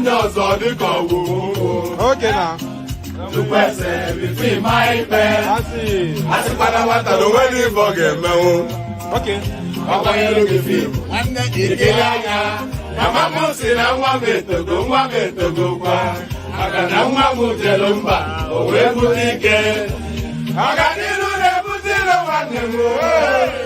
Onyo Zodi Kowu. Okay now. To person between my bed. I see Panamata, the wedding for game. Okay. Papa, you look at him. One day, you get Mama said, I want me to go. I got no one to tell him, but where would he get? I got you to put it on one.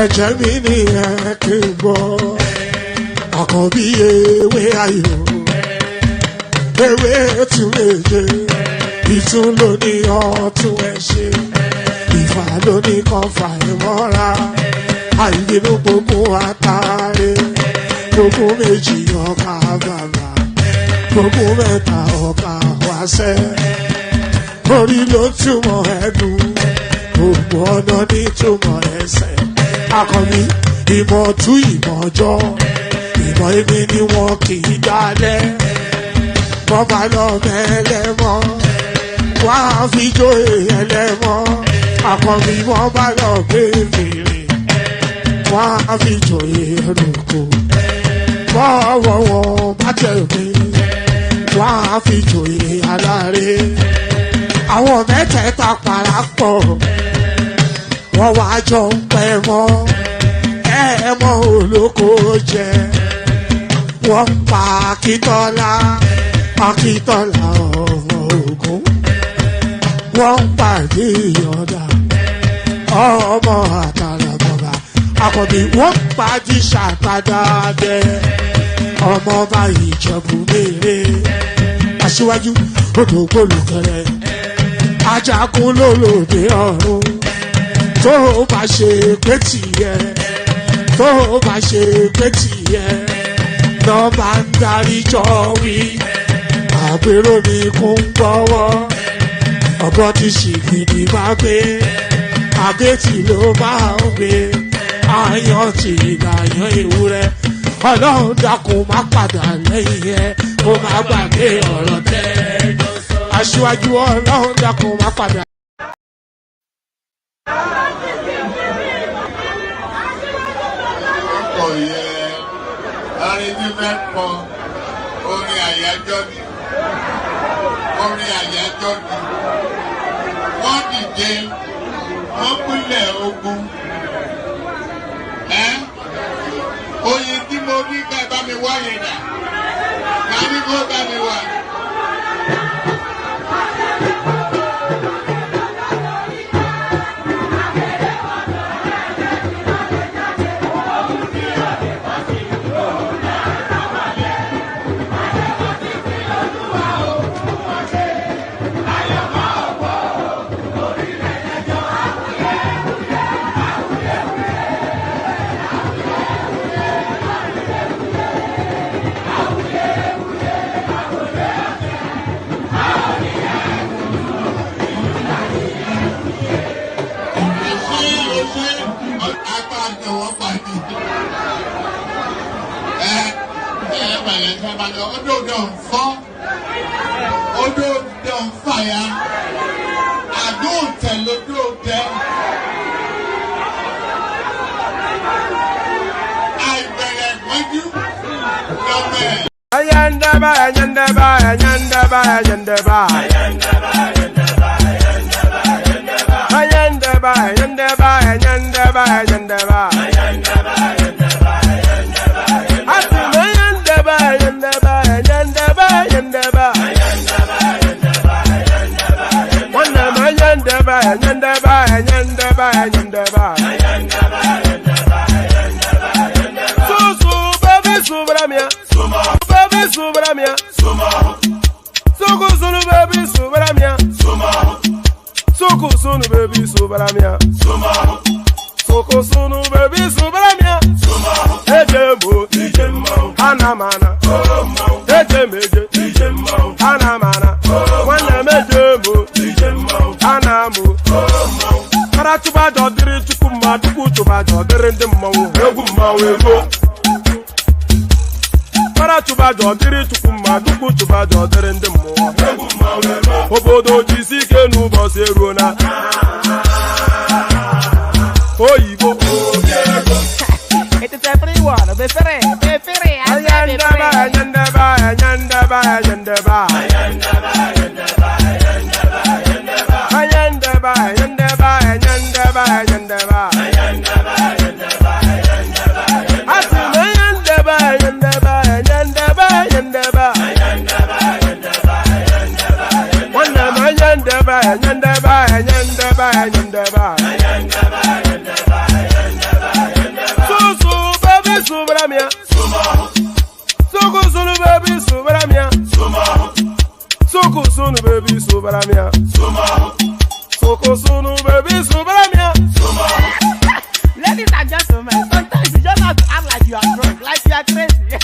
Ẹ̀jẹ̀ mi ni ẹ kí n gbọ́, àkọ́bí ewé ayò, ewé tún èdè, ìtún ló ní ọ̀tún ẹ̀ ṣe, ìfà ló ní kan fà ẹ̀ mọ́ra, àìbínú gbogbo àtàrẹ, gbogbo méjì ọkà bàbà, gbogbo mẹ́ta ọkà wáṣẹ́, orí ló túmọ̀ ẹ̀dùn, gbogbo ọ̀nà ní túmọ̀ ẹsẹ̀. Akọni ìmọ̀ tú ìmọ̀ ọjọ́, ìmọ̀ èmi ni wọn kì í dálẹ̀. Wọ́n bá lọ mẹ́lẹ́mọ́, wọ́n á fi jó ẹlẹ́mọ́. Akọni wọ́n bá lọ gbé fèrè, wọ́n á fi jó ẹrùkù. Bọ́wọ́ wọn bá tẹ̀lé, wọ́n á fi jó aláre. Àwọn mẹ́tẹ̀ẹ̀ta parapọ̀. Wọ́n wá jọ ń pẹ́ mọ́, ẹ̀ẹ́mọ́ olóko jẹ. Wọ́n ń pa Akíntọ́lá ọmọ Ògún. Wọ́n ń pàdé Ìyọ̀dà ọmọ Àtàlàbọ̀bà. Àkọ́bí wọ́n ń pàdé Ṣàtàdàdẹ ọmọ ọba Ìjẹ̀bú Mèrè. Aṣíwájú odò gbólùkẹrẹ, Ajagun lólòdì ọ̀run. Tó o bá ṣe pé tìyẹ, tó o bá ṣe pé tìyẹ, lọ́ bá ń darí jọ wí. Àgbèrò mi kún gbọ́wọ́, ọ̀bọ ti ṣìgìdì máa gbé, àgétì ló máa ń gbé, àyàn ti ìlàyàn ewúrẹ́. Ọlọ́run dákun má padà lẹ́yìn ẹ, kó má gbàgbé ọ̀rọ̀ tẹ́. Aṣíwájú Ọlọ́run dákun má padà. Orin àyájọ́ ni, wọ́n dìde, wọ́n pínlẹ̀ ogun. Oyin tí mo rí ká bá mi wáyé dà, ká ní kó bá mi wá. don't fire. I don't tell you, don't tell. I beg you, no man. Ayandaba, ayandaba, ayandaba, ayandaba. Ayandaba, ayandaba, ayandaba, ayandaba. Ayandaba, ayandaba, ayandaba, ayandaba. Ayandaba, ayandaba, ayandaba, ayandaba. Susu, baby, subramia. Baby, subramia. Suku, sunu, baby, subramia. Suku, sunu, baby, subramia. Suku, sunu, baby, subramia. Ejemo, ejemo, anamana. Ejemeje, ejemo, anamana. Wana mejemo, ejemo, anamu. Karatuba jodiri chukuma, tukutuba jodiri ndemawu. Egu mawego. Karatuba jodiri chukuma, tukutuba jodiri ndemawu. Egu mawego. Obodo jisike nubo seruna. Oyibo. It is a free one. Be free. Ayandaba, ayandaba, ayandaba, ayandaba. Ayandaba, ayandaba, ayandaba, ayandaba. Asuma ayandaba, ayandaba, ayandaba, ayandaba. Wana ayandaba, ayandaba, ayandaba, ayandaba. Susu, baby, subramia. Suku, sunu, baby, subramia. Suku, sunu, baby, subramia. Suku, sunu, baby, subramia. Ladies and gentlemen, sometimes you just have to act like you are drunk, like you are crazy.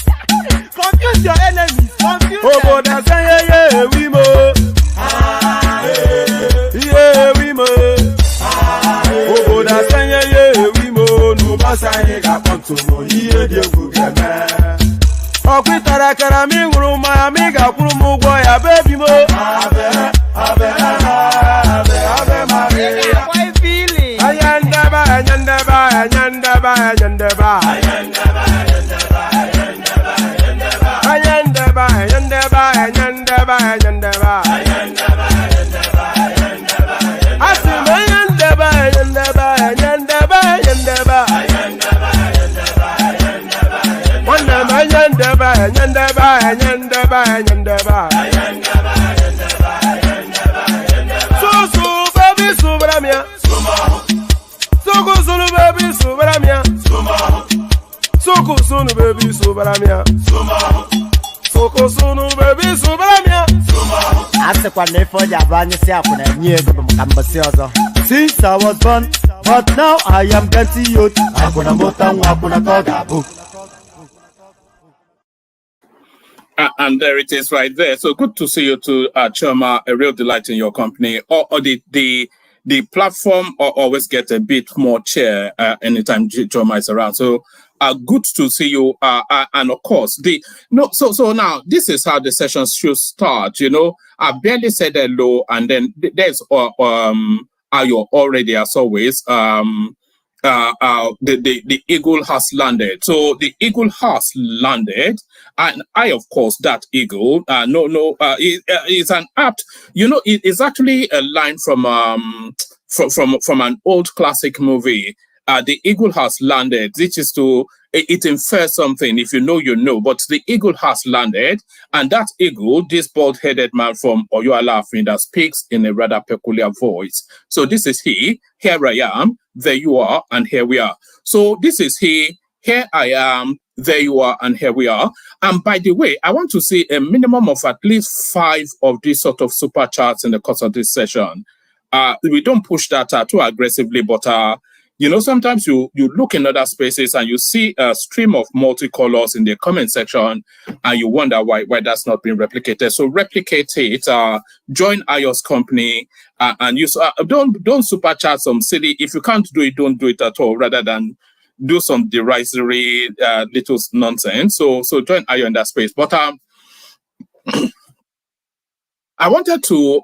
Confuse your enemies. Confuse them. Oboda say yeah, we mo. Yeah, we mo. Oboda say yeah, we mo. No basa ye ga ponto mo. Iye de gugeme. Okwitara kara mi nguru ma mi ga kuru mu gwo ya baby mo. Abe Maria. Why feeling? Ayandaba, ayandaba, ayandaba, ayandaba. Ayandaba, ayandaba, ayandaba, ayandaba. Asuma ayandaba, ayandaba, ayandaba, ayandaba. Wana ayandaba, ayandaba, ayandaba, ayandaba. Susu, baby, subramia. Suku, sunu, baby, subramia. Suku, sunu, baby, subramia. Suku, sunu, baby, subramia. Since I was born, but now I am getting youth. And there it is right there. So good to see you too, Choma. A real delight in your company. Or the platform always get a bit more chair anytime Choma is around. So good to see you. And of course, so now this is how the sessions should start. You know, I barely said hello, and then there's Ayo already as always. The eagle has landed. So the eagle has landed, and of course, that eagle, is an apt, it is actually a line from an old classic movie. The eagle has landed, which is it infers something. If you know, you know. But the eagle has landed, and that eagle, this bald-headed man from Oyo Alaafin that speaks in a rather peculiar voice. So this is he. Here I am. There you are, and here we are. So this is he. Here I am. There you are, and here we are. And by the way, I want to see a minimum of at least 5 of these sort of super chats in the course of this session. We don't push that too aggressively, but sometimes you look in other spaces and you see a stream of multicolors in the comment section, and you wonder why that's not being replicated. So replicate it. Join Ayo's company, and don't super chat some silly. If you can't do it, don't do it at all. Rather than do some derisory little nonsense. So join Ayo in that space. But I wanted to,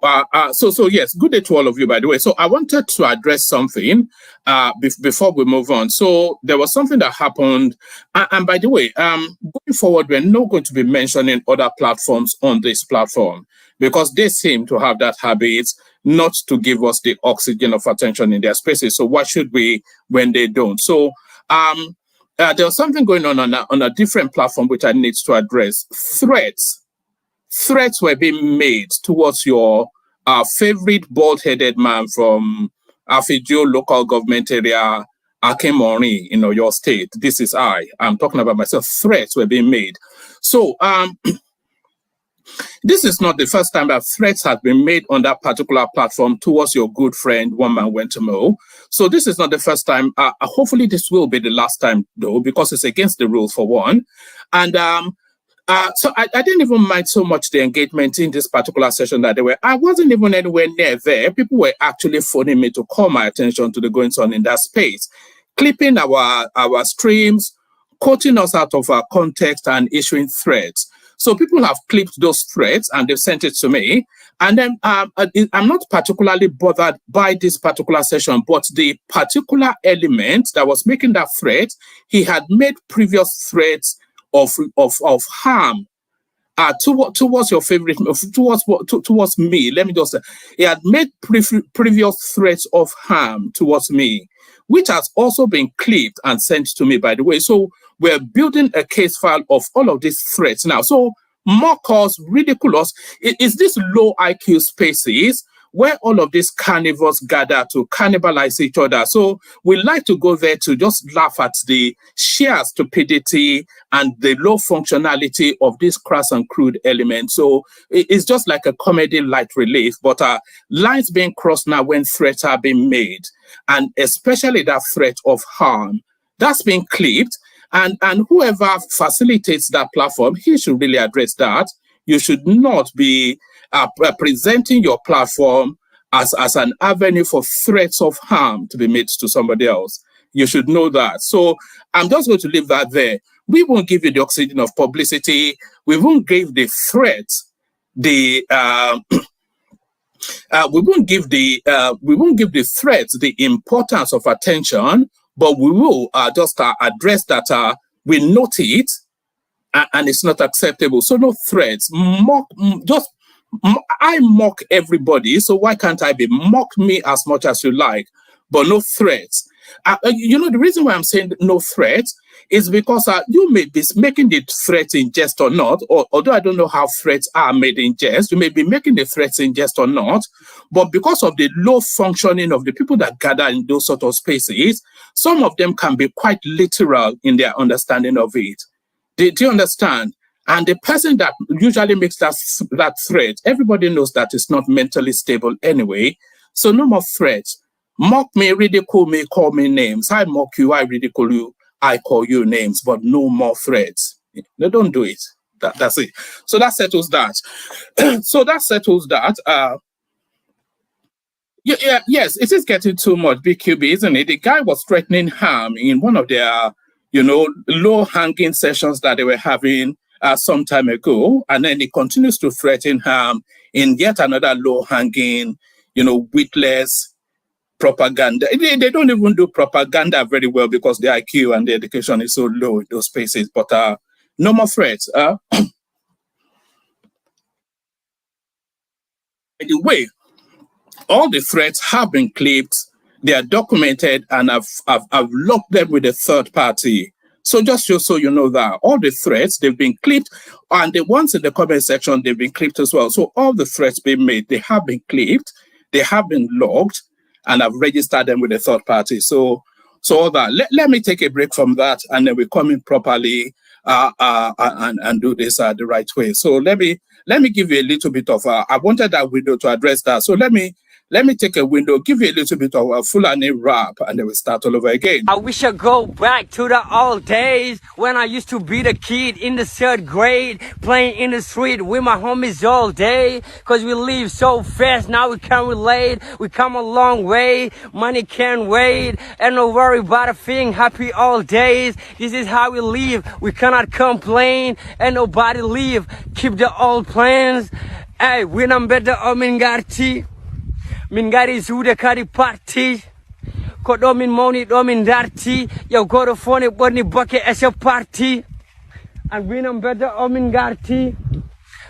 so yes, good day to all of you, by the way. So I wanted to address something before we move on. So there was something that happened. And by the way, going forward, we're not going to be mentioning other platforms on this platform because they seem to have that habit not to give us the oxygen of attention in their spaces. So why should we when they don't? So there was something going on a different platform which I need to address. Threats were being made towards your favorite bald-headed man from Afijio local government area, Akemori, your state. This is I'm talking about myself. Threats were being made. So this is not the first time that threats have been made on that particular platform towards your good friend, One Man Went to Mow. So this is not the first time. Hopefully this will be the last time, though, because it's against the rules, for one. And so I didn't even mind so much the engagement in this particular session that I wasn't even anywhere near there. People were actually phoning me to call my attention to the goings on in that space, clipping our streams, quoting us out of our context and issuing threats. So people have clipped those threats and they've sent it to me. And then I'm not particularly bothered by this particular session, but the particular element that was making that threat, he had made previous threats of harm towards your favorite, towards me. Let me just say, he had made previous threats of harm towards me, which has also been clipped and sent to me, by the way. So we're building a case file of all of these threats now. So mock us, ridicule us. Is this low IQ spaces where all of these carnivores gather to cannibalize each other? So we like to go there to just laugh at the sheer stupidity and the low functionality of this crass and crude element. So it's just like a comedy light relief, but lines being crossed now when threats are being made, and especially that threat of harm, that's being clipped. And whoever facilitates that platform, he should really address that. You should not be presenting your platform as an avenue for threats of harm to be made to somebody else. You should know that. So I'm just going to leave that there. We won't give you the oxygen of publicity. We won't give the threats we won't give the threats the importance of attention, but we will just address that we note it and it's not acceptable. So no threats. I mock everybody, so why can't I be? Mock me as much as you like, but no threats. The reason why I'm saying no threats is because you may be making the threats in jest or not, or although I don't know how threats are made in jest, you may be making the threats in jest or not, but because of the low functioning of the people that gather in those sort of spaces, some of them can be quite literal in their understanding of it. Do you understand? And the person that usually makes that threat, everybody knows that it's not mentally stable anyway. So no more threats. Mock me, ridicule me, call me names. I mock you, I ridicule you, I call you names, but no more threats. They don't do it. That's it. So that settles that. Yes, it is getting too much, BQB, isn't it? The guy was threatening harm in one of their, low-hanging sessions that they were having some time ago, and then he continues to threaten harm in yet another low-hanging, witless propaganda. They don't even do propaganda very well because the IQ and the education is so low in those spaces, but no more threats. By the way, all the threats have been clipped, they are documented, and I've locked them with a third party. So just so you know that all the threats, they've been clipped, and the ones in the comment section, they've been clipped as well. So all the threats being made, they have been clipped, they have been logged, and I've registered them with a third party. So all that. Let me take a break from that, and then we come in properly and do this the right way. So let me give you a little bit of I wanted that window to address that. So let me let me take a window, give you a little bit of a Fulani rap, and then we start all over again. I wish I go back to the old days when I used to be the kid in the 3rd grade, playing in the street with my homies all day. Cause we live so fast, now we can't relate. We come a long way, money can't wait. And no worry about a thing, happy all days. This is how we live, we cannot complain. And nobody leave, keep the old plans. Hey, when I'm better, I'm in Garti. Mingari zude kari party. Ko domin moni domin darti. Yo go to phone it boni bucket as a party. And when I'm better omin garti.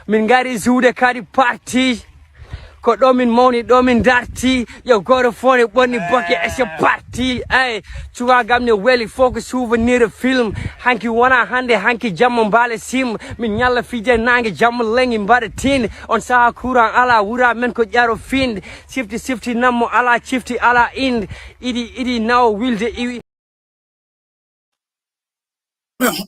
Mingari zude kari party. Ko domin moni domin darti. Yo go to phone it boni bucket as a party. Hey, chuga gamne weli focus souvenir the film. Hanky wana hande hanky jamon bale sim. Minyala fije nange jamon lengin bada tin. On sa kurang ala wura men ko jaro find. Sifty namo ala chifty ala ind. Idi now will the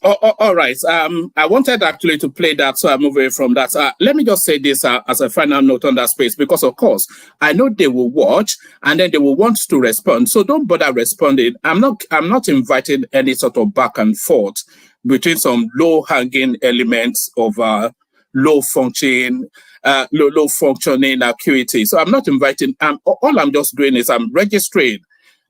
All right. I wanted actually to play that, so I move away from that. Let me just say this as a final note on that space, because of course I know they will watch and then they will want to respond. So don't bother responding. I'm not inviting any sort of back and forth between some low-hanging elements of low functioning acuity. So I'm not inviting. All I'm just doing is I'm registering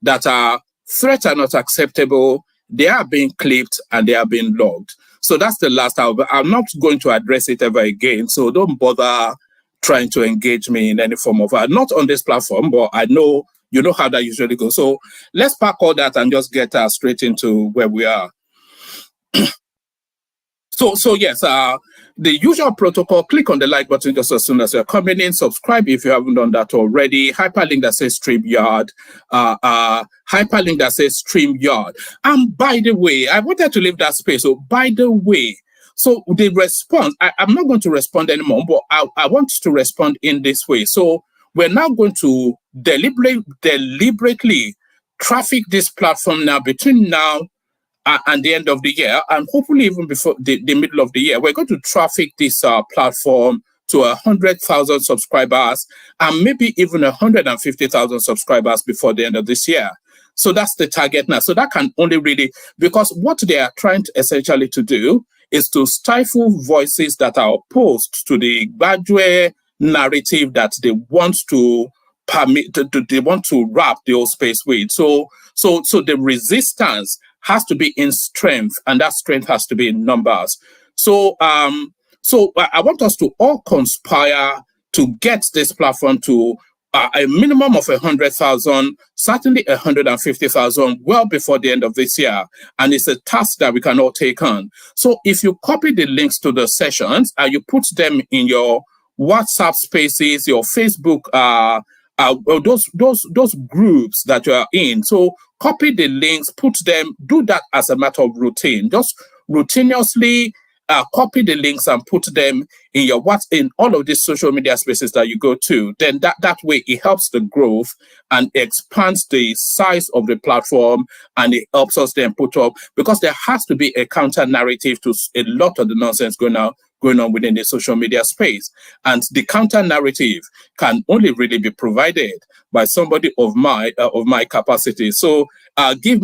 that threats are not acceptable. They are being clipped and they are being logged. So that's the last hour. I'm not going to address it ever again. So don't bother trying to engage me in any form of not on this platform, but I know you know how that usually goes. So let's park all that and just get straight into where we are. So yes, the usual protocol, click on the like button just as soon as you're coming in, subscribe if you haven't done that already, hyperlink that says StreamYard, hyperlink that says StreamYard. And by the way, I wanted to leave that space. So by the way, so the response, I'm not going to respond anymore, but I want to respond in this way. So we're now going to deliberately traffic this platform now between now and the end of the year, and hopefully even before the middle of the year. We're going to traffic this platform to 100,000 subscribers and maybe even 150,000 subscribers before the end of this year. So that's the target now. So that can only really, because what they are trying to essentially to do is to stifle voices that are opposed to the graduate narrative that they want to permit, they want to wrap the whole space with. So the resistance has to be in strength, and that strength has to be in numbers. So I want us to all conspire to get this platform to a minimum of 100,000, certainly 150,000, well before the end of this year. And it's a task that we can all take on. So if you copy the links to the sessions and you put them in your WhatsApp spaces, your Facebook, those groups that you are in. So copy the links, put them, do that as a matter of routine. Just routinely copy the links and put them in your in all of these social media spaces that you go to. Then that way it helps the growth and expands the size of the platform, and it helps us then put up, because there has to be a counter narrative to a lot of the nonsense going on within the social media space. And the counter narrative can only really be provided by somebody of my capacity. So give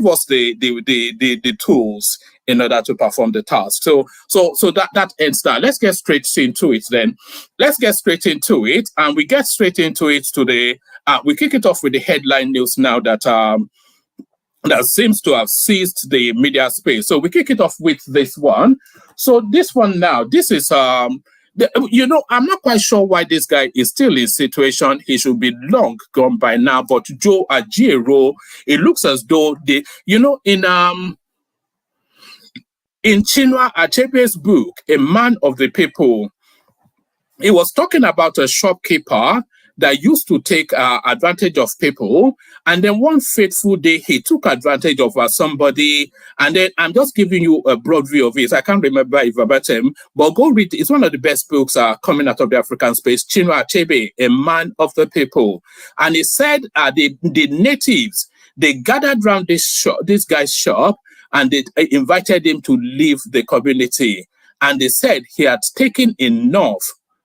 us the tools in order to perform the task. So that ends that. Let's get straight into it then. Let's get straight into it, and we get straight into it today. We kick it off with the headline news now that seems to have seized the media space. So we kick it off with this one. So this one now, this is I'm not quite sure why this guy is still in situation. He should be long gone by now. But Joe Ajero, it looks as though in Chinua Achebe's book, A Man of the People, he was talking about a shopkeeper that used to take advantage of people, and then one fateful day he took advantage of somebody. And then I'm just giving you a broad view of it. I can't remember if about him, but go read it. It's one of the best books coming out of the African space. Chinua Achebe, A Man of the People. And he said the natives, they gathered around this guy's shop, and they invited him to leave the community. And they said he had taken enough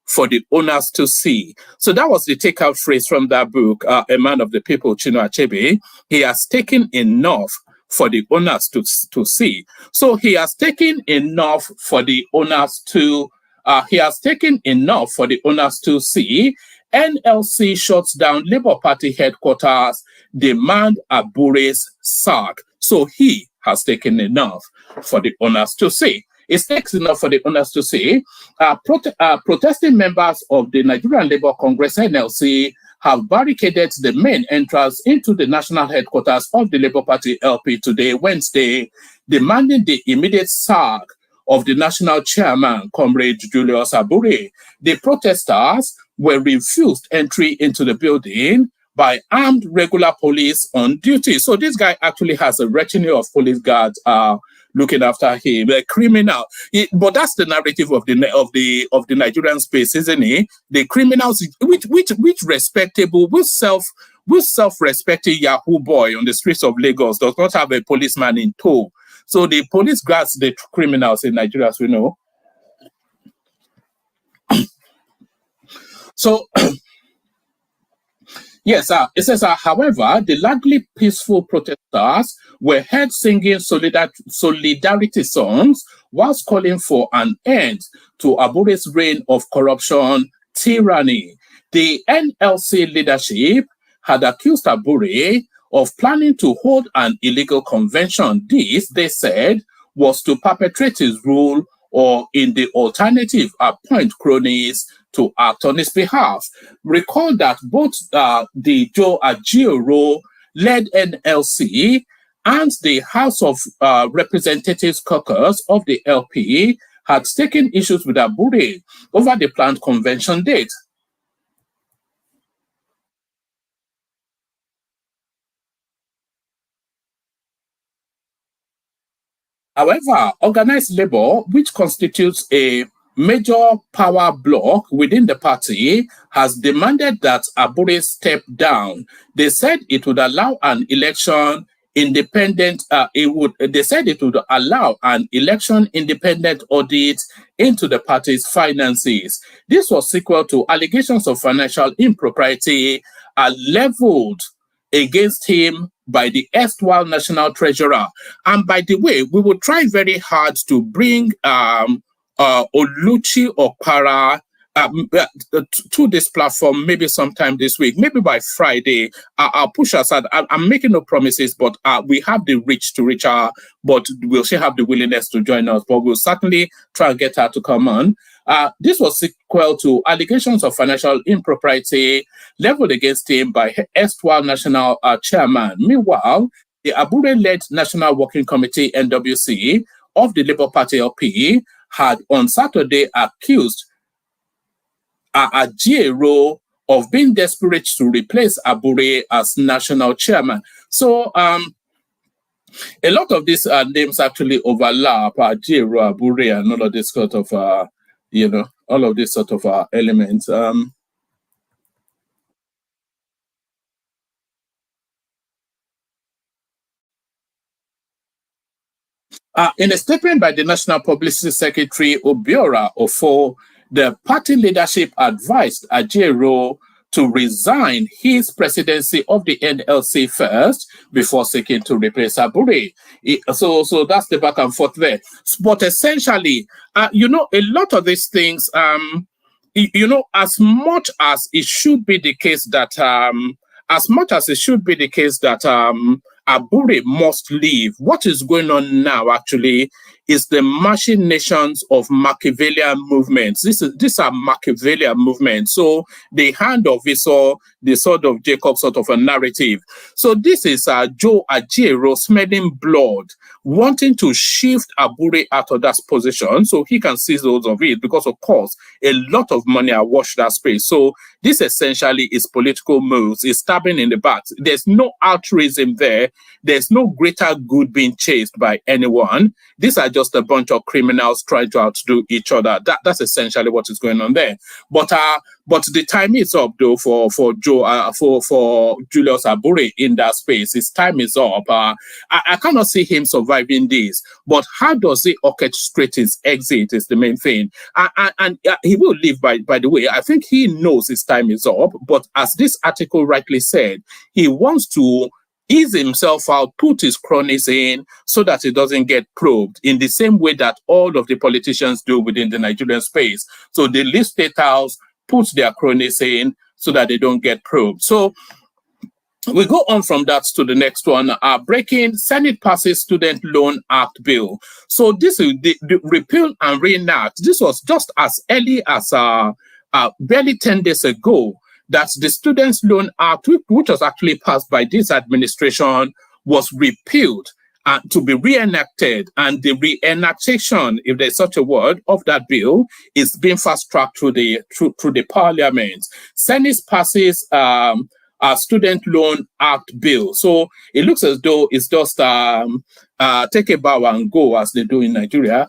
for the owners to see. So that was the takeout phrase from that book, A Man of the People, Chinua Achebe. He has taken enough for the owners to see. So he has taken enough for the owners to see. NLC shuts down Labour Party headquarters, demand Abure's sack. So he has taken enough for the owners to see. It takes enough for the owners to see. Protesting members of the Nigerian Labour Congress, NLC, have barricaded the main entrance into the national headquarters of the Labour Party LP today, Wednesday, demanding the immediate sack of the national chairman, Comrade Julius Abure. The protesters were refused entry into the building by armed regular police on duty. So this guy actually has a retinue of police guards looking after him, a criminal. But that's the narrative of the Nigerian space, isn't it? The criminals, which respectable, which self-respecting Yahoo boy on the streets of Lagos does not have a policeman in tow. So the police guards the criminals in Nigeria, as we know. So, yes, it says, however, the largely peaceful protesters were heard singing solidarity songs whilst calling for an end to Abure's reign of corruption, tyranny. The NLC leadership had accused Abure of planning to hold an illegal convention. This, they said, was to perpetrate his rule, or in the alternative, appoint cronies to act on his behalf. Recall that both the Joe Ajioro-led NLC and the House of Representatives caucus of the LP had taken issues with Abure over the planned convention date. However, organized labor, which constitutes a major power bloc within the party, has demanded that Abure step down. They said it would allow an election independent. They said it would allow an election independent audit into the party's finances. This was sequel to allegations of financial impropriety leveled against him by the erstwhile national treasurer. And by the way, we will try very hard to bring Oluchi Okpara to this platform maybe sometime this week, maybe by Friday. I'll push aside. I'm making no promises, but we have the reach to reach her, but we'll still have the willingness to join us. But we'll certainly try and get her to come on. This was sequel to allegations of financial impropriety leveled against him by erstwhile national chairman. Meanwhile, the Abure-led National Working Committee, NWC, of the Labour Party LP had on Saturday accused Ajiero of being desperate to replace Abure as national chairman. So a lot of these names actually overlap, Ajiero, Abure, and all of this sort of, all of these sort of elements. In a statement by the National Publicity Secretary, Obiora Ofo, the party leadership advised Ajiero to resign his presidency of the NLC first before seeking to replace Abure. So that's the back and forth there. But essentially, a lot of these things, as much as it should be the case that, Abure must leave. What is going on now, actually, is the machinations of Machiavellian movements. These are Machiavellian movements. So the hand of Esau, the sword of Jacob sort of a narrative. So this is Joe Ajiero smelling blood, wanting to shift Abure out of that position so he can seize hold of it, because, of course, a lot of money are washed that space. So this essentially is political moves, is stabbing in the back. There's no altruism there. There's no greater good being chased by anyone. These are just just a bunch of criminals trying to outdo each other. That's essentially what is going on there. But the time is up though for Julius Abure in that space. His time is up. I cannot see him surviving this. But how does he orchestrate his exit is the main thing. And he will leave, by the way. I think he knows his time is up. But as this article rightly said, he wants to ease himself out, put his cronies in so that he doesn't get probed in the same way that all of the politicians do within the Nigerian space. So they leave State House, put their cronies in so that they don't get probed. So we go on from that to the next one. Breaking Senate passes Student Loan Act bill. So this is the repeal and reenact. This was just as early as barely 10 days ago that the Students' Loan Act, which was actually passed by this administration, was repealed to be reenacted. And the reenactation, if there's such a word, of that bill is being fast-tracked through the parliament. Senate passes a Student Loan Act bill. So it looks as though it's just take a bow and go, as they do in Nigeria.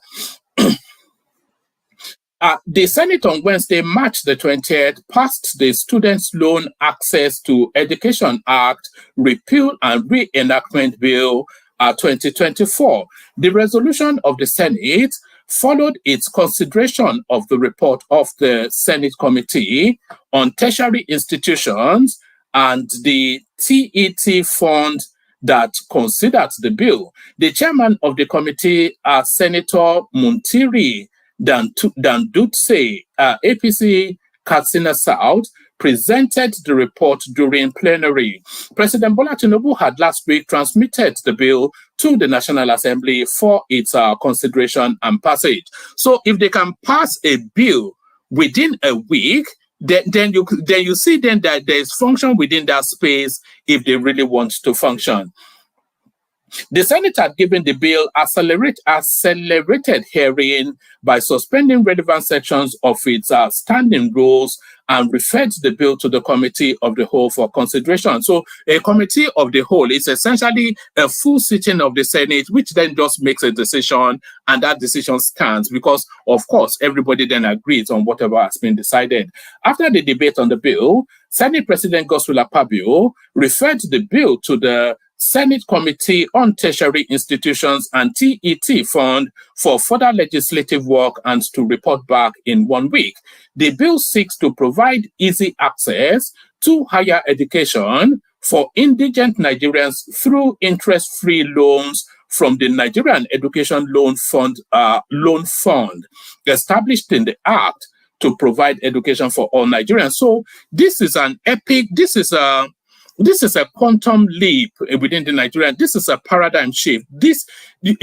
The Senate on Wednesday, March the 20th, passed the Students' Loan Access to Education Act Repeal and Reenactment Bill 2024. The resolution of the Senate followed its consideration of the report of the Senate Committee on Tertiary Institutions and the TET Fund that considered the bill. The chairman of the committee, Senator Muntiri Dandutse, APC Katsina South, presented the report during plenary. President Bola Tinubu had last week transmitted the bill to the National Assembly for its consideration and passage. So if they can pass a bill within a week, then you see then that there is function within that space if they really want to function. The Senate had given the bill accelerated hearing by suspending relevant sections of its standing rules and referred the bill to the Committee of the Whole for consideration. So a Committee of the Whole is essentially a full sitting of the Senate, which then just makes a decision, and that decision stands because, of course, everybody then agrees on whatever has been decided. After the debate on the bill, Senate President Godswill Akpabio referred the bill to the Senate Committee on Tertiary Institutions and TET Fund for further legislative work and to report back in 1 week. The bill seeks to provide easy access to higher education for indigent Nigerians through interest-free loans from the Nigerian Education Loan Fund, established in the Act to provide education for all Nigerians. So this is an epic, this is a quantum leap within the Nigerian. This is a paradigm shift. This is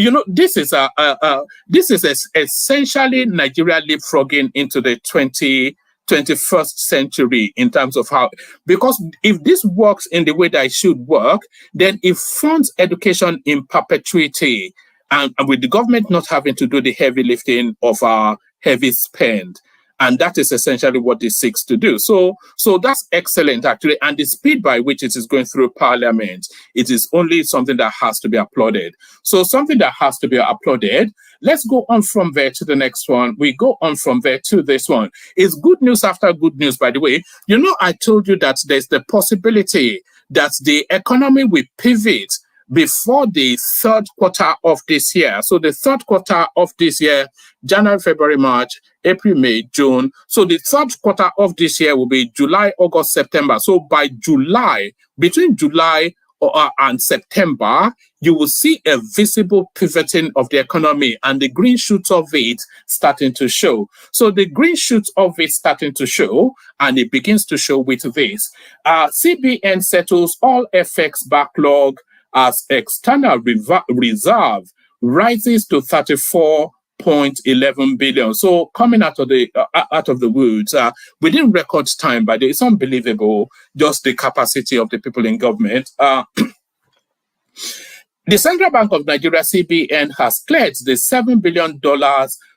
essentially Nigeria leapfrogging into the 21st century in terms of how, because if this works in the way that it should work, then it funds education in perpetuity, and with the government not having to do the heavy lifting of our heavy spend. And that is essentially what it seeks to do. So that's excellent, actually. And the speed by which it is going through Parliament, it is only something that has to be applauded. So something that has to be applauded. Let's go on from there to the next one. We go on from there to this one. It's good news after good news, by the way. You know, I told you that there's the possibility that the economy will pivot before the third quarter of this year. So the third quarter of this year, January, February, March, April, May, June. So the third quarter of this year will be July, August, September. So by July, between July and September, you will see a visible pivoting of the economy and the green shoots of it starting to show. So the green shoots of it starting to show, and it begins to show with this. CBN settles all FX backlog as external reserve rises to 34.11 billion. So coming out of the woods within record time, but it's unbelievable just the capacity of the people in government. The Central Bank of Nigeria, CBN, has cleared the $7 billion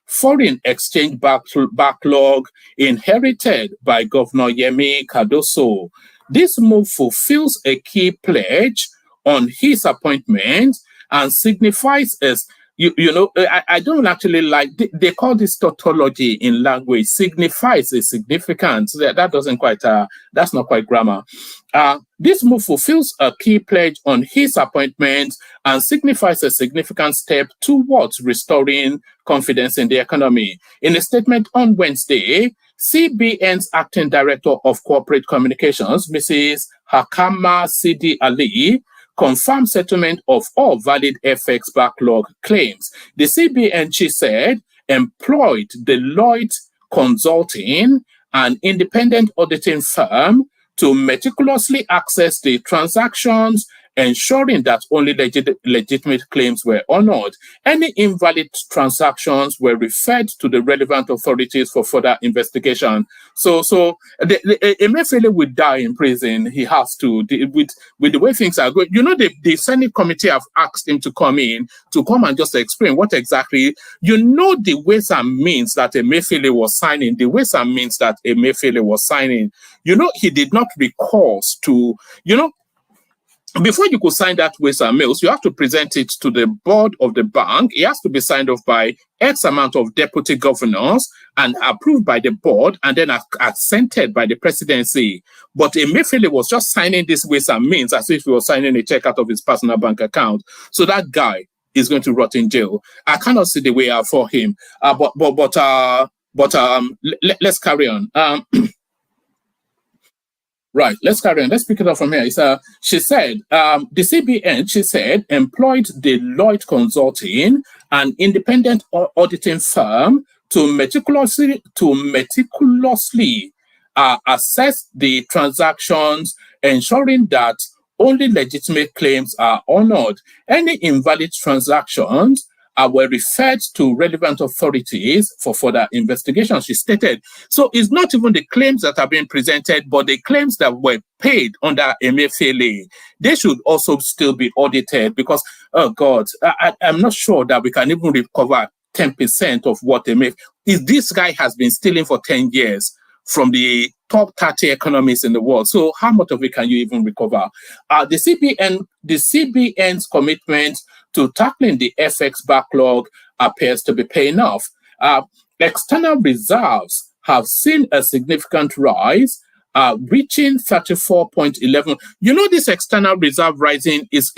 foreign exchange backlog inherited by Governor Yemi Cardoso. This move fulfills a key pledge on his appointment and signifies I don't actually like, they call this tautology in language, signifies a significance. That doesn't quite, that's not quite grammar. This move fulfills a key pledge on his appointment and signifies a significant step towards restoring confidence in the economy. In a statement on Wednesday, CBN's acting director of corporate communications, Mrs. Hakama Sidi Ali, confirmed settlement of all valid FX backlog claims. The CBN, she said, employed Deloitte Consulting, an independent auditing firm, to meticulously assess the transactions, ensuring that only legitimate claims were honored. Any invalid transactions were referred to the relevant authorities for further investigation. So Emefiele will die in prison. He has to, with the way things are going. The Senate committee have asked him to come and just explain what exactly, the ways and means that Emefiele was signing, he did not recourse to, before you could sign that ways and meals, you have to present it to the board of the bank. It has to be signed off by X amount of deputy governors and approved by the board and then assented by the presidency. But Emefiele was just signing this ways and means as if he was signing a check out of his personal bank account. So that guy is going to rot in jail. I cannot see the way out for him. Let's carry on. Right, let's carry on. Let's pick it up from here. She said, the CBN, she said, employed Deloitte Consulting, an independent auditing firm, to meticulously assess the transactions, ensuring that only legitimate claims are honored. Any invalid transactions were referred to relevant authorities for further investigation, she stated. So it's not even the claims that are being presented, but the claims that were paid under Emefiele. They should also still be audited because, oh God, I'm not sure that we can even recover 10% of what Emefiele. This guy has been stealing for 10 years from the top 30 economies in the world. So how much of it can you even recover? The CBN's commitment to tackling the FX backlog appears to be paying off. External reserves have seen a significant rise, reaching 34.11. This external reserve rising is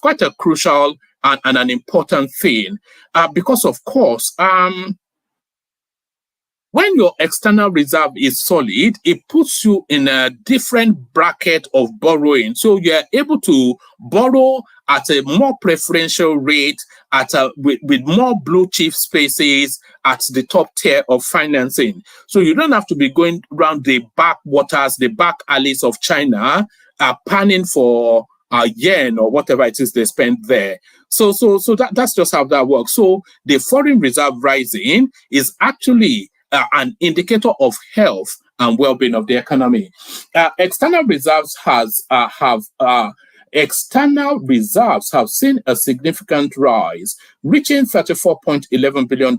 quite a crucial and an important thing because, of course, when your external reserve is solid, it puts you in a different bracket of borrowing. So you're able to borrow at a more preferential rate, with more blue chip spaces at the top tier of financing. So you don't have to be going around the backwaters, the back alleys of China, panning for yen or whatever it is they spend there. So that's just how that works. So the foreign reserve rising is actually an indicator of health and well-being of the economy. External reserves have seen a significant rise, reaching $34.11 billion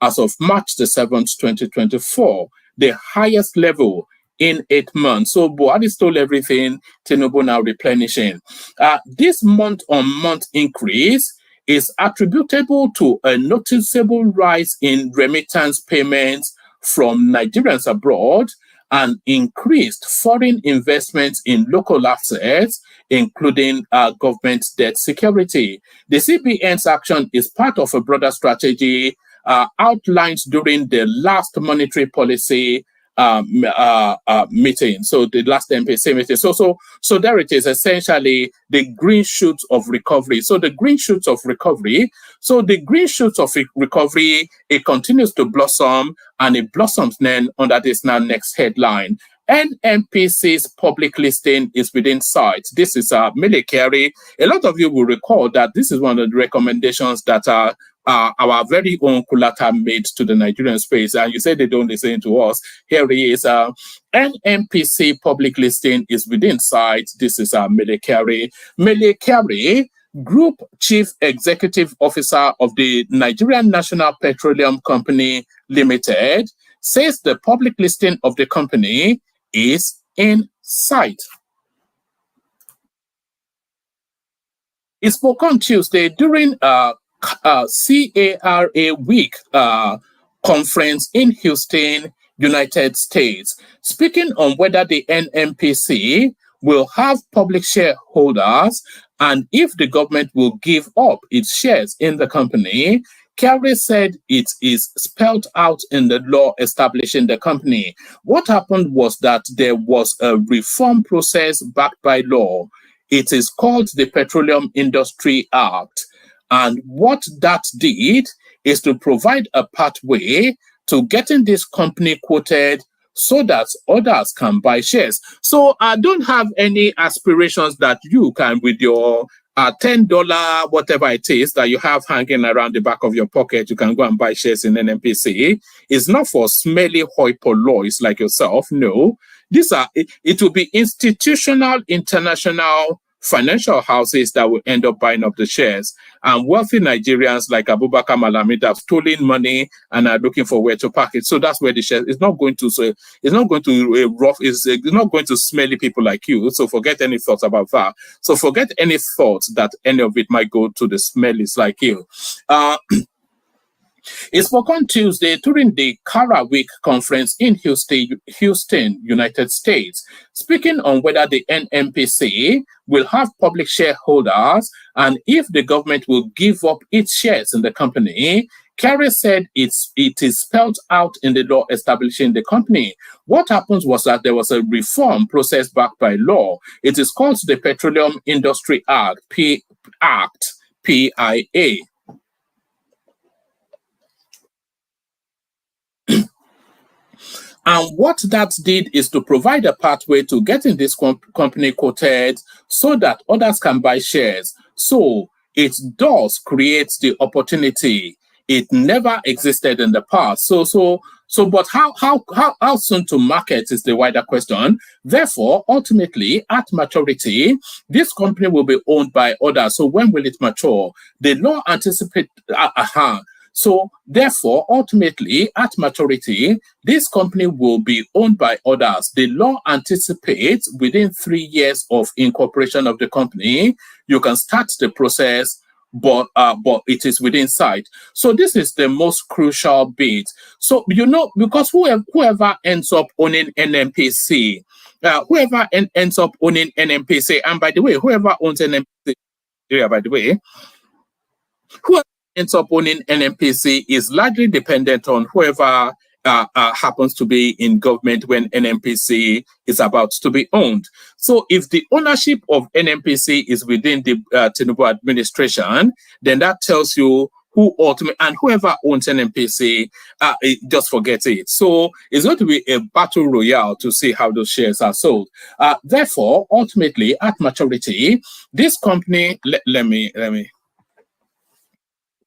as of March the 7th, 2024, the highest level in 8 months. So Buhari stole everything, Tinubu now replenishing. This month-on-month increase is attributable to a noticeable rise in remittance payments from Nigerians abroad and increased foreign investments in local assets, including government debt security. The CBN's action is part of a broader strategy outlined during the last monetary policy meeting. So the last MPC meeting. So there it is, essentially the green shoots of recovery. So the green shoots of recovery. It continues to blossom, and it blossoms then under this next headline. NNPC's public listing is within sight. This is Mele Kyari. A lot of you will recall that this is one of the recommendations that our very own Kulata made to the Nigerian space, and you say they don't listen to us. Here he is. NNPC public listing is within sight. This is Mele Kyari. Mele Kyari, Group Chief Executive Officer of the Nigerian National Petroleum Company Limited, says the public listing of the company is in sight. He spoke on Tuesday during CARA Week conference in Houston, United States, speaking on whether the NNPC will have public shareholders and if the government will give up its shares in the company. Kerry said it is spelled out in the law establishing the company. What happened was that there was a reform process backed by law. It is called the Petroleum Industry Act. And what that did is to provide a pathway to getting this company quoted so that others can buy shares. So I don't have any aspirations that you can, with your $10, whatever it is that you have hanging around the back of your pocket, you can go and buy shares in NNPC. It's not for smelly hoi pollois like yourself. No, it will be institutional, international financial houses that will end up buying up the shares, and wealthy Nigerians like Abubakar Malami have stolen money and are looking for where to park it. So that's where the shares is not going to. So it's not going to it's not going to smelly people like you. So forget any thoughts about that. So forget any thoughts that any of it might go to the smellies like you. It spoke on Tuesday during the CARA Week conference in Houston, United States, speaking on whether the NNPC will have public shareholders and if the government will give up its shares in the company. Kerry said it is spelled out in the law establishing the company. What happens was that there was a reform process backed by law. It is called the Petroleum Industry Act, PIA. And what that did is to provide a pathway to getting this company quoted so that others can buy shares. So it does create the opportunity. It never existed in the past. But how soon to market is the wider question. Therefore, ultimately, at maturity, this company will be owned by others. So when will it mature? The law anticipates. So, therefore, ultimately, at maturity, this company will be owned by others. The law anticipates within 3 years of incorporation of the company, you can start the process, but it is within sight. So this is the most crucial bit. So, because whoever ends up owning NNPC, ends up owning NNPC, and by the way, whoever owns NNPC, whoever ends up owning NNPC is largely dependent on whoever happens to be in government when NNPC is about to be owned. So if the ownership of NNPC is within the Tinubu administration, then that tells you who ultimately, and whoever owns NNPC, just forget it. So it's going to be a battle royale to see how those shares are sold. Therefore, ultimately, at maturity, this company, let me.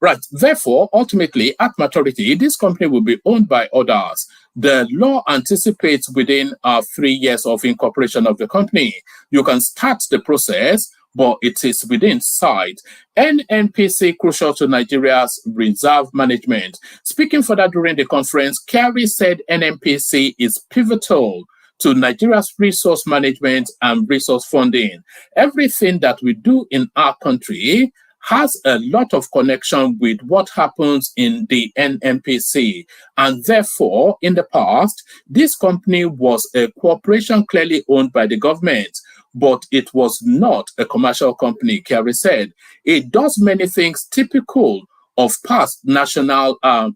Right. Therefore, ultimately, at maturity, this company will be owned by others. The law anticipates within 3 years of incorporation of the company, you can start the process, but it is within sight. NNPC crucial to Nigeria's reserve management. Speaking further during the conference, Kerry said NNPC is pivotal to Nigeria's resource management and resource funding. Everything that we do in our country has a lot of connection with what happens in the NNPC. And therefore, in the past, this company was a corporation clearly owned by the government, but it was not a commercial company, Kerry said. It does many things typical of past national oil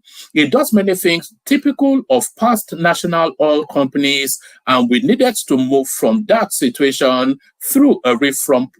companies, and we needed to move from that situation through a reform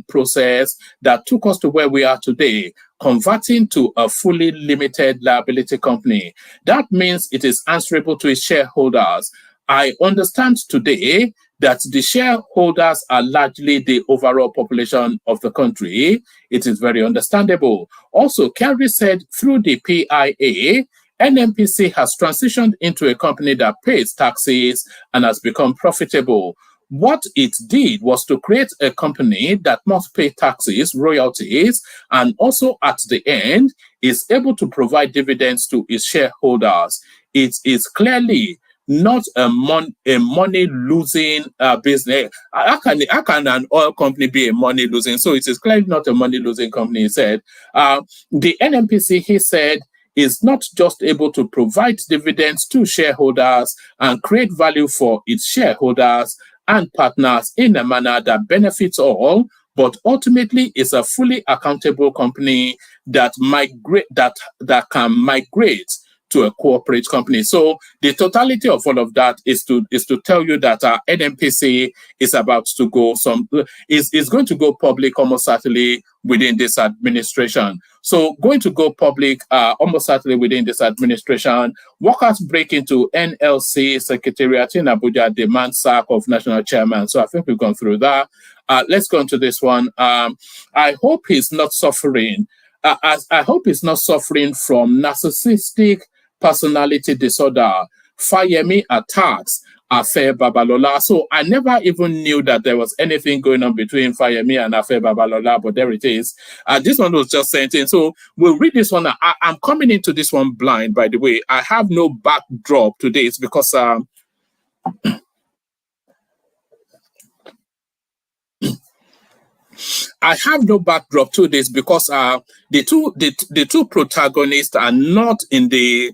process that took us to where we are today, converting to a fully limited liability company. That means it is answerable to its shareholders. I understand today that the shareholders are largely the overall population of the country. It is very understandable. Also, Kerry said through the PIA, NNPC has transitioned into a company that pays taxes and has become profitable. What it did was to create a company that must pay taxes, royalties, and also at the end is able to provide dividends to its shareholders. It is clearly not a money losing business. How can an oil company be a money losing? So it is clearly not a money losing company. He said the NNPC, he said, is not just able to provide dividends to shareholders and create value for its shareholders and partners in a manner that benefits all, but ultimately is a fully accountable company that can migrate to a corporate company. So the totality of all of that is to tell you that NNPC is about to go is going to go public almost certainly within this administration. So going to go public almost certainly within this administration. Workers break into NLC Secretariat in Abuja, demand sack of national chairman. So I think we've gone through that. Let's go into this one. I hope he's not suffering. I hope he's not suffering from narcissistic personality disorder. Fayemi attacks Afe Babalola. So I never even knew that there was anything going on between Fayemi and Afe Babalola, but there it is. This one was just sent in. So we'll read this one. I'm coming into this one blind, by the way. I have no backdrop to this because I have no backdrop to this because the two protagonists are not in the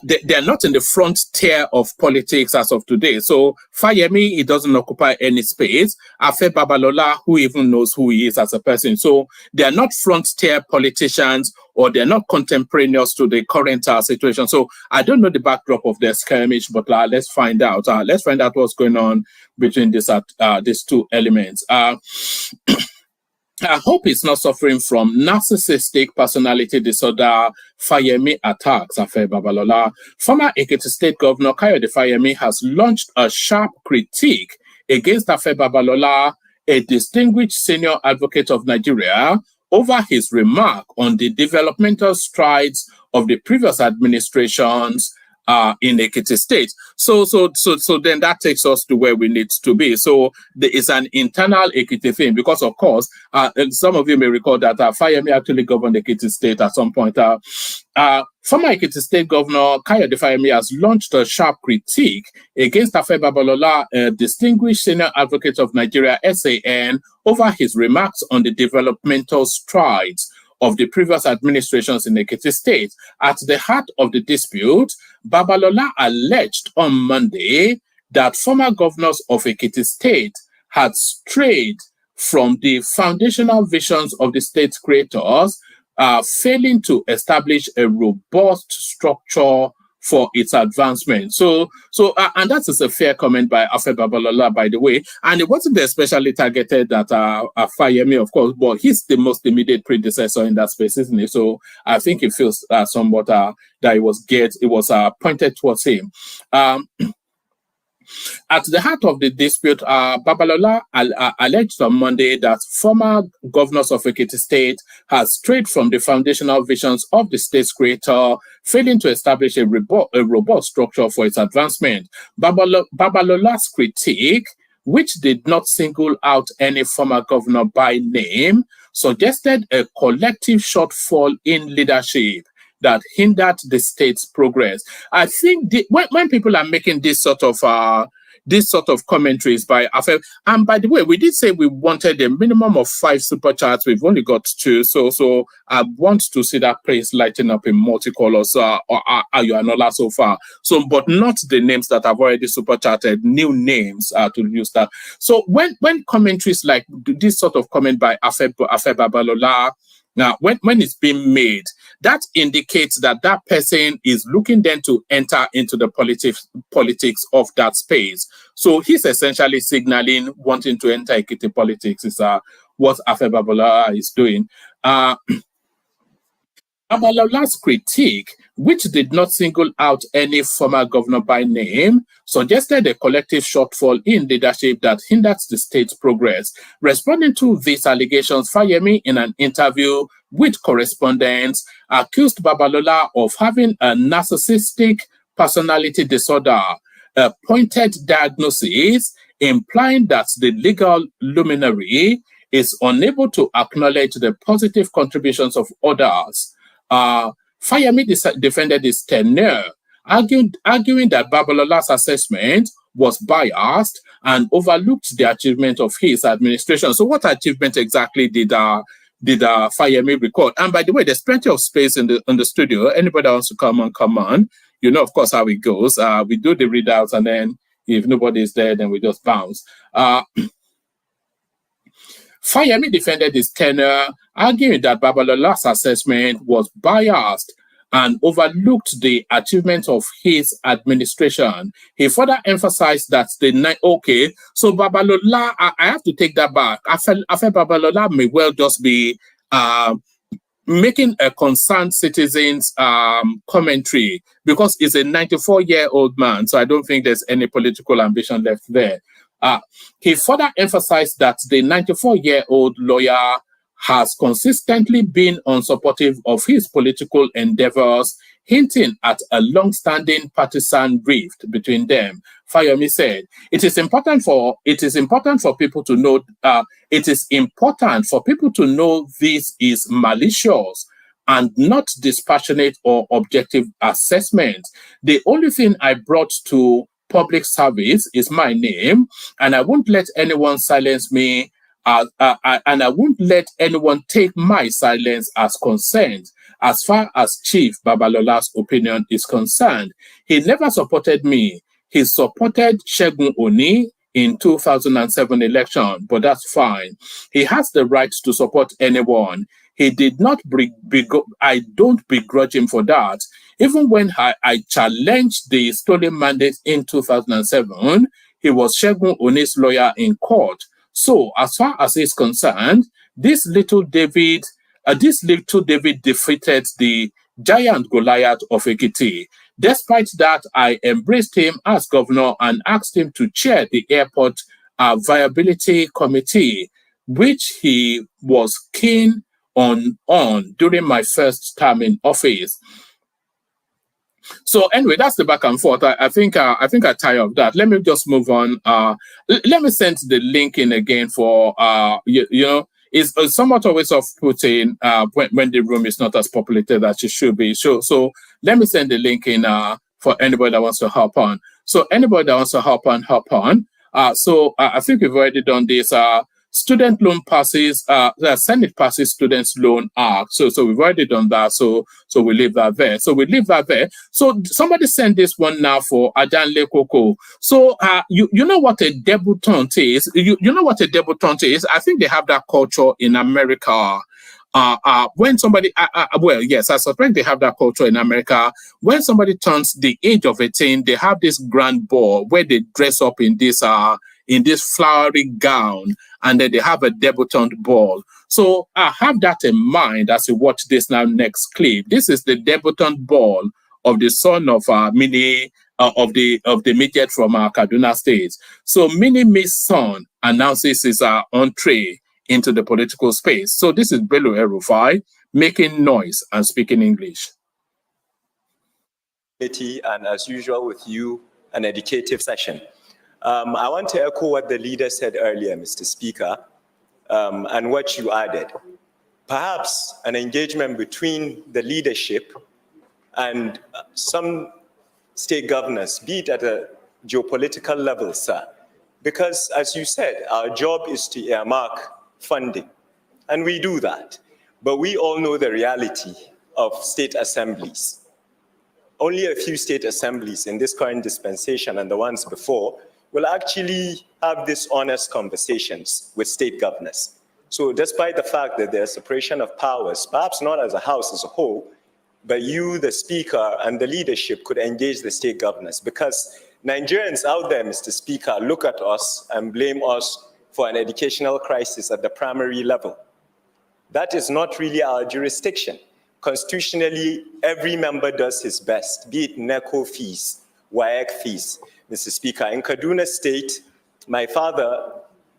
they are not in the front tier of politics as of today. So Fayemi, he doesn't occupy any space. Afe Babalola, who even knows who he is as a person. So they are not front tier politicians, or they're not contemporaneous to the current situation. So I don't know the backdrop of their skirmish, but let's find out. Let's find out what's going on between these two elements. I hope he's not suffering from narcissistic personality disorder. Fayemi attacks Afe Babalola. Former Ekiti State Governor Kayode Fayemi has launched a sharp critique against Afe Babalola, a distinguished senior advocate of Nigeria, over his remark on the developmental strides of the previous administrations in Ekiti State. So then that takes us to where we need to be. So there is an internal Ekiti thing because, of course, some of you may recall that Fayemi actually governed Ekiti State at some point. Former Ekiti State Governor Kayode Fayemi has launched a sharp critique against Afe Babalola, a distinguished senior advocate of Nigeria, SAN, over his remarks on the developmental strides of the previous administrations in Ekiti State. At the heart of the dispute, Babalola alleged on Monday that former governors of Ekiti State had strayed from the foundational visions of the state's creators, failing to establish a robust structure for its advancement. And that is a fair comment by Afe Babalola, by the way. And it wasn't especially targeted at Fayemi, of course, but he's the most immediate predecessor in that space, isn't he? So I think it feels somewhat that it was pointed towards him. At the heart of the dispute, Babalola alleged on Monday that former governors of Ekiti State has strayed from the foundational visions of the state's creator, failing to establish a robust structure for its advancement. Babalola's critique, which did not single out any former governor by name, suggested a collective shortfall in leadership that hindered the state's progress. I think when people are making this sort of commentaries by Afe, and by the way, we did say we wanted a minimum of 5 super chats. We've only got 2, so I want to see that place lighting up in multicolors or Ayuanola so far. So, but not the names that have already super chatted, new names to use that. So when commentaries like this sort of comment by Afe Babalola, now, when it's being made, that indicates that that person is looking then to enter into the politics of that space. So he's essentially signaling wanting to enter Ekiti politics is what Afe Babalola is doing. Babalola's critique, which did not single out any former governor by name, suggested a collective shortfall in leadership that hinders the state's progress. Responding to these allegations, Fayemi, in an interview with correspondents, accused Babalola of having a narcissistic personality disorder, a pointed diagnosis implying that the legal luminary is unable to acknowledge the positive contributions of others. Fayemi defended his tenure arguing that Babalola's assessment was biased and overlooked the achievement of his administration. So what achievement exactly did Fayemi record? And by the way, there's plenty of space in the studio. Anybody wants to come on. You know, of course, how it goes. We do the readouts, and then if nobody is there, then we just bounce. Fayemi defended his tenure, arguing that Babalola's assessment was biased and overlooked the achievement of his administration. He further emphasized that so Babalola, I have to take that back. I felt Babalola may well just be making a concerned citizen's commentary, because he's a 94-year-old man, so I don't think there's any political ambition left there. He further emphasized that the 94-year-old lawyer has consistently been unsupportive of his political endeavors, hinting at a long-standing partisan rift between them. Fayemi said, it is important for people to know this is malicious and not dispassionate or objective assessment. The only thing I brought to public service is my name, and I won't let anyone silence me, and I won't let anyone take my silence as consent. As far as Chief Babalola's opinion is concerned, he never supported me. He supported Segun Oni in 2007 election, but that's fine. He has the right to support anyone. He did not I don't begrudge him for that. Even when I challenged the stolen mandate in 2007, he was Segun Oni's lawyer in court. So, as far as he's concerned, this little David defeated the giant Goliath of Ekiti. Despite that, I embraced him as governor and asked him to chair the airport viability committee, which he was keen on during my first term in office. So anyway, that's the back and forth. I think I tire of that. Let me just move on. Let me send the link in again for it's somewhat always off-putting when the room is not as populated as it should be. So let me send the link in for anybody that wants to hop on. So anybody that wants to hop on. So I think we've already done this. Student loan passes, the Senate passes students loan act. So we've already done that. So we leave that there. So somebody sent this one now for Adanle Koko. So you know what a debutante is? You know what a debutante is? I think they have that culture in America. When somebody, well, yes, I suspect they have that culture in America. When somebody turns the age of 18, they have this grand ball where they dress up in this flowery gown, and then they have a debutante ball. So have that in mind as you watch this next clip. This is the debutante ball of the son of Mini of the midget from Kaduna State. So Mini Miss son announces his entree into the political space. So this is Bello El-Rufai making noise and speaking English. And as usual with you, an educative session. I want to echo what the leader said earlier, Mr. Speaker, and what you added. Perhaps an engagement between the leadership and some state governors, be it at a geopolitical level, sir. Because as you said, our job is to earmark funding, and we do that. But we all know the reality of state assemblies. Only a few state assemblies in this current dispensation and the ones before will actually have these honest conversations with state governors. So despite the fact that there's separation of powers, perhaps not as a house as a whole, but you, the speaker, and the leadership could engage the state governors, because Nigerians out there, Mr. Speaker, look at us and blame us for an educational crisis at the primary level. That is not really our jurisdiction. Constitutionally, every member does his best, be it NECO fees, WAEC fees. Mr. Speaker, in Kaduna State, my father,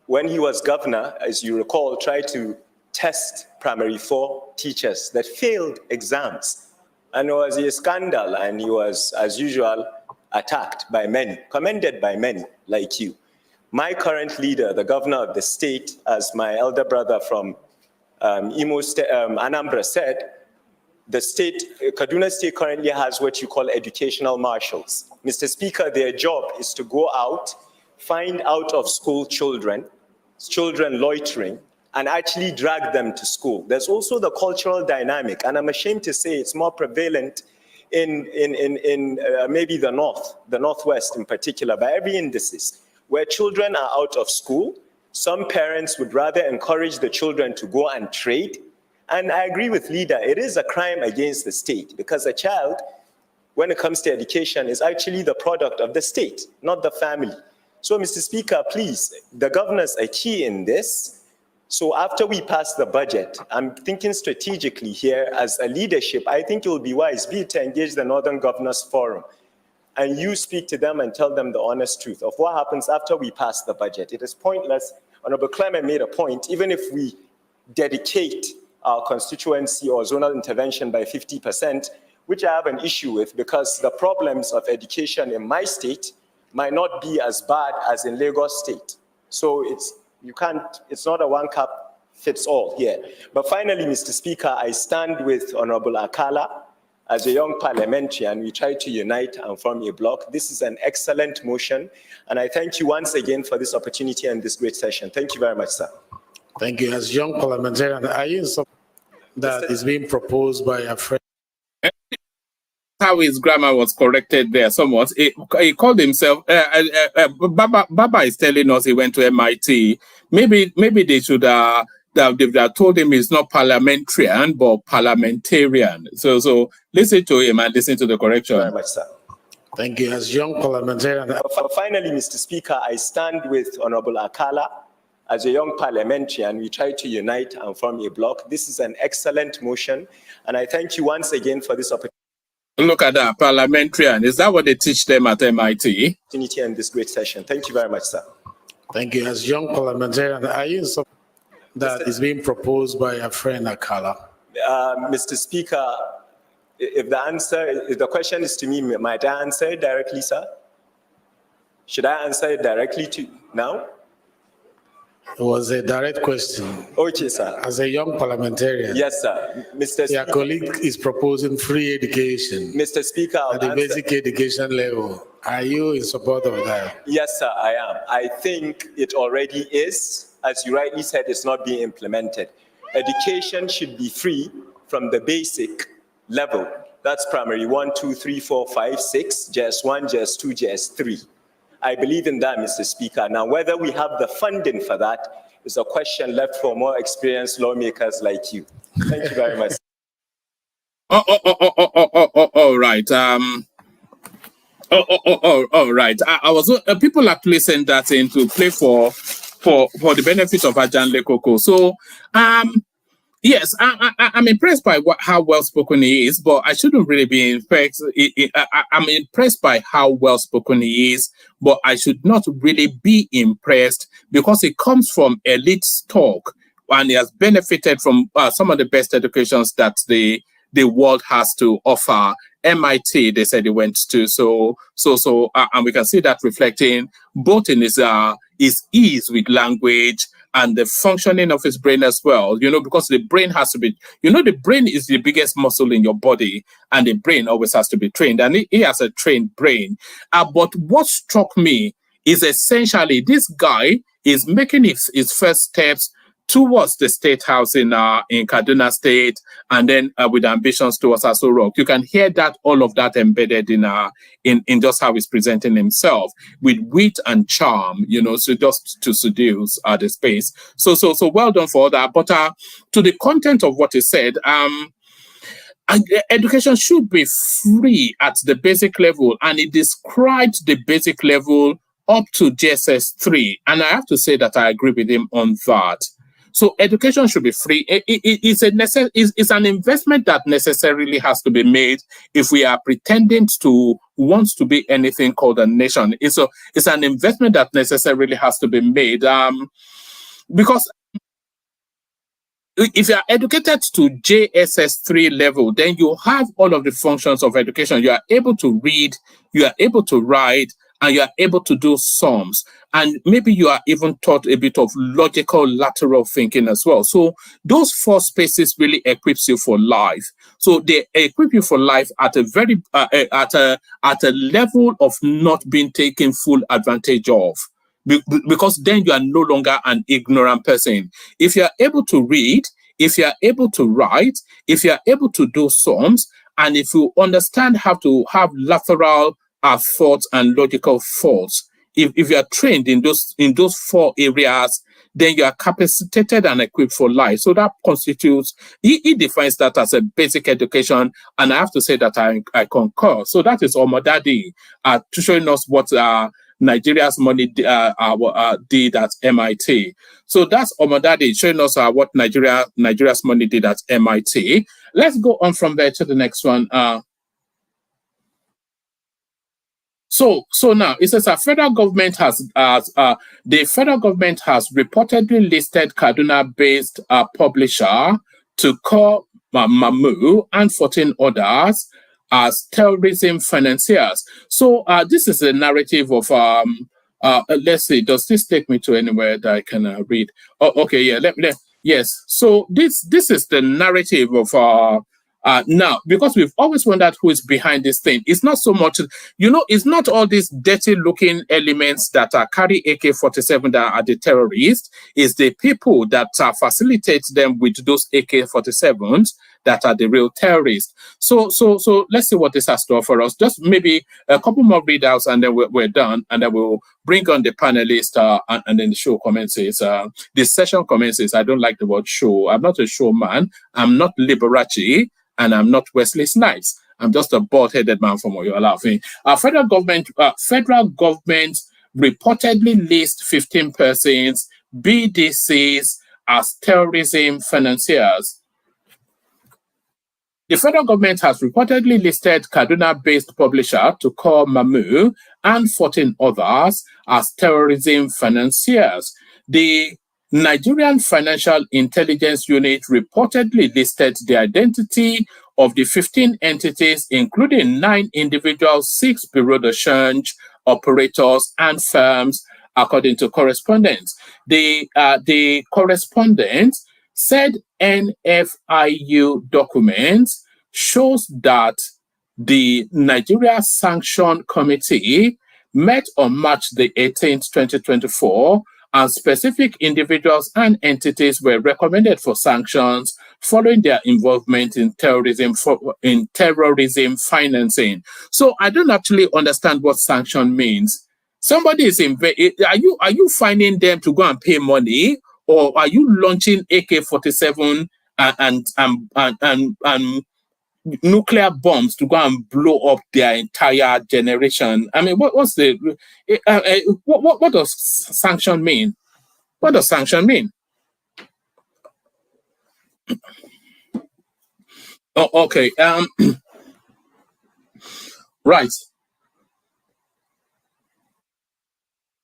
when he was governor, as you recall, tried to test primary 4 teachers that failed exams. And it was a scandal, and he was, as usual, attacked by many, commended by many, like you. My current leader, the governor of the state, as my elder brother from Anambra said, the state, Kaduna State currently has what you call educational marshals. Mr. Speaker, their job is to go out, find out of school children loitering, and actually drag them to school. There's also the cultural dynamic, and I'm ashamed to say it's more prevalent in maybe the Northwest in particular, by every indices, where children are out of school. Some parents would rather encourage the children to go and trade. And I agree with Leader, it is a crime against the state, because a child, when it comes to education, is actually the product of the state, not the family. So, Mr. Speaker, please, the governors are key in this. So after we pass the budget, I'm thinking strategically here as a leadership, I think it will be wise, to engage the Northern Governors Forum, and you speak to them and tell them the honest truth of what happens after we pass the budget. It is pointless. Honorable Clement made a point, even if we dedicate our constituency or zonal intervention by 50%, which I have an issue with, because the problems of education in my state might not be as bad as in Lagos State. So it's not a one-cap-fits-all here. But finally, Mr. Speaker, I stand with Honorable Akala. As a young parliamentarian, we try to unite and form a bloc. This is an excellent motion, and I thank you once again for this opportunity and this great session. Thank you very much, sir. Thank you. As young parliamentarian, are you in something that is being proposed by a friend? How his grammar was corrected there somewhat. He called himself, Baba is telling us he went to MIT. Maybe they should have told him he's not parliamentarian, but parliamentarian. So listen to him and listen to the correction. Very much, sir. Thank you. As young parliamentarian. Finally, Mr. Speaker, I stand with Honorable Akala. As a young parliamentarian, we try to unite and form a bloc. This is an excellent motion, and I thank you once again for this opportunity. Look at that, parliamentarian. Is that what they teach them at MIT? And this great session. Thank you very much, sir. Thank you. As young parliamentarian, are you in something that is being proposed by a friend, Akala? Mr. Speaker, if the question is to me, might I answer it directly, sir? Should I answer it directly to now? It was a direct question. Okay, sir. As a young parliamentarian. Yes, sir. Mr. Your colleague is proposing free education. Mr. Speaker, at the basic education level. Are you in support of that? Yes, sir, I am. I think it already is. As you rightly said, it's not being implemented. Education should be free from the basic level. That's primary 1, 2, 3, 4, 5, 6, JS 1, JS 2, JS 3. I believe in that, Mr. Speaker. Now, whether we have the funding for that is a question left for more experienced lawmakers like you. Thank you very much. All right. All right. I was people actually sent that in to play for the benefit of Ajan Lekoko. So, yes, I'm impressed by how well spoken he is, but I shouldn't really be impressed. I'm impressed by how well spoken he is, but I should not really be impressed because it comes from elite talk and he has benefited from some of the best educations that the world has to offer. MIT, they said he went to, and we can see that reflecting both in his ease with language and the functioning of his brain as well, because the brain has to be, the brain is the biggest muscle in your body, and the brain always has to be trained, and he has a trained brain. But what struck me is essentially this guy is making his first steps towards the state house in Kaduna State, and then with ambitions towards Aso Rock. You can hear that, all of that embedded in just how he's presenting himself with wit and charm, so just to seduce the space. So well done for that. But to the content of what he said, education should be free at the basic level, and he described the basic level up to JSS 3, and I have to say that I agree with him on that. So education should be free. It's an investment that necessarily has to be made if we are pretending to want to be anything called a nation. It's an investment that necessarily has to be made because if you are educated to JSS 3 level, then you have all of the functions of education. You are able to read, you are able to write, and you are able to do sums, and maybe you are even taught a bit of logical lateral thinking as well. So those 4 spaces really equips you for life. So they equip you for life at a very at a level of not being taken full advantage of. Because then you are no longer an ignorant person. If you are able to read, if you are able to write, if you are able to do sums, and if you understand how to have lateral thoughts and logical thoughts, if you are trained in those 4 areas, then you are capacitated and equipped for life. So that constitutes, he defines that as a basic education, and I have to say that I concur. So that is Omodadi showing us what Nigeria's money did at MIT. So that's Omodadi showing us what Nigeria's money did at MIT. Let's go on from there to the next one. So now it says the federal government has reportedly listed Kaduna-based publisher to call Mamu and 14 others as terrorism financiers. So this is a narrative of let's see, does this take me to anywhere that I can read? Oh, okay, yeah. Yes. So this is the narrative of now, because we've always wondered who is behind this thing. It's not so much, it's not all these dirty looking elements that carry AK-47 that are the terrorists. It's the people that facilitate them with those AK-47s that are the real terrorists. So let's see what this has to offer us. Just maybe a couple more readouts and then we're done, and then we'll bring on the panelists and then the show commences. The session commences. I don't like the word show. I'm not a showman. I'm not Liberace. And I'm not Wesley Snipes. I'm just a bald-headed man from Oyo Alaafin. Federal government reportedly lists 15 persons, BDCs, as terrorism financiers. The federal government has reportedly listed Kaduna-based publisher to call Mamu and 14 others as terrorism financiers. The Nigerian Financial Intelligence Unit reportedly listed the identity of the 15 entities, including 9 individuals, 6 bureau de change operators, and firms, according to correspondents. The correspondent said NFIU documents shows that the Nigeria Sanction Committee met on March the 18th, 2024, and specific individuals and entities were recommended for sanctions following their involvement in terrorism financing. So I don't actually understand what sanction means. Somebody is are you finding them to go and pay money, or are you launching AK-47 and nuclear bombs to go and blow up their entire generation? I mean, what does sanction mean? What does sanction mean? Oh, okay. Right.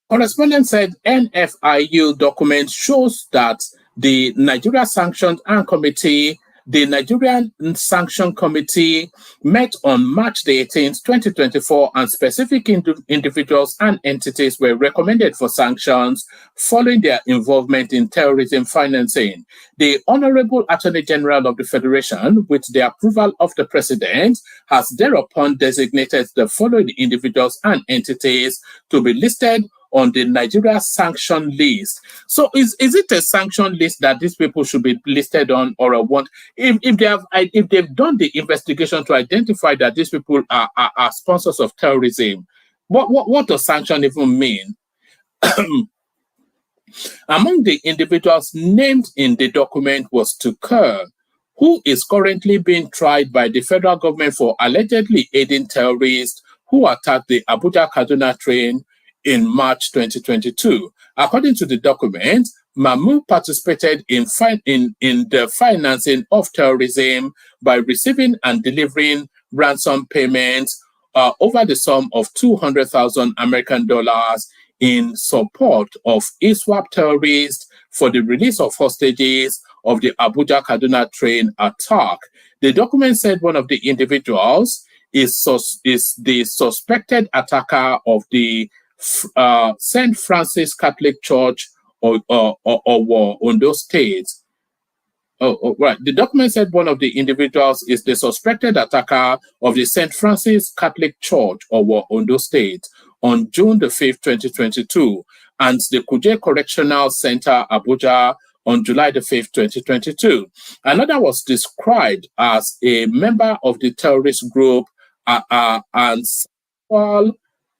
Correspondent said NFIU document shows that the Nigeria Sanction Committee met on March the 18th, 2024, and specific individuals and entities were recommended for sanctions following their involvement in terrorism financing. The Honorable Attorney General of the Federation, with the approval of the President, has thereupon designated the following individuals and entities to be listed on the Nigeria sanction list. So is it a sanction list that these people should be listed on, or a want? If they've done the investigation to identify that these people are sponsors of terrorism, what does sanction even mean? Among the individuals named in the document was Tukur, who is currently being tried by the federal government for allegedly aiding terrorists who attacked the Abuja-Kaduna train in March 2022. According to the document, Mamu participated in the financing of terrorism by receiving and delivering ransom payments over the sum of $200,000 American dollars in support of ISWAP terrorists for the release of hostages of the Abuja-Kaduna train attack. The document said one of the individuals is the suspected attacker of the St. Francis Catholic Church or Ondo State. Right. The document said one of the individuals is the suspected attacker of the St. Francis Catholic Church or Ondo State on June the 5th, 2022, and the Kuje Correctional Center, Abuja, on July the 5th, 2022. Another was described as a member of the terrorist group Ansar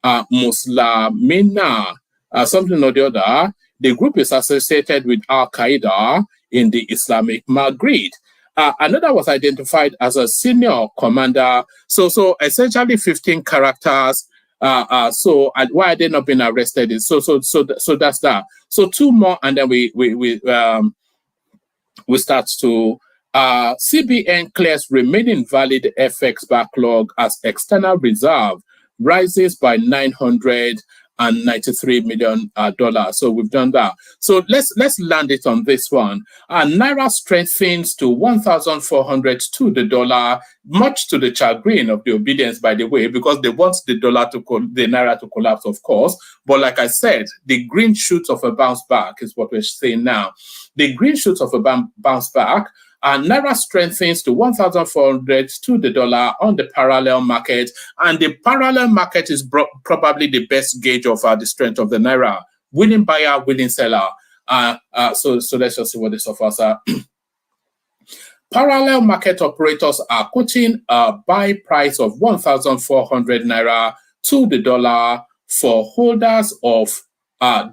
Muslimina, something or the other. The group is associated with Al-Qaeda in the Islamic Maghreb. Another was identified as a senior commander. So essentially 15 characters. So why are they not being arrested? So that's that. So two more, and then we start to CBN clears remaining valid FX backlog as external reserve rises by $993 million. So we've done that. So let's land it on this one. Naira strengthens to 1,400 to the dollar, much to the chagrin of the obedience, by the way, because they want the naira to collapse, of course. But like I said, the green shoots of a bounce back is what we're saying now. The green shoots of a bounce back. Naira strengthens to 1,400 to the dollar on the parallel market, and the parallel market is probably the best gauge of the strength of the naira. Willing buyer, willing seller. So let's just see what this offers. Parallel market operators are quoting a buy price of 1,400 naira to the dollar for holders of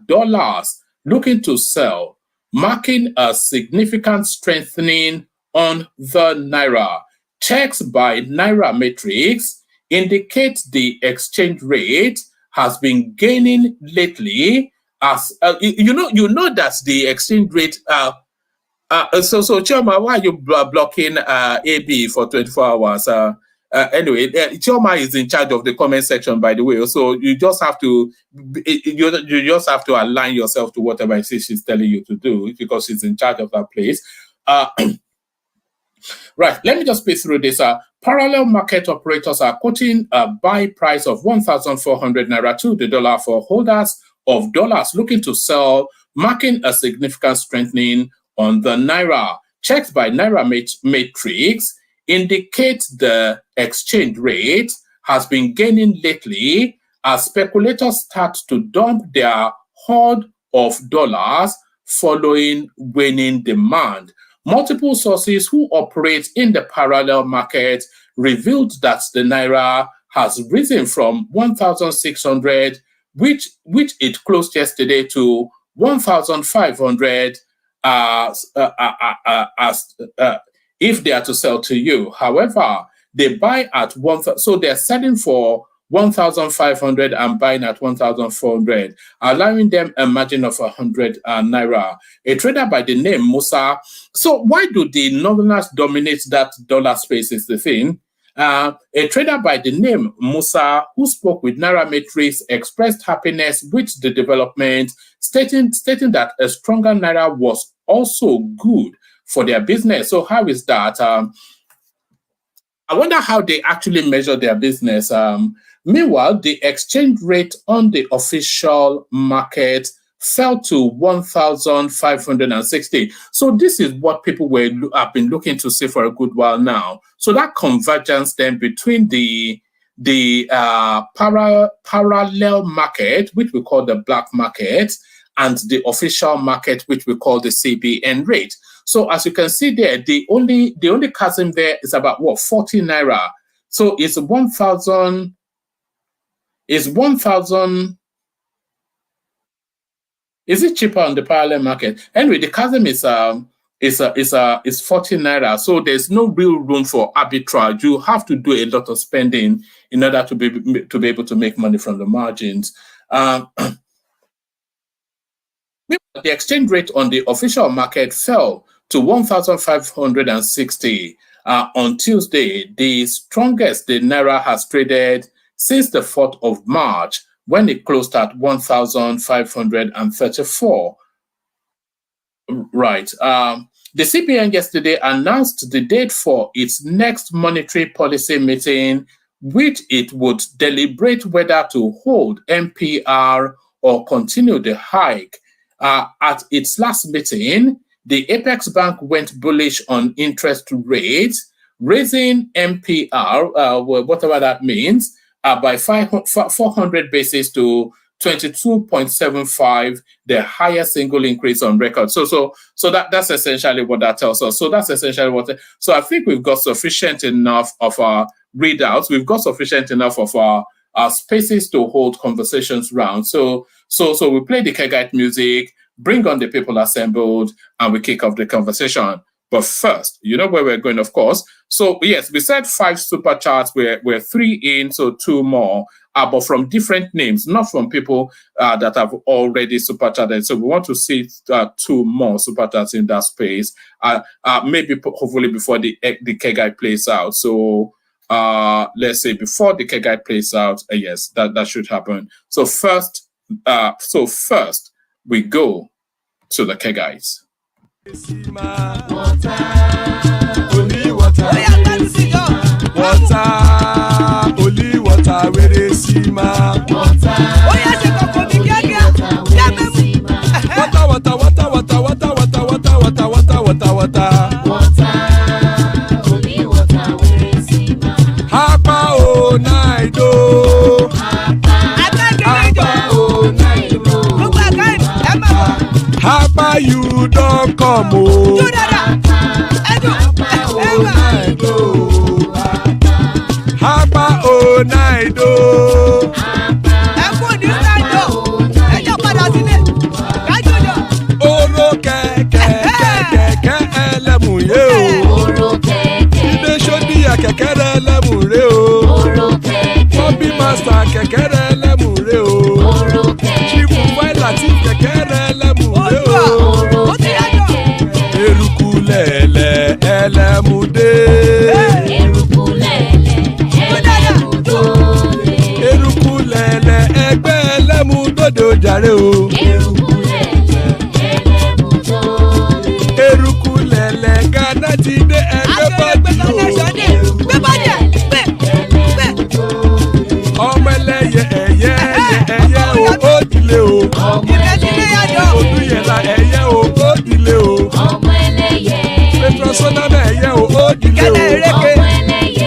dollars looking to sell, marking a significant strengthening on the naira. Checks by Nairametrics indicate the exchange rate has been gaining lately. As you know that the exchange rate. So Chioma, why are you blocking AB for 24 hours? Anyway, Chioma is in charge of the comment section, by the way. So you just have to align yourself to whatever she's telling you to do, because she's in charge of that place. Right, let me just speed through this. Parallel market operators are quoting a buy price of 1,400 naira to the dollar for holders of dollars looking to sell, marking a significant strengthening on the naira. Checks by Nairametrics indicate the exchange rate has been gaining lately as speculators start to dump their hoard of dollars following waning demand. Multiple sources who operate in the parallel market revealed that the naira has risen from 1,600, which it closed yesterday, to 1,500 if they are to sell to you. However, they buy at 1,000, so they're selling for 1,500 and buying at 1,400, allowing them a margin of 100 naira. A trader by the name Musa. So why do the Northerners dominate that dollar space is the thing? A trader by the name Musa, who spoke with Nairametrics, expressed happiness with the development, stating that a stronger naira was also good for their business. So how is that? I wonder how they actually measure their business. Meanwhile, the exchange rate on the official market fell to 1,560. So this is what people have been looking to see for a good while now. So that convergence then between the parallel market, which we call the black market, and the official market, which we call the CBN rate. So as you can see there, the only chasm there is about 40 naira. So it's 1,000. Is 1,000? Is it cheaper on the parallel market? Anyway, the chasm is 40 naira. So there's no real room for arbitrage. You have to do a lot of spending in order to be able to make money from the margins. The exchange rate on the official market fell to 1,560 on Tuesday, the strongest the naira has traded since the 4th of March, when it closed at 1,534. Right. The CBN yesterday announced the date for its next monetary policy meeting, which it would deliberate whether to hold MPR or continue the hike. At its last meeting, the Apex Bank went bullish on interest rates, raising MPR, whatever that means, by 400 basis to 22.75, the highest single increase on record. So that's essentially what that tells us. So that's essentially what. So I think we've got sufficient enough of our readouts. We've got sufficient enough of our spaces to hold conversations round. So we play the Kegite music, bring on the people assembled, and we kick off the conversation. But first, you know where we're going, of course. So yes, we said 5 super chats. We're 3 in, so 2 more. But from different names, not from people that have already super chatted. So we want to see 2 more super chats in that space. Maybe hopefully before the Kegite plays out. So let's say before the Kegite plays out, yes, that should happen. So first we go to the Kegites. Water, only water, only water, where they see ma. Water, only water, where they see ma. Hapa o naido. Hapa you don't come o. Hapa o naido. Oro keke elemu ye o. Ibe shodi ya keke elemu re o. Bobby master keke elemu re o. Chifu Waila ti keke elemu re o. Eruku lele elemude. Eruku lele egbe elemudode o jare o. Eruku lele Ghana ti de egbe body o. Ọmọ ẹlẹ́yẹ ẹyẹ o òdìlé o. Odúyẹ̀lá ẹyẹ o òdìlé o. Petrosonana ẹyẹ o òdìlé o.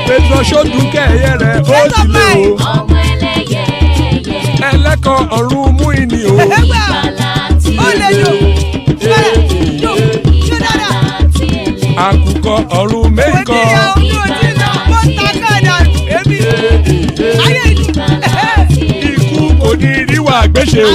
Petrosodunke ẹyẹ rẹ òdìlé o. Ẹlẹ́kọ̀ ọ̀run mú ìní o. Àkùkọ ọ̀run mẹ́kọ̀. Ikú kò ní ríwà gbéṣe o.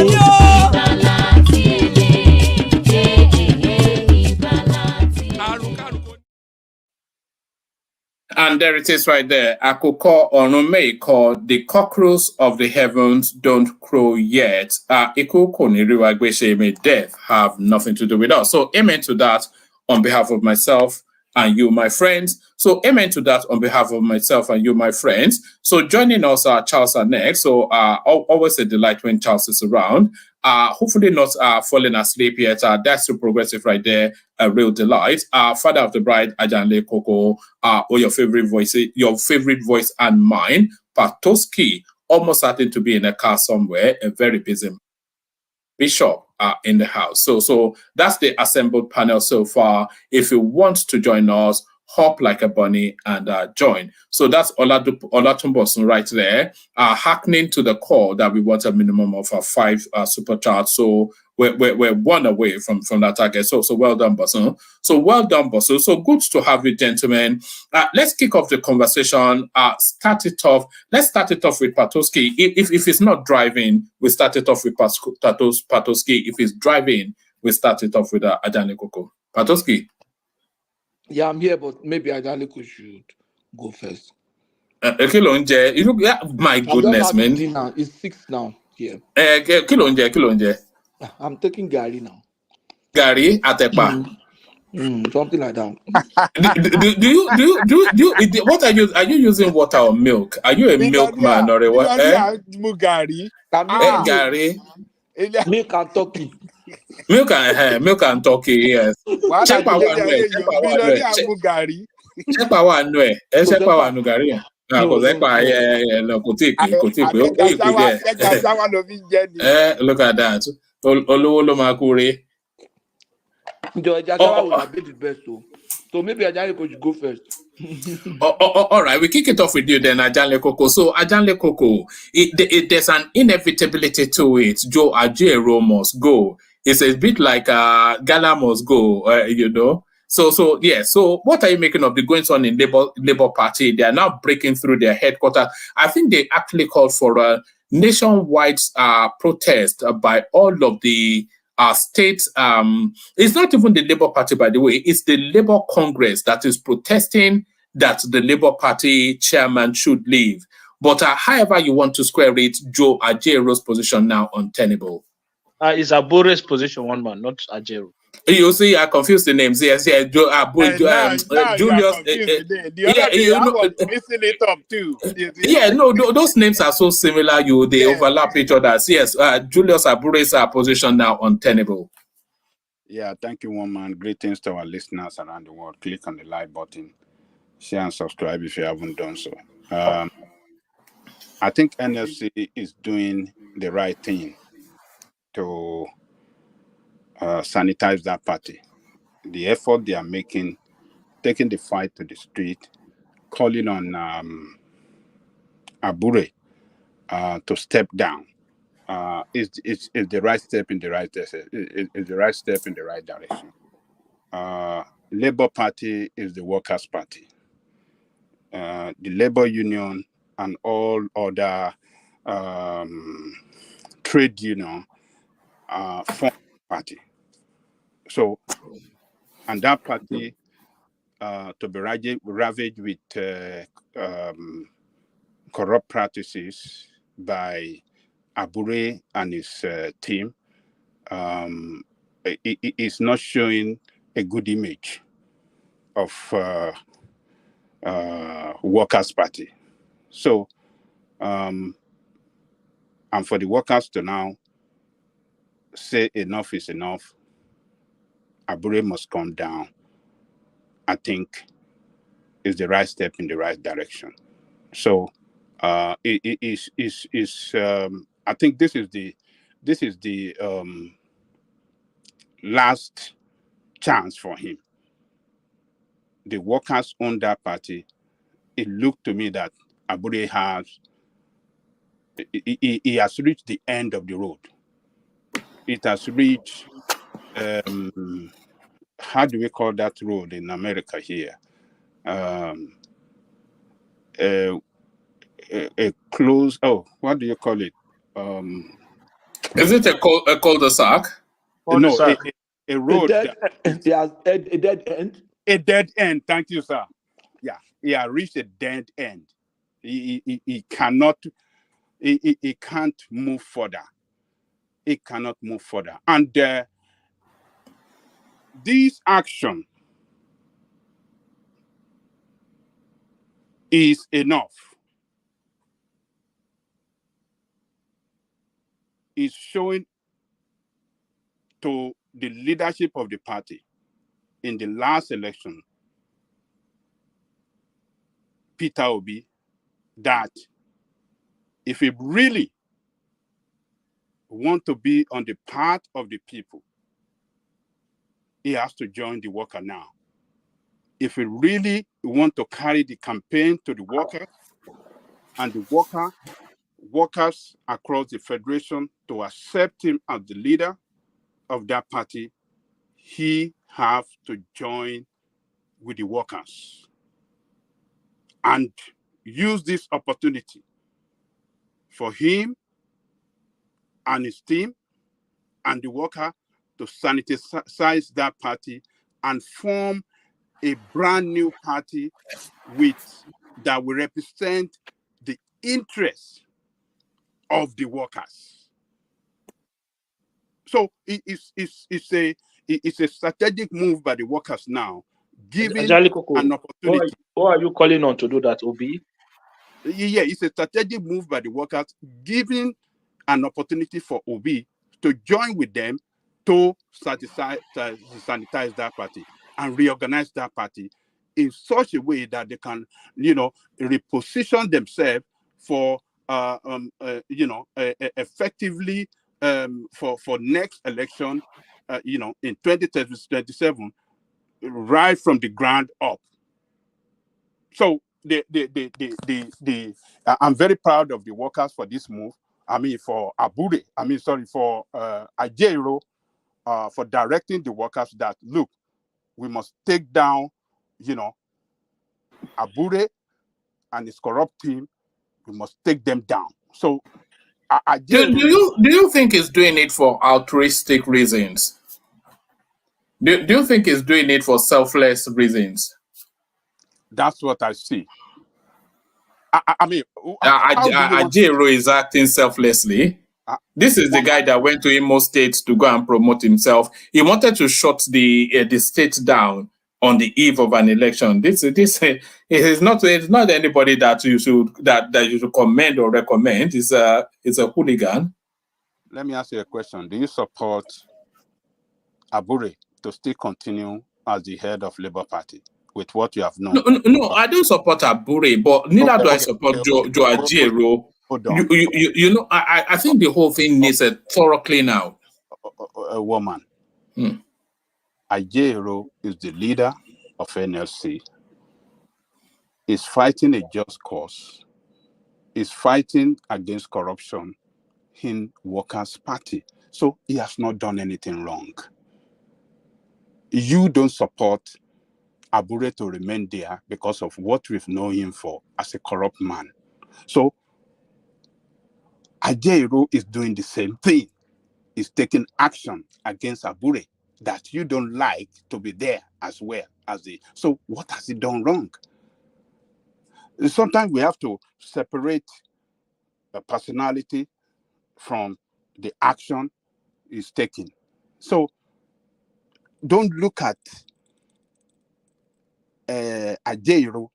And there it is right there. Akoko Onumeiko, the cockroach of the heavens don't crow yet. Iku Koniriwa Gweshe, may death have nothing to do with us. So amen to that on behalf of myself and you, my friends. So amen to that on behalf of myself and you, my friends. So joining us, Charles are next. So always a delight when Charles is around. Hopefully not falling asleep yet. That's so progressive right there. A real delight. Father of the bride, Ajanle Koko, or your favorite voice and mine, Patoski, almost certain to be in a car somewhere, a very busy Bishop in the house. So that's the assembled panel so far. If you want to join us, hop like a bunny and join. So that's Olatumbosun right there, hearkening to the call that we want a minimum of 5 super charts. So we're 1 away from that target. So well done, Bosun. So well done, Bosun. So good to have you, gentlemen. Let's kick off the conversation. Let's start it off with Patoski. If it's not driving, we start it off with Patoski. If it's driving, we start it off with Adani Koko. Patoski. Yeah, I'm here, but maybe Adaliko should go first. My goodness, man. Dinner. It's 6 now here. Kilonje. I'm taking Gary now. Gary Atepa. Something like that. Do you what are you using, water or milk? Are you a milkman or a what? Gary. Gary. Milk and turkey. Milk and turkey, yes. Check power Gary. No, Because no, no. no, kò tí pé díẹ̀. Àtẹ̀jásáwá ló fi ń jẹ́ ni. Look at that. Olówó ló máa kú re. George Asawa would have been the best, so maybe Ajani could go first. All right, we kick it off with you then, Ajanle Koko. So, Ajanle Koko, there's an inevitability to it. Joe Ajero must go. It's a bit like Gala must go, you know. So what are you making of the goings on in Labour Party? They are now breaking through their headquarters. I think they actually called for a nationwide protest by all of the states. It's not even the Labour Party, by the way. It's the Labour Congress that is protesting that the Labour Party chairman should leave. But however you want to square it, Joe Ajero's position now untenable. It's Abure's position, one man, not Ajero. You see, I confused the names. Yes, yeah, Julius. The other day, I was mixing it up too. Yeah, no, those names are so similar. They overlap each other. Yes, Julius Abure's position now untenable. Yeah, thank you, one man. Greetings to our listeners around the world. Click on the like button, share and subscribe if you haven't done so. I think NFC is doing the right thing to sanitize that party. The effort they are making, taking the fight to the street, calling on Abure to step down, is the right step in the right direction. Is the right step in the right direction. Labour Party is the workers' party. The Labour Union and all other trade union form party. So, and that party to be ravaged with corrupt practices by Abure and his team is not showing a good image of workers' party. So, and for the workers to now say enough is enough, Abure must come down, I think is the right step in the right direction. So it is I think this is the last chance for him. The workers own that party. It looked to me that Abure has reached the end of the road. It has reached how do we call that road in America here? A close. Oh, what do you call it? Is it a cul-de-sac? No, a road. A dead end. A dead end. Thank you, sir. Yeah, he has reached a dead end. He cannot. He can't move further. He cannot move further. And this action is enough. It's showing to the leadership of the party in the last election, Peter Obi, that if he really want to be on the part of the people, he has to join the worker now. If we really want to carry the campaign to the workers and the workers across the federation to accept him as the leader of that party, he has to join with the workers and use this opportunity for him and his team and the worker to sanitize that party and form a brand new party that will represent the interests of the workers. So it's a strategic move by the workers now, giving an opportunity. Who are you calling on to do that, Obi? Yeah, it's a strategic move by the workers, giving an opportunity for Obi to join with them to sanitize that party and reorganize that party in such a way that they can, reposition themselves for, effectively for next election, in 2027, right from the ground up. So I'm very proud of the workers for this move. I mean, for Ajero, for directing the workers that, look, we must take down, Abure and his corrupt team. We must take them down. So, do you think he's doing it for altruistic reasons? Do you think he's doing it for selfless reasons? That's what I see. I mean, Ajero is acting selflessly. This is the guy that went to Imo State to go and promote himself. He wanted to shut the state down on the eve of an election. It's not anybody that you should commend or recommend. It's a hooligan. Let me ask you a question. Do you support Abure to still continue as the head of Labour Party with what you have known? No, I don't support Abure, but neither do I support Joe Ajero. Hold on. I think the whole thing needs a thorough clean out. A woman. Ajero is the leader of NLC. Is fighting a just cause. Is fighting against corruption in Workers' Party. So he has not done anything wrong. You don't support Abure to remain there because of what we've known him for as a corrupt man. So Ajero is doing the same thing. He's taking action against Abure that you don't like to be there as well as the. So what has he done wrong? Sometimes we have to separate a personality from the action he's taking. So don't look at Ajero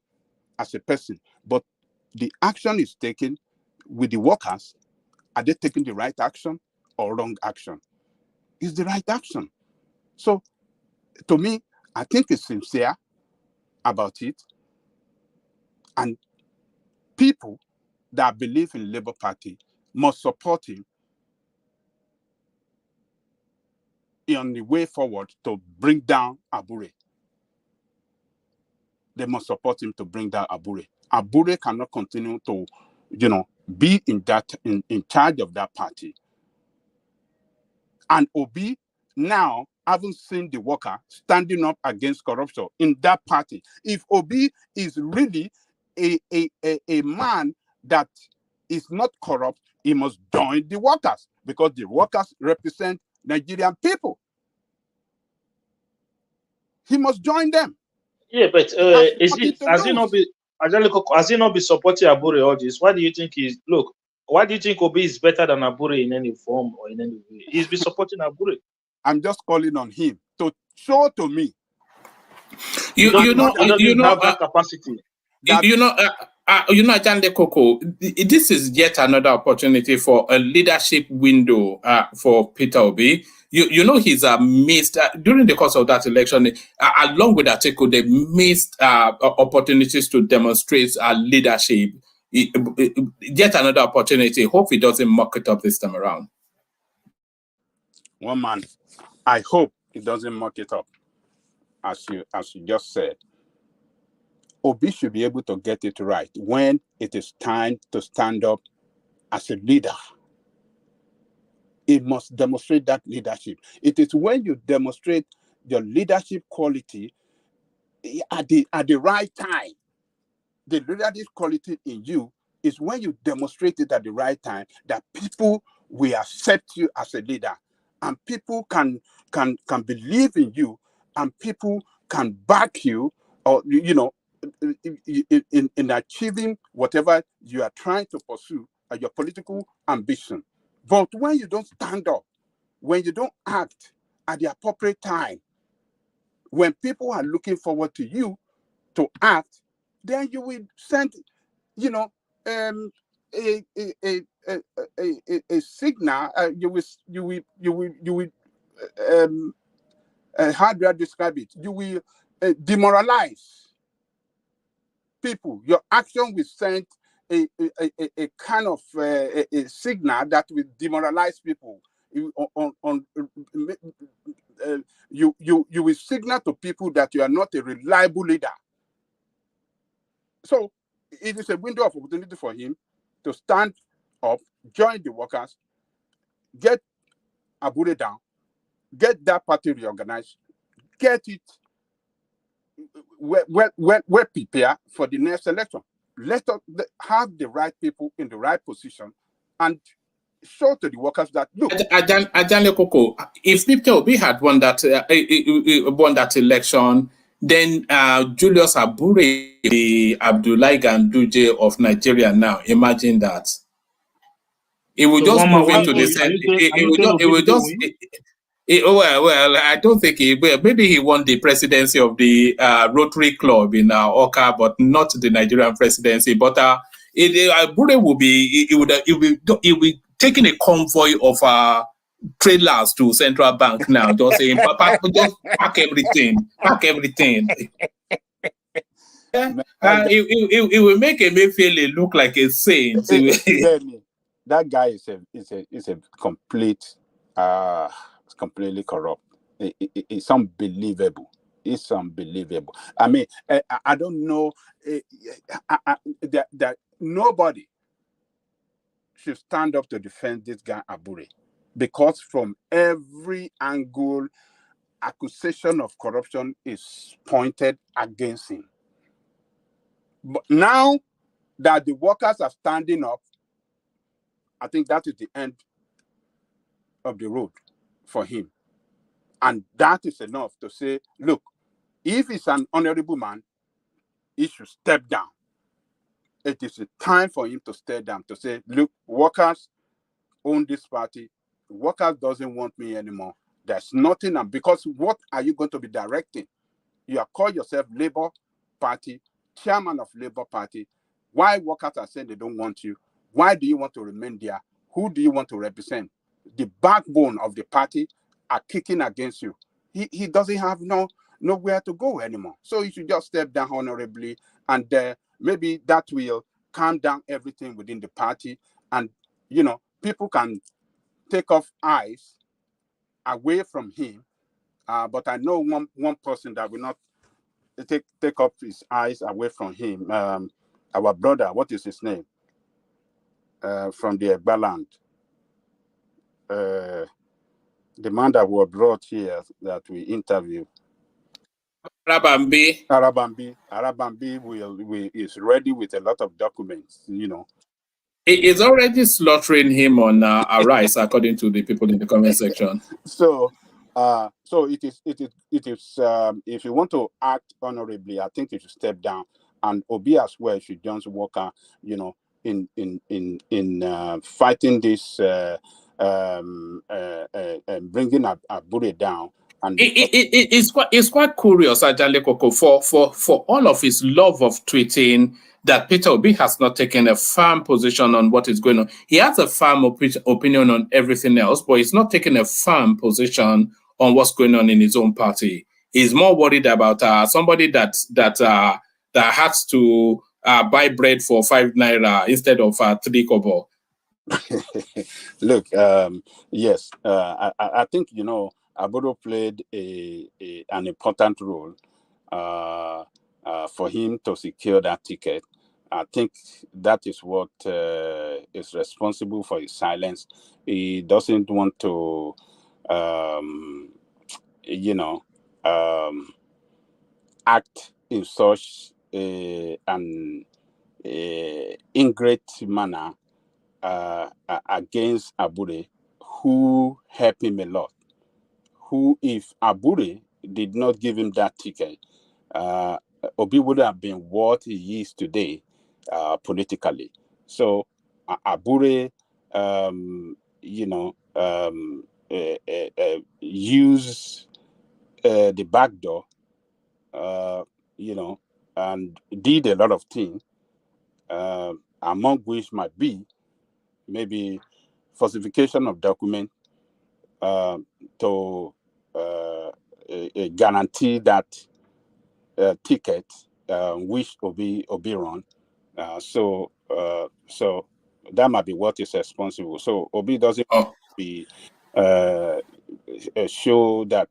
as a person, but the action is taken with the workers. Are they taking the right action or wrong action? It's the right action. So to me, I think he's sincere about it. And people that believe in Labour Party must support him on the way forward to bring down Abure. They must support him to bring down Abure. Abure cannot continue to, be in charge of that party. And Obi now haven't seen the worker standing up against corruption in that party. If Obi is really a man that is not corrupt, he must join the workers because the workers represent Nigerian people. He must join them. Yeah, but has he not been supporting Abure all this? Why do you think why do you think Obi is better than Abure in any form or in any way? He's been supporting Abure. I'm just calling on him to show to me. You know that capacity. Jande Koko, this is yet another opportunity for a leadership window for Peter Obi. He's missed during the course of that election, along with Atiku, they missed opportunities to demonstrate leadership. Yet another opportunity. Hope he doesn't muck it up this time around. One man, I hope he doesn't muck it up, as you just said. Obi should be able to get it right when it is time to stand up as a leader. It must demonstrate that leadership. It is when you demonstrate your leadership quality at the right time. The leadership quality in you is when you demonstrate it at the right time that people will accept you as a leader, and people can believe in you, and people can back you, or in achieving whatever you are trying to pursue, your political ambition. But when you don't stand up, when you don't act at the appropriate time, when people are looking forward to you to act, then you will send, a signal. You will how do I describe it? You will demoralize people. Your action will send a kind of a signal that will demoralize people. You will signal to people that you are not a reliable leader. So it is a window of opportunity for him to stand up, join the workers, get Abure down, get that party reorganized, get it well prepared for the next election. Let us have the right people in the right position and show to the workers that look. Ajale Koko, if Peter Obi had won that election, then Julius Abure, the Abdullahi Ganduje of Nigeria now, imagine that. It will just move into the same. Well, I don't think maybe he won the presidency of the Rotary Club in Oka, but not the Nigerian presidency. But Abure will be, it will be taking a convoy of trailers to Central Bank now, just saying, just pack everything. It will make Emefiele look like a saint. That guy is a complete. It's completely corrupt. It's unbelievable. It's unbelievable. I mean, I don't know that nobody should stand up to defend this guy Abure, because from every angle, accusation of corruption is pointed against him. But now that the workers are standing up, I think that is the end of the road for him. And that is enough to say, look, if he's an honorable man, he should step down. It is a time for him to step down, to say, look, workers own this party. Workers doesn't want me anymore. There's nothing. Because what are you going to be directing? You are called yourself Labour Party, chairman of Labour Party. Why workers are saying they don't want you? Why do you want to remain there? Who do you want to represent? The backbone of the party are kicking against you. He doesn't have nowhere to go anymore. So you should just step down honorably, and maybe that will calm down everything within the party, and people can take off eyes away from him. But I know one person that will not take off his eyes away from him. Our brother, what is his name? From the Egba land. The man that was brought here that we interviewed. Arabambi is ready with a lot of documents, It is already slaughtering him on Arise, according to the people in the comment section. So it is. If you want to act honorably, I think you should step down, and Obi as well should just work in fighting this, bringing Abure down. And it's quite curious, Ajale Koko, for all of his love of tweeting, that Peter Obi has not taken a firm position on what is going on. He has a firm opinion on everything else, but he's not taking a firm position on what's going on in his own party. He's more worried about somebody that has to buy bread for 5 naira instead of 3 kobo. Look, yes, I think Abure played an important role for him to secure that ticket. I think that is what is responsible for his silence. He doesn't want to, act in such an ingrate manner against Abure, who helped him a lot. Who, if Abure did not give him that ticket, Obi would have been what he is today politically. So Abure, use the back door, and did a lot of things, among which might be maybe falsification of document to guarantee that ticket which Obi run. So that might be what is responsible. So Obi doesn't be show that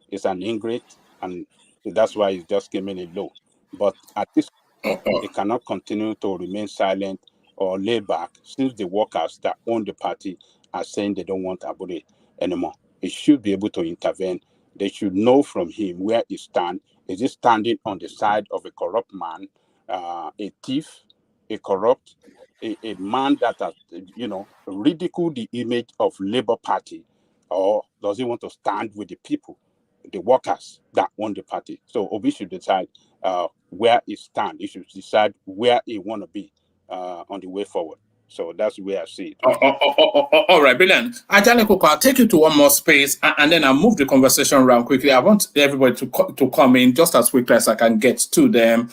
it's an ingrate, and that's why it just came in a low. But at this point, it cannot continue to remain silent or lay back since the workers that own the party are saying they don't want Abure anymore. It should be able to intervene. They should know from him where he stands. Is he standing on the side of a corrupt man, a thief, a corrupt, a man that has, ridiculed the image of Labour Party, or does he want to stand with the people, the workers that own the party? So Obi should decide where he stands. He should decide where he want to be on the way forward. So that's where I see it. All right, brilliant. Ajale Koko, I'll take you to one more space and then I'll move the conversation around quickly. I want everybody to come in just as quickly as I can get to them.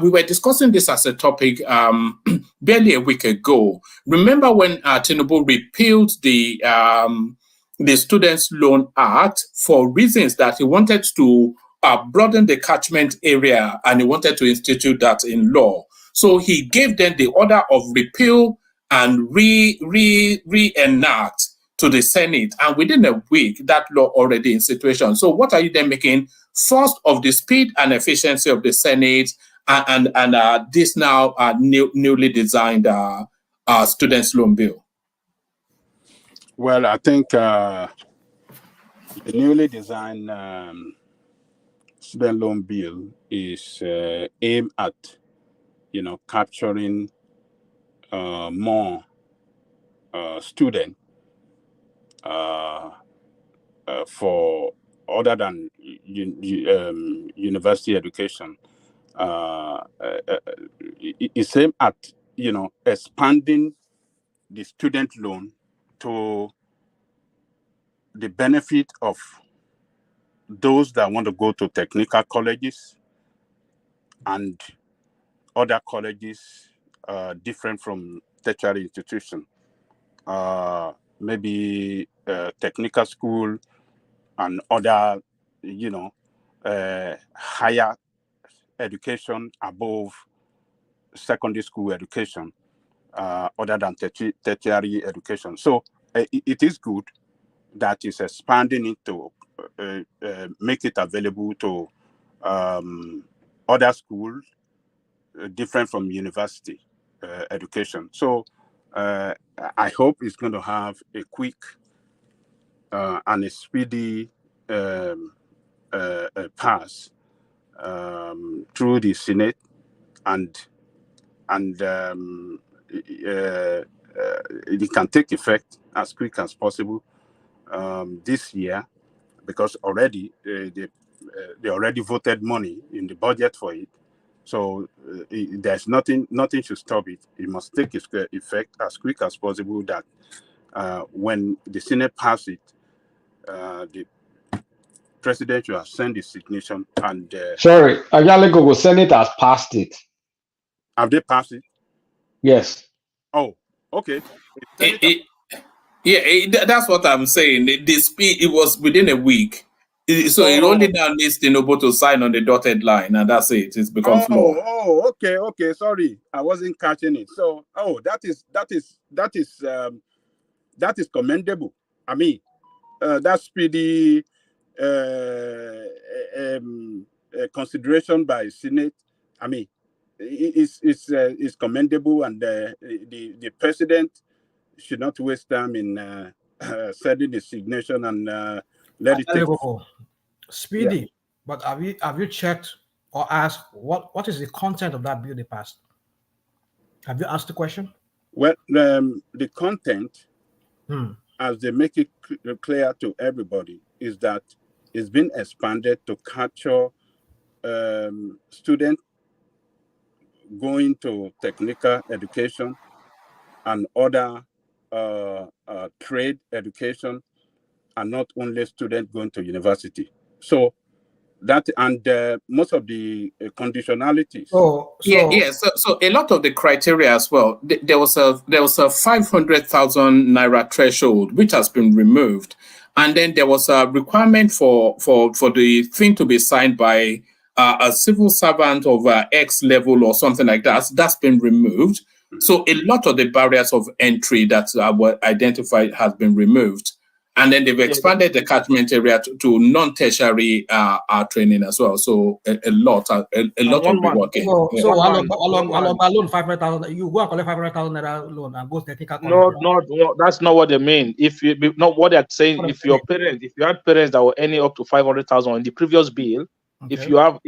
We were discussing this as a topic barely a week ago. Remember when Tinubu repealed the Students' Loan Act for reasons that he wanted to broaden the catchment area and he wanted to institute that in law. So he gave them the order of repeal and reenact to the Senate. And within a week, that law already in situation. So what are you then making? First, of the speed and efficiency of the Senate and this now newly designed students' loan bill? Well, I think the newly designed student loan bill is aimed at, capturing more students for other than university education. It's aimed at, expanding the student loan to the benefit of those that want to go to technical colleges and other colleges different from tertiary institution, maybe technical school and other, higher education above secondary school education, other than tertiary education. So it is good that is expanding it to make it available to other schools different from university education. So I hope it's going to have a quick and a speedy pass through the Senate, and it can take effect as quick as possible this year, because already they already voted money in the budget for it. So there's nothing should stop it. It must take effect as quick as possible. That when the Senate passes it, the president will send his signature. And sorry, Ayalego, Senate has passed it. Have they passed it? Yes. Oh, okay. That's what I'm saying. The speed, it was within a week. So it only now needs Tinubu to sign on the dotted line, and that's it. It becomes law. Oh, okay. Sorry, I wasn't catching it. So, that is commendable. I mean, that speedy consideration by Senate. I mean, it's commendable, and the president should not waste time in sending the signature and let it take. Speedy, Yeah. but have you checked or asked what is the content of that bill they passed? Have you asked the question? Well, the content, as they make it clear to everybody, is that it's been expanded to capture students going to technical education and other trade education, and not only students going to university. So that, and most of the conditionalities. So a lot of the criteria as well. There was a 500,000 naira threshold which has been removed, and then there was a requirement for the thing to be signed by a civil servant of X level or something like that, that's been removed. So a lot of the barriers of entry that were identified has been removed. And then they've expanded the catchment area to non-tertiary training as well. So a lot of the working. So loan 500,000. You go and collect 500,000 naira loan and go to technical college. No, that's not what they mean. If you not what they're saying, if your parents, if you had parents that were earning up to 500,000 in the previous bill, if you have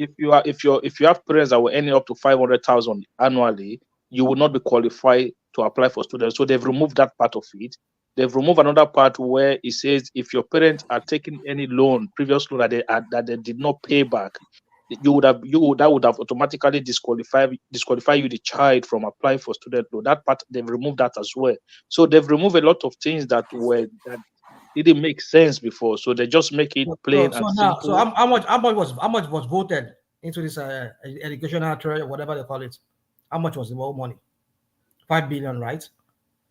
parents that were earning up to 500,000 annually, you will not be qualified to apply for students. So they've removed that part of it. They've removed another part where it says if your parents are taking any loan, previous loan that they did not pay back, that would have automatically disqualify you, the child, from applying for student loan. That part, they've removed that as well. So they've removed a lot of things that didn't make sense before. So they just make it plain and simple. So how much was voted into this educational trade, whatever they call it? How much was the whole money? 5 billion, right?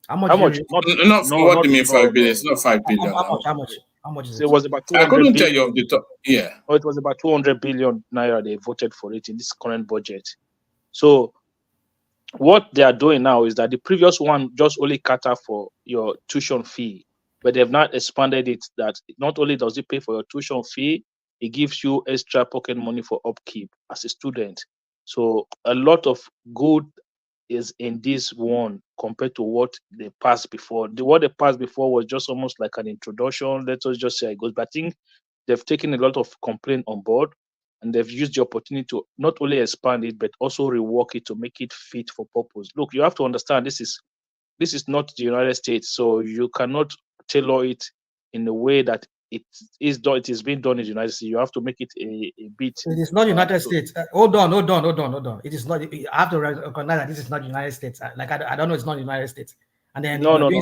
How much? What do you mean 5 billion? It's not 5 billion. How much is it? It was about 200 I couldn't billion. tell you of the top. Yeah. Oh, it was about 200 billion naira they voted for it in this current budget. So what they are doing now is that the previous one just only cater for your tuition fee, but they've not expanded it that not only does it pay for your tuition fee, it gives you extra pocket money for upkeep as a student. So a lot of good is in this one compared to what they passed before. What they passed before was just almost like an introduction. Let us just say it goes. But I think they've taken a lot of complaint on board, and they've used the opportunity to not only expand it, but also rework it to make it fit for purpose. Look, you have to understand this is not the United States, so you cannot tailor it in a way that it is being done in the United States. You have to make it a bit. It is not United States. Hold on. It is not. I have to recognize that this is not United States. Like I don't know, it's not United States. And then I'm not talking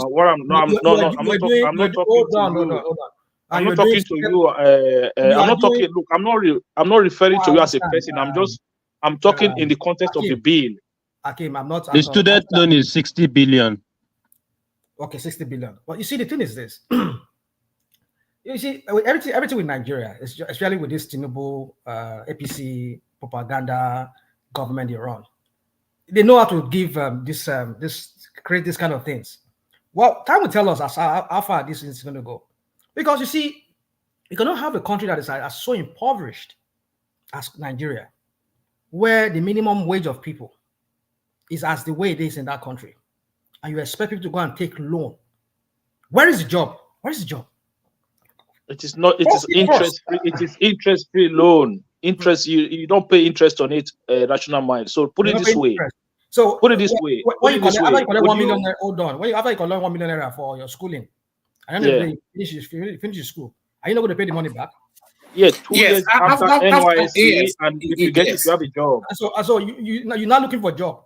to you. Look, I'm not referring to you as a person. I'm talking in the context of the bill. Hakeem, I'm not. The student loan is 60 billion. Okay, 60 billion. But you see, the thing is this. You see, everything with Nigeria, especially with this Tinubu, APC propaganda government they run, they know how to give create this kind of things. Well, time will tell us how far this is going to go, because you see, you cannot have a country that is so impoverished as Nigeria, where the minimum wage of people is as the way it is in that country, and you expect people to go and take loan. Where is the job? Where is the job? It is not. It is interest free. It is interest free loan. Interest. You don't pay interest on it. Rational mind. So put it this way. So put it this way. When you collect 1 million, hold on. After you collect 1 million naira for your schooling, and then you finish your school, are you not going to pay the money back? Yeah, 2 years after NYSC, and if you get it, you have a job. So you're not looking for a job.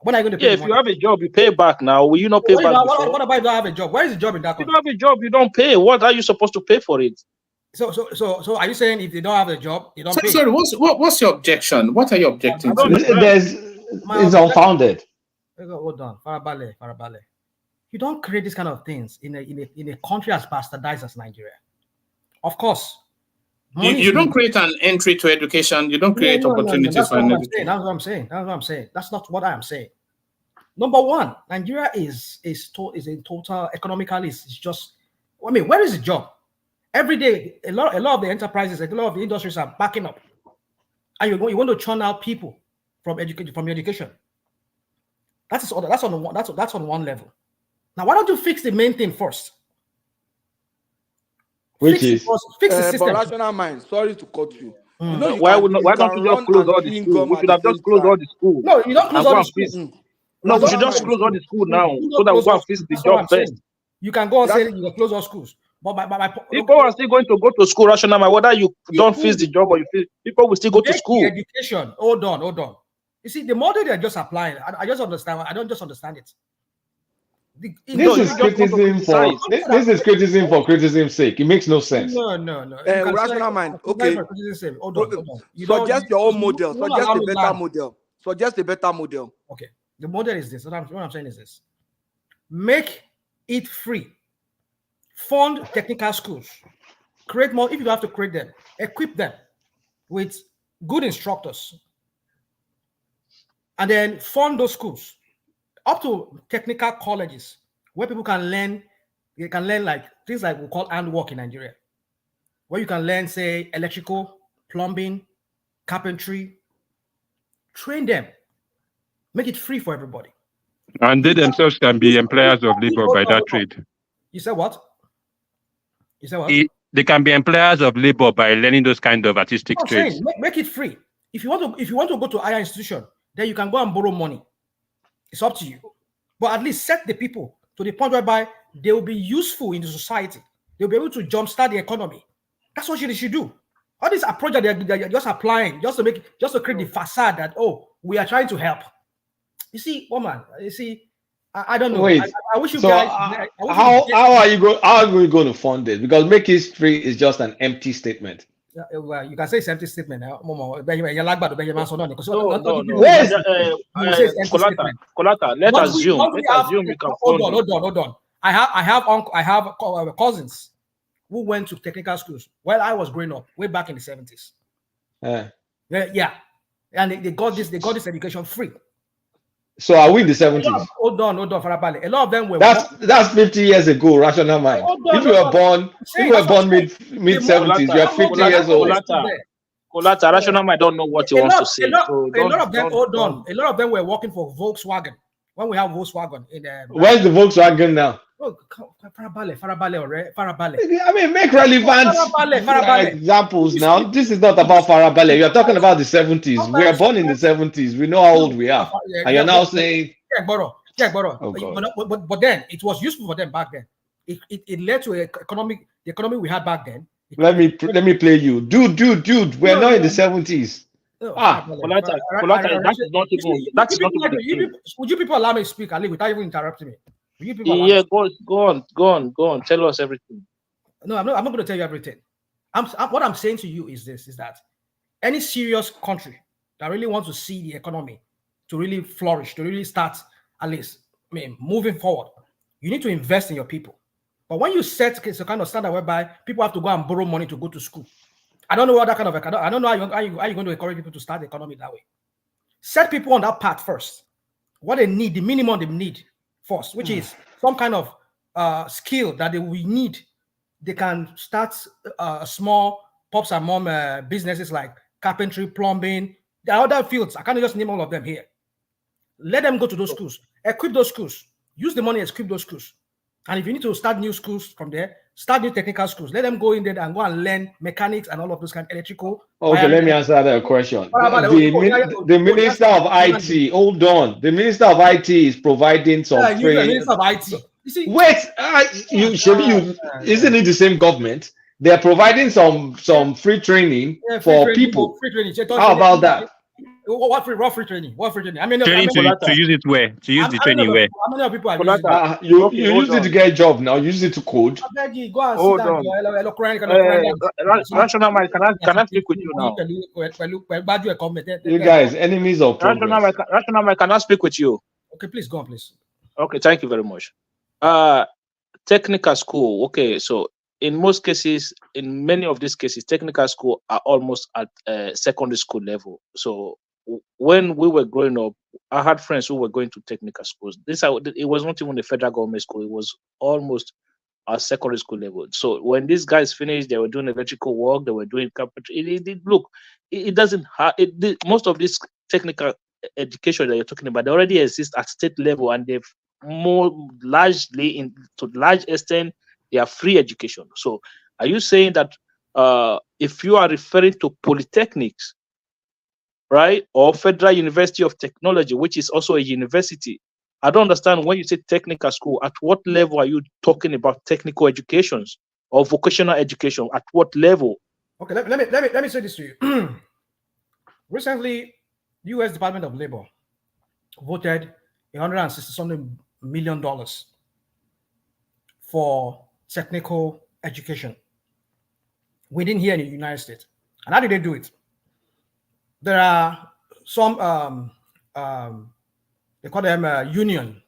When are you going to pay? Yeah, if you have a job, you pay back now. Will you not pay back? What about if you don't have a job? Where is the job in that country? If you don't have a job, you don't pay. What are you supposed to pay for it? So are you saying if they don't have a job, you don't pay? Sorry, what's your objection? What are you objecting to? It's unfounded. Hold on, Farabale. You don't create this kind of things in a country as bastardized as Nigeria. Of course. You don't create an entry to education. You don't create opportunities for education. That's what I'm saying. That's not what I am saying. Number one, Nigeria is in total economically. It's just. I mean, where is the job? Every day, a lot of the enterprises, a lot of the industries are backing up, and you want to churn out people from your education. That's on one level. Now, why don't you fix the main thing first? Which is fix the system. Rational mind. Sorry to cut you. You know, why don't you just close all the schools? We should have just closed all the schools. No, you don't close all the schools. No, we should just close all the schools now so that we can fix the job first. You can go and say you close all schools, but people are still going to go to school. Rational mind. Whether you don't fix the job or you fix, people will still go to school. Education. Hold on. You see, the model they're just applying. I just understand. I don't just understand it. This is criticism for criticism's sake. It makes no sense. No. Rational mind. Okay. Hold on. Suggest your own model. Suggest a better model. Okay. The model is this. What I'm saying is this. Make it free. Fund technical schools. Create more. If you have to create them, equip them with good instructors, and then fund those schools up to technical colleges where people can learn. They can learn like things like we call handwork in Nigeria, where you can learn, say, electrical, plumbing, carpentry. Train them, make it free for everybody. And they themselves can be employers of labor by that trade. You said what? You said what? They can be employers of labor by learning those kind of artistic I'm trades. saying, make it free. If you want to go to higher institution, then you can go and borrow money. It's up to you. But at least set the people to the point whereby they will be useful in the society. They'll be able to jumpstart the economy. That's what you should do. All these approach that they're just applying just to create the facade that, oh, we are trying to help. You see, woman, I don't know. Wait, I wish you so guys. how are you going to fund it? Because make history is just an empty statement. Well, you can say it's empty statement. No. Let's assume we can hold on. I have cousins who went to technical schools while I was growing up, way back in the 70s. Yeah, and they got this education free. So are we in the 70s? Hold on, Farabale. A lot of them were. That's 50 years ago. Rational mind. If you were born mid 70s, you are 50 years old. Colata, rational mind don't know what he wants to say. A lot of them. Hold on. A lot of them were working for Volkswagen when we have Volkswagen in. Where's the Volkswagen now? Oh, Farabale. I mean, make relevant examples now. This is not about Farabale. You're talking about the 70s. We are born in the 70s. We know how old we are. And you're now saying... But then, it was useful for them back then. It led to the economy we had back then. Let me play you. Dude. We're not in the 70s. That's not even... Would you people allow me to speak, Ali, without even interrupting me? Yeah, go on. Tell us everything. No, I'm not going to tell you everything. What I'm saying to you is this: is that any serious country that really wants to see the economy to really flourish, to really start at least, moving forward, you need to invest in your people. But when you set a kind of standard whereby people have to go and borrow money to go to school, I don't know what that kind of I don't know how you're going to encourage people to start the economy that way. Set people on that path first. What they need, the minimum they need first, which is some kind of skill that they will need. They can start small pops and mom businesses like carpentry, plumbing. There are other fields. I can't just name all of them here. Let them go to those schools. Equip those schools. Use the money to equip those schools. And if you need to start new schools from there, start new technical schools. Let them go in there and go and learn mechanics and all of those kind of electrical. Okay, let me answer that question. The Minister of IT, hold on. The Minister of IT is providing some free... The Minister of IT. Wait, isn't it the same government? They are providing some free training for people. Free training. How about that? What free training? I mean, training to use it where? To use the training where? How many people are you use it to get a job now. Use it to code. Hold on. Rational mind, can I speak with you now? You guys, enemies of progress. Rational mind, can I speak with you? Okay, please go on, please. Okay, thank you very much. Technical school. Okay, so in most cases, in many of these cases, technical school are almost at secondary school level. So when we were growing up, I had friends who were going to technical schools. It was not even a federal government school. It was almost at secondary school level. So when these guys finished, they were doing electrical work, they were doing carpentry. It doesn't have most of this technical education that you're talking about. They already exist at state level, and they've to large extent they are free education. So are you saying that if you are referring to polytechnics, right, or Federal University of Technology, which is also a university, I don't understand when you say technical school, at what level are you talking about technical educations or vocational education? At what level? Okay, let me say this to you. Recently, U.S. Department of Labor voted $160 million for technical education within here in the United States. And how did they do it? There are some they call them union,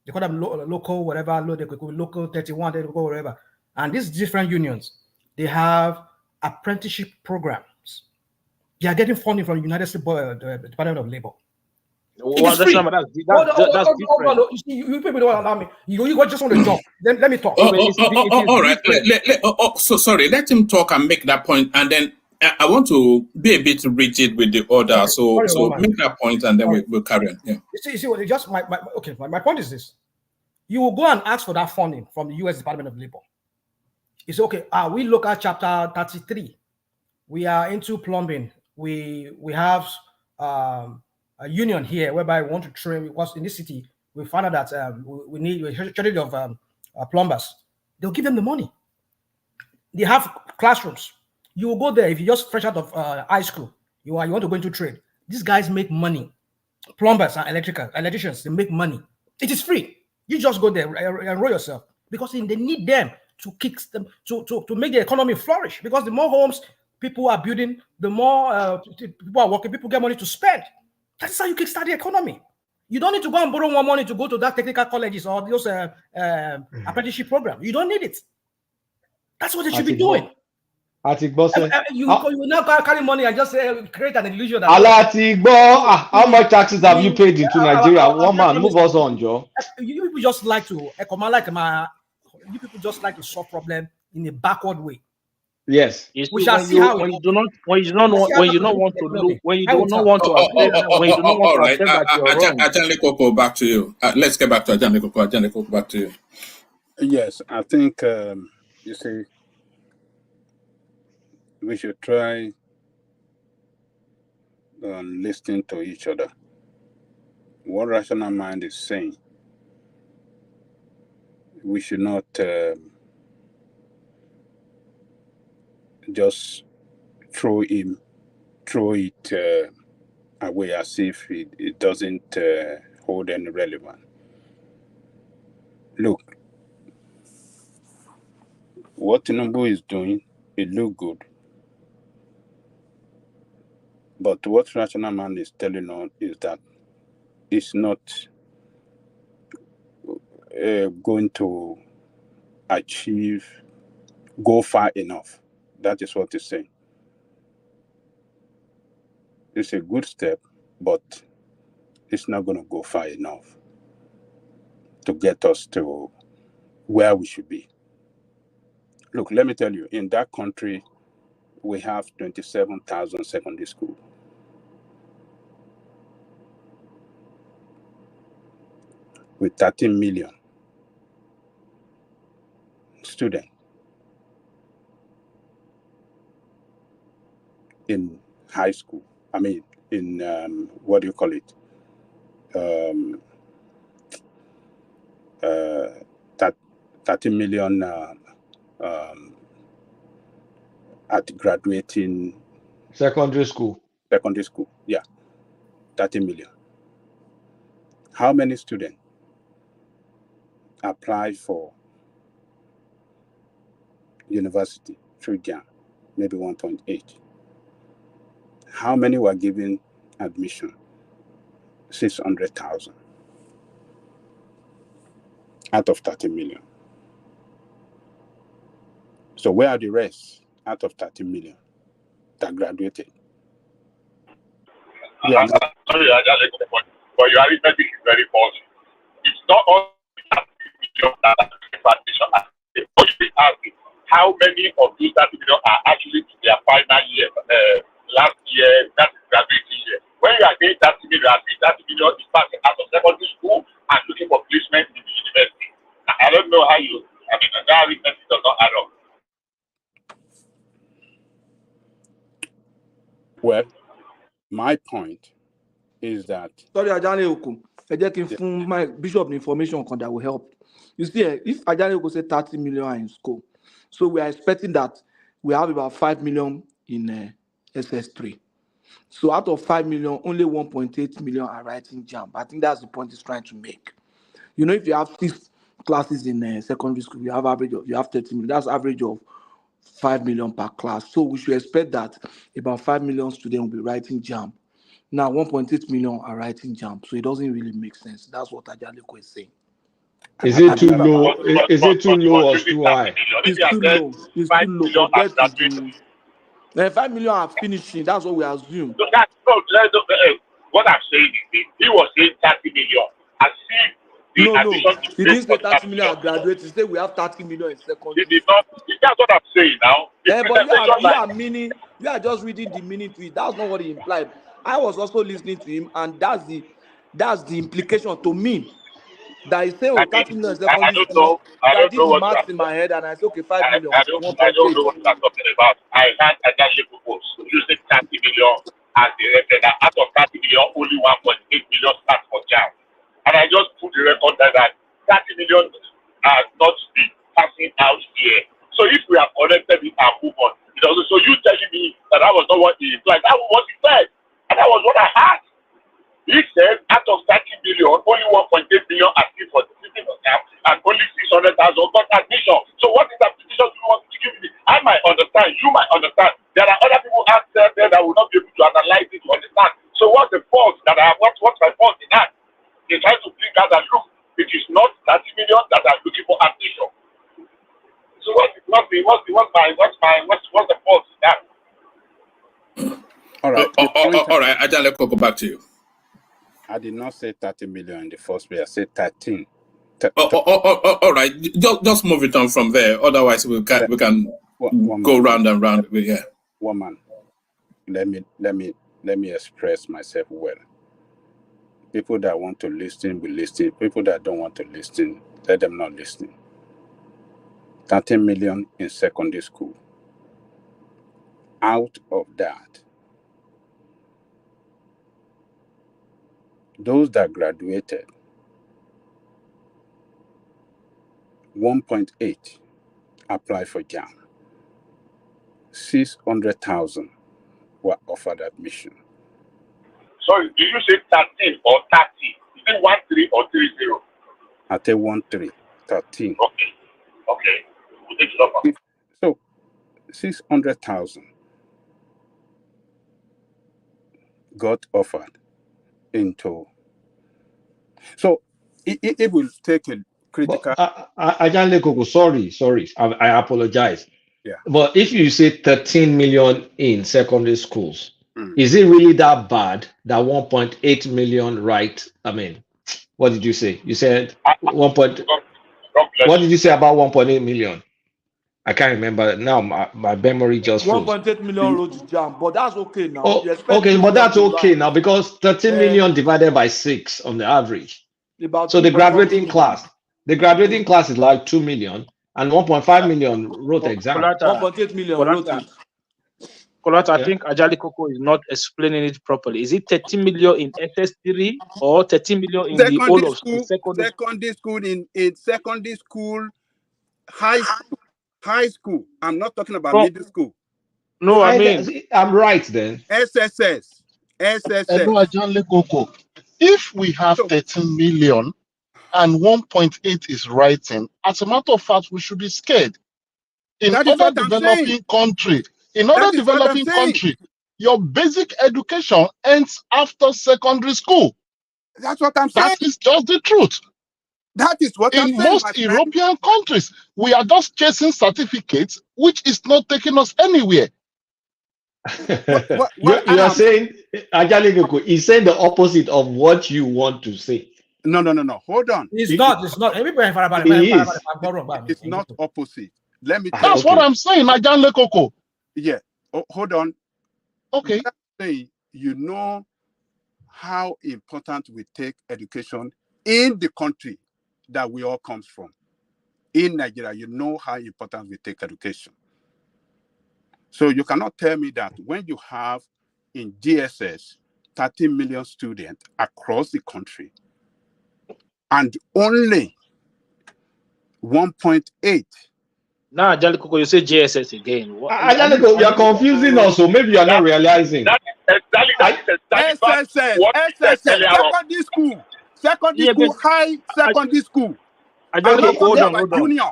they call them local whatever, they could local 31, they could go whatever. And these different unions, they have apprenticeship programs They are getting funding from the United States Department of Labor. Well, that's different. You see, you people don't allow me. You just want to talk. Let me talk. All right. So sorry. Let him talk and make that point, and then I want to be a bit rigid with the order. So make that point, and then we'll carry on. Yeah. You see, just my point is this: you will go and ask for that funding from the U.S. Department of Labor. You say, okay, we look at chapter 33. We are into plumbing. We have a union here whereby we want to train. Because in this city, we found out that we need a shortage of plumbers. They'll give them the money. They have classrooms. You will go there if you just fresh out of high school. You want to go into trade. These guys make money. Plumbers and electricians, they make money. It is free. You just go there and enroll yourself because they need them to kick them to make the economy flourish. Because the more homes people are building, the more people are working. People get money to spend. That's how you kickstart the economy. You don't need to go and borrow more money to go to that technical colleges or those apprenticeship program. You don't need it. That's what they should be doing. You will now carry money and just create an illusion. How much taxes have you paid into Nigeria? One man, move us on, Joe. You people just like to you people just like to solve problem in a backward way. Yes. When you do not want to accept that you're wrong. Ajanle, back to you. Let's get back to Ajanle. Ajanle, back to you. Yes, I think you see, we should try listening to each other. What rational mind is saying, we should not just throw it away as if it doesn't hold any relevance. Look, what Tinubu is doing, it look good. But what rational man is telling us is that it's not going to go far enough. That is what he's saying. It's a good step, but it's not going to go far enough to get us to where we should be. Look, let me tell you, in that country, we have 27,000 secondary schools. With 13 million students in high school. I mean, in what do you call it? 30 million at graduating secondary school. Yeah, 30 million. How many students apply for university through JAM? Maybe 1.8. How many were given admission? 600,000 out of 30 million. So where are the rest out of 30 million that graduated? Yeah. Sorry, but your arithmetic is very false. It's not all that how many of those 30 million are actually in their final year, last year, that is graduating year. When you are getting 30 million, 30 million is passing out of secondary school and looking for placement in the university. I don't know how that arithmetic does not add up. Well, my point is that. Sorry, Ajani Oku. I just give my bishop information that will help. You see, if Ajani Oku say 30 million are in school, so we are expecting that we have about 5 million in SS3. So out of 5 million, only 1.8 million are writing JAMB. I think that's the point he's trying to make. You know, if you have 6 classes in secondary school, you have 30 million. That's average of 5 million per class. So we should expect that about 5 million students will be writing JAMB. Now 1.8 million are writing JAMB. So it doesn't really make sense. That's what Ajaliko is saying. Is it too low? Is it too low or too high? It's too low. It's too low. Then 5 million are finishing. That's what we assume. So that's what I'm saying is he was saying 30 million. As if the No. addition to He didn't say 30 million at graduate. He said we have 30 million in secondary. He did not. That's what I'm saying now. But you are just reading the meaning to it. That's not what he implied. I was also listening to him, and that's the implication to me. That he said, 30 million in secondary school. I did the maths in my head, and I said, okay, 5 million. I don't know what you're talking about. I had Ajay propose using 30 million as the record. Out of 30 million, only 1.8 million starts for JAM. And I just put the record that 30 million are not be passing out here. So if we are connected with our move on, so you telling me that was not what he implied. That was what he said. And that was what I had. He said out of 30 million, only 1.8 billion are still for the city of camp, and only 600,000 got admission. So what is the application you want to give me? I might understand, you might understand. There are other people out there that will not be able to analyze it to understand. So what's the fault that I have? What's my fault in that? They try to bring out that look, it is not 30 million that are looking for admission. So what's the fault in that? All right. All right. Ajay, let's go back to you. I did not say 30 million in the first place. I said 13. All right. Just move it on from there. Otherwise, we can go round and round. Yeah. Woman, let me express myself well. People that want to listen will listen. People that don't want to listen, let them not listen. 13 million in secondary school. Out of that, those that graduated, 1.8 apply for JAM. 600,000 were offered admission. Sorry, did you say 13 or 30? Is it 13 or 30? I take 13, 13. Okay. We'll take it up. So 600,000 got offered into. So it will take a critical. Ajay Lekoko, sorry, I apologize. Yeah. But if you say 13 million in secondary schools, is it really that bad that 1.8 million, right? I mean, what did you say? You said 1. What did you say about 1.8 million? I can't remember now. My memory just froze. 1.8 million road to jam, but that's okay now. Okay, but that's okay now because 13 million divided by 6 on the average. So the graduating class is like 2 million and 1.5 million wrote exam. 1.8 million wrote it. Kolata, I think Ajay Lekoko is not explaining it properly. Is it 13 million in SS3 or 13 million in the whole of secondary school in secondary school, high school? I'm not talking about middle school. No, I mean I'm right then. SSS. Ajay Lekoko, if we have 13 million and 1.8 is writing, as a matter of fact, we should be scared. In other developing country, your basic education ends after secondary school. That's what I'm saying. That is just the truth. That is what I'm saying. In most European countries, we are just chasing certificates, which is not taking us anywhere. You are saying, Ajay Lekoko, he's saying the opposite of what you want to say. No. Hold on. It's not. It's not opposite. Let me. That's what I'm saying, Ajay Lekoko. Yeah. Hold on. Okay. You know how important we take education in the country that we all come from. In Nigeria, you know how important we take education. So you cannot tell me that when you have in GSS 13 million students across the country and only 1.8. Now, Ajay Lekoko, you say GSS again. Ajay Lekoko, you're confusing us, so maybe you're not realizing. Secondary school, high secondary school. Hold on. Junior.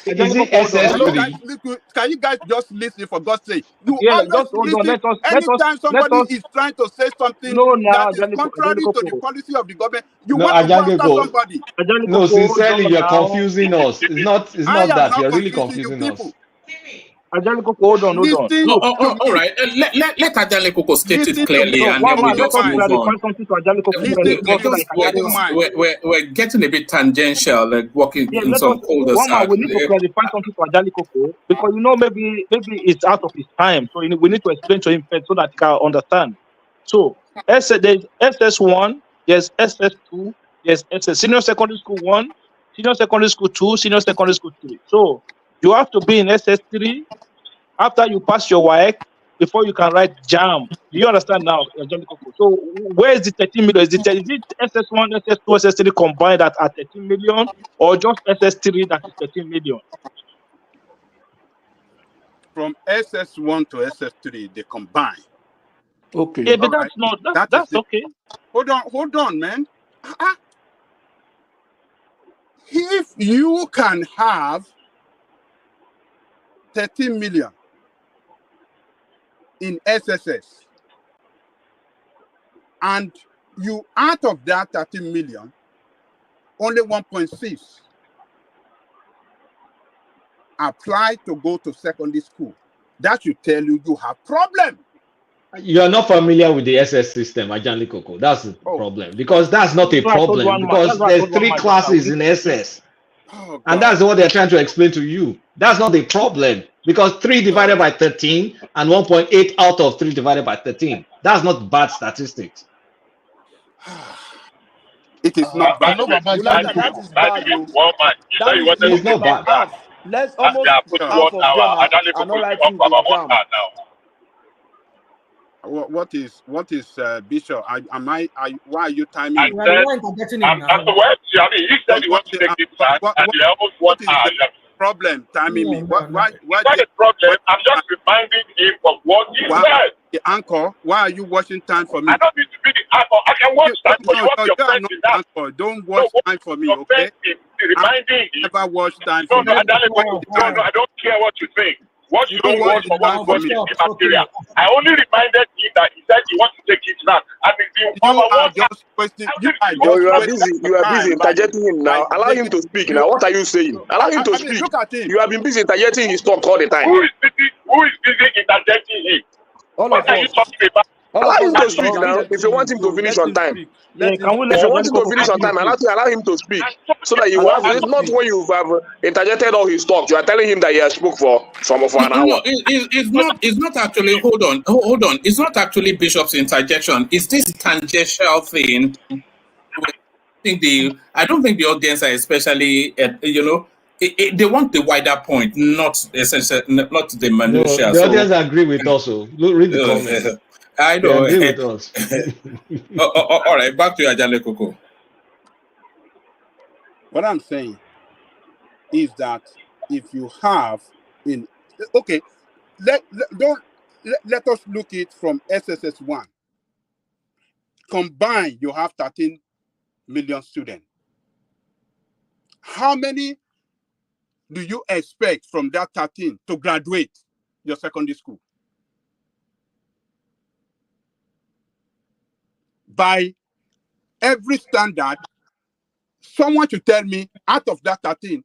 Is it SS3? Can you guys just listen for God's sake? Just hold on. Anytime somebody is trying to say something that is contrary to the policy of the government, you want to go after somebody. No, sincerely, you're confusing us. It's not that. You're really confusing us. Hold on. All right. Let Ajale Koko state it clearly, and then we just move on. Because we're getting a bit tangential, like walking in some cul-de-sac. We need to clarify something to Ajali Koko because maybe it's out of his time, so we need to explain to him first so that he can understand. So there's SS1, there's SS2, there's SS senior secondary school 1, senior secondary school 2, senior secondary school 3. So you have to be in SS3 after you pass your WAEC before you can write JAM. Do you understand now, Ajali Koko? So where is the 13 million? Is it SS1, SS2, SS3 combined that are 13 million, or just SS3 that is 13 million? From SS1 to SS3, they combine. Okay. Yeah, but that's okay. Hold on, man. If you can have 13 million in SSS, and you out of that 13 million, only 1.6 apply to go to secondary school, that should tell you have problem. You are not familiar with the SS system, Ajani Koko. That's the problem. Because that's not a problem. Because there's 3 classes in SS. And that's what they're trying to explain to you. That's not a problem. Because 3 divided by 13 and 1.8 out of 3 divided by 13. That's not bad statistics. It is not bad. That is bad. It's not bad. Let's almost half of them are not writing the exam. What is Bishop? Why are you timing? He said he wants to take it back, and they almost 1 hour. Problem timing me. Why? The problem? I'm just reminding him of what he said. The anchor, why are you watching time for me? I don't need to be the anchor. I can watch time for you. What's your friend in that? Anchor. Don't watch time for me, okay? Reminding you. Never watch time for me. No, I don't care what you think. What you don't want for one is immaterial. I only reminded him that he said he wants to take it back. And you are busy interjecting him now. Allow him to speak now. What are you saying? Allow him to speak. You have been busy interjecting his talk all the time. Who is busy interjecting him? What are you talking about? Allow him to speak now. If you want him to finish on time. If you want him to finish on time, allow him to speak. So that you have, it's not when you have interjected all his talk, you are telling him that he has spoke for an hour. No, it's not actually, hold on. It's not actually Bishop's interjection. It's this tangential thing. I don't think the audience are especially, they want the wider point, not essentially, not the minutiae. No, the audience agree with us. So read the comments. I know. They agree with us. All right, back to Ajale Koko. What I'm saying is that if you have let us look it from SSS1. Combined, you have 13 million students. How many do you expect from that 13 to graduate your secondary school? By every standard, someone should tell me out of that 13,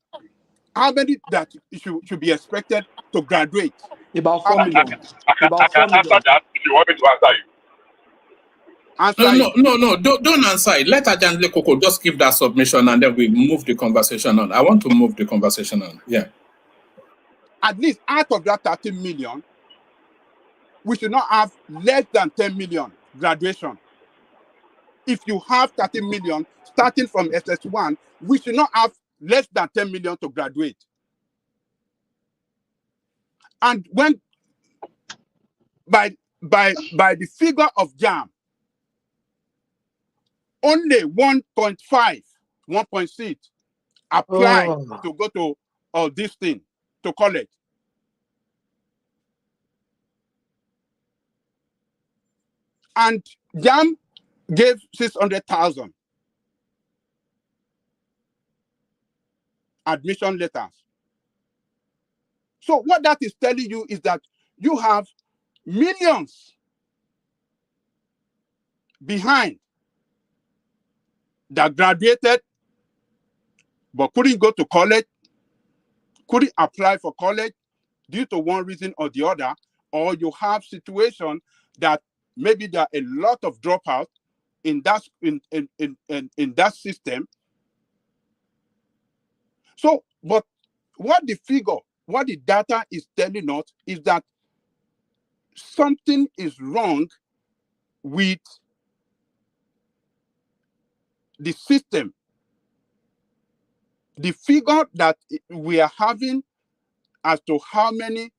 how many that should be expected to graduate? About 4 million. I can answer that if you want me to answer you. No, don't answer it. Let Ajale Koko just give that submission and then we move the conversation on. I want to move the conversation on. Yeah. At least out of that 13 million, we should not have less than 10 million graduation. If you have 13 million starting from SS1, we should not have less than 10 million to graduate. And when by the figure of JAM, only 1.5, 1.6 apply to go to this thing, to college. And JAM gave 600,000 admission letters. So what that is telling you is that you have millions behind that graduated but couldn't go to college, couldn't apply for college, due to one reason or the other, or you have situation that maybe there are a lot of dropouts in that that system. So, but what the data is telling us is that something is wrong with the system. The figure that we are having as to how many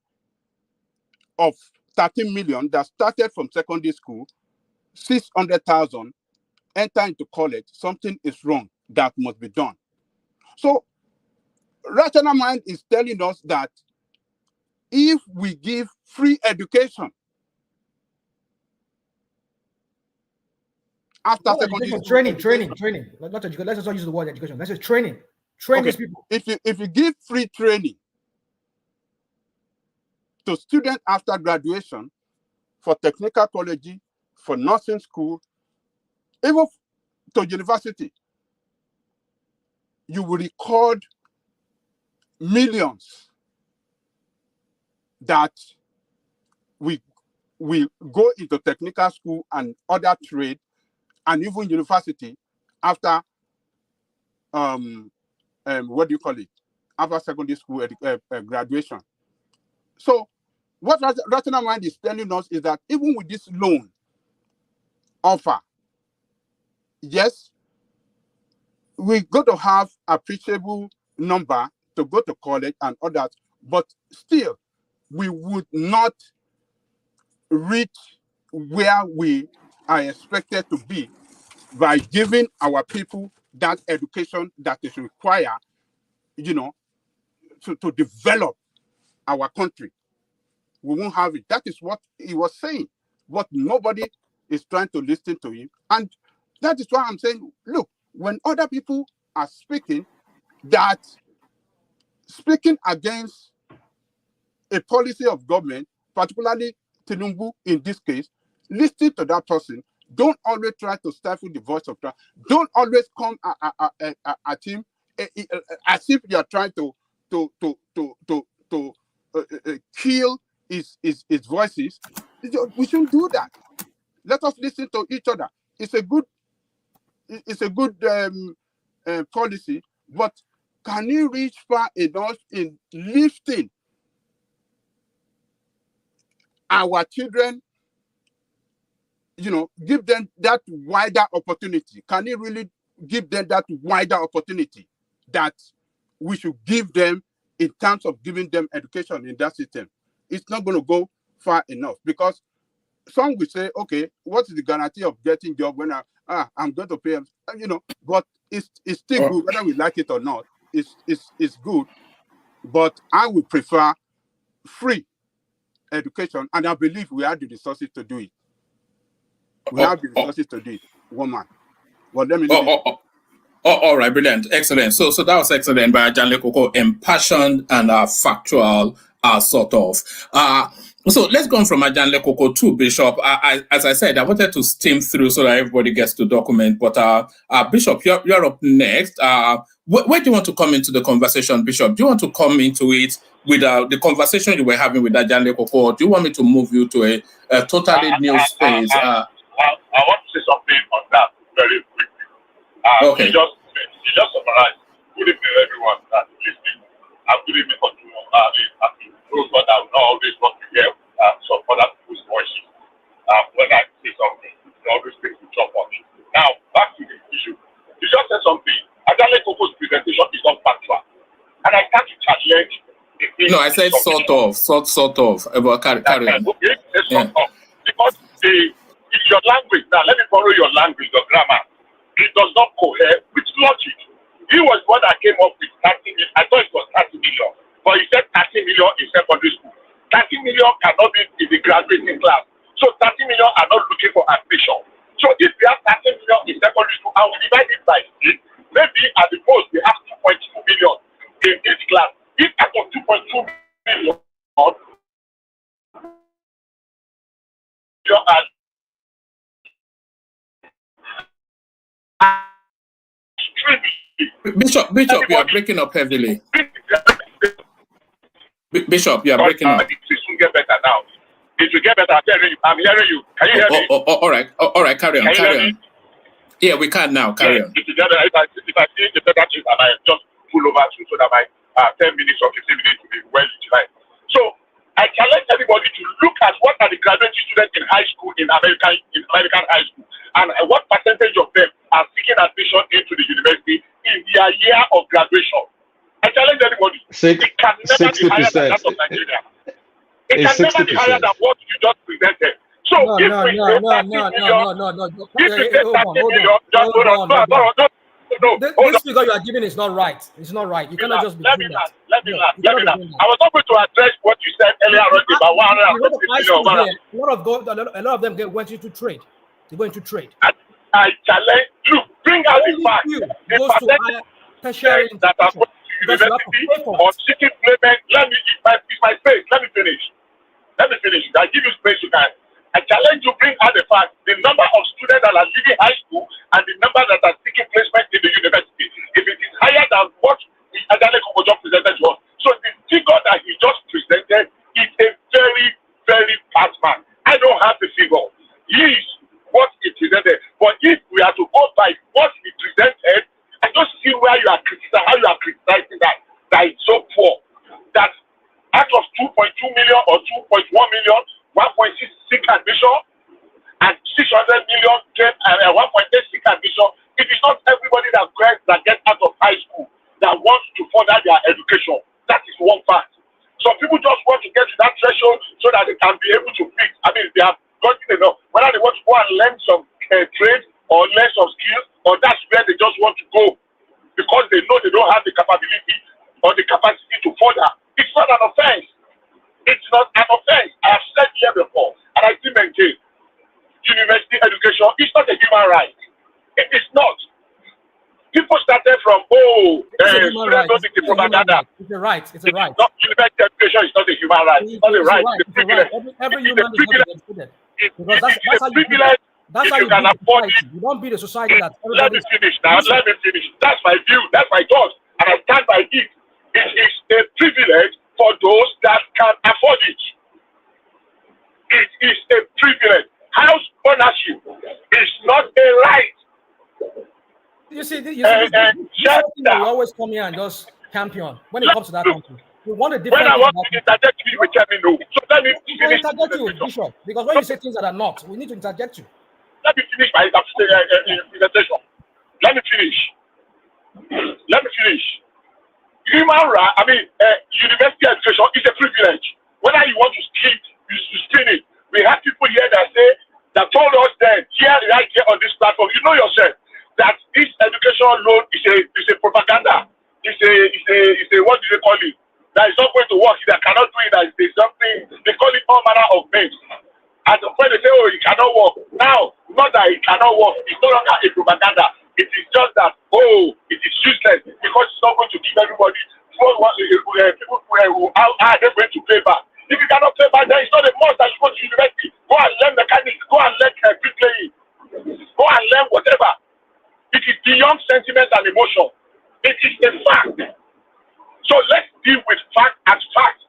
of 13 million that started from secondary school, 600,000 enter into college, something is wrong that must be done. So rational mind is telling us that if we give free education after secondary school, training. Not education. Let's just not use the word education. Let's say training. Train these people. If you give free training to students after graduation for technical college, for nursing school, even to university, you will record millions that we go into technical school and other trade and even university after what do you call it? After secondary school graduation. So what rational mind is telling us is that even with this loan offer, yes, we're going to have appreciable number to go to college and others, but still we would not reach where we are expected to be by giving our people that education that is required, to develop our country. We won't have it. That is what he was saying, but nobody is trying to listen to him. And that is why I'm saying, look, when other people are speaking against a policy of government, particularly Tinubu in this case, listen to that person. Don't always try to stifle the voice of God. Don't always come at him as if you are trying to kill his voices. We shouldn't do that. Let us listen to each other. It's a good policy, but can you reach far enough in lifting our children, give them that wider opportunity? Can you really give them that wider opportunity that we should give them in terms of giving them education in that system? It's not going to go far enough, because some will say, okay, what is the guarantee of getting job when I'm going to pay them? But it's still good, whether we like it or not. It's good, but I would prefer free education, and I believe we have the resources to do it. We have the resources to do it. Woman. Well, let me all right, brilliant, excellent. So that was excellent by Janle Koko, impassioned and factual, sort of. So let's go on from Janle Koko to Bishop. As I said, I wanted to steam through so that everybody gets to document. But Bishop, you're up next. Where do you want to come into the conversation, Bishop? Do you want to come into it with the conversation you were having with Janle Koko, or do you want me to move you to a totally new space? I want to say something on that very quickly. Okay. You just summarized. Good evening, everyone that's listening. Good evening for those that will not always want to hear some other people's voices. When I say something, you always take the top on it. Now, back to the issue. You just said something. Janle Koko's presentation is not factual. And I can't challenge the thing. No, I said sort of. About carry on. Okay, sort of. Because in your language, now let me borrow your language, your grammar. It does not cohere with logic. He was one that came up with 30 million. I thought it was 30 million. But he said 30 million in secondary school. 30 million cannot be in the graduating class. So 30 million are not looking for admission. So if we have 30 million in secondary school and we divide it by 6, maybe at the most we have 2.2 million in each class. If out of 2.2 million, Bishop, you are breaking up heavily. Bishop, you are breaking up. It will soon get better now. It will get better. I'm hearing you. Can you hear me? All right. All right. Carry on. Carry on. Yeah, we can now. Carry on. If I see the better things, and I just pull over so that my 10 minutes or 15 minutes will be well utilized. So I challenge everybody to look at what are the graduate students in high school in American high school, and what percentage of them are seeking admission into the university in their year of graduation. I challenge anybody. It can never be higher than that of Nigeria. It can never be higher than what you just presented. So if we say 30 million, if we say 30 million, just hold on. No, this figure you are giving is not right. It's not right. You cannot just be doing that. Let me laugh. I was hoping to address what you said earlier on about 150 million. A lot of them went into trade. They go into trade. I challenge you. Bring out the fact. The percentage that are going to university or seeking payment. It's my space. Let me finish. I give you space, you can. I challenge you, bring out the fact, the number of students that are leaving high school and the number that are seeking placement in the university. If it is higher than what the Adale Kobo just presented to us. So the figure that he just presented is a very, very fast man. I don't have the figure. He is what he presented. But if we are to go by what he presented, I don't see where you are criticizing, how you are criticizing that it's so poor. That out of 2.2 million or 2.1 million, 1.6 admission and 600 million came and 1.86 admission. It is not everybody that gets out of high school that wants to further their education. That is one fact. Some people just want to get to that threshold so that they can be able to fix. I mean, they have gotten enough. Whether they want to go and learn some trade or learn some skills, or that's where they just want to go because they know they don't have the capability or the capacity to further. It's not an offense. It's not an offense. I have said here before, and I still maintain, university education is not a human right. It is not. People started from, students don't need the propaganda. It's a right. It's a right. University education is not a human right. It's not a right. It's a privilege. Every human is educated. Because that's a privilege. That's how you build a society. You don't build a society that Let me finish now. Let me finish. That's my view. That's my thought. And I stand by it. It is a privilege for those that can afford it. It is a privilege. House ownership is not a right. You see, you always come here and just champion when it comes to that country. You want a different. When I want to interject you, will tell me no. So let me finish. Interject you, Bishop, because when you say things that are not, we need to interject you. Let me finish my presentation. Let me finish. Human right, university education is a privilege. Whether you want to skip, you spin it. We have people here that say, that told us then, right here on this platform, you know yourself, that this education loan is a propaganda. It's a what do they call it? That is not going to work. That cannot do it. That is something, they call it all manner of names. At the point they say, it cannot work. Now, not that it cannot work. It's no longer a propaganda. It is just that, it is useless because it's not going to give everybody people who are they going to pay back. If you cannot pay back, then it's not a must that you go to university. Go and learn mechanics. Go and learn bricklaying. Go and learn whatever. It is beyond sentiment and emotion. It is a fact. So let's deal with fact as fact.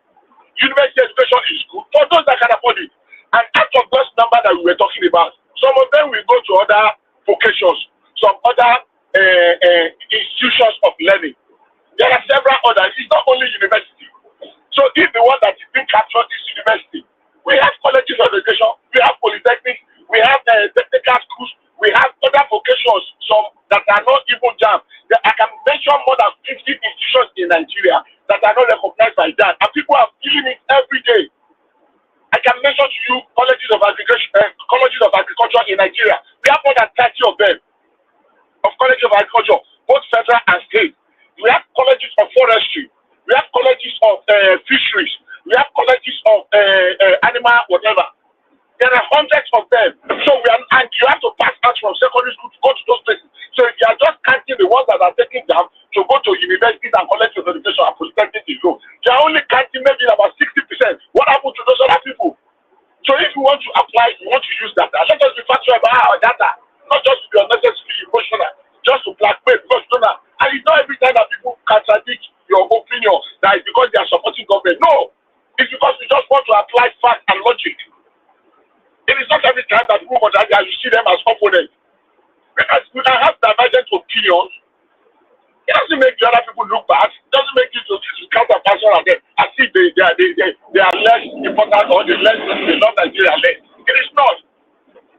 University education is good for those that can afford it. And out of those numbers that we were talking about, some of them will go to other vocations, some other institutions of learning. There are several others. It's not only university. So if the one that is being captured is university, we have colleges of education, we have polytechnics, we have technical schools, we have other vocations, some that are not even jammed. I can mention more than 50 institutions in Nigeria that are not recognized by that, and people are feeling it every day. I can mention to you colleges of agriculture in Nigeria. We have more than 30 of them, of colleges of agriculture, both federal and state. We have colleges of forestry. We have colleges of fisheries. We have colleges of animal whatever. There are hundreds of them. So and you have to pass out from secondary school to go to those places. So if you are just counting the ones that are taking them to go to universities and colleges of education and polytechnics alone, you are only counting maybe about 60%. What happened to those other people? So if you want to apply, you want to use data, let us be factual about our data, not just to be unnecessarily emotional, just to blackmail because you don't know. And it's not every time that people contradict your opinion that is because they are supporting government. No, doesn't make the other people look bad. It doesn't make you to counter passion again. I see they are less important or they love Nigeria less. It is not.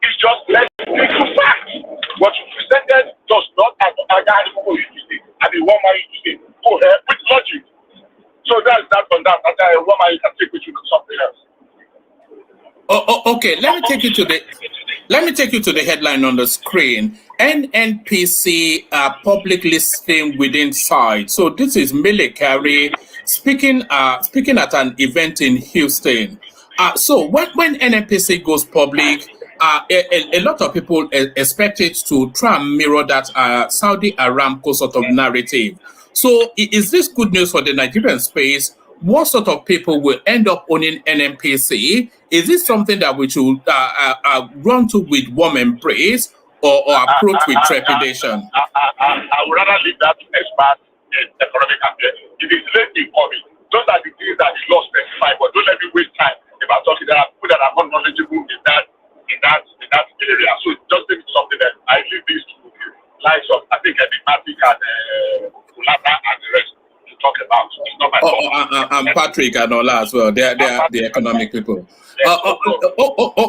It's just less fact. What you presented does not have people used to say, and the one man used to say, go ahead with logic. So that's that on that. And then one man you can take with you to something else. Okay, let me take you to the headline on the screen. NNPC public listing within site. So this is Mele Kari speaking at an event in Houston. So when NNPC goes public, a lot of people expect it to try and mirror that Saudi Aramco sort of narrative. So is this good news for the Nigerian space? What sort of people will end up owning NNPC? Is this something that we should run to with warm embrace or approach with trepidation? I would rather leave that to experts in economic affairs. It is late in coming. Those are the things that the law specifies, but don't let me waste time about talking. There are people that are not knowledgeable in that area. So just think something that I leave this to likes of I think enigmatic and Kulata and the rest. Talk about. It's not my and Patrick and all as well. They are the economic people.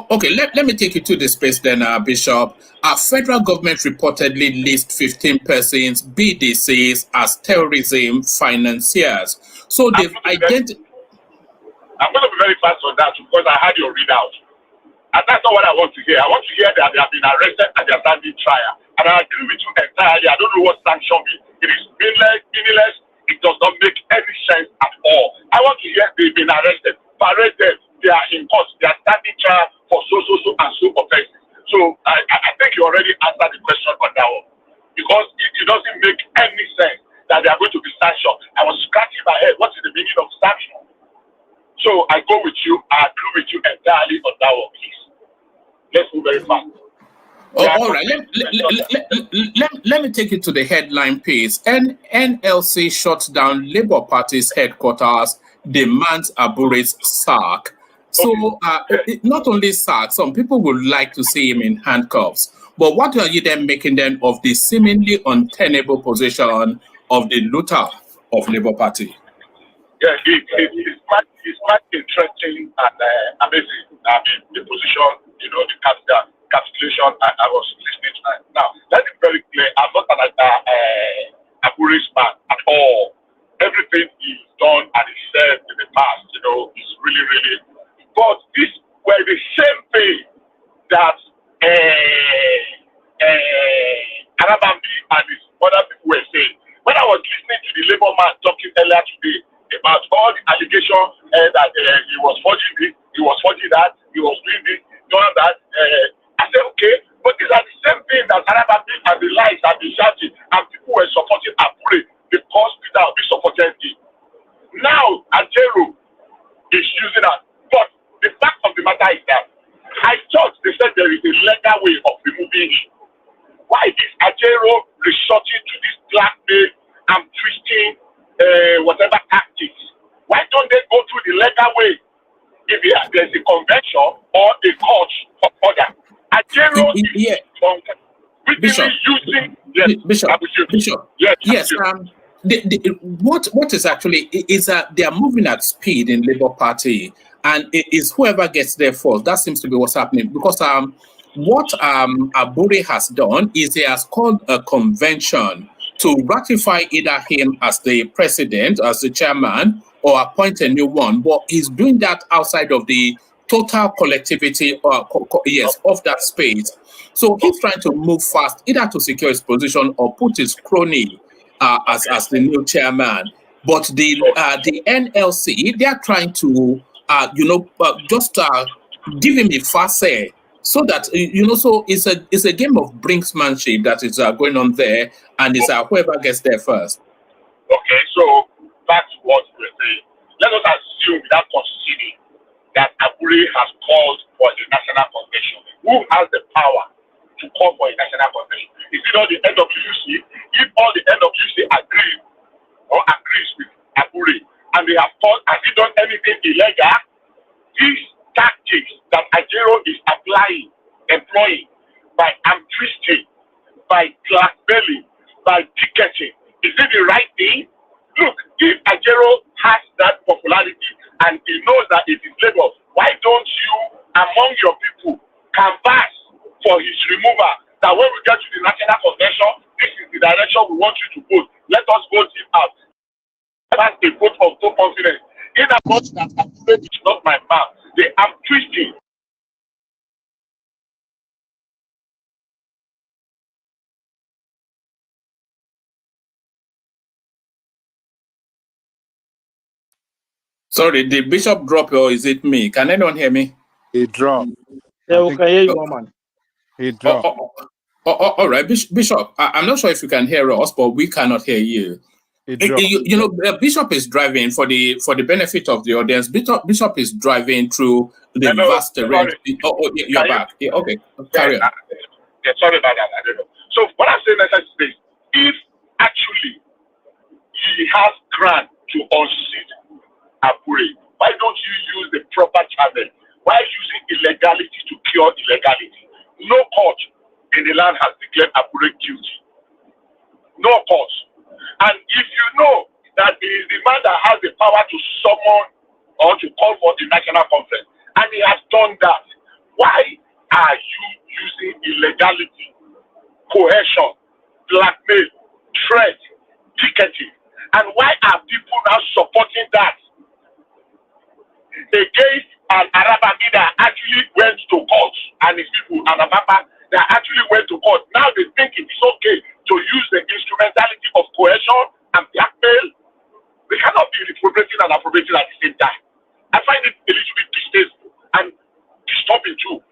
Okay, let me take you to the space then, Bishop. Our federal government reportedly lists 15 persons, BDCs, as terrorism financiers. So they've identified. I'm going to be very fast on that because I had your readout. And that's not what I want to hear. I want to hear that they have been arrested and they are standing trial. And I agree with you entirely. I don't know what sanction means. It is meaningless. It does not make any sense at all. I want to hear they've been arrested, paraded, they are in court, they are standing trial for so and so offenses. So I think you already answered the question on that one. Because it doesn't make any sense that they are going to be sanctioned. I was scratching my head. What is the meaning of sanction? So I go with you. I agree with you entirely on that one, please. Let's move very fast. All right. Let me take you to the headline piece. NLC shuts down Labour Party's headquarters, demands Abure's sack. So not only sack, some people would like to see him in handcuffs. But what are you then making then of the seemingly untenable position of the looter of Labour Party? Yeah, it's quite interesting and amazing. I mean, the position, the capitulation I was listening to that. Now, let it be very clear, I'm not an Abure's man at all. Everything he's done and he said in the past, is really, really. But these were the same thing that Arabambi and his other people were saying. When I was listening to the Labour man talking earlier today about all the allegations that he was forging this, he was forging that, he was doing this, doing that, I said, okay, but these are the same thing that Arabambi and the lies have been shouting, and people were supporting Abure because Peter Obi supported him. Now, Ajero is using that. But the fact of the matter is that I thought they said there is a legal way of removing him. Why is Ajero resorting to this blackmail and twisting whatever tactics? Why don't they go through the legal way? If there's a convention or a court for order. Ajero is Bishop. using Bishop. Yes. What is actually is that they are moving at speed in Labour Party, and it is whoever gets there first. That seems to be what's happening because what Abure has done is he has called a convention to ratify either him as the president, as the chairman, or appoint a new one. But he's doing that outside of the total collectivity, of that space. So he's trying to move fast, either to secure his position or put his crony as the new chairman. But the NLC, they are trying to, just give him a fast say, so that so it's a game of brinksmanship that is going on there, and it's whoever gets there first. Okay, so that's what we're saying. Let us assume without conceding that Abure has called for a national convention. Who has the power to call for a national convention? Is it not the NWC? If all the NWC agree or agrees with Abure, and they have called, has he done anything illegal? These tactics that Ajero is employing by arm twisting, by blackmailing, by ticketing, Is it the right thing? Look, if Ajero has that popularity and he knows that it is Lagos, why don't you, among your people, canvass for his removal? That when we get to the national convention, this is the direction we want you to vote. Let us vote him out. That's a vote of no confidence. In a vote that Abure is not my mouth, they are twisting. Sorry, did Bishop drop or is it me? Can anyone hear me? He dropped. Yeah, we can hear you, man. He dropped. All right, Bishop. I'm not sure if you can hear us, but we cannot hear you. Bishop is driving for the benefit of the audience. Bishop is driving through the vast terrain. You're back. Yeah, okay, carry on. Yeah, sorry about that. I don't know. So what I'm saying is this: if actually he has grant to unseat Abure, why don't you use the proper channel? Why using illegality to cure illegality? No court in the land has declared Abure guilty. No court. And if you know that it is the man that has the power to summon or to call for the national conference, and he has done that, why are you using illegality, coercion, blackmail, threat, ticketing? And why are people now supporting that against an Arabami that actually went to court, and his people, and Ababa, that actually went to court? Now they think it is okay to use the instrumentality of coercion and blackmail. We cannot be reprobating and appropriating at the same time. I find it a little bit distasteful and disturbing too,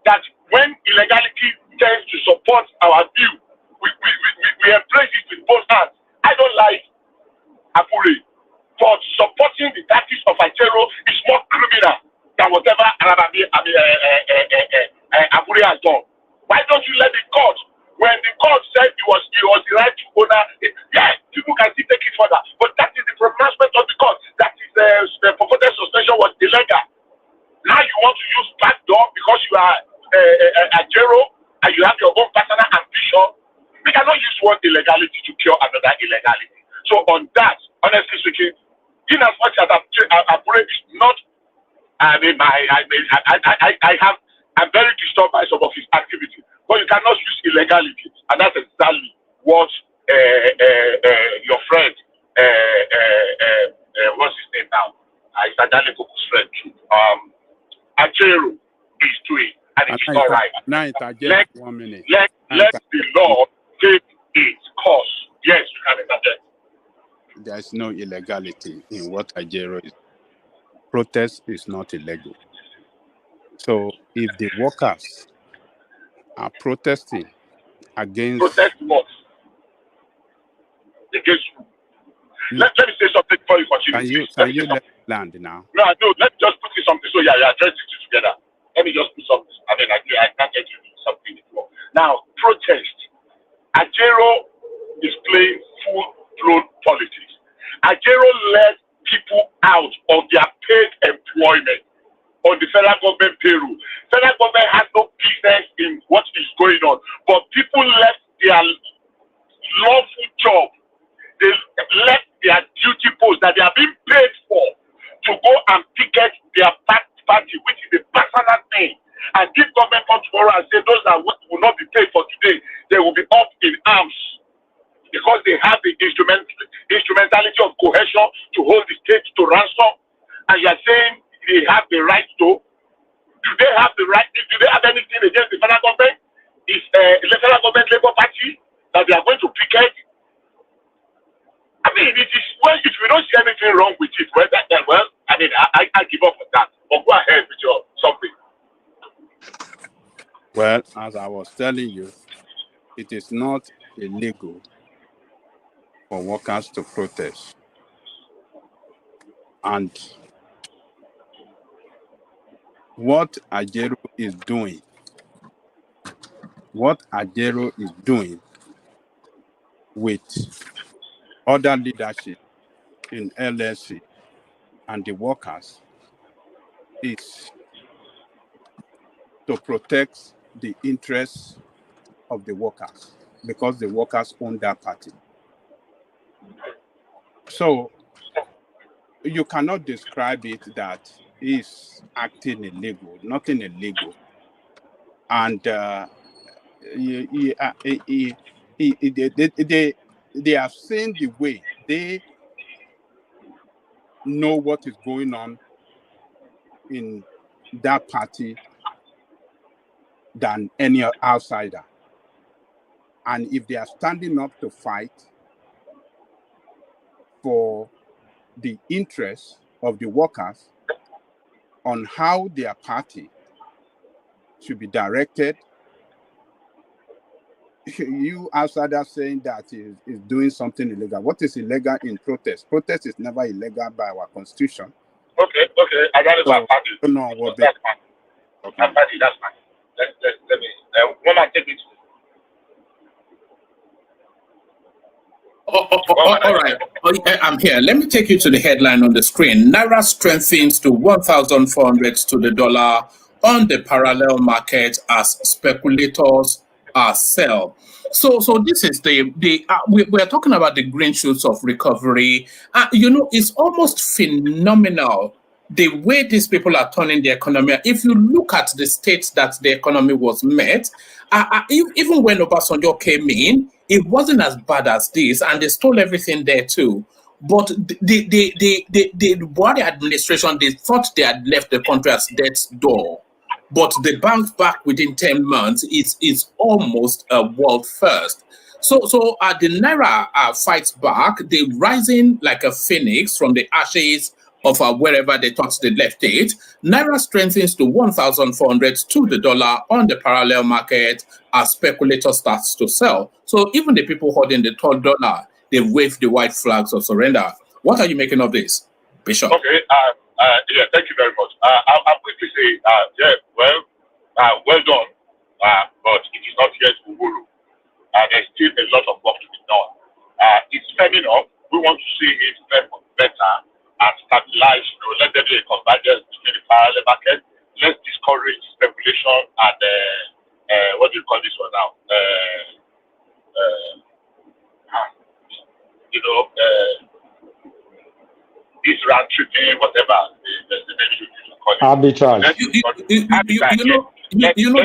that when illegality tends to support our view, we embrace it with both hands. I don't like Abure, but supporting the tactics of Ajero is more criminal than whatever Abure has done. Why don't you let the court, when the court said it was the right to owner, yes, people can still take it further, but that is the pronouncement of the court. That is the purported suspension was illegal. Now you want to use backdoor because you are Ajero and you have your own personal ambition. We cannot use one illegality to cure another illegality. So on that, honestly speaking, in as much as Abure is not, I'm very disturbed by some of his activities, but you cannot use illegality, and that's exactly what your friend, what's his name now? It's Adale Koko's friend, Ajero is doing, and it's not right. Now interject 1 minute. Let the law take its course. Yes, you can interject. There is no illegality in what Ajero is. Protest is not illegal. So if the workers are protesting against... Protest what? Against who? Let me say something before you continue. Can you let land now? No, let's just put it something. So yeah, address it together. Let me just put something. I mean, I can't get you something before. Now, protest. Ajero is playing full-blown politics. Ajero let people out of their paid employment on the federal government payroll. Federal government has no business in what is going on, but people left their lawful job. They left their duty post that they are being paid for to go and picket their party, which is a personal thing. And if government comes tomorrow and say those that will not be paid for today, they will be up in arms because they have the instrumentality of coercion to hold the state to ransom. And you are saying they have the right to? Do they have the right? Do they have anything against the federal government? Is the federal government Labour Party that they are going to picket? I mean, it is, well, if we don't see anything wrong with it, well, I mean, I give up on that. But go ahead with your something. Well, as I was telling you, it is not illegal for workers to protest. And what Ajero is doing with other leadership in LSC and the workers is to protect the interests of the workers, because the workers own that party. So you cannot describe it that he's acting illegal, nothing illegal. And they have seen the way they know what is going on in that party than any outsider. And if they are standing up to fight for the interests of the workers on how their party should be directed, you outsiders saying that is doing something illegal. What is illegal in protest? Protest is never illegal by our constitution. Okay. I got it. So, no, what that's fine. Okay. That's fine. Let me. When I take it. All right. I'm here. Let me take you to the headline on the screen. Naira strengthens to 1,400 to the dollar on the parallel market as speculators sell. So this is we're talking about the green shoots of recovery. It's almost phenomenal the way these people are turning the economy. If you look at the states that the economy was met, even when Obasanjo came in, it wasn't as bad as this, and they stole everything there too. But the Buhari administration, they thought they had left the country at death's door. But they bounced back within 10 months. It's almost a world first. So the Naira fights back. They're rising like a phoenix from the ashes of wherever they thought they left it. Naira strengthens to 1,400 to the dollar on the parallel market as speculator starts to sell. So even the people holding the $12, they wave the white flags of surrender. What are you making of this, Bishop? Okay. Yeah, thank you very much. I'll quickly say, well done, but it is not yet Uhuru. There's still a lot of work to be done. It's firming up. We want to see it firm better and stabilize. Let there be a convergence between the parallel market. Let's discourage speculation and what do you call this one now? This round tripping, whatever the name you call it. Arbitrage. Even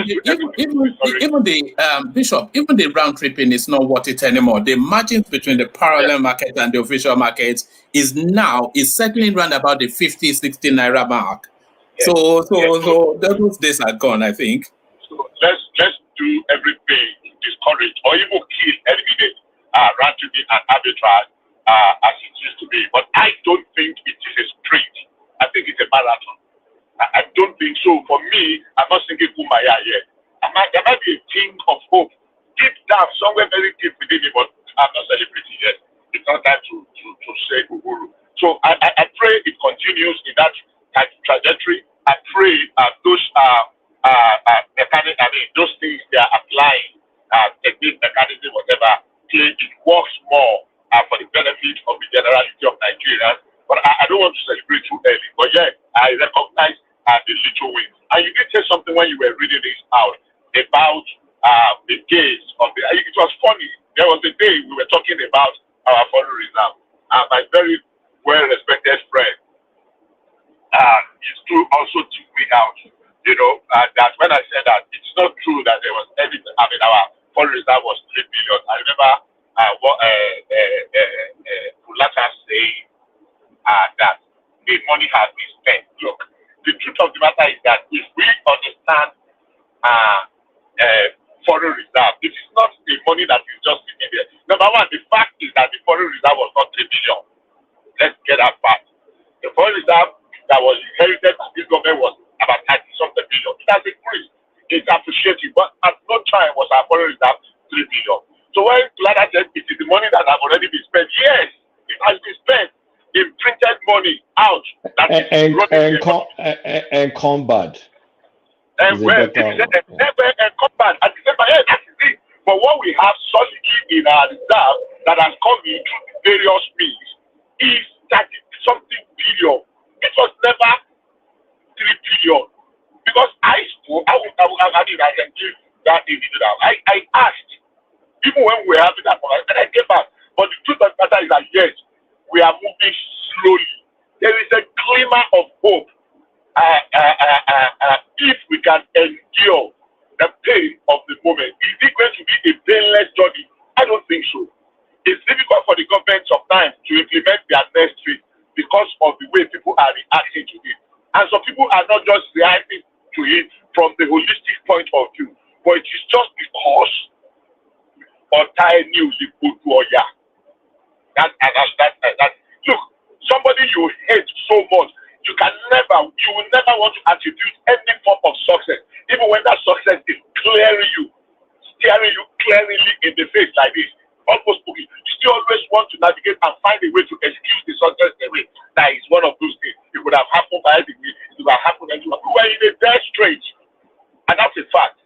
the Bishop, even the round tripping is not worth it anymore. The margins between the parallel market and the official market is settling around about the 50-60 naira mark. Yes. So those days are gone, I think. So let's do everything to discourage or even kill eliminate round tripping and arbitrage as it used to be. But I don't think it is a sprint. I think it's a marathon. I don't think so. For me, I'm not singing Kumaya yet. There might be a thing of hope deep down, somewhere very deep within me, but I'm not celebrating yet. It's not time to say Uhuru. So I pray it continues in that trajectory. I pray those those things they are applying, technique, mechanism, whatever, it works more for the benefit of the generality of Nigerians. But I don't want to celebrate too early. But yeah, I recognize the little wins. And you did say something when you were reading this out about the days of the. It was funny. There was a day we were talking about our foreign reserve. My very well-respected friend is to also took me out. That when I said that it's not true that there was anything. Our foreign reserve was 3 billion. I remember what Fulata saying that the money has been spent. Look, the truth of the matter is that if we understand foreign reserve, it is not the money that is just sitting there. Number one, the fact is that the foreign reserve was not 3 billion. Let's get that fact. The foreign reserve that was inherited by this government was about 30-something billion. It has increased. It's appreciated, but at no time was our foreign reserve 3 billion. So when Lada said it is the money that has already been spent, yes, it has been spent. In printed money out. And combat. And well, it is never combat. At the same time, yeah, that is it. But what we have solidly in our reserve that has come in through various means is 30-something billion. It was never 3 billion. Because I spoke, I can give that individual. I asked, even when we were having that conversation, and I came back. But the truth of the matter is that yes, we are the government sometimes to implement their next tweet because of the way people are reacting to it. And some people are not just reacting to it from the holistic point of view, but it is just because entire news is put to Oya. That. Look, somebody you hate so much, you will never want to attribute any form of success, even when that success is staring you clearly in the face like this, almost spooky. You still always want to navigate and find a way to excuse the success away. That is one of those things. It would have happened by me. It would have happened anywhere. We were in a dead strait, and that's a fact.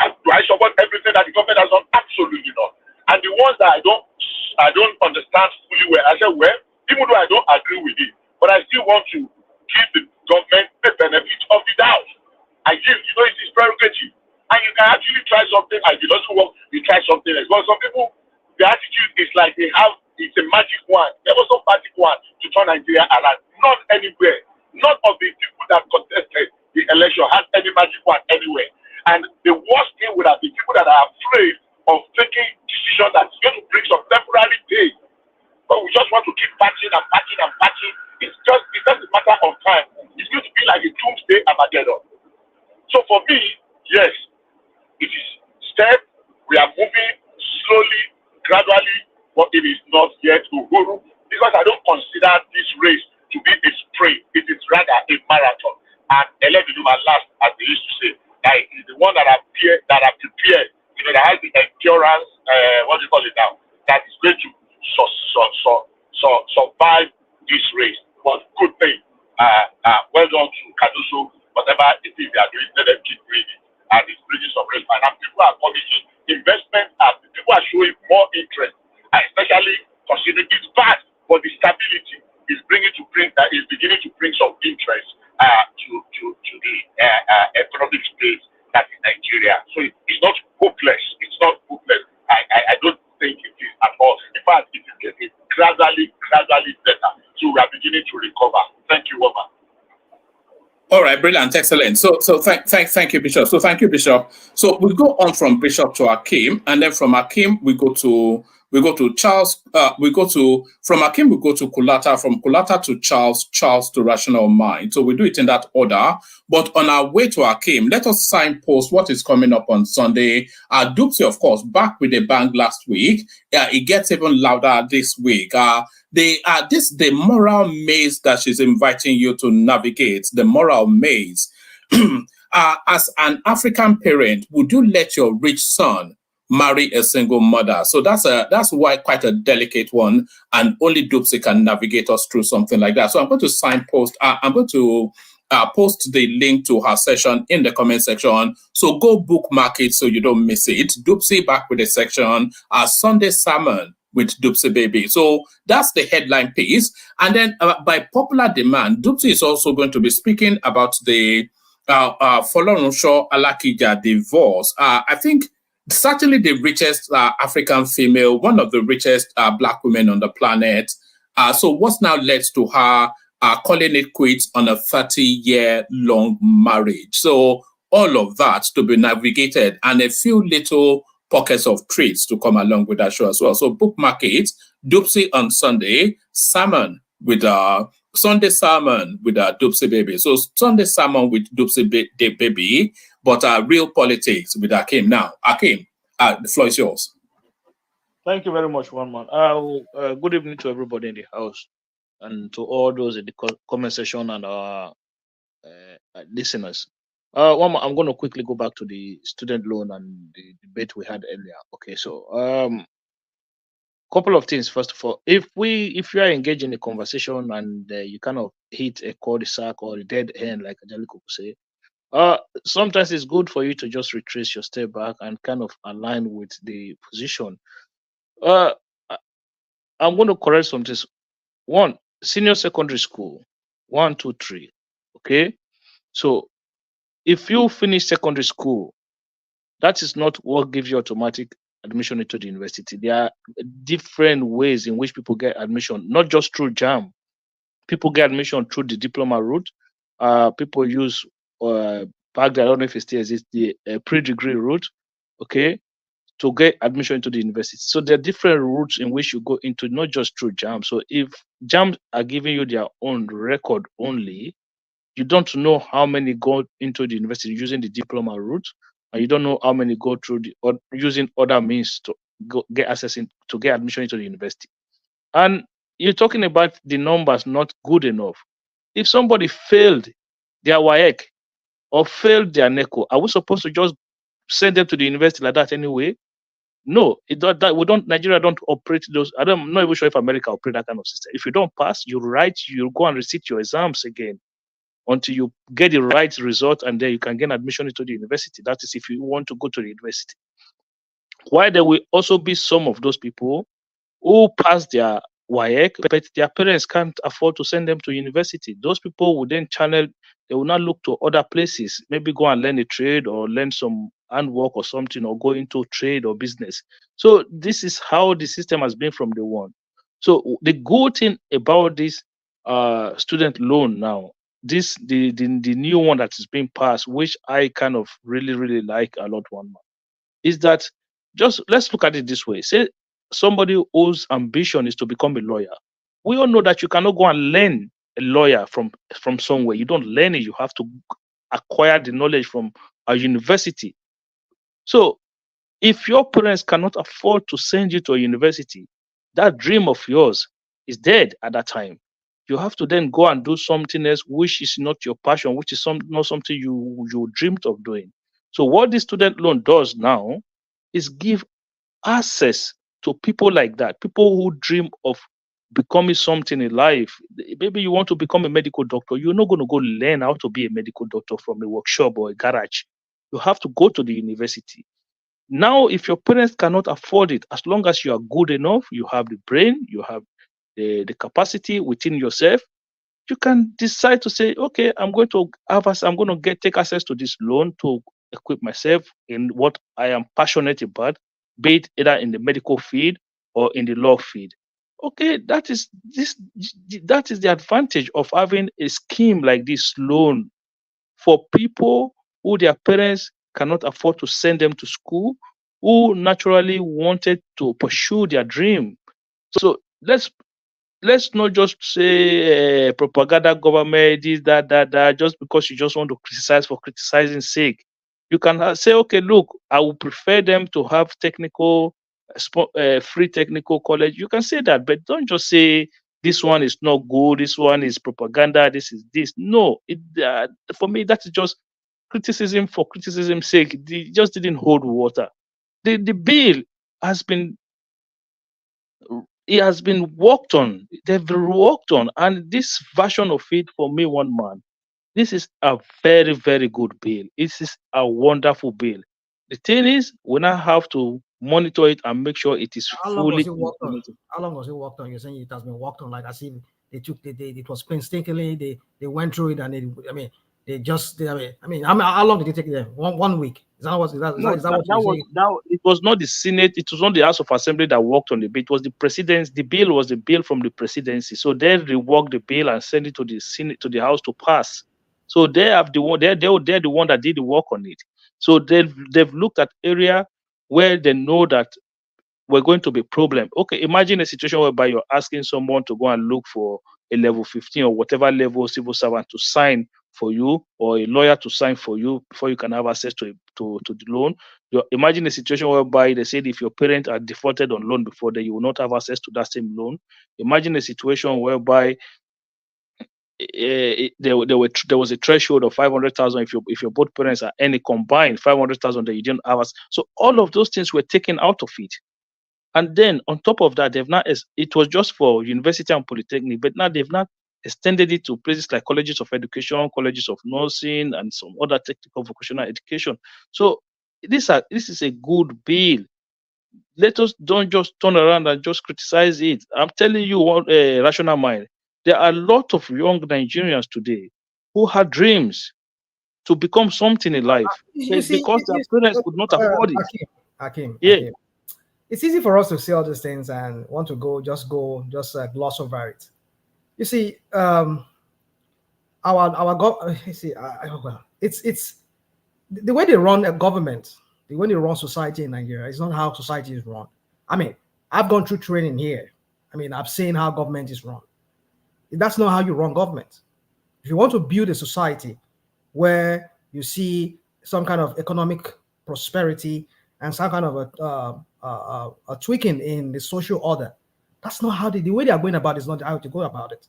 And do I support everything that the government has done? Absolutely not. And the ones that I don't understand fully well, I said, well, even though I don't agree with it, but I still want to give the government the benefit of the doubt. I give, it is prerogative. And you can actually try something, and if it doesn't work, you try something else. But some people, the attitude is like it's a magic wand. There was no magic wand to turn Nigeria around. Not anywhere. None of the people that contested the election had any magic wand anywhere. And the worst thing would have been people that are afraid of taking decisions that's going to bring some temporary pain. But we just want to keep patching and patching and patching. It's just a matter of time. It's going to be like a doomsday Armageddon. So for me, yes, it is step. We are moving slowly, gradually, but it is not yet Uhuru, because I don't consider this race to be a sprint. It is rather a marathon. And Elediduma last, as they used to say, that is the one that are prepared, that has the endurance, what do you call it now, that is going to survive this race. But good thing. Well done to Kaduso, whatever it is they are doing, let them keep reading. And it's bringing some respect. And people are coming in. Investment, people are showing more interest, especially considering it's bad, but the stability is beginning to bring some interest to the economic space that is Nigeria. So it's not hopeless. It's not hopeless. I don't think it is at all. In fact, it is getting gradually better. So we are beginning to recover. Thank you, Obama. All right, brilliant, excellent. So thank you, Bishop. So thank you, Bishop. So we go on from Bishop to Akim, and then from Akim we go to Charles. From Akim we go to Kulata. From Kulata to Charles to Rational Mind. So we do it in that order. But on our way to Akim, let us signpost what is coming up on Sunday. Dupsy, of course, back with a bang last week. It gets even louder this week. The moral maze that she's inviting you to navigate, the moral maze. As an African parent, would you let your rich son marry a single mother? So that's why quite a delicate one, and only Dupsy can navigate us through something like that. So I'm going to signpost. I'm going to post the link to her session in the comment section. So go bookmark it so you don't miss it. Dupsy back with the section. Sunday sermon with Dupsy Baby. So that's the headline piece. And then by popular demand, Dupsy is also going to be speaking about the Folorunsho Alakija divorce. I think certainly the richest African female, one of the richest Black women on the planet. So what's now led to her calling it quits on a 30-year-long marriage? So all of that to be navigated, and a few little pockets of treats to come along with that show as well. So bookmark it. Dupsy on Sunday, sermon with Sunday sermon with Dupsy Baby. So Sunday sermon with Dupsy Baby, but real politics with Akim. Now, Akim, the floor is yours. Thank you very much, one man. Good evening to everybody in the house, and to all those in the comment section and our listeners. I'm going to quickly go back to the student loan and the debate we had earlier. Okay, so couple of things. First of all, if you are engaged in a conversation and you kind of hit a cul-de-sac or a dead end, like Angelico would say, sometimes it's good for you to just retrace your step back and kind of align with the position. I'm going to correct some things. One, senior secondary school, 1, 2, 3. Okay, so if you finish secondary school, that is not what gives you automatic admission into the university. There are different ways in which people get admission, not just through JAM. People get admission through the diploma route. People use, back there, I don't know if it still exists, the pre-degree route. Okay, to get admission into the university. So there are different routes in which you go into, not just through JAM. So if JAM are giving you their own record only, you don't know how many go into the university using the diploma route, and you don't know how many go through the or using other means to get access to get admission into the university. And you're talking about the numbers not good enough. If somebody failed their WAEC or failed their NECO, are we supposed to just send them to the university like that anyway? No, that we don't. Nigeria don't operate those. I'm not even sure if America operate that kind of system. If you don't pass, you go and resit your exams again until you get the right result, and then you can get admission into the university. That is if you want to go to the university. Why there will also be some of those people who pass their WAEC, but their parents can't afford to send them to university. Those people will then channel, they will not look to other places, maybe go and learn a trade or learn some handwork or something, or go into trade or business. So this is how the system has been from the one. So the good thing about this student loan now, the new one that is being passed, which I kind of really like a lot, one man, is that just let's look at it this way. Say somebody whose ambition is to become a lawyer. We all know that you cannot go and learn a lawyer from somewhere. You don't learn it. You have to acquire the knowledge from a university. So if your parents cannot afford to send you to a university, that dream of yours is dead at that time. You have to then go and do something else, which is not your passion, which is not something you dreamed of doing. So what this student loan does now is give access to people like that, people who dream of becoming something in life. Maybe you want to become a medical doctor. You're not going to go learn how to be a medical doctor from a workshop or a garage. You have to go to the university. Now, if your parents cannot afford it, as long as you are good enough, you have the brain, you have the capacity within yourself, you can decide to say, okay, I'm going to take access to this loan to equip myself in what I am passionate about, be it either in the medical field or in the law field. Okay, that is the advantage of having a scheme like this loan for people who their parents cannot afford to send them to school, who naturally wanted to pursue their dream. So let's not just say propaganda government, this, that, just because you just want to criticize for criticizing sake. You can say, okay, look, I would prefer them to have free technical college. You can say that, but don't just say this one is not good, this one is propaganda, this is this. No, for me, that's just criticism for criticism's sake. It just didn't hold water. The bill has been worked on. They've worked on, and this version of it, for me, one man, this is a very, very good bill. This is a wonderful bill. The thing is, we now have to monitor it and make sure it is fully implemented. How long was it worked on? You're saying it has been worked on like as if it was painstakingly, they went through it, and how long did it take them? One week? Is that what it was not the Senate, it was not the House of Assembly that worked on the bill. It was the presidency. The bill was the bill from the presidency. So they reworked the bill and sent it to the Senate, to the House to pass. So they're the one that did the work on it. So they've looked at area where they know that we're going to be problem. Okay, imagine a situation whereby you're asking someone to go and look for a level 15 or whatever level civil servant to sign for you, or a lawyer to sign for you before you can have access to the loan. Imagine a situation whereby they said if your parents are defaulted on loan before, then you will not have access to that same loan. Imagine a situation whereby there was a threshold of 500,000. If your both parents are any combined 500,000, that you didn't have. So all of those things were taken out of it. And then on top of that, it was just for university and polytechnic, but now they've not extended it to places like colleges of education, colleges of nursing, and some other technical vocational education. So this is a good bill. Let us don't just turn around and just criticize it. I'm telling you, what a rational mind. There are a lot of young Nigerians today who had dreams to become something in life, because their parents could not afford it. Hakeem, Yeah. It's easy for us to say all these things and want to just gloss over it. You see, it's the way they run a government. the way they run society in Nigeria is not how society is run. I mean, I've gone through training here. I mean, I've seen how government is run. That's not how you run government. If you want to build a society where you see some kind of economic prosperity and some kind of a tweaking in the social order, that's not how the way they are going about it is not how to go about it.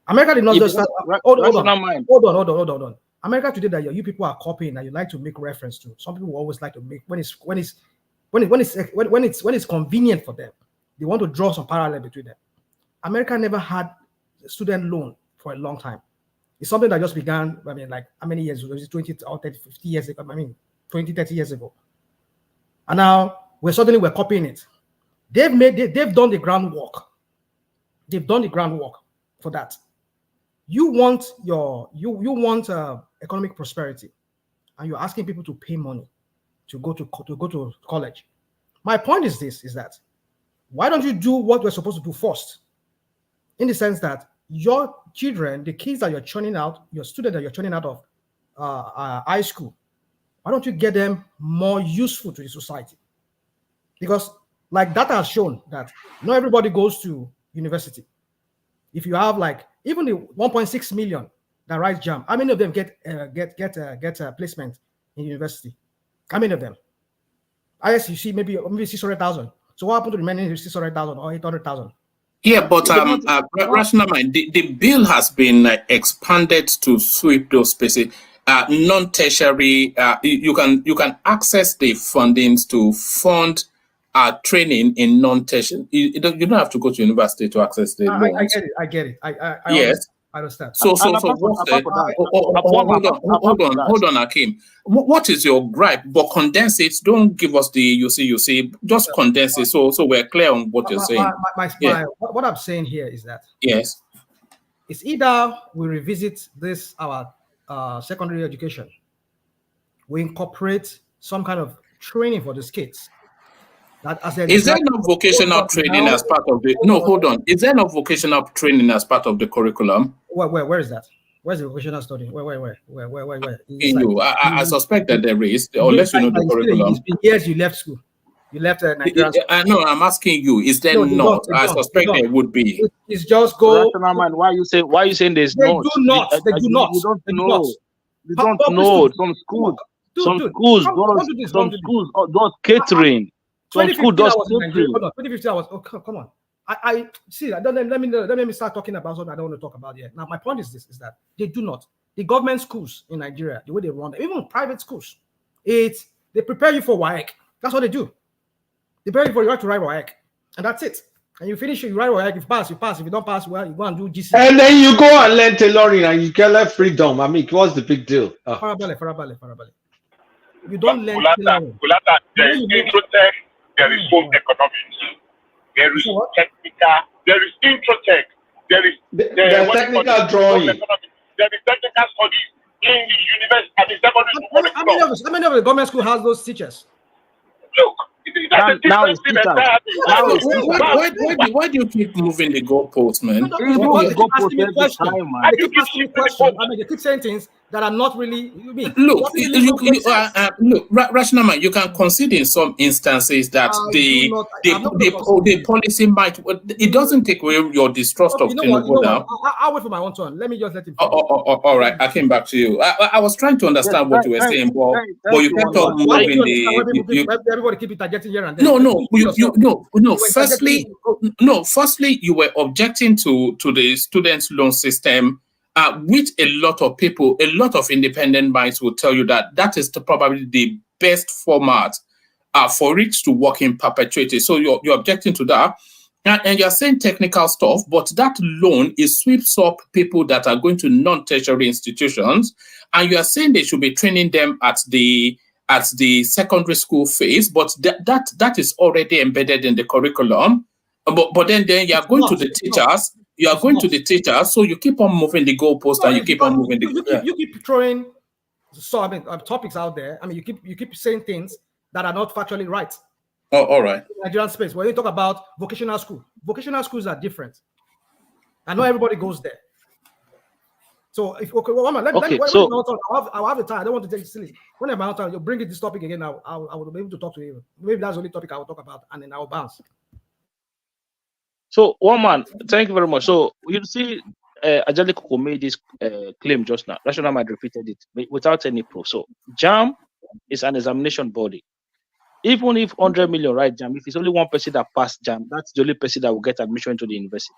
America did not just start. Hold on. America today that you people are copying that you like to make reference to. Some people always like to make when it's convenient for them. They want to draw some parallel between them. America never had student loan for a long time. It's something that just began, I mean, like how many years ago? Was it 20 or 30, 50 years ago? I mean, 20, 30 years ago. And now we're copying it. They've done the groundwork. They've done the groundwork for that. You want economic prosperity, and you're asking people to pay money to go to college. My point is that why don't you do what we're supposed to do first? In the sense that your children, the kids that you're churning out, your students that you're churning out of high school, why don't you get them more useful to the society? Because like that has shown that not everybody goes to university. If you have like even the 1.6 million that write JAM, how many of them get a placement in university? How many of them? I guess you see maybe 600,000. So what happened to the remaining 600,000 or 800,000? Yeah, but rational mind, the bill has been expanded to sweep those spaces. Non-tertiary, you can access the fundings to fund training in non-tertiary. You don't have to go to university to access the loans. I get it. I Yes. understand. So hold on, Akim. What is your gripe? But condense it. Don't give us the you see. Just condense it so we're clear on what you're saying. What I'm saying here is that yes, it's either we revisit this our secondary education, we incorporate some kind of training for these kids. Is there no vocational training as part of the? No, hold on. Is there no vocational training as part of the curriculum? Where is that? Where's the vocational study? Where? I suspect that there is, unless you know the curriculum. It's been years you left school. You left Nigeria. No, I'm asking you. Is there not? I suspect there would be. It's just go. Man, why you saying there's no? They do not. They do not. You don't know. You don't know. Some schools does catering. Some school does catering. 2015 I was. Oh, come on. I see. Let me start talking about something I don't want to talk about yet. Now, my point is this: is that they do not. The government schools in Nigeria, the way they run them, even private schools, they prepare you for WAEC. That's what they do. They prepare you for you have to write WAEC, and that's it. And you finish, you write WAEC. If you pass, you pass. If you don't pass, well, you go and do GC. And then you go and learn tailoring, and you get left freedom. I mean, what's the big deal? Farabale. You don't learn tailoring. There is Introtech. There is home economics. There is technical. There is Introtech. There is technical drawing. There is technical studies in the university and the secondary school. How many of the government school has those teachers? Look, why do you keep moving the goalposts, man? They keep asking me questions. I mean, they keep saying things that are not really. Look, rational mind. You can concede in some instances that the policy might. It doesn't take away your distrust of Tinubu now. I'll wait for my own turn. Let me just let him. All right, I came back to you. I was trying to understand what you were saying, but you kept on moving the. Everybody keep interjecting here and there. No. Firstly, you were objecting to the students' loan system, which a lot of people, a lot of independent minds will tell you that is probably the best format for it to work in perpetuity. So you're objecting to that. And you're saying technical stuff, but that loan sweeps up people that are going to non-tertiary institutions, and you are saying they should be training them at the secondary school phase, but that is already embedded in the curriculum. But then you are going to the teachers. You are going to the teachers, so you keep on moving the goalpost and you keep on moving the. You keep throwing topics out there. I mean, you keep saying things that are not factually right. Oh, all right. Nigerian space. When you talk about vocational schools are different, and not everybody goes there. So if okay, well, let Okay, me when so I'll have the time. I don't want to take it silly. When I'm out time, you bring it this topic again. I will be able to talk to you. Maybe that's the only topic I will talk about, and then I'll bounce. So, one man, thank you very much. So, you see, Ajali Koko made this claim just now. National Mind repeated it without any proof. So, JAM is an examination body. Even if 100 million right JAM, if it's only one person that passed JAM, that's the only person that will get admission into the university.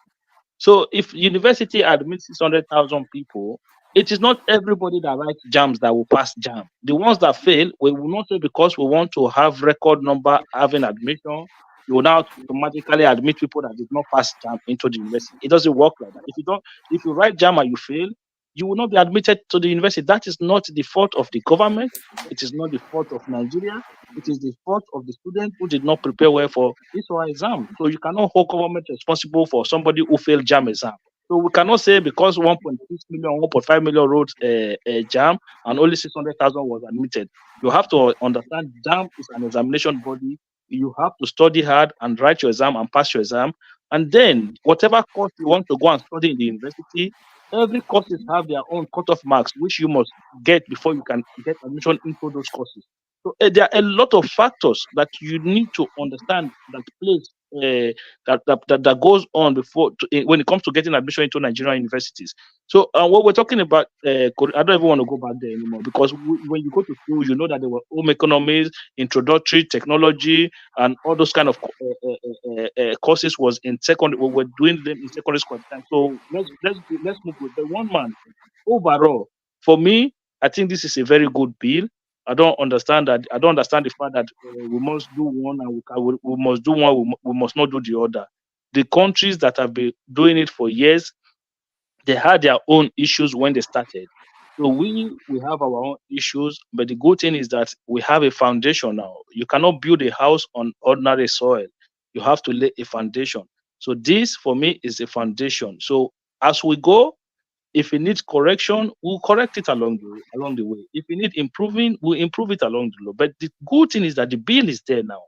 So, if university admits 600,000 people, it is not everybody that writes JAMs that will pass JAM. The ones that fail, we will not say because we want to have record number having admission. You will now automatically admit people that did not pass JAM into the university. It doesn't work like that. If you write JAM and you fail, you will not be admitted to the university. That is not the fault of the government. It is not the fault of Nigeria. It is the fault of the student who did not prepare well for this or exam. So you cannot hold government responsible for somebody who failed JAM exam. So we cannot say because 1.6 million, 1.5 million wrote JAM and only 600,000 was admitted. You have to understand JAM is an examination body. You have to study hard and write your exam and pass your exam. And then whatever course you want to go and study in the university, every courses have their own cutoff marks, which you must get before you can get admission into those courses. So there are a lot of factors that you need to understand that plays that goes on before when it comes to getting admission into Nigerian universities. So what we're talking about, I don't even want to go back there anymore because when you go to school, you know that there were home economics, introductory technology, and all those kind of courses was in secondary. We were doing them in secondary school at the time. So let's move with the one man. Overall, for me, I think this is a very good bill. I don't understand that. I don't understand the fact that we must do one and we must do one. We must not do the other. The countries that have been doing it for years, they had their own issues when they started. So we have our own issues, but the good thing is that we have a foundation now. You cannot build a house on ordinary soil. You have to lay a foundation. So this, for me, is a foundation. So as we go, if it needs correction, we'll correct it along the way. If it needs improving, we'll improve it along the way. But the good thing is that the bill is there now.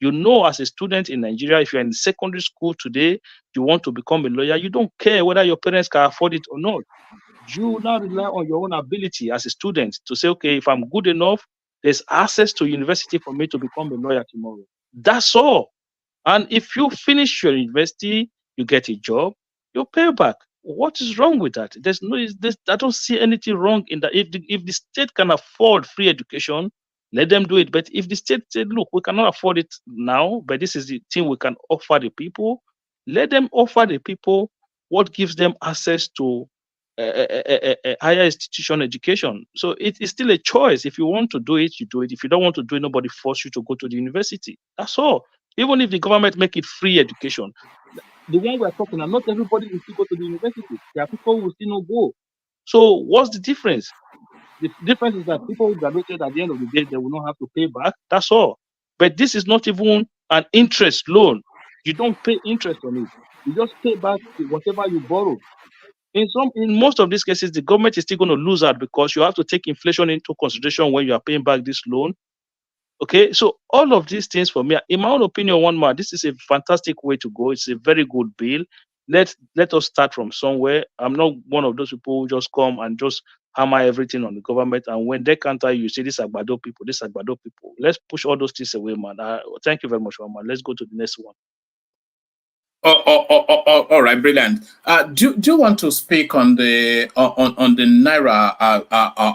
You know, as a student in Nigeria, if you're in secondary school today, you want to become a lawyer, you don't care whether your parents can afford it or not. You now rely on your own ability as a student to say, okay, if I'm good enough, there's access to university for me to become a lawyer tomorrow. That's all. And if you finish your university, you get a job, you pay back. What is wrong with that? I don't see anything wrong in that. If the state can afford free education, let them do it. But if the state said, look, we cannot afford it now, but this is the thing we can offer the people, let them offer the people what gives them access to higher institution education. So it is still a choice. If you want to do it, you do it. If you don't want to do it, nobody force you to go to the university. That's all. Even if the government make it free education, the one we are talking about, not everybody will still go to the university. There are people who will still not go. So what's the difference? The difference is that people who graduated at the end of the day, they will not have to pay back. That's all. But this is not even an interest loan. You don't pay interest on it. You just pay back whatever you borrow. In most of these cases, the government is still going to lose out because you have to take inflation into consideration when you are paying back this loan. Okay, so all of these things for me, in my own opinion, one man, this is a fantastic way to go. It's a very good bill. Let us start from somewhere. I'm not one of those people who just come and just hammer everything on the government. And when they counter you, say this Agbado people, this Agbado people. Let's push all those things away, man. Thank you very much, man. Let's go to the next one. All right, brilliant. Do you want to speak on the naira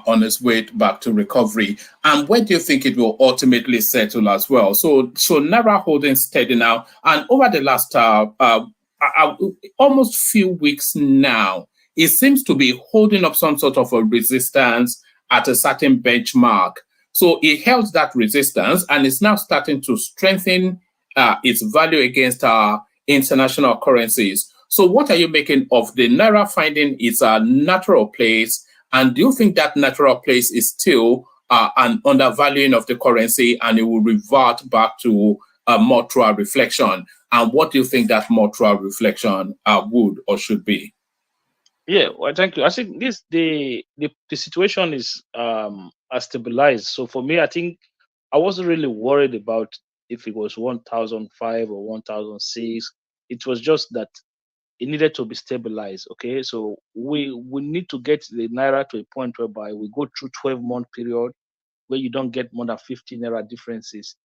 on its way back to recovery, and where do you think it will ultimately settle as well? So naira holding steady now, and over the last almost few weeks now, it seems to be holding up some sort of a resistance at a certain benchmark. So it held that resistance, and it's now starting to strengthen its value against international currencies. So what are you making of the naira finding its natural place? And do you think that natural place is still an undervaluing of the currency and it will revert back to a more true reflection? And what do you think that more true reflection would or should be? Yeah, well, thank you. I think the situation is stabilized. So for me, I think I wasn't really worried about if it was 1,005 or 1,006. It was just that it needed to be stabilized. Okay, so we need to get the naira to a point whereby we go through 12-month period where you don't get more than 15 naira differences,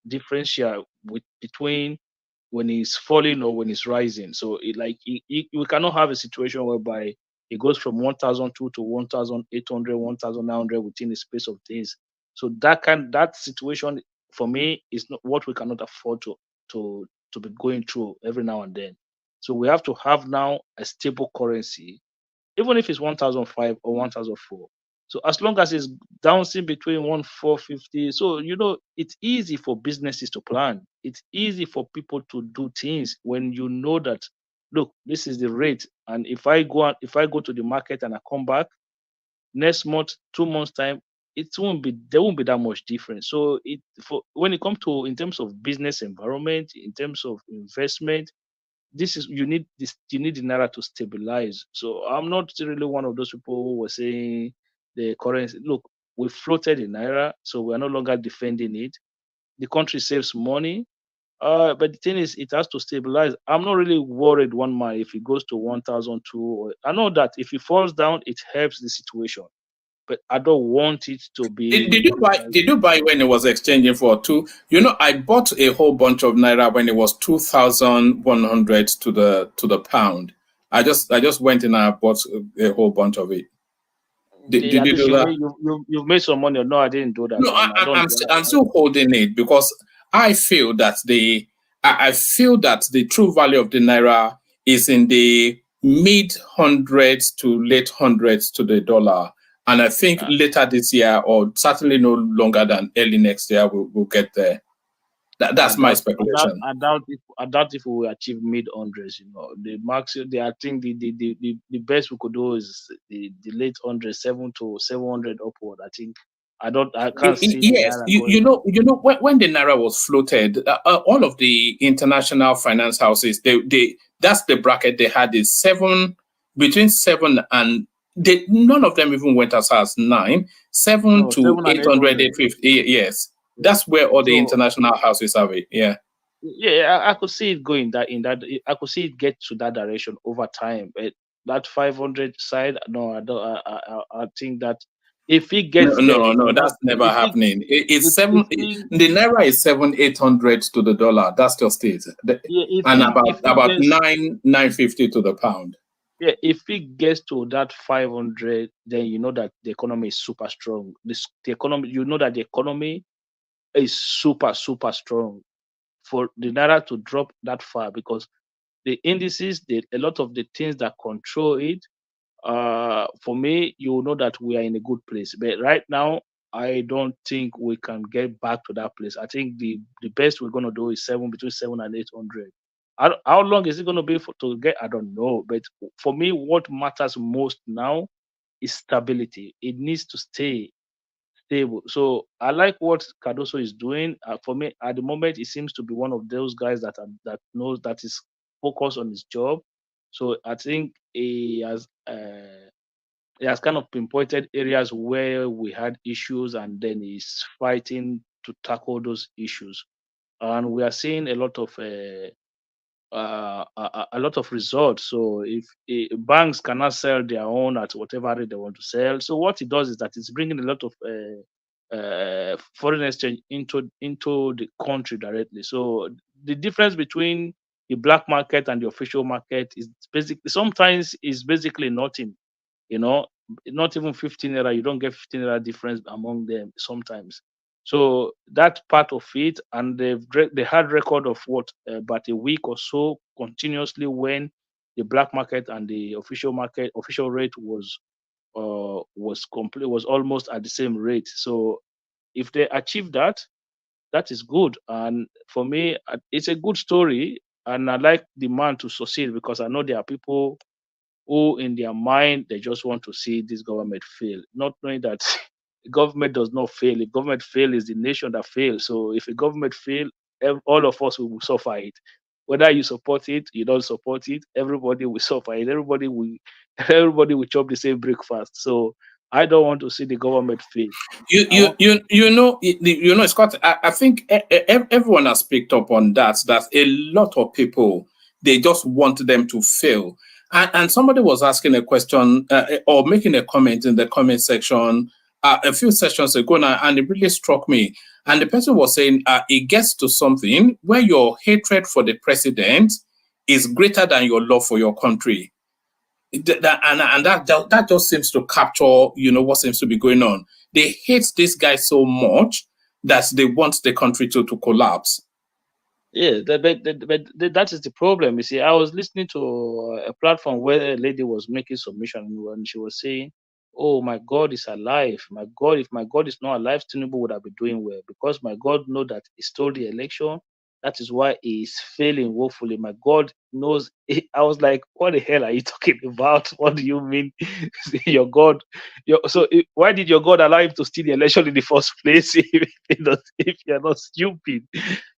differential between when it's falling or when it's rising. So we cannot have a situation whereby it goes from 1,002 to 1,800, 1,900 within the space of days. So that situation for me is not what we cannot afford to be going through every now and then. So we have to have now a stable currency, even if it's 1,005 or 1,004. So as long as it's bouncing between 1,450, so it's easy for businesses to plan. It's easy for people to do things when you know that, look, this is the rate, and if I go to the market and I come back next month, 2 months time, there won't be that much difference. So when it comes to in terms of business environment, in terms of investment, you need the naira to stabilize. So I'm not really one of those people who were saying the currency. Look, we floated in naira, so we are no longer defending it. The country saves money, but the thing is, it has to stabilize. I'm not really worried one man if it goes to 1,002. I know that if it falls down, it helps the situation, but I don't want it to be. Did you buy when it was exchanging for 2? I bought a whole bunch of naira when it was 2,100 to the pound. I just went in and I bought a whole bunch of it. Did you do that? You've made some money. No, I didn't do that. No, I'm still holding it because I feel that the true value of the naira is in the mid hundreds to late hundreds to the dollar. And I think later this year, or certainly no longer than early next year, we'll get there. That's my speculation. I doubt if we will achieve mid hundreds. The max. I think the best we could do is the late hundreds, 7 to 700 upward. I think. I can't see. Yes, when the naira was floated, all of the international finance houses, they that's the bracket they had is between 7 and. None of them even went as high as 9, 7 to 800, 850. Yes, that's where all the international houses have it. Yeah. Yeah, I could see it going I could see it get to that direction over time. But that 500 side, no, I don't. I think that if it gets no, that's never happening. It's 7. The naira is 700-800 to the dollar. That's just it. And about 950 to the pound. Yeah, if it gets to that 500, then you know that the economy is super strong. The economy, that the economy is super, super strong. For the naira to drop that far, because the indices, a lot of the things that control it, for me, you know that we are in a good place. But right now, I don't think we can get back to that place. I think the best we're going to do is between 7 and 800. How long is it going to be to get? I don't know. But for me, what matters most now is stability. It needs to stay stable. So I like what Cardoso is doing. For me, at the moment, he seems to be one of those guys that knows that is focused on his job. So I think he has kind of pinpointed areas where we had issues, and then he's fighting to tackle those issues. And we are seeing a lot of results. So if banks cannot sell their own at whatever rate they want to sell, so what it does is that it's bringing a lot of foreign exchange into the country directly. So the difference between the black market and the official market is basically nothing. Not even 15 naira. You don't get 15 naira difference among them sometimes. So that part of it, and they had record of about a week or so continuously when the black market and the official rate was almost at the same rate. So if they achieve that, that is good. And for me, it's a good story, and I like the man to succeed, because I know there are people who in their mind they just want to see this government fail, not knowing that government does not fail. If government fail, is the nation that fails. So if a government fail, all of us will suffer it. Whether you support it, you don't support it, everybody will suffer it. Everybody will chop the same breakfast. So I don't want to see the government fail. Scott, I think everyone has picked up on that a lot of people, they just want them to fail. And somebody was asking a question or making a comment in the comment section a few sessions ago, and it really struck me. And the person was saying it gets to something where your hatred for the president is greater than your love for your country. That just seems to capture, what seems to be going on. They hate this guy so much that they want the country to collapse. Yeah, but that is the problem. You see, I was listening to a platform where a lady was making submission and she was saying, "Oh, my God is alive. My God, if my God is not alive, Tinubu would have been doing well because my God knows that he stole the election. That is why he is failing woefully. My God knows." I was like, "What the hell are you talking about? What do you mean, your God? Why did your God allow him to steal the election in the first place if you're not stupid?"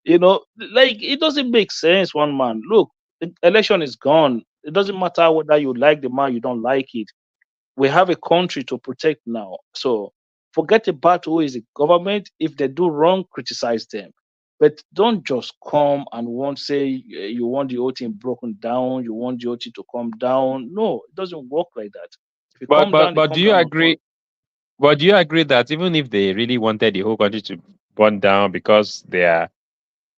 Like it doesn't make sense. One man, look, the election is gone. It doesn't matter whether you like the man, you don't like it. We have a country to protect now. So forget about who is the government. If they do wrong, criticize them. But don't just come and say you want the whole thing broken down, you want the whole thing to come down. No, it doesn't work like that. If you come down, But do you agree? But do you agree that even if they really wanted the whole country to burn down because they're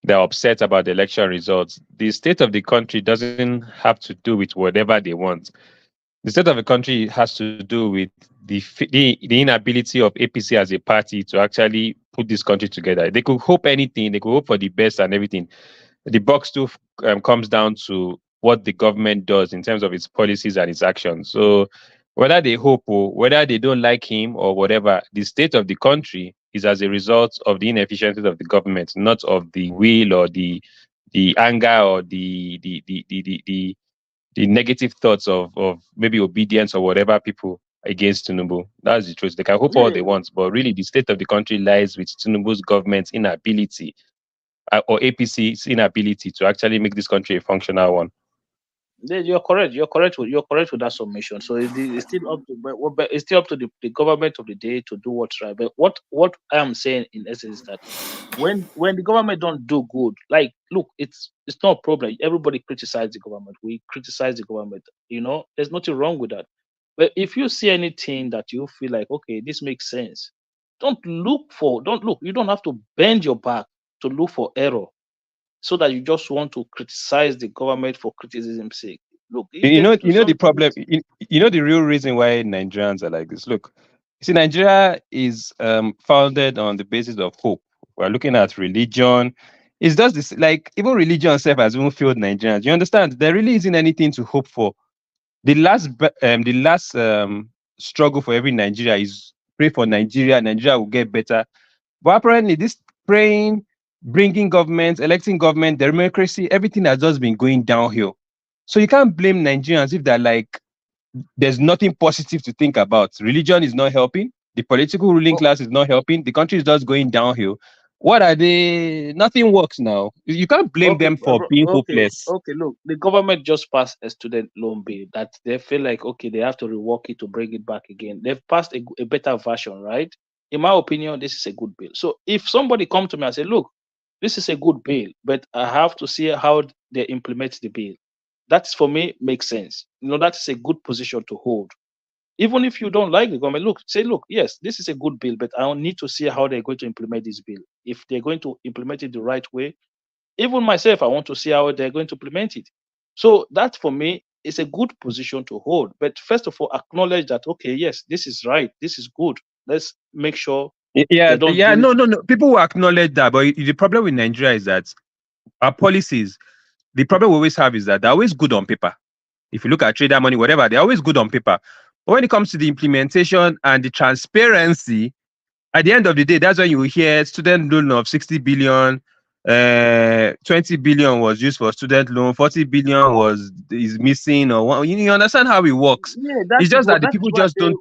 upset about the election results, the state of the country doesn't have to do with whatever they want. The state of the country has to do with the inability of APC as a party to actually put this country together. They could hope anything, they could hope for the best and everything. The box too comes down to what the government does in terms of its policies and its actions. So whether they hope or whether they don't like him or whatever, the state of the country is as a result of the inefficiencies of the government, not of the will or the anger or the negative thoughts of maybe obedience or whatever people against Tinubu. That's the truth. They can hope all they want, but really the state of the country lies with Tinubu's government's inability or APC's inability to actually make this country a functional one. You're correct. You're correct with that submission. So it's still up to the government of the day to do what's right. But what I am saying in essence is that when the government don't do good, like look, it's not a problem. Everybody criticize the government. We criticize the government. There's nothing wrong with that. But if you see anything that you feel like, okay, this makes sense, don't look. You don't have to bend your back to look for error, so that you just want to criticize the government for criticism's sake. Look, the problem. The real reason why Nigerians are like this. Look, you see, Nigeria is founded on the basis of hope. We're looking at religion. It's just this, like even religion itself has even failed Nigerians. You understand? There really isn't anything to hope for. The last struggle for every Nigeria is pray for Nigeria. Nigeria will get better. But apparently, this praying, bringing government, electing government, democracy, everything has just been going downhill. So you can't blame Nigerians if they're like, there's nothing positive to think about. Religion is not helping. The political ruling class is not helping. The country is just going downhill. What are they? Nothing works now. You can't blame them for being hopeless. Okay, look, the government just passed a student loan bill that they feel like, okay, they have to rework it to bring it back again. They've passed a better version, right? In my opinion, this is a good bill. So if somebody come to me and say, look, this is a good bill, but I have to see how they implement the bill. That for me makes sense. That is a good position to hold. Even if you don't like the government, look, yes, this is a good bill, but I need to see how they're going to implement this bill. If they're going to implement it the right way, even myself, I want to see how they're going to implement it. So that for me is a good position to hold. But first of all, acknowledge that, okay, yes, this is right. This is good. Let's make sure. No. People will acknowledge that. But the problem with Nigeria is that our policies, the problem we always have is that they're always good on paper. If you look at trader money, whatever, they're always good on paper. But when it comes to the implementation and the transparency, at the end of the day, that's when you hear student loan of 60 billion, 20 billion was used for student loan, 40 billion is missing, or you understand how it works. Yeah, it's just that the people just don't.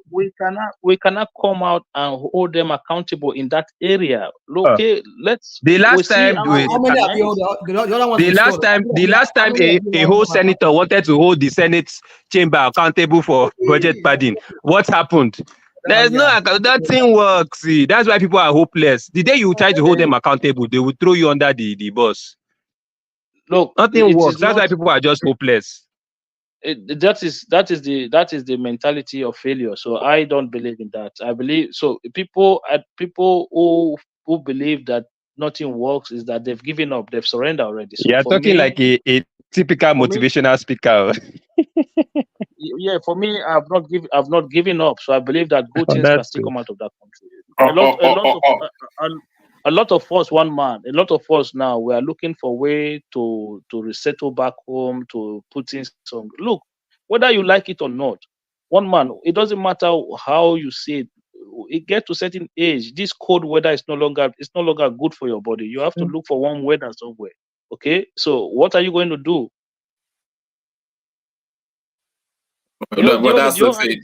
We cannot come out and hold them accountable in that area. Okay, let's. The last time a whole senator wanted to hold the Senate chamber accountable for budget padding, what happened? There's that thing works. See, that's why people are hopeless. The day you try to hold them accountable, they will throw you under the bus. look, Nothing it works. is That's not. why people are just hopeless. That is the mentality of failure. So I don't believe in that. I believe so. People who believe that nothing works is that they've given up. They've surrendered already. So You're for talking me, like a typical motivational speaker. yeah, for me, I've not given up. So I believe that good things can That's still good. come out of that country. A lot of us, one man, a lot of us now, we are looking for way to resettle back home, to put things on. Look, whether you like it or not, one man, it doesn't matter how you see it. It get to a certain age, this cold weather is no longer good for your body. You have to look for warm weather somewhere. Okay, so what are you going to do? But that's the thing.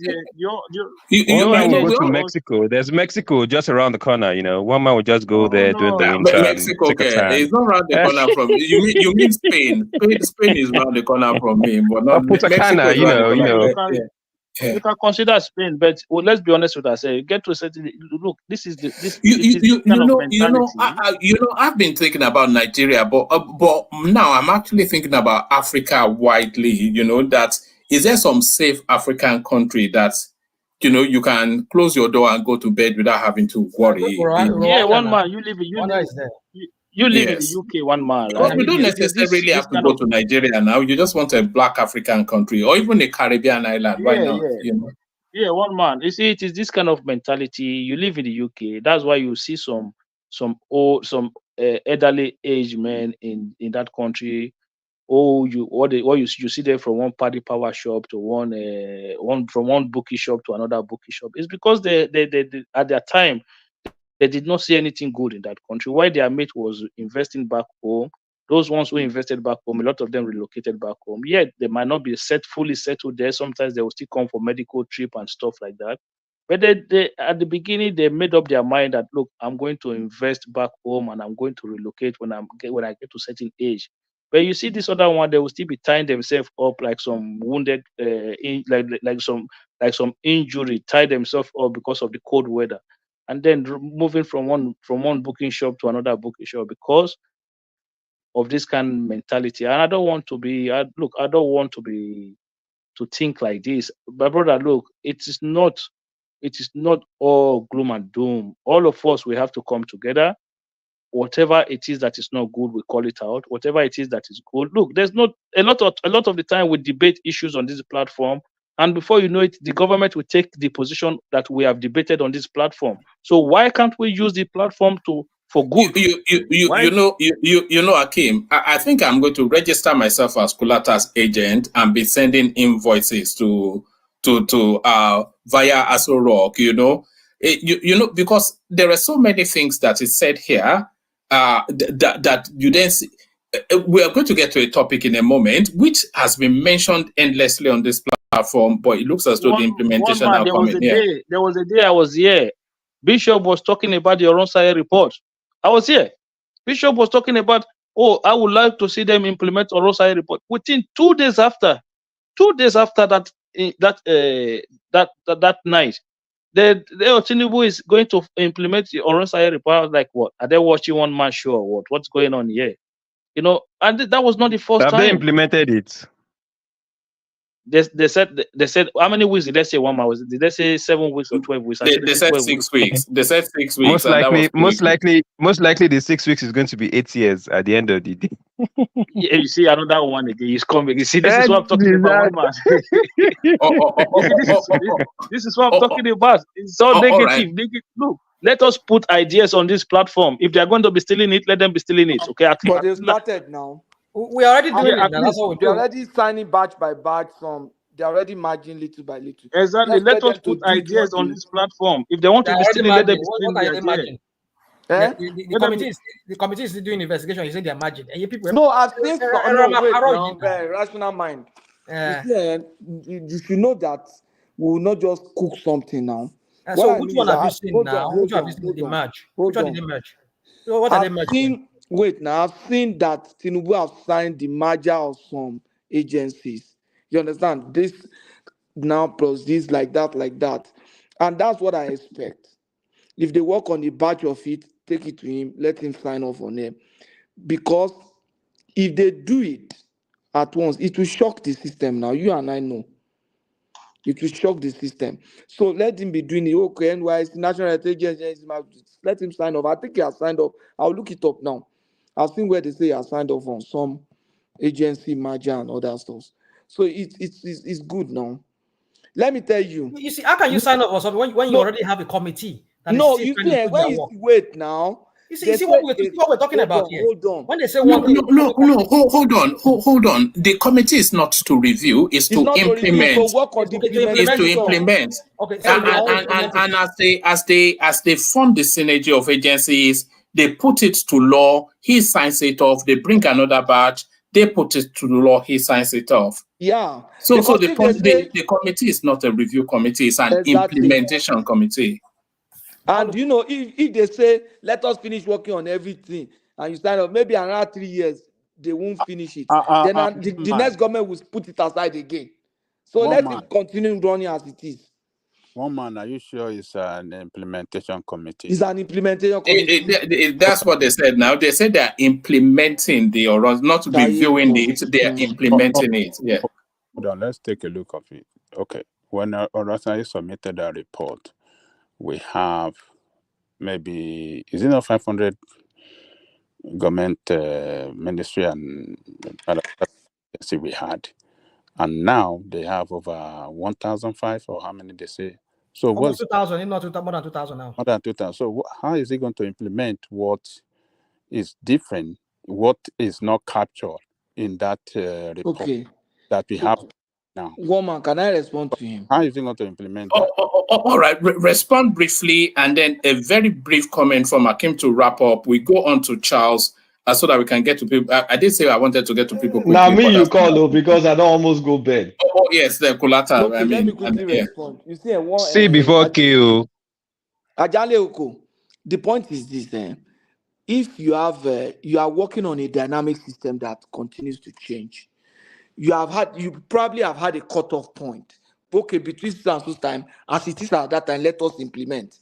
One man will go to us. Mexico. There's Mexico just around the corner. One man will just go there during the That winter and Mexico, take a okay, tan. it's not around the corner from you mean Spain. Spain is around the corner from me, but not Punta Mexico Cana, is around the corner. You can consider Spain, but let's be honest with ourselves. Get to a certain look. This is You kind of know mentality. I've been thinking about Nigeria, but now I'm actually thinking about Africa widely. That is there some safe African country that you can close your door and go to bed without having to worry. Yeah, one man. You live in Yes. the UK, one man, Because right? we don't necessarily have to go to Nigeria now. You just want a black African country or even a Caribbean island. Why not? Yeah, one man. You see, it is this kind of mentality. You live in the UK. That's why you see some elderly age men in that country. You see them from one party power shop to one from one bookie shop to another bookie shop. It's because they at their time they did not see anything good in that country. Why their mate was investing back home. Those ones who invested back home, a lot of them relocated back home. Yet they might not be fully settled there. Sometimes they will still come for medical trip and stuff like that. But they at the beginning they made up their mind that look, I'm going to invest back home and I'm going to relocate when I get to a certain age. But you see this other one, they will still be tying themselves up like some wounded, like some injury, tie themselves up because of the cold weather, and then moving from one booking shop to another booking shop because of this kind of mentality. And I don't want to be. I don't want to be to think like this. My brother, look, it is not all gloom and doom. All of us, we have to come together. Whatever it is that is not good, we call it out. Whatever it is that is good, look, there's not a lot of the time we debate issues on this platform, and before you know it, the government will take the position that we have debated on this platform. So why can't we use the platform for good? Akeem, I think I'm going to register myself as Kulata's agent and be sending invoices to via Aso Rock. Because there are so many things that is said here that you then see. We are going to get to a topic in a moment, which has been mentioned endlessly on this platform, but it looks as though the implementation now coming here. There was a day I was here. Bishop was talking about the Oronsai report. I was here. Bishop was talking about, I would like to see them implement Oronsai report. Within 2 days after that night, the Tinubu is going to implement the Oronsai report. I was like, what? Are they watching one man show or what? What's going on here? And that was not the first time. Have they implemented it? They said how many weeks did they say 1 month? Did they say 7 weeks or 12 weeks? They said 6 weeks. They said 6 weeks. Most likely, the 6 weeks is going to be 8 years at the end of the day. Yeah, you see another one again. He's coming. You see, this is what I'm talking about. One man. This is what I'm talking about. It's all negative. Right. Look, let us put ideas on this platform. If they are going to be stealing it, let them be stealing it. Okay. But they started now. We are already doing it. That's what we do. They're already signing batch by batch. They're already merging little by little. Exactly. Let us put ideas on this platform. If they want to be stealing, let them be stealing the idea. The committee is doing investigation. You say they're margin. And you people. No, I think rational mind. You should know that we will not just cook something now. So which one have you seen now? Which one have you seen the merge? Which one did they merge? So what are they merging? Wait, now I've seen that Tinubu have signed the merger of some agencies. You understand? This now plus this, like that. And that's what I expect. If they work on the batch of it, take it to him, let him sign off on it. Because if they do it at once, it will shock the system. Now, you and I know. It will shock the system. So let him be doing it. Okay, NYC, National Heritage Agency, let him sign off. I think he has signed off. I'll look it up now. I've seen where they say he has signed off on some agency merger and other stuff. So it's good now. Let me tell you. You see, how can you sign up for something when you already have a committee? No, you see, when you wait now. You see what we're talking about here. Hold on. When they say one thing, hold on. The committee is not to review; it's to implement. To work on It's to implement. Okay, and as they form the synergy of agencies, they put it to law. He signs it off. They bring another batch. They put it to the law. He signs it off. Yeah. So the committee is not a review committee; it's an implementation committee. And you know, if they say, let us finish working on everything, and you sign up, maybe another 3 years, they won't finish it. Then the next government will put it aside again. So let it continue running as it is. One man, are you sure it's an implementation committee? It's an implementation committee. That's what they said now. They said they're implementing the or not reviewing it, they're implementing it. Yeah. Hold on, let's take a look of it. Okay. When Orasai submitted that report, we have maybe, is it not 500 government ministry and agency we had? And now they have over 1,005 or how many they say? So almost 2,000, not more than 2,000 now. More than 2,000. So how is he going to implement what is different, what is not captured in that report that we have now? Woman, can I respond to him? How is he going to implement that? All right, respond briefly, and then a very brief comment from Akim to wrap up. We go on to Charles so that we can get to people. I did say I wanted to get to people quickly. Now me you call though, because I don't almost go bed. Oh yes, the collateral. Okay, let me quickly respond. You see, see before kill. Ajale Oko, the point is this: if you are working on a dynamic system that continues to change, you probably have had a cutoff point. Okay, between this and this time, as it is at that time, let us implement.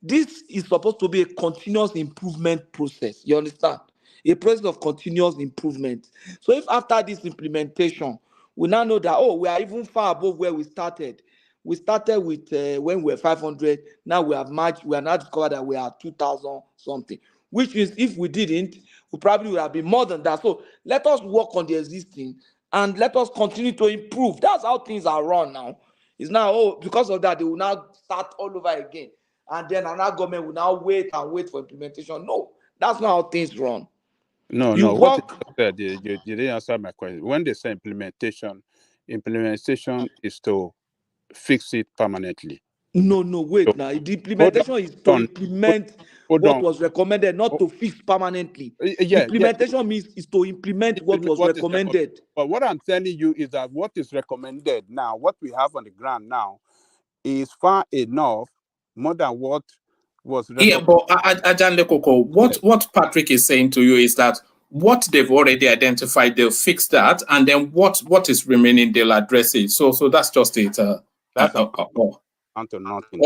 This is supposed to be a continuous improvement process. You understand? A process of continuous improvement. So if after this implementation, we now know that, we are even far above where we started. We started with when we were 500. Now we have matched. We are now discovered that we are 2,000 something. Which means if we didn't, we probably would have been more than that. So let us work on the existing and let us continue to improve. That's how things are run now. It's now, because of that, they will now start all over again. And then another government will now wait for implementation. No, that's not how things run. No. What you said, you didn't answer my question. When they say implementation is to fix it permanently. No, wait now. The implementation is to implement what was recommended, not to fix permanently. Implementation means is to implement what was recommended. But what I'm telling you is that what is recommended now, what we have on the ground now, is far enough more than what was recommended. Yeah, but Ajande Koko, what Patrick is saying to you is that what they've already identified, they'll fix that, and then what is remaining, they'll address it. So that's just it. That's amount to nothing.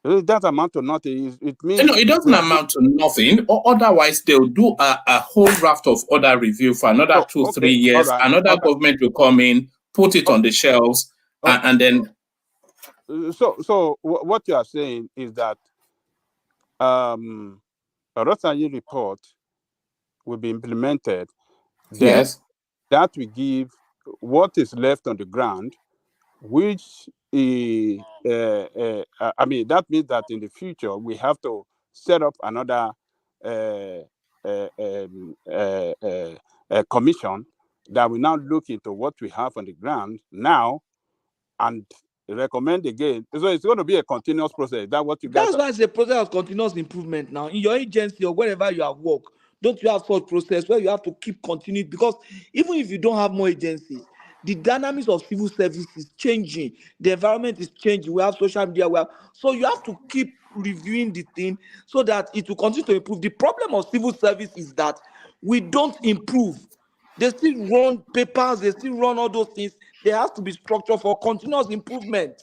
That amount to nothing. It means no, it doesn't amount to nothing. Or otherwise, they'll do a whole raft of other review for another 2-3 years. Right. Another government will come in, put it on the shelves, and then. So what you are saying is that a Resign report will be implemented. Yes. That will give what is left on the ground, which that means that in the future we have to set up another commission that will now look into what we have on the ground now and recommend again. So it's going to be a continuous process. That's what you guys. That's why it's a process of continuous improvement now. In your agency or wherever you have work, don't you have such process where you have to keep continuing? Because even if you don't have more agencies, the dynamics of civil service is changing. The environment is changing. We have social media. So you have to keep reviewing the thing so that it will continue to improve. The problem of civil service is that we don't improve. They still run papers. They still run all those things. There has to be structure for continuous improvement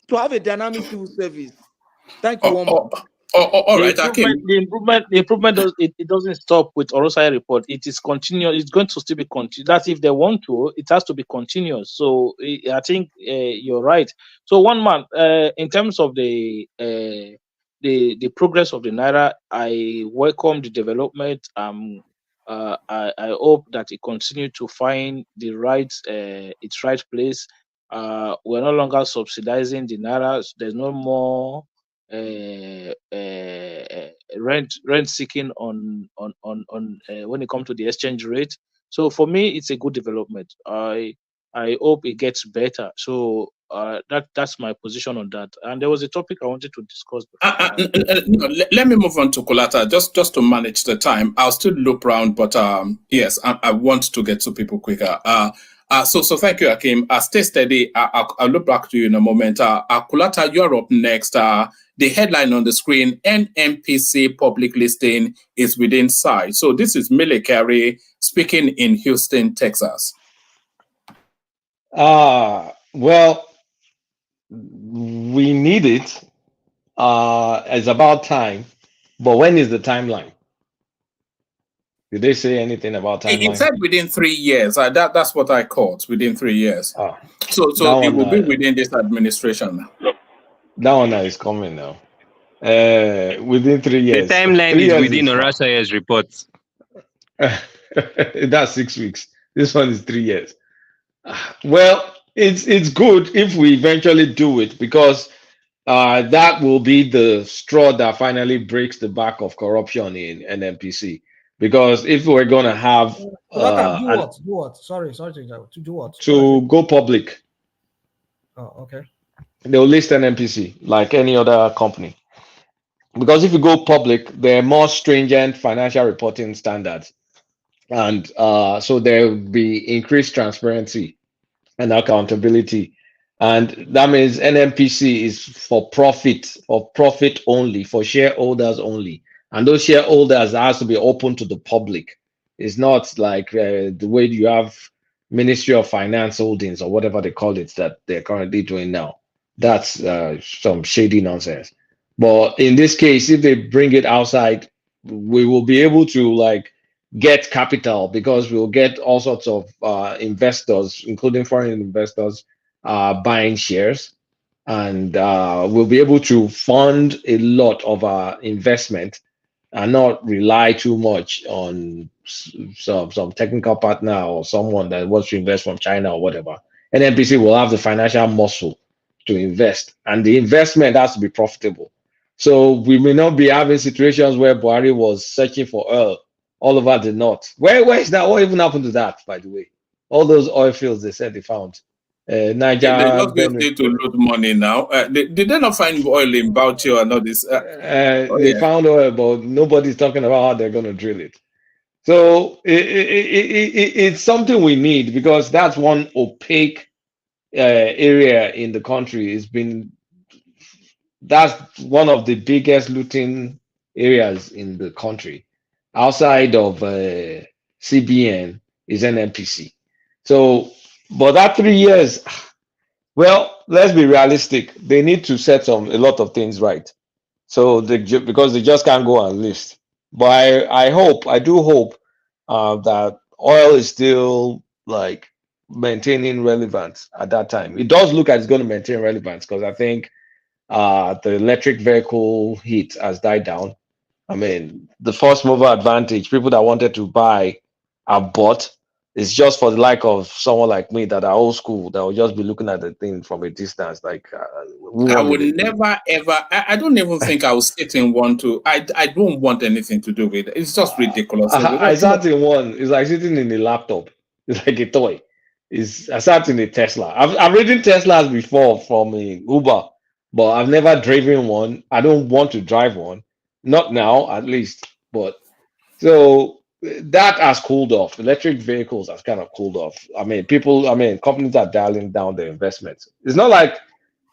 to have a dynamic civil service. Thank you, Omar. All right, Akim. The improvement it doesn't stop with Orosai report. It is continuous. It's going to still be continuous. That's if they want to. It has to be continuous. So I think you're right. So one man, in terms of the progress of the naira, I welcome the development. I hope that it continue to find the right its right place. We're no longer subsidizing the naira. There's no more rent seeking on when it comes to the exchange rate. So for me, it's a good development. I hope it gets better. So that's my position on that. And there was a topic I wanted to discuss. No, let me move on to Kolata just to manage the time. I'll still loop round, but yes, I want to get to people quicker. So thank you, Akim. Stay steady. I'll look back to you in a moment. Kolata, you're up next. The headline on the screen: NMPC public listing is within sight. So this is Mele Carey speaking in Houston, Texas. Well, we need it. It's about time. But when is the timeline? Did they say anything about timeline? It said within 3 years. That's what I caught, within 3 years. So it will be within this administration. That one is coming now. Within 3 years. The timeline is within Orasaya's reports. That's 6 weeks. This one is 3 years. Well, it's good if we eventually do it, because that will be the straw that finally breaks the back of corruption in NMPC. Because if we're going to have do what? Sorry to do what? To go public. Oh, okay. They'll list NMPC like any other company. Because if you go public, there are more stringent financial reporting standards. And so there will be increased transparency and accountability. And that means NMPC is for profit only, for shareholders only. And those shareholders has to be open to the public. It's not like the way you have Ministry of Finance holdings or whatever they call it that they're currently doing now. That's some shady nonsense. But in this case, if they bring it outside, we will be able to get capital, because we'll get all sorts of investors, including foreign investors, buying shares. And we'll be able to fund a lot of our investment and not rely too much on some technical partner or someone that wants to invest from China or whatever. NMPC will have the financial muscle to invest, and the investment has to be profitable. So we may not be having situations where Buhari was searching for oil all over the north. Where is that? What even happened to that, by the way? All those oil fields they said they found. Niger, they just need to load money now. Did they not find oil in Vulture and all this? They found oil, but nobody's talking about how they're going to drill it. So it's something we need, because that's one opaque area in the country. That's one of the biggest looting areas in the country. Outside of CBN is NMPC. So, but that 3 years, well, let's be realistic. They need to set a lot of things right. So because they just can't go and list. But I do hope that oil is still maintaining relevance at that time. It does look like it's going to maintain relevance, because I think the electric vehicle heat has died down. I mean, the first mover advantage, people that wanted to buy have bought. It's just for the like of someone like me that are old school, that will just be looking at the thing from a distance. I would never ever. I don't even think I will sit in one to. I don't want anything to do with it. It's just ridiculous. I sat in one. It's like sitting in a laptop. It's like a toy. I sat in a Tesla. I've ridden Teslas before from Uber, but I've never driven one. I don't want to drive one. Not now, at least. But so that has cooled off. Electric vehicles has kind of cooled off. Companies are dialing down their investments. It's not like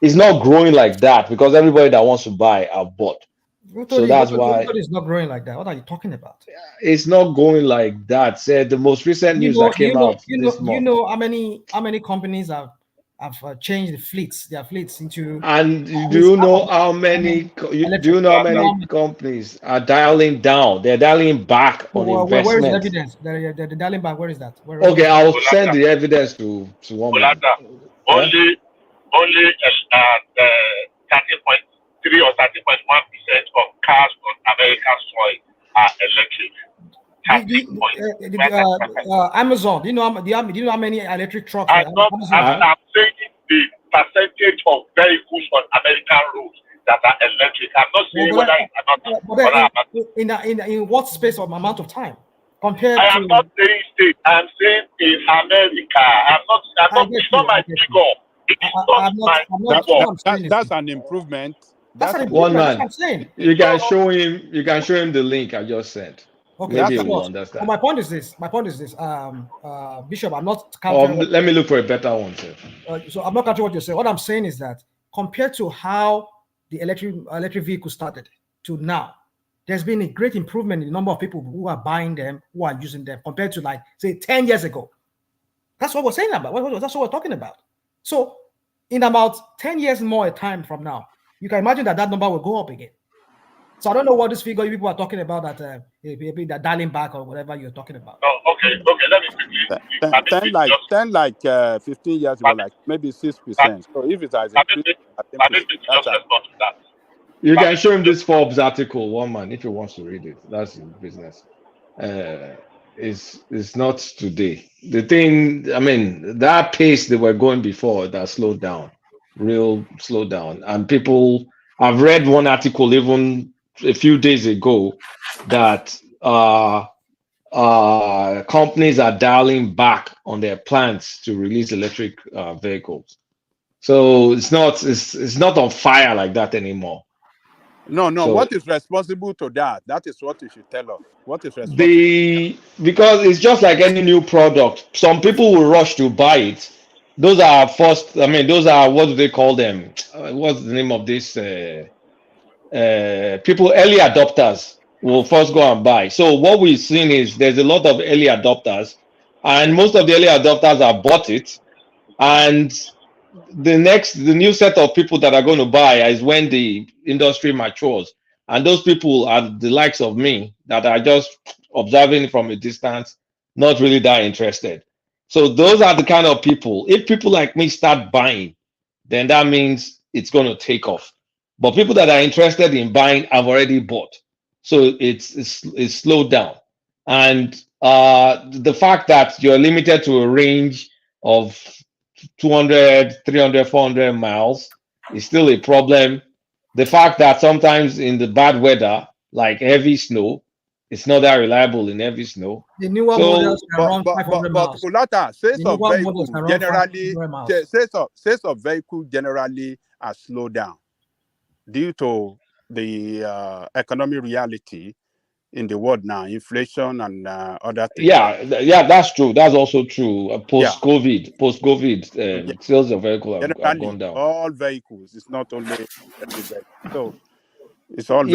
it's not growing like that, because everybody that wants to buy are bought. So that's why it's not growing like that. What are you talking about? It's not going like that. The most recent news that came out this month. You know how many companies have changed the fleets, their fleets into. And do you know how many? Do you know how many companies are dialing down? They're dialing back on Where is the investment. evidence? The dialing back. Where is that? Okay, I'll send the evidence to one man. Only 13.3 or 13.1% of cars on American soil are electric. Amazon. Do you know how many electric trucks? I'm saying the percentage of vehicles on American roads that are electric. I'm not saying whether in what space of amount of time compared I am not saying state. I'm saying in America. It's not my figure. It is not my figure. That's an improvement. That's an One improvement. man. That's what I'm saying. You can show him. You can show him the link I just sent. Okay, maybe he will understand. So my point is this. Bishop, I'm not countering. Let me look for a better one, sir. So I'm not countering what you're saying. What I'm saying is that compared to how the electric vehicle started to now, there's been a great improvement in the number of people who are buying them, who are using them, compared to, like, say, 10 years ago. That's what we're saying about. That's what we're talking about. So in about 10 years more time from now, you can imagine that number will go up again. So I don't know what this figure people are talking about, that dialing back or whatever you're talking about. Oh, okay. Let me quickly. 15 years ago, like maybe 6%. So if it has increased, you can show him this Forbes article, one man, if he wants to read it. That's his business. It's not today. The thing, I mean, that pace they were going before, that slowed down, real slowed down. And people, I've read one article even a few days ago that companies are dialing back on their plans to release electric vehicles. So it's not on fire like that anymore. No. So, what is responsible to that? That is what you should tell us. What is responsible? Because it's just like any new product. Some people will rush to buy it. Those are what do they call them? What's the name of this? People, early adopters will first go and buy. So what we've seen is there's a lot of early adopters, and most of the early adopters have bought it, and the new set of people that are going to buy is when the industry matures, and those people are the likes of me that are just observing from a distance, not really that interested. So those are the kind of people. If people like me start buying, then that means it's going to take off. But people that are interested in buying have already bought, so it's slowed down. And the fact that you're limited to a range of 200, 300, 400 miles is still a problem. The fact that sometimes in the bad weather, like heavy snow, it's not that reliable in heavy snow. The newer models can run 500 miles. But sales of vehicles generally are slowed down due to the economic reality in the world now, inflation and other things. Yeah, that's true. That's also true. Post-COVID, sales of vehicles have gone down. All vehicles. It's not only vehicles. So it's all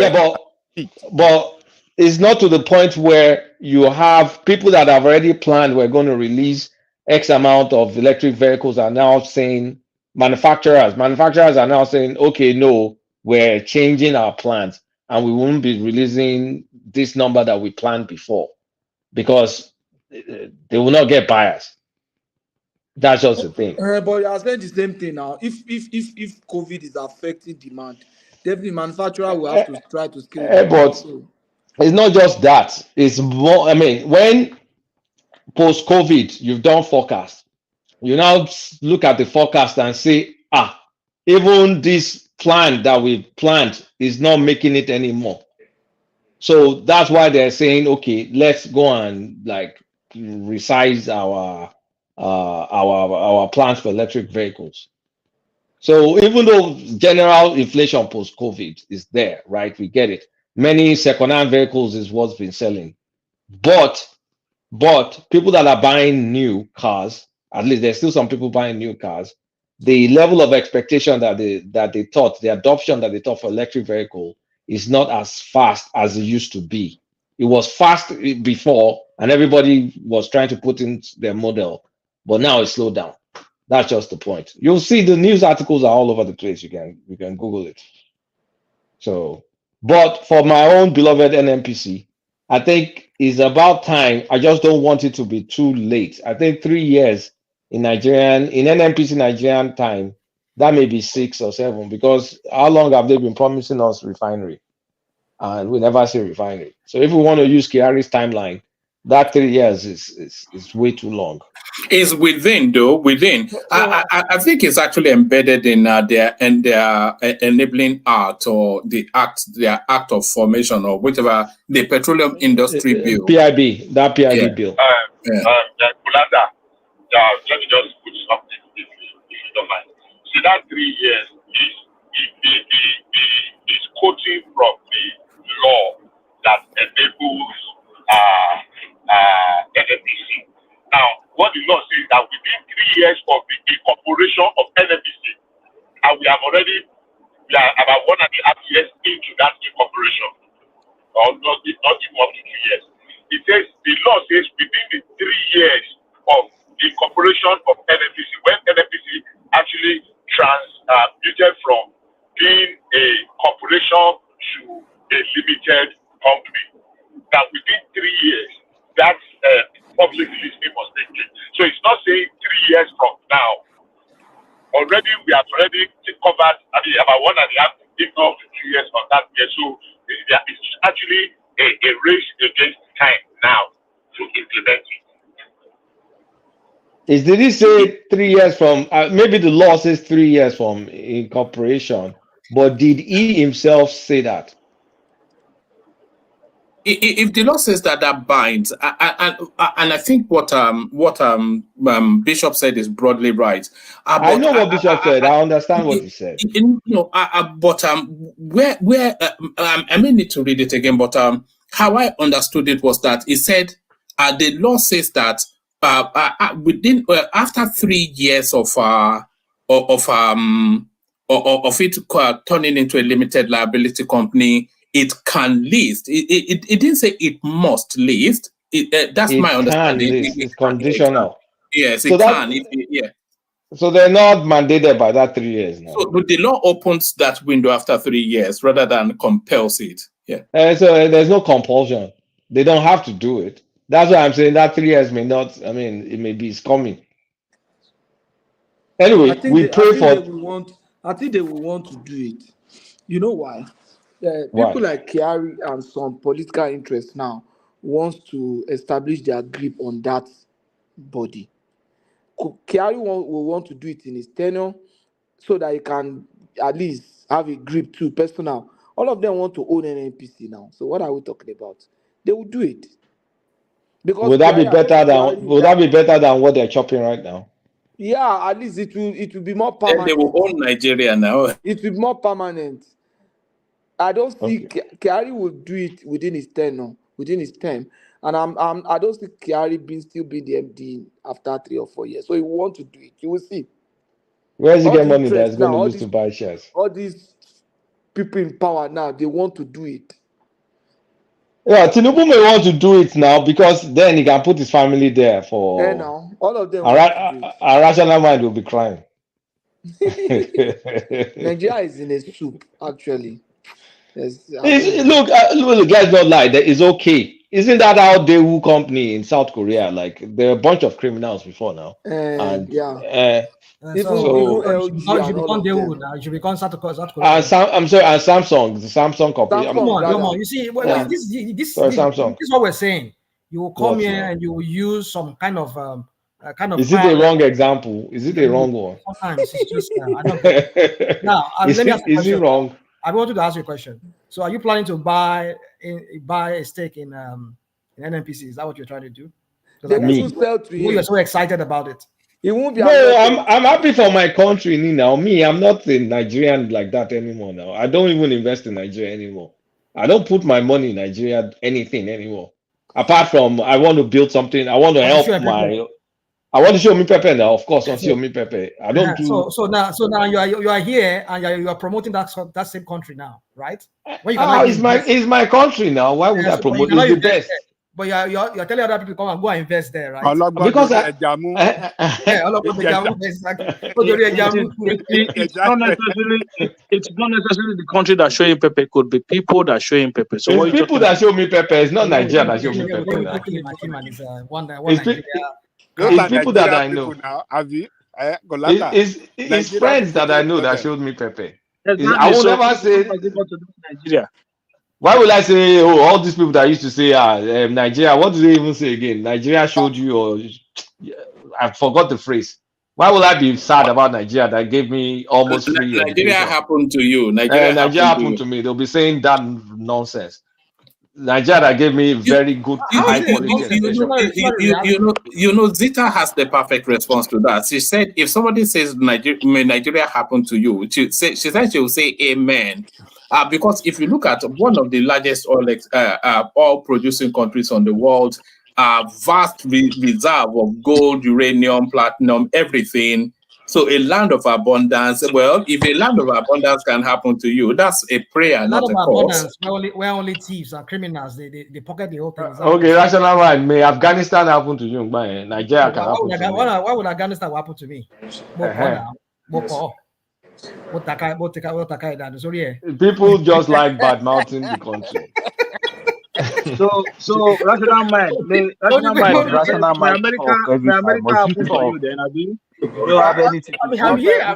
but it's not to the point where you have people that have already planned we're going to release X amount of electric vehicles are now saying manufacturers are now saying, okay, no, we're changing our plans and we won't be releasing this number that we planned before because they will not get buyers. That's just the thing. But I said the same thing now. If COVID is affecting demand, definitely manufacturer will have to try to scale it. But it's not just that. It's more. I mean, when post-COVID you've done forecast, you now look at the forecast and say, even this plan that we planned is not making it anymore. So that's why they're saying, okay, let's go and like resize our plans for electric vehicles. So even though general inflation post-COVID is there, right? We get it. Many second-hand vehicles is what's been selling. But people that are buying new cars, at least there's still some people buying new cars, the level of expectation that they thought, the adoption that they thought for electric vehicle is not as fast as it used to be. It was fast before, and everybody was trying to put in their model, but now it's slowed down. That's just the point. You'll see the news articles are all over the place. You can Google it. So, but for my own beloved NNPC, I think it's about time. I just don't want it to be too late. I think 3 years in NNPC Nigerian time, that may be 6 or 7, because how long have they been promising us refinery? And we never see refinery. So if we want to use Kiari's timeline, that 3 years is way too long. Is within, though. Within, I think it's actually embedded in their enabling act, or their act of formation, or whatever, the petroleum industry bill. PIB, that PIB bill. Kulanda, let me just put something if you don't mind. See, that 3 years is quoting from the law that enables NNPC. Now, what the law says that within 3 years of the incorporation of NNPC, and we are about 1.5 years into that incorporation, or not even up to 2 years. It says, the law says within the 3 years of the incorporation of NNPC, when NNPC actually transmuted from being a corporation to a limited company, that within 3 years, that public listing must take place. So it's not saying 3 years from now. Already, we have already covered, about 1.5, if not 2 years on that year. So it's actually a race against time now to implement it. Did he say 3 years from, maybe the law says 3 years from incorporation, but did he himself say that? If the law says that binds, and I think what Bishop said is broadly right. I know what Bishop said. I understand what he said. But where I may need to read it again. But how I understood it was that he said the law says that within after 3 years of it turning into a limited liability company, it can list. It didn't say it must list. That's my understanding. It's conditional. Yes, so it can. Yeah. So they're not mandated by that 3 years now. So the law opens that window after 3 years rather than compels it. Yeah. So there's no compulsion. They don't have to do it. That's why I'm saying that 3 years may not. I mean, it may be coming. Anyway, we pray for. I think they will want to do it. You know why? People like Kiari and some political interests now wants to establish their grip on that body. Kiari will want to do it in his tenure so that he can at least have a grip too, personal. All of them want to own an NPC now. So what are we talking about? They will do it. Because would that be better than what they're chopping right now? Yeah, at least it will be more permanent. Then they will own Nigeria now. It will be more permanent. I don't think Kiari will do it within his tenure, within his term, and I don't see Kiari still being the MD after 3 or 4 years. So he will want to do it. You will see. Where is he getting money that's going to use to buy shares? All these people in power now, they want to do it. Yeah, Tinubu may want to do it now because then he can put his family there for. Yeah, now all of them. A rational mind will be crying. Nigeria is in a soup, actually. Look, let's not lie. It's okay. Isn't that how Daewoo company in South Korea? Like there are a bunch of criminals before now. And yeah. You should become Daewoo now. You should become South Korea. I'm sorry, and Samsung, the Samsung company. Come on. You see, this is what we're saying. You will come here and you will use some kind of Is it a wrong example? Is it a wrong one? Sometimes it's just I don't know. Now let me ask you a question. Is it wrong? I wanted to ask you a question. So, are you planning to buy a stake in NNPC? Is that what you're trying to do? You're so excited about it. It won't be. No, I'm happy for my country now. I'm not a Nigerian like that anymore now. I don't even invest in Nigeria anymore. I don't put my money in Nigeria anything anymore. Apart from I want to build something. I want to help I want to show me Pepe now, of course. On show me Pepe. I don't do. So now you are here and you are promoting that same country now, right? It's my country now. Why would I promote? It's the best. But you're telling other people to come and go and invest there, right? Because exactly. It's not necessarily the country that show him pepper. Could be people that show him pepper. So it's people that show me pepper. It's not Nigeria that show me pepper. It's people that I know. It's friends that I know that showed me pepper. I will never say Nigeria. Why would I say, oh, all these people that used to say, Nigeria, what do they even say again? Nigeria showed you, or I forgot the phrase. Why would I be sad about Nigeria that gave me almost free Nigeria education? happened to you. Nigeria happened to me. They'll be saying that nonsense. Nigeria that gave me very good high quality education. Zita has the perfect response to that. She said, if somebody says Nigeria happened to you, she said she will say amen. Because if you look at one of the largest oil producing countries on the world, vast reserve of gold, uranium, platinum, everything. So a land of abundance. Well, if a land of abundance can happen to you, that's a prayer, not a cause. Where only thieves and criminals, they pocket the whole thing. Okay, rational mind. May Afghanistan happen to you? Nigeria can happen to me. Why would Afghanistan happen to me? People just like bad mouthing the country. So rational mind. America happen to you then, Abi? You don't have anything. I'm here.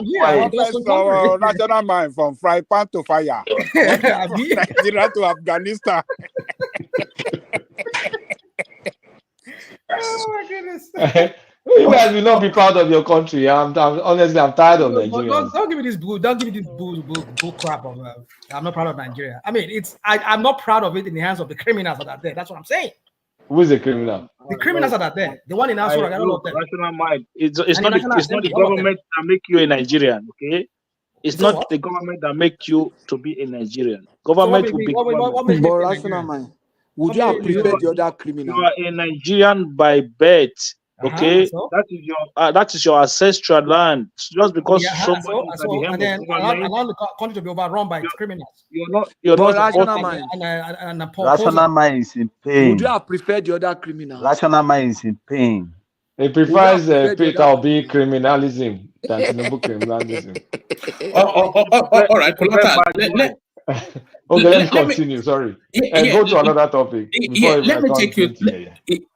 Rational mind from fry pan to fire. Nigeria to Afghanistan. Oh my goodness. You guys will not be proud of your country. Honestly, I'm tired of Nigeria. Don't give me this bull. Don't give me this bull crap of. I'm not proud of Nigeria. I mean, I'm not proud of it in the hands of the criminals that are there. That's what I'm saying. Who is the criminal? The criminals that are there. The one in Asura. Rational mind. It's not the government that make you a Nigerian. Okay. It's not the government that make you to be a Nigerian. Government will be. But rational mind. Would you have preferred the other criminal? You are a Nigerian by birth. Okay, that is your ancestral land. Just because somebody allow the country to be overrun by criminals. You're not rational mind. Rational mind is in pain. Would you have preferred the other criminals? Rational mind is in pain. He prefers Peter Obi criminalism than Tinubu criminalism. All right, okay, let's continue. Sorry. Go to another topic.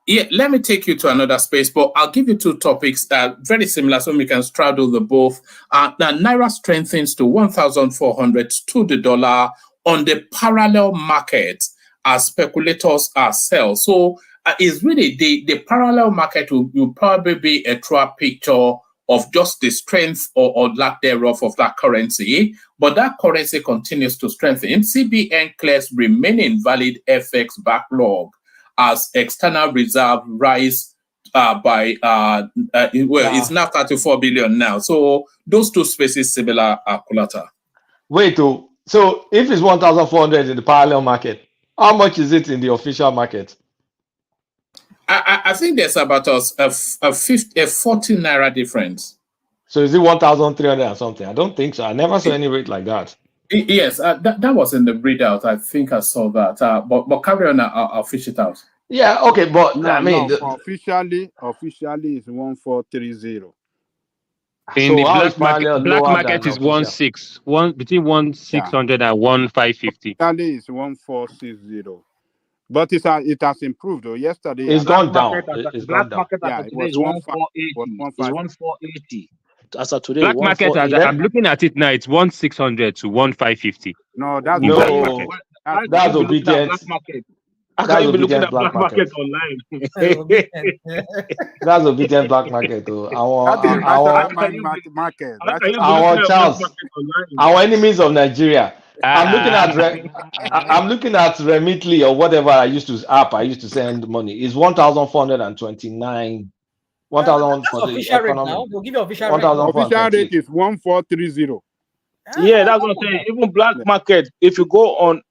Let me take you to another space, but I'll give you two topics that are very similar so we can straddle the both. Now, Naira strengthens to 1,400 to the dollar on the parallel market as speculators sell. So it's really the parallel market will probably be a true picture of just the strength or lack thereof of that currency, but that currency continues to strengthen. CBN clears remaining valid FX backlog as external reserve rise by it's now 34 billion now. So those two spaces similar, Kulata. Wait, so if it's 1,400 in the parallel market, how much is it in the official market? I think there's about a 40 Naira difference. So is it 1,300 or something? I don't think so. I never saw any rate like that. Yes, that was in the readout. I think I saw that. But carry on. I'll fish it out. Yeah. Okay. But officially it's 1,430. In the black market is 1,600, between 1,600 and 1,550. Officially it's 1,460. But it has improved though. Yesterday it's gone down. Black market it was 1,480. As of today, black market. I'm looking at it now. It's 1,600 to 1,550. No, that's that's obedient. How can you be looking at black market online? That's obedient black market though. Our Charles, our enemies of Nigeria. I'm looking at Remitly or whatever I used to send money. It's 1,429. 1,040. Official rate now. They'll give you official rate. Official rate is 1,430. Yeah, that's what I'm saying. Even black market, if you go on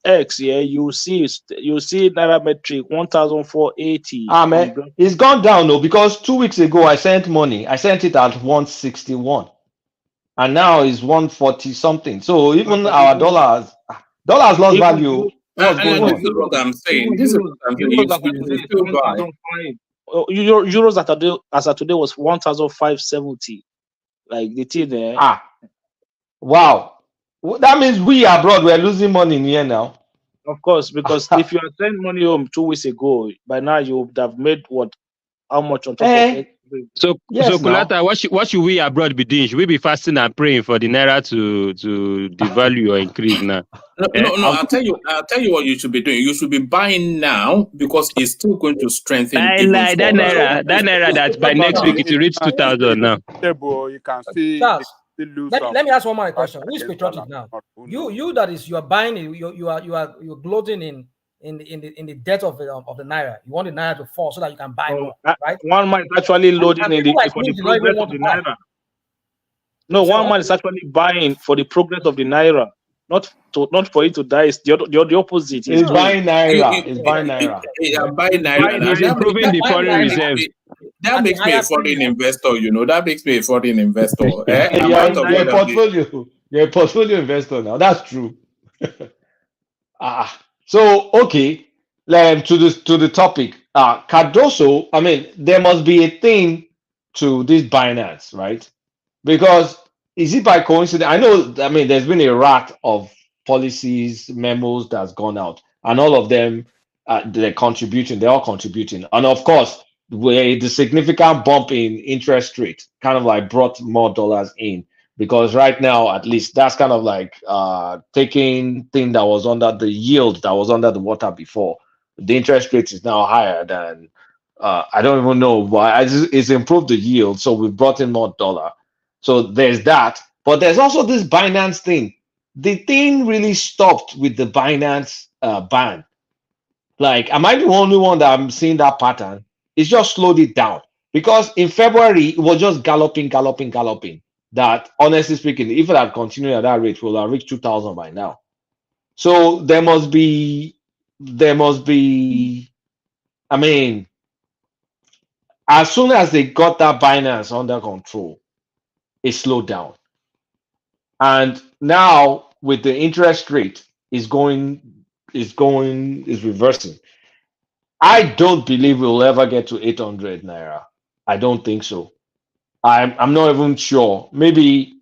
X, you see Nairametric 1,480. Man, it's gone down though, because 2 weeks ago I sent money. I sent it at 161. And now it's 140 something. So even our dollars lost value. What's going this on? is what I'm saying. This is what I'm saying. Euros as at You today is still buy. 7,500. Euros as at today was 1,570. Like the thing there. Wow. That means we abroad we're losing money in here now. Of course, because if you had sent money home 2 weeks ago, by now you would have made how much on top of it? So Kolata, what should we abroad be doing? Should we be fasting and praying for the naira to devalue or increase now? No. I'll tell you what you should be doing. You should be buying now because it's still going to strengthen. That naira that by next week it will reach 2,000 now. You can see. Charles, let me ask one more question. Who is patriotic now? You that is, you are buying it. You're gloating in the debt of the naira. You want the naira to fall so that you can buy more, right? One man is actually loading And in people like for me the do not even progress want of to the buy. naira. No, one man is actually buying for the progress of the naira, not for it to die. It's the opposite. He's buying naira. He's buying naira. Buying naira. He's improving the foreign reserves. That makes me a foreign investor, That makes me a foreign investor. You're a portfolio investor now. That's true. So okay. To the topic. Cardoso, I mean, there must be a thing to this Binance, right? Because is it by coincidence? I mean, there's been a raft of policies, memos that's gone out, and all of them they're all contributing. And of course, the significant bump in interest rate kind of like brought more dollars in, because right now, at least, that's kind of like taking thing that was under the yield that was under the water before. The interest rate is now higher than I don't even know why. It's improved the yield, so we've brought in more dollar. So there's that, but there's also this Binance thing. The thing really stopped with the Binance ban. Like, am I the only one that I'm seeing that pattern? It's just slowed it down, because in February it was just galloping. That, honestly speaking, if it had continued at that rate, we'll have reached 2,000 by now. So there must be. I mean, as soon as they got that Binance under control, it slowed down. And now with the interest rate is reversing. I don't believe we'll ever get to 800 naira. I don't think so. I'm not even sure. Maybe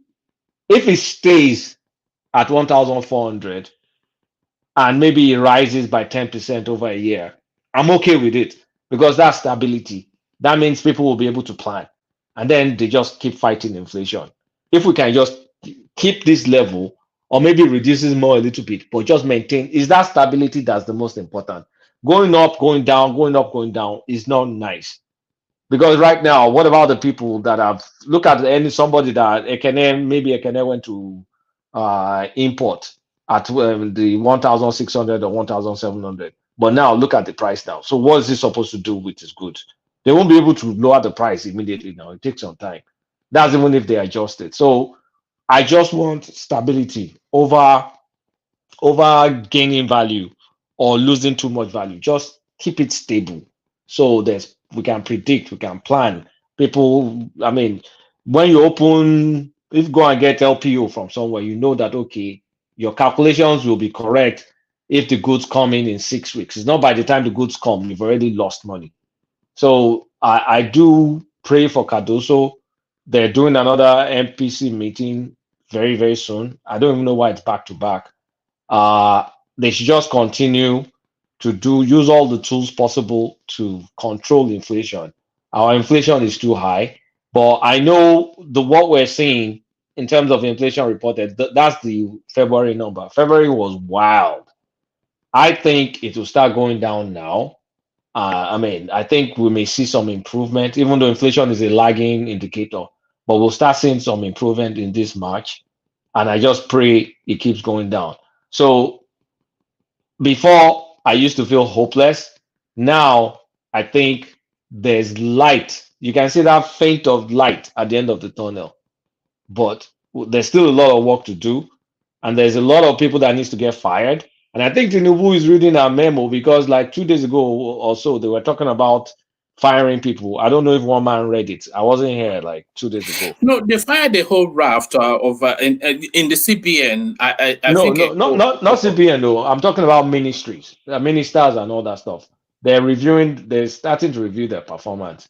if it stays at 1,400 and maybe it rises by 10% over a year, I'm okay with it, because that's stability. That means people will be able to plan, and then they just keep fighting inflation. If we can just keep this level, or maybe reduces more a little bit, but just maintain, is that stability that's the most important. Going up, going down, going up, going down is not nice. Because right now, what about the people that have look at somebody that maybe Ekene went to import at the 1,600 or 1,700, but now look at the price now. So what is he supposed to do with his goods? They won't be able to lower the price immediately now. It takes some time. That's even if they adjust it. So I just want stability over gaining value or losing too much value. Just keep it stable. So we can predict, we can plan. People, I mean, when you go and get LPO from somewhere, you know that, okay, your calculations will be correct if the goods come in 6 weeks. It's not by the time the goods come, you've already lost money. So I do pray for Cardoso. They're doing another MPC meeting very, very soon. I don't even know why it's back to back. They should just continue to use all the tools possible to control inflation. Our inflation is too high, but I know what we're seeing in terms of inflation reported, that's the February number. February was wild. I think it will start going down now. I think we may see some improvement, even though inflation is a lagging indicator, but we'll start seeing some improvement in this March. And I just pray it keeps going down. So before, I used to feel hopeless. Now I think there's light. You can see that faint of light at the end of the tunnel, but there's still a lot of work to do, and there's a lot of people that needs to get fired. And I think Tinubu is reading our memo, because like 2 days ago or so, they were talking about firing people. I don't know if one man read it. I wasn't here like 2 days ago. No, they fired the whole raft of in the CBN. I No, think no, not CBN though. I'm talking about ministries, ministers, and all that stuff. They're starting to review their performance,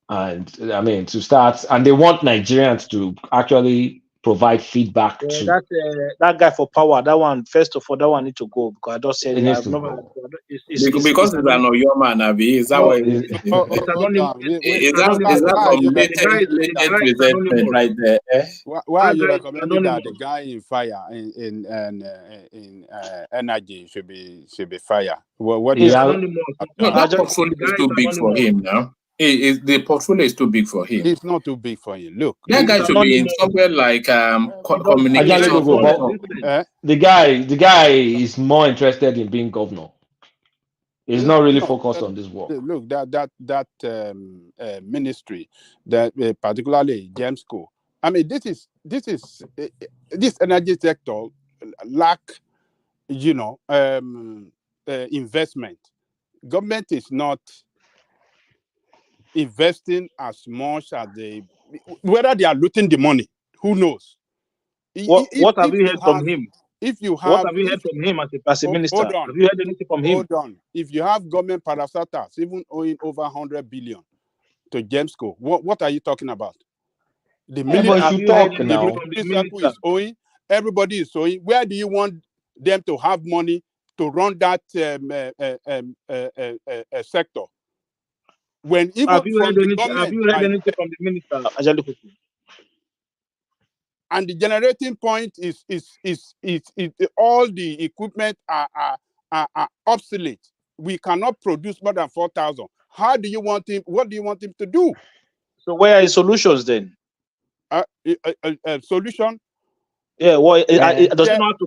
and I mean to start, and they want Nigerians to actually provide feedback to. That guy for power, that one first of all, that one need to go because I just said It needs I've to never. go. Because it's an Oyo man, Abi. Is that No, what? it's anonymous. Is that Why are you some recommending latent that? resentment right there? Eh? Why are you That guy is recommending that the anonymous. guy in fire in energy should be fire? Well, what He's is anonymous. No, I that just portfolio the is guy too is big for anonymous. him now. The portfolio is too big for him. It's not too big for him. Look, That guy He's should be in anonymous. somewhere like Ajale communication. Gogo, but the guy is more interested in being governor. He's not really focused on this work. Look, that ministry, that particularly James School. I mean, this energy sector lack, investment. Government is not investing as much as whether they are looting the money. Who knows? What have you heard from him? If you What have, have you heard from him as a minister? hold on. Have you heard anything from him? Hold on. If you have government parastatals even owing over 100 billion to Gemsco, what are you talking about? The military circle is owing. Everybody is owing. Where do you want them to have money to run that sector? When even have you from heard the anything? government, Have you heard anything from the minister, Ajale Kuku? And the generating point is all the equipment are obsolete. We cannot produce more than 4,000. How do you want him? What do you want him to do? So where are his solutions then? Solution? Yeah, well, does he not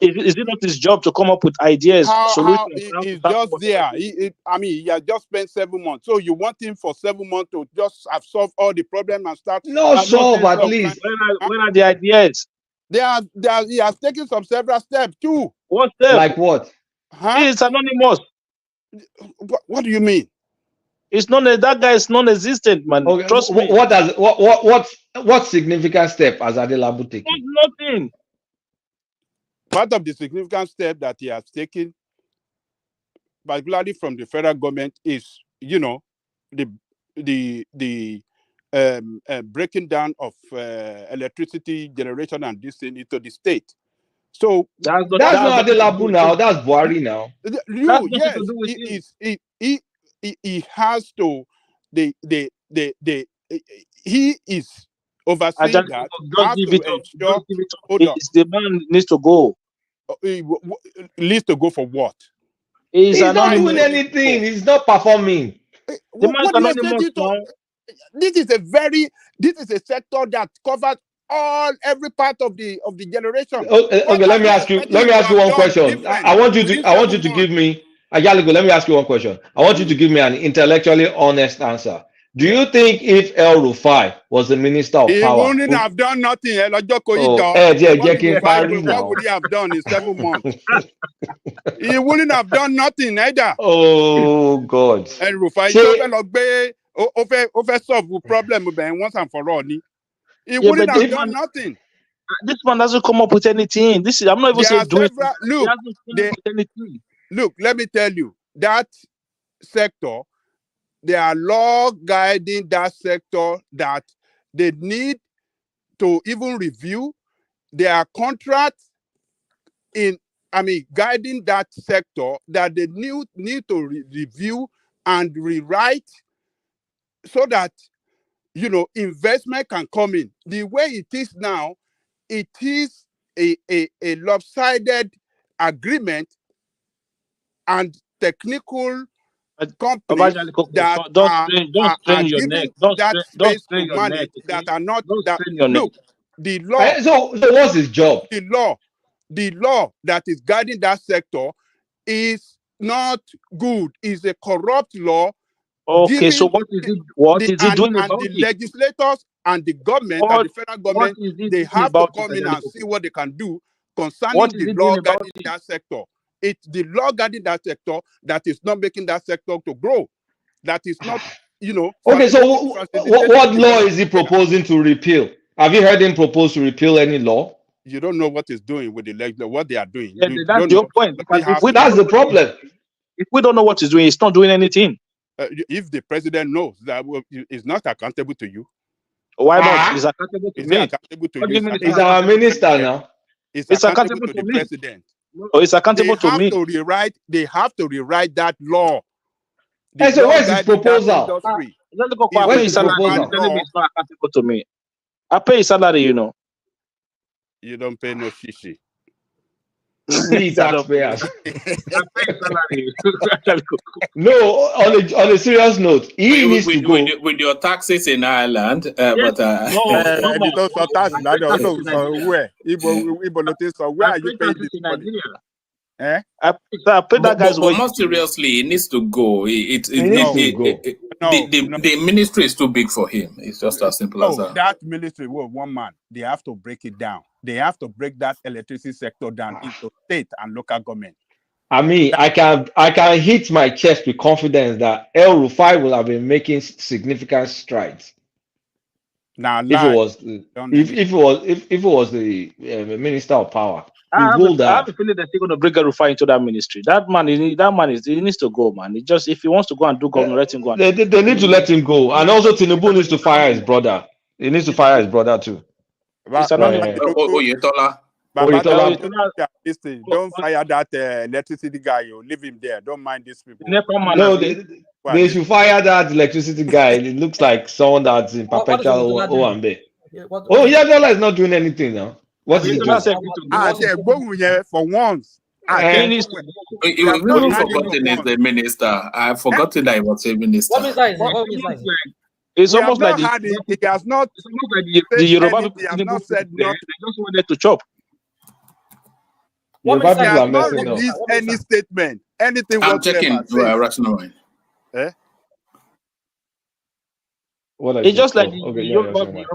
is it not his job to come up with ideas, solutions? He's just there. He has just spent 7 months. So you want him for 7 months to just have solved all the problems and start? Solve at least. When are the ideas? He has taken several steps too. What steps? Like what? It's anonymous. What do you mean? It's not that guy is non-existent, man. Okay, Trust me. What significant step has Adelabu taken? Nothing. Part of the significant step that he has taken, particularly from the federal government, is the breaking down of electricity generation and this thing into the state. So that's not Adelabu now. That's Buhari now. Yes, he has to. He is overseeing that. Just give it up. The man needs to go. Needs to go for what? He's not doing anything. He's not performing. What do you expect to? This is a sector that covers every part of the generation. Okay, let me ask you one question. I want you to give me Ajaligo, let me ask you one question. I want you to give me an intellectually honest answer. Do you think if El Rufai was the minister of he power, wouldn't have done nothing? What would he have done in 7 months? He wouldn't have done nothing either. Oh God! El Rufai solve the problem once and for all. He wouldn't have done nothing. This man doesn't come up with anything. I'm not even saying doing. Look, let me tell you, that sector, there are laws guiding that sector that they need to even review. There are contracts guiding that sector that they need to review and rewrite so that, investment can come in. The way it is now, it is a lopsided agreement and technical companies that are giving that space to money that are not that. Look, the law. So what's his job? The law that is guiding that sector is not good. It's a corrupt law. Okay, so what is it doing about the it? legislators and the government and the federal government, they have to come in and see what they can do concerning the law guiding that sector. It's the law guiding that sector that is not making that sector to grow. That is not you know. Okay, so what law is he proposing to repeal? Have you heard him propose to repeal any law? You don't know what he's doing with the legislature, what they are doing. Yeah, that's the whole point. Because That's the problem. If we don't know what he's doing, he's not doing anything. If the president knows that he's not accountable to you. Why not? He's accountable to me. Accountable to you. He's our minister now. It's accountable to the president. Oh, it's accountable to me. They have to rewrite that law. Hey, so where's his proposal? Where's his proposal? It's not accountable to me. I pay his salary, you know. You don't pay no shishi. We taxpayers. No, on a serious note, he needs to go with your taxes in Ireland. Where are you paying this money? I pay that guy's but more seriously, he needs to go. The ministry is too big for him. It's just as simple as that. That ministry, one man, they have to break it down. They have to break that electricity sector down into state and local government. I mean, I can hit my chest with confidence that El Rufai will have been making significant strides. Now, if it was the minister of power, I have a feeling that they're going to bring a Rufai into that ministry. That man he needs to go, man. If he wants to go and do governor, let him go. They need to let him go, and also Tinubu needs to fire his brother. He needs to fire his brother too. Don't fire that electricity guy. You leave him there. Don't mind these people. No, they should fire that electricity guy. It looks like someone that's in perpetual Owambe. Oh, Yadola is not doing anything now. What is he doing? For once. We've forgotten he's the minister. I've forgotten that he was a minister. It's almost like he has not. The Yoruba people have not said nothing. They just wanted to chop. Yoruba people are messing up. Any statement, anything. I'm checking rational mind. It's just like Yoruba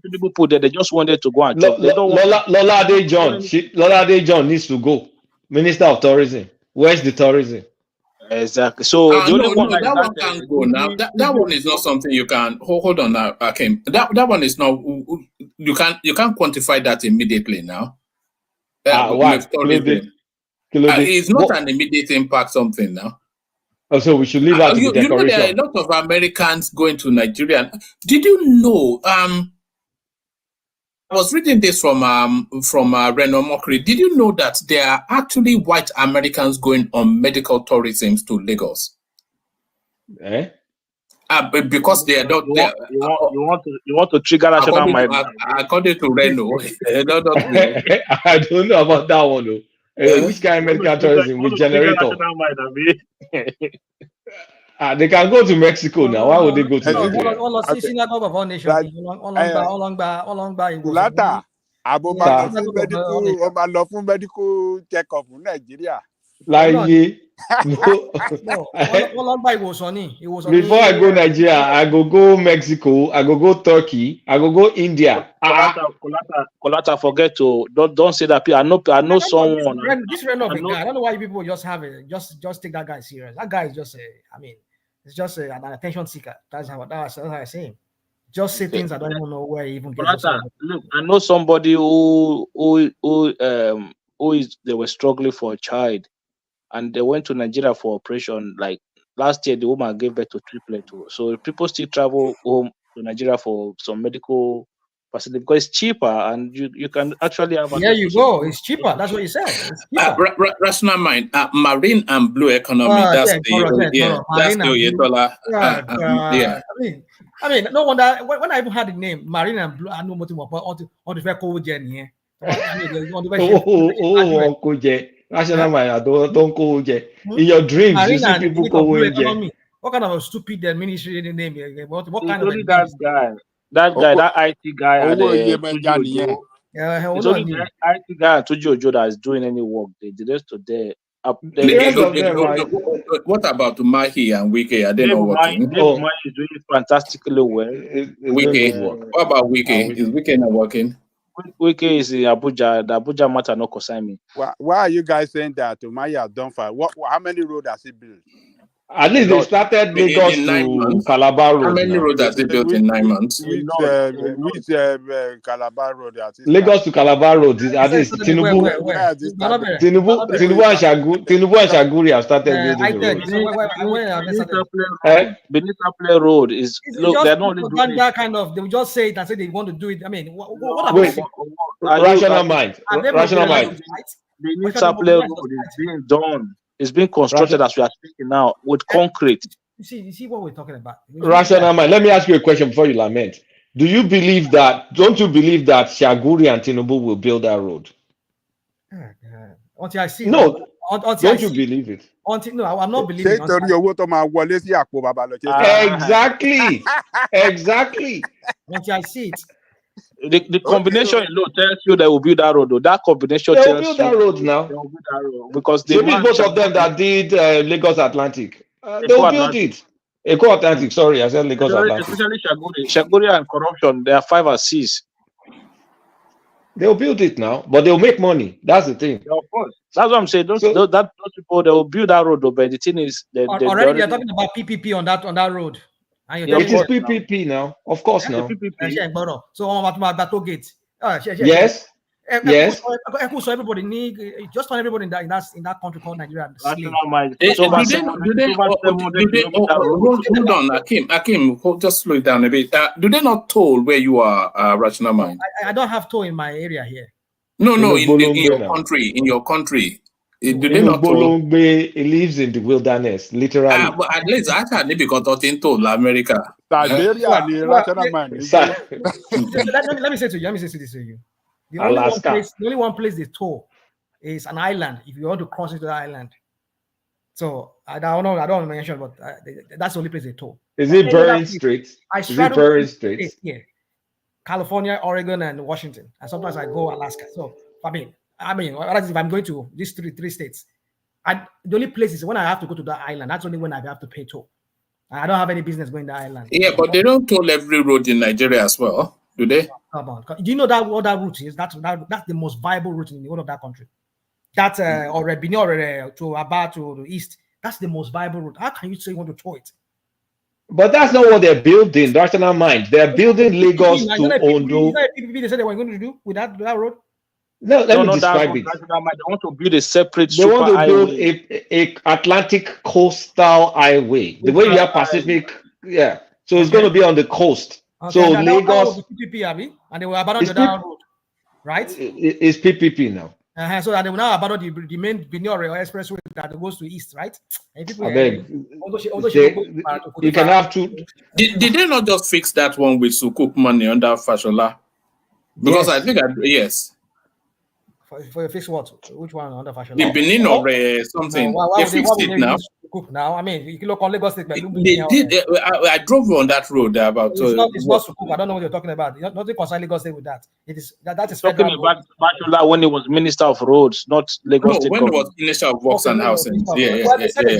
people that they just wanted to go and chop. Lolade John needs to go. Minister of Tourism. Where's the tourism? Exactly. So that one can't go now. That one is not something you can hold on now. Okay, that one is not. You can't quantify that immediately now. Why? It's not an immediate impact. Something now. Oh, so we should leave out the decoration. You know, there are a lot of Americans going to Nigeria. Did you know? I was reading this from Reno Mokri. Did you know that there are actually white Americans going on medical tourism to Lagos? Because they are not there. You want to trigger national mind. According to Reno, I don't know about that one though. Which kind of medical tourism with generator? They can go to Mexico now. Why would they go to Nigeria? Medical check-up in Nigeria. Before I go Nigeria, I go Mexico, I go Turkey, I go India. Colata, forget to don't say that. I know someone. This random guy. I don't know why people just have it. Just take that guy serious. That guy is just it's just an attention seeker. That's what I say. Just say things I don't even know where he even gets. Look, I know somebody who they were struggling for a child, and they went to Nigeria for operation. Like last year, the woman gave birth to triplets. So people still travel home to Nigeria for some medical facility because it's cheaper, and you can actually have. There you go. It's cheaper. That's what you said. It's cheaper. Rational mind. Marine and blue economy. That's the Oyetola. I mean, no wonder when I even had the name Marine and Blue, I know what on the very cold journey. Uncle J. National mind. Don't go J. In your dreams, you see people go J. What kind of a stupid ministry name? What kind of that guy? That IT guy. It's only the IT guy and Tuji that is doing any work. The rest of the what about Mahi and Wike? Are they not working? Mahi is doing fantastically well. Wike. What about Wike? Is Wike not working? Wike is in Abuja. The Abuja matter no concern me. Why are you guys saying that Mahi has done fine? How many roads has he built? At least they started Lagos in 9 to months. Calabar How Road many now. roads has they built in 9 months? Which Calabar Road? Lagos to Calabar Road is at least Tinubu and Shaguri have started building the road. Benita Road is It's look. just They're not only doing propaganda kind of. They will just say it and say they want to do it. I mean, what are Wait, they? rational mind. Rational mind. Benita Road is being done. It's being constructed as we are speaking now with concrete. You see what we're talking about. Rational mind. Let me ask you a question before you lament. Do you believe that? Don't you believe that Shaguri and Tinubu will build that road? Until I see. No. Until Don't you believe it? Until no, I'm not believing. Exactly. Exactly. Until I see it. The combination alone tells you they will build that road. Though. That combination They'll tells build you that road now. they will build that road because So it's both of them that did Lagos Atlantic. They'll build it. Eco Atlantic. Sorry, I said Lagos Atlantic. Especially Shaguri and corruption. They are 5 or 6. They'll build it now, but they'll make money. That's the thing. Yeah, of course. That's what I'm saying. Those people, they will build that road. Though, but the thing is, already they're talking about PPP on that road. And it is PPP now, of course now. So on about toll gate. Yes. Yes. So everybody need just on everybody in that country called Nigeria. Hold on, Akim, just slow it down a bit. Do they not toll where you are, Rational Mind? I don't have toll in my area here. No, in your country. Do they not toll? He lives in the wilderness, literally. But at least I can't because I told America. Let me say this to you. The only one place they toll is an island. If you want to cross into the island, so I don't want to mention, but that's the only place they toll. Is it Bering Strait? Is it Bering Strait? Yeah, California, Oregon, and Washington, and sometimes I go Alaska. So I mean, if I'm going to these three states, the only place is when I have to go to that island. That's only when I have to pay toll. I don't have any business going to the island. Yeah, but they don't toll every road in Nigeria as well. Do they? Come on. Do you know what that route is? That's the most viable route in the whole of that country. That's or Benin or to Aba to the east. That's the most viable route. How can you say you want to tow it? But that's not what they're building. Rational mind. They're building Lagos to Ondo. Is that PPP they said they were going to do with that road? No, let me describe it. They want to build a separate. They want to build a Atlantic coastal highway. The way you have Pacific, yeah. So it's going to be on the coast. Okay, so Lagos, PPP, and they will abandon that road, right? It's PPP now. So that they will now abandon the main Benin or expressway that goes to east, right? And people, you can have two. Did they not just fix that one with Sukuk money under Fashola? Because I think yes. For fix what? Which one under Fashola? The Benin or something. They fixed it now. Now, I mean, you can look on Lagos State. They did. I drove on that road about. It's not Sukuk. I don't know what you're talking about. Nothing concerns Lagos State with that. It is that is talking about Fashola when he was Minister of Roads, not Lagos State. When he was Minister of Works and Housing. Yeah.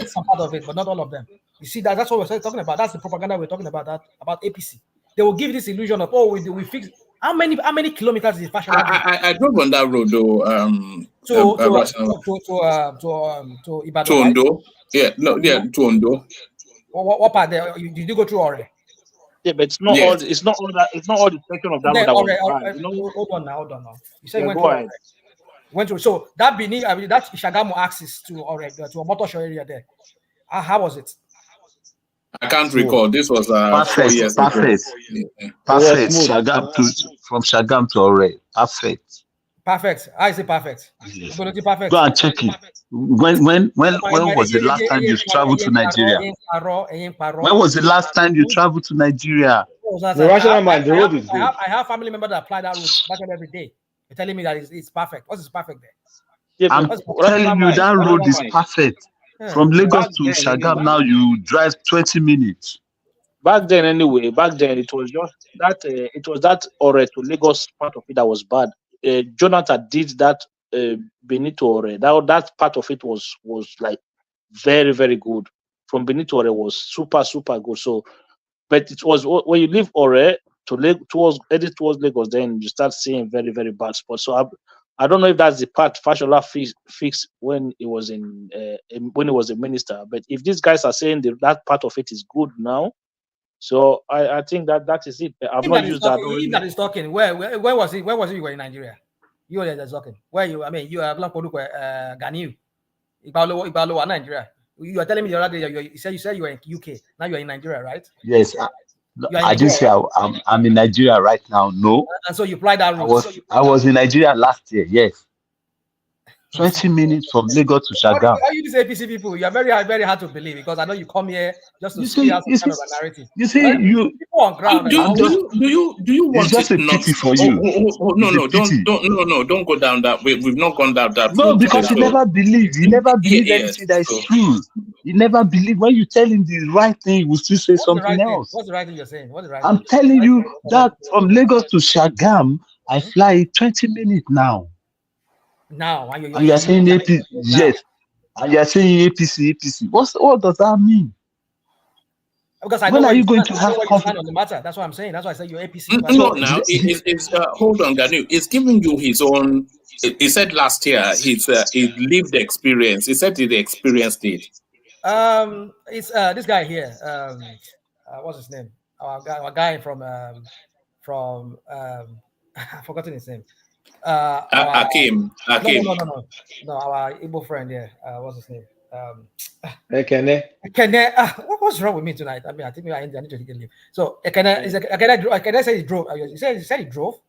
Some part of it, but not all of them. You see that's what we're talking about. That's the propaganda we're talking about. About APC. They will give this illusion of we fix. How many kilometers is Fashola? I drove on that road though. To Ibadan. To Ondo. Yeah, to Ondo. What part there? Did you go through already? Yeah, but it's not all. It's not all that. It's not all the section of that road that was. Hold on now. You said went through. So that Benin, that Shagamu access to a motor area there. How was it? I can't recall. This was 4 years ago. Perfect. From Shagam to Ore. Perfect. I say perfect. Yes. Perfect. Go and check it. When was the last time you traveled to Nigeria? When was the last time you traveled to Nigeria? I have family members that apply that route every day. They're telling me that it's perfect. What is perfect there? Yeah, I'm telling you that road is perfect. From Lagos to Shagam now you drive 20 minutes. Back then it was just that it was that Ore to Lagos part of it that was bad. Jonathan did that Benito Ore. That part of it was like very, very good. From Benito Ore was super good. So, but it was when you leave Ore towards Lagos, then you start seeing very, very bad spots. So I don't know if that's the part Fashola fixed when he was when he was a minister. But if these guys are saying that part of it is good now, so I think that is it. I've not used that. If that is talking, where was it? Where was it? You were in Nigeria. You were there talking. Where you? I mean, you are Blanco Ganiu. Ibalo, Nigeria. You are telling me the other day you said you were in UK. Now you are in Nigeria, right? Yes. I didn't say I'm in Nigeria right now. No. And so you applied that rule. I was in Nigeria last year. Yes. 20 minutes from Lagos to Shagam. Are you these APC people? You are very hard to believe because I know you come here just to see us kind of a narrative. You see, people on ground. Do you want it's just a pity for you? Don't go down that way. We've not gone down that. No, because you never believe. You never believe anything that is true. You never believe when you tell him the right thing, he will still say something else. What's the right thing you're saying? What's the right I'm thing? telling you that from Lagos to Shagam, I fly 20 minutes now. Now, and you are saying APC, yes, and you are saying APC. What does that mean? Because I when know are you going to have confidence on the matter? That's what I'm saying. That's why I said you're APC. Now it's hold on, Ganu. It's giving you his own. He said last year his lived experience. He said he experienced it. It's this guy here. What's his name? Our guy from I've forgotten his name. Akim. No, our Igbo friend here. What's his name? Ekene. What's wrong with me tonight? I mean, I think I need to leave. So Ekene said he drove. He said he drove.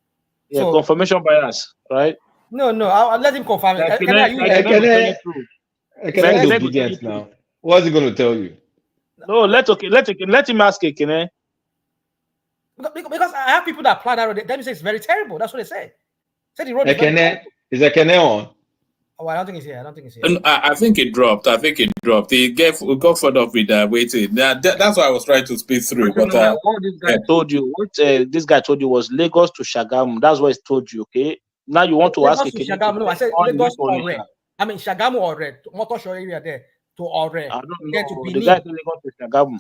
Yeah, so, confirmation bias, right? No, I'll let him confirm it. Ekene is obedient now. What's he going to tell you? No, let him ask Ekene. Because I have people that apply that road. They say it's very terrible. That's what they say. Said the road is Ekene on? Oh, I don't think he's here. I think it dropped. He got fed up with waiting. That's why I was trying to speed through. But what this guy told you, this guy told you was Lagos to Shagamu. That's what he told you. Okay. Now you want to Lagos ask to Shagamu. No, I said Lagos to Ore. I mean Shagamu Ore. Motor show area there to Ore. I don't know. The guy said Lagos to Shagamu.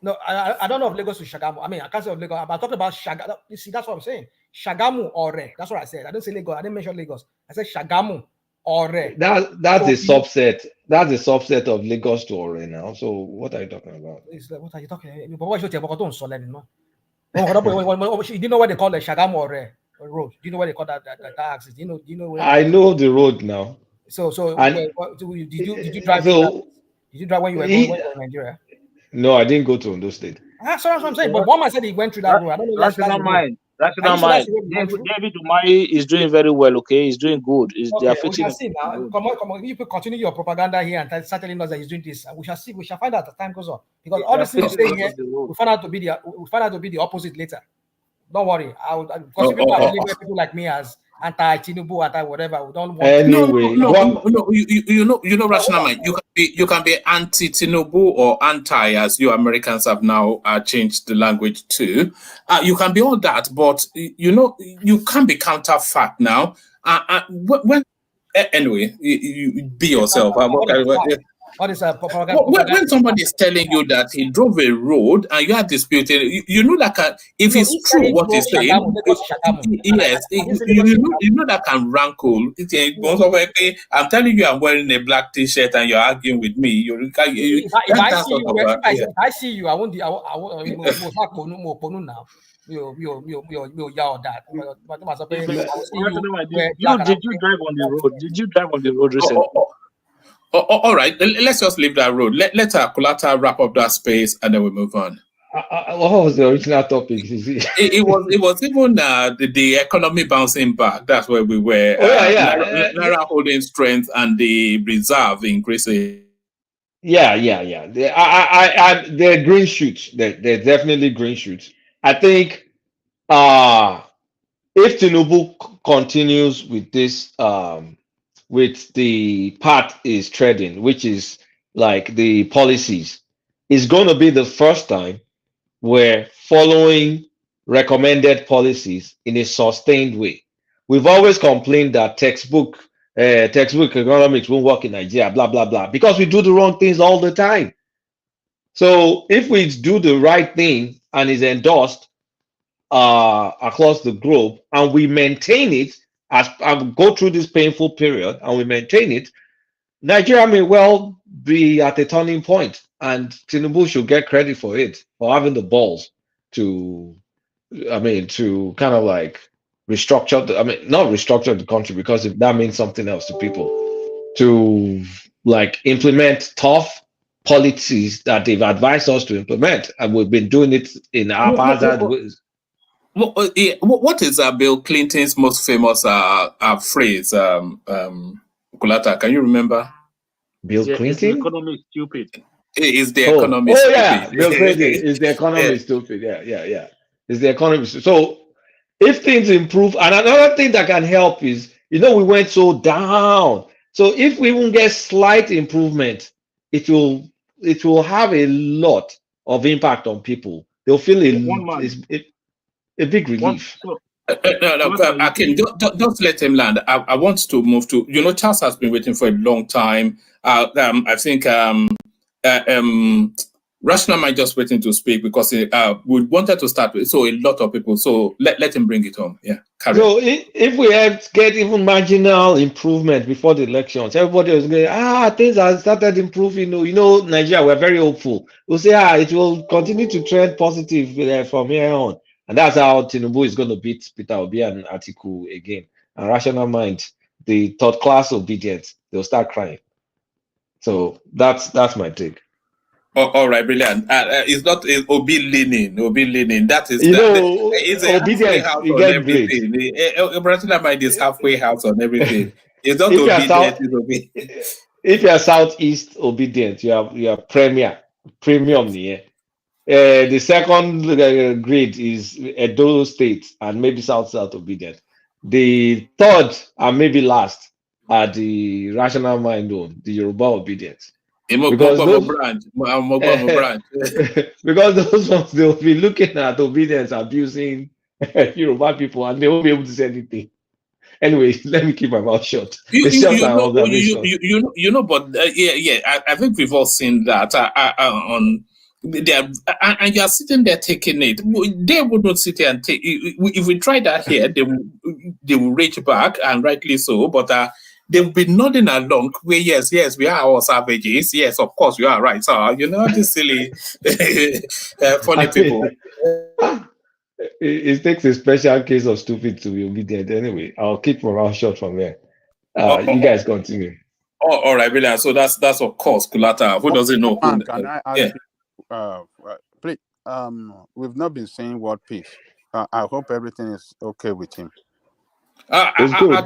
No, I don't know of Lagos to Shagamu. I mean, I can't say of Lagos. I'm talking about Shagamu. You see, that's what I'm saying. Shagamu Ore. That's what I said. I didn't say Lagos. I didn't mention Lagos. I said Shagamu Ore. That's a subset. That's a subset of Lagos to Ore now. So what are you talking about? What are you talking about? You didn't know what they call the Shagamu Ore road. Do you know what they call that axis? Do you know where I know the road now. So did you drive? Did you drive when you were in Nigeria? No, I didn't go to Ondo State. That's what I'm saying. But one man said he went through that road. I don't know. Rational mind. David Umahi is doing very well. Okay, he's doing good. They are fixing it. See now. Come on. You could continue your propaganda here and start telling us that he's doing this. And we shall see. We shall find out as time goes on. Because all these things saying here, we find out to be the opposite later. Don't worry. Because people like me as anti-Tinubu, anti-whatever, we don't want. Anyway, you know, rational mind. You can be anti-Tinubu or anti, as you Americans have now changed the language to. You can be all that, but you can't be counterfeit now. Anyway, you be yourself. What is when somebody is telling you that he drove a road and you are disputing, you know that if it's true what he's saying, yes, you know that can rankle. I'm telling you, I'm wearing a black T-shirt and you're arguing with me. If I see you, I won't now. Did you drive on the road? Did you drive on the road recently? All right, let's just leave that road. Let Akulata wrap up that space and then we move on. What was the original topic? It was even the economy bouncing back. That's where we were. Naira holding strength and the reserve increasing. Yeah. They're green shoots. They're definitely green shoots. I think if Tinubu continues with this, with the path is treading, which is like the policies, is going to be the first time we're following recommended policies in a sustained way. We've always complained that textbook economics won't work in Nigeria, blah, blah, blah, because we do the wrong things all the time. So if we do the right thing and is endorsed across the globe and we maintain it, as go through this painful period and we maintain it, Nigeria may well be at a turning point, and Tinubu should get credit for it, for having the balls to, to kind of like restructure not restructure the country, because if that means something else to people, to like implement tough policies that they've advised us to implement, and we've been doing it in haphazard ways. What is Bill Clinton's most famous phrase? Kulata, can you remember? Bill Is the Clinton? economy stupid? Is the economy stupid? Yeah, Bill Clinton. Is the economy stupid? Yeah. Is the economy stupid? So if things improve, and another thing that can help is, we went so down. So if we even get slight improvement, it will have a lot of impact on people. They'll feel a big relief. No, Akin, don't let him land. I want to move to, Charles has been waiting for a long time. I think Rational Mind just waiting to speak, because we wanted to start with, so a lot of people, so let him bring it home. Yeah, carry on. So if we get even marginal improvement before the elections, everybody was going, things have started improving. Nigeria, we're very hopeful. We'll say, it will continue to trend positive from here on. And that's how Tinubu is going to beat Peter Obi and Atiku again. And Rational Mind, the third class obedience, they'll start crying. So that's my take. All right, brilliant. It's not Obi leaning. That is it's a obedience. House you on get everything. Rational Mind is halfway house on everything. It's not obedient. If you are Southeast obedient, you are premium here. The second grade is Edo State and maybe South obedient. The third and maybe last are the Rational Mind own, the Yoruba obedience. Because those ones, they'll be looking at obedience abusing Yoruba people, and they won't be able to say anything. Anyway, let me keep my mouth shut. It's just an observation. But I think we've all seen that on there, and you are sitting there taking it. They would not sit here and take. If we try that here, they will reach back, and rightly so. But they'll be nodding along. Yes, we are our savages. Yes, of course, you are right. So these silly, funny people. It takes a special case of stupid to be obedient. Anyway, I'll keep my mouth shut from there. You guys continue. All right, brilliant. So that's of course Kulata. Who doesn't know? Can I ask you, please? We've not been saying World Peace. I hope everything is okay with him. I'll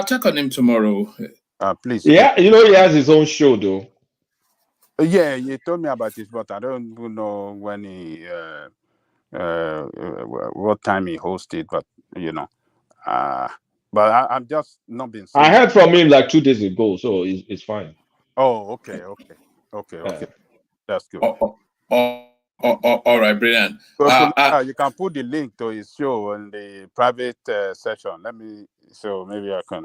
check on him tomorrow. Please. Yeah, he has his own show though. Yeah, you told me about this, but I don't know when he what time he hosted, but but I'm just not been seeing. I heard from him like 2 days ago, so it's fine. Oh, okay. That's good. All right, brilliant. You can put the link to his show in the private session. So maybe I can.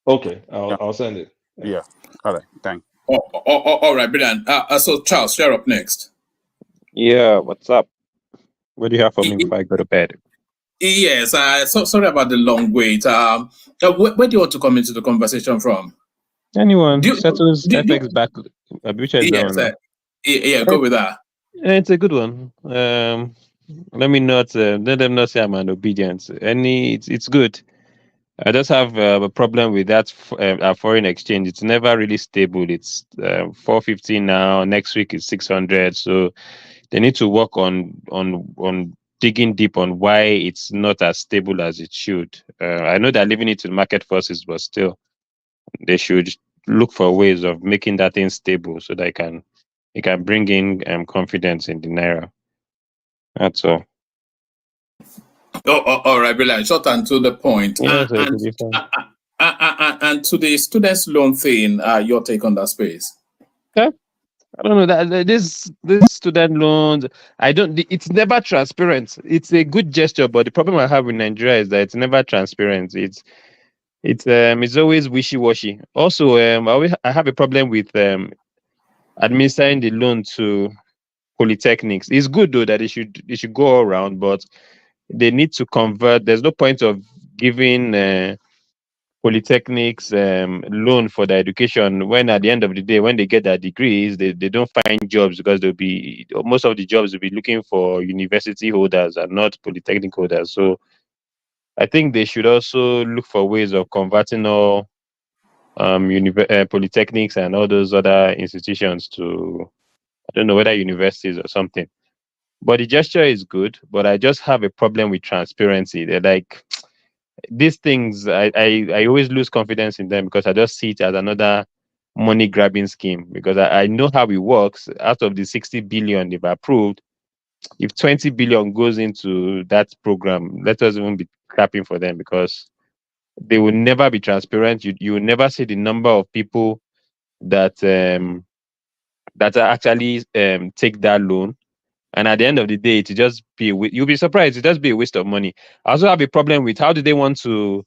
Okay, I'll send it. Yeah. All right. Thanks. All right, brilliant. So Charles, you're up next. Yeah, what's up? What do you have for me before I go to bed? Yes, so sorry about the long wait. Where do you want to come into the conversation from? Anyone settles FX back. Yes, go with that. It's a good one. Let me not let them not say I'm an obedience. It's good. I just have a problem with that foreign exchange. It's never really stable. It's 450 now. Next week is 600. So they need to work on digging deep on why it's not as stable as it should. I know they're leaving it to the market forces, but still, they should look for ways of making that thing stable so that it can bring in confidence in the naira. That's all. All right, brilliant. Short and to the point. Yes, and to the students' loan thing, your take on that space? Okay. I don't know that this student loans. It's never transparent. It's a good gesture, but the problem I have with Nigeria is that it's never transparent. It's always wishy-washy. Also, I have a problem with administering the loan to polytechnics. It's good though that it should go around, but they need to convert. There's no point of giving polytechnics loan for their education, when at the end of the day, when they get their degrees, they don't find jobs because most of the jobs will be looking for university holders and not polytechnic holders. So I think they should also look for ways of converting all polytechnics and all those other institutions to, I don't know, whether universities or something. But the gesture is good, but I just have a problem with transparency. They're like, these things, I always lose confidence in them because I just see it as another money grabbing scheme, because I know how it works. Out of the 60 billion they've approved, if 20 billion goes into that program, let us even be clapping for them, because they will never be transparent. You will never see the number of people that that actually take that loan. And at the end of the day, to just be you'll be surprised, it just be a waste of money. I also have a problem with how do they want to,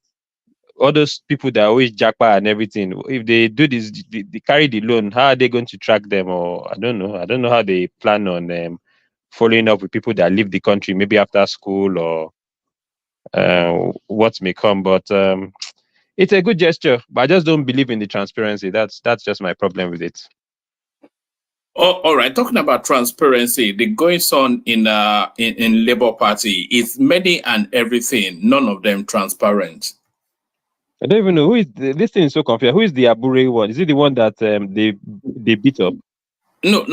all those people that always jackpot and everything, if they do this, they carry the loan, how are they going to track them? Or I don't know how they plan on following up with people that leave the country, maybe after school or what may come. But it's a good gesture, but I just don't believe in the transparency. That's just my problem with it. Oh, all right. Talking about transparency, the goings on in Labour Party is many and everything. None of them transparent. I don't even know who is this thing is so confused. Who is the Abure one? Is it the one that they beat up? No.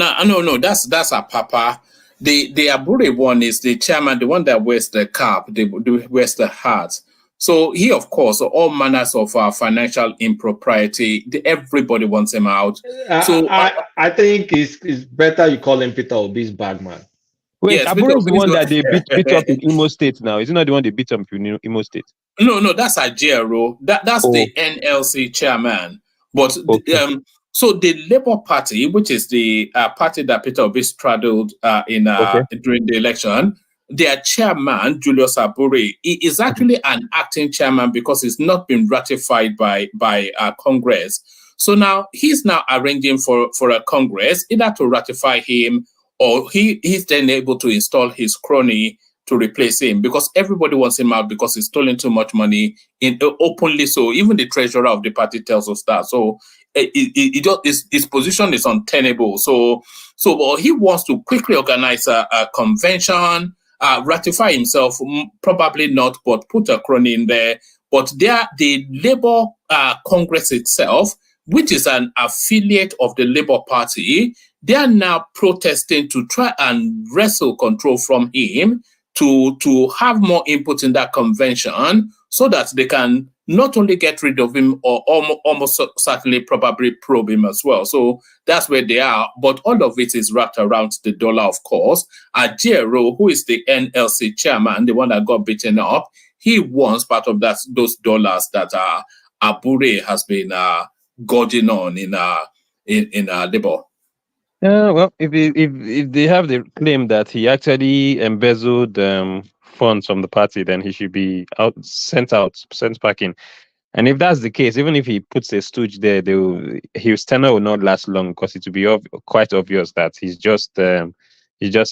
That's a papa. The Abure one is the chairman, the one that wears the cap, the wears the hat. So he, of course, all manners of financial impropriety. Everybody wants him out. So I think it's better you call him Peter Obi's bagman. Wait, yes, Abure is the one that they beat up in Imo State now. Is it not the one they beat up in Imo State? No, that's Ajero. That's the NLC chairman. But so the Labour Party, which is the party that Peter Obi straddled during the election, their chairman, Julius Abure, is actually an acting chairman because it's not been ratified by Congress. So now he's now arranging for a Congress either to ratify him, or he's then able to install his crony to replace him, because everybody wants him out because he's stolen too much money openly. So even the treasurer of the party tells us that. So his position is untenable. So he wants to quickly organize a convention, ratify himself, probably not, but put a crony in there. But the Labour Congress itself, which is an affiliate of the Labour Party, they are now protesting to try and wrestle control from him to have more input in that convention, so that they can not only get rid of him, or almost certainly probably probe him as well. So that's where they are. But all of it is wrapped around the dollar, of course. Ajero, who is the NLC chairman, the one that got beaten up, he wants part of those dollars that Abure has been gorging on in Labour. Well, if they have the claim that he actually embezzled funds from the party, then he should be sent packing. And if that's the case, even if he puts a stooge there, his tenure will not last long, because it will be quite obvious that he's just a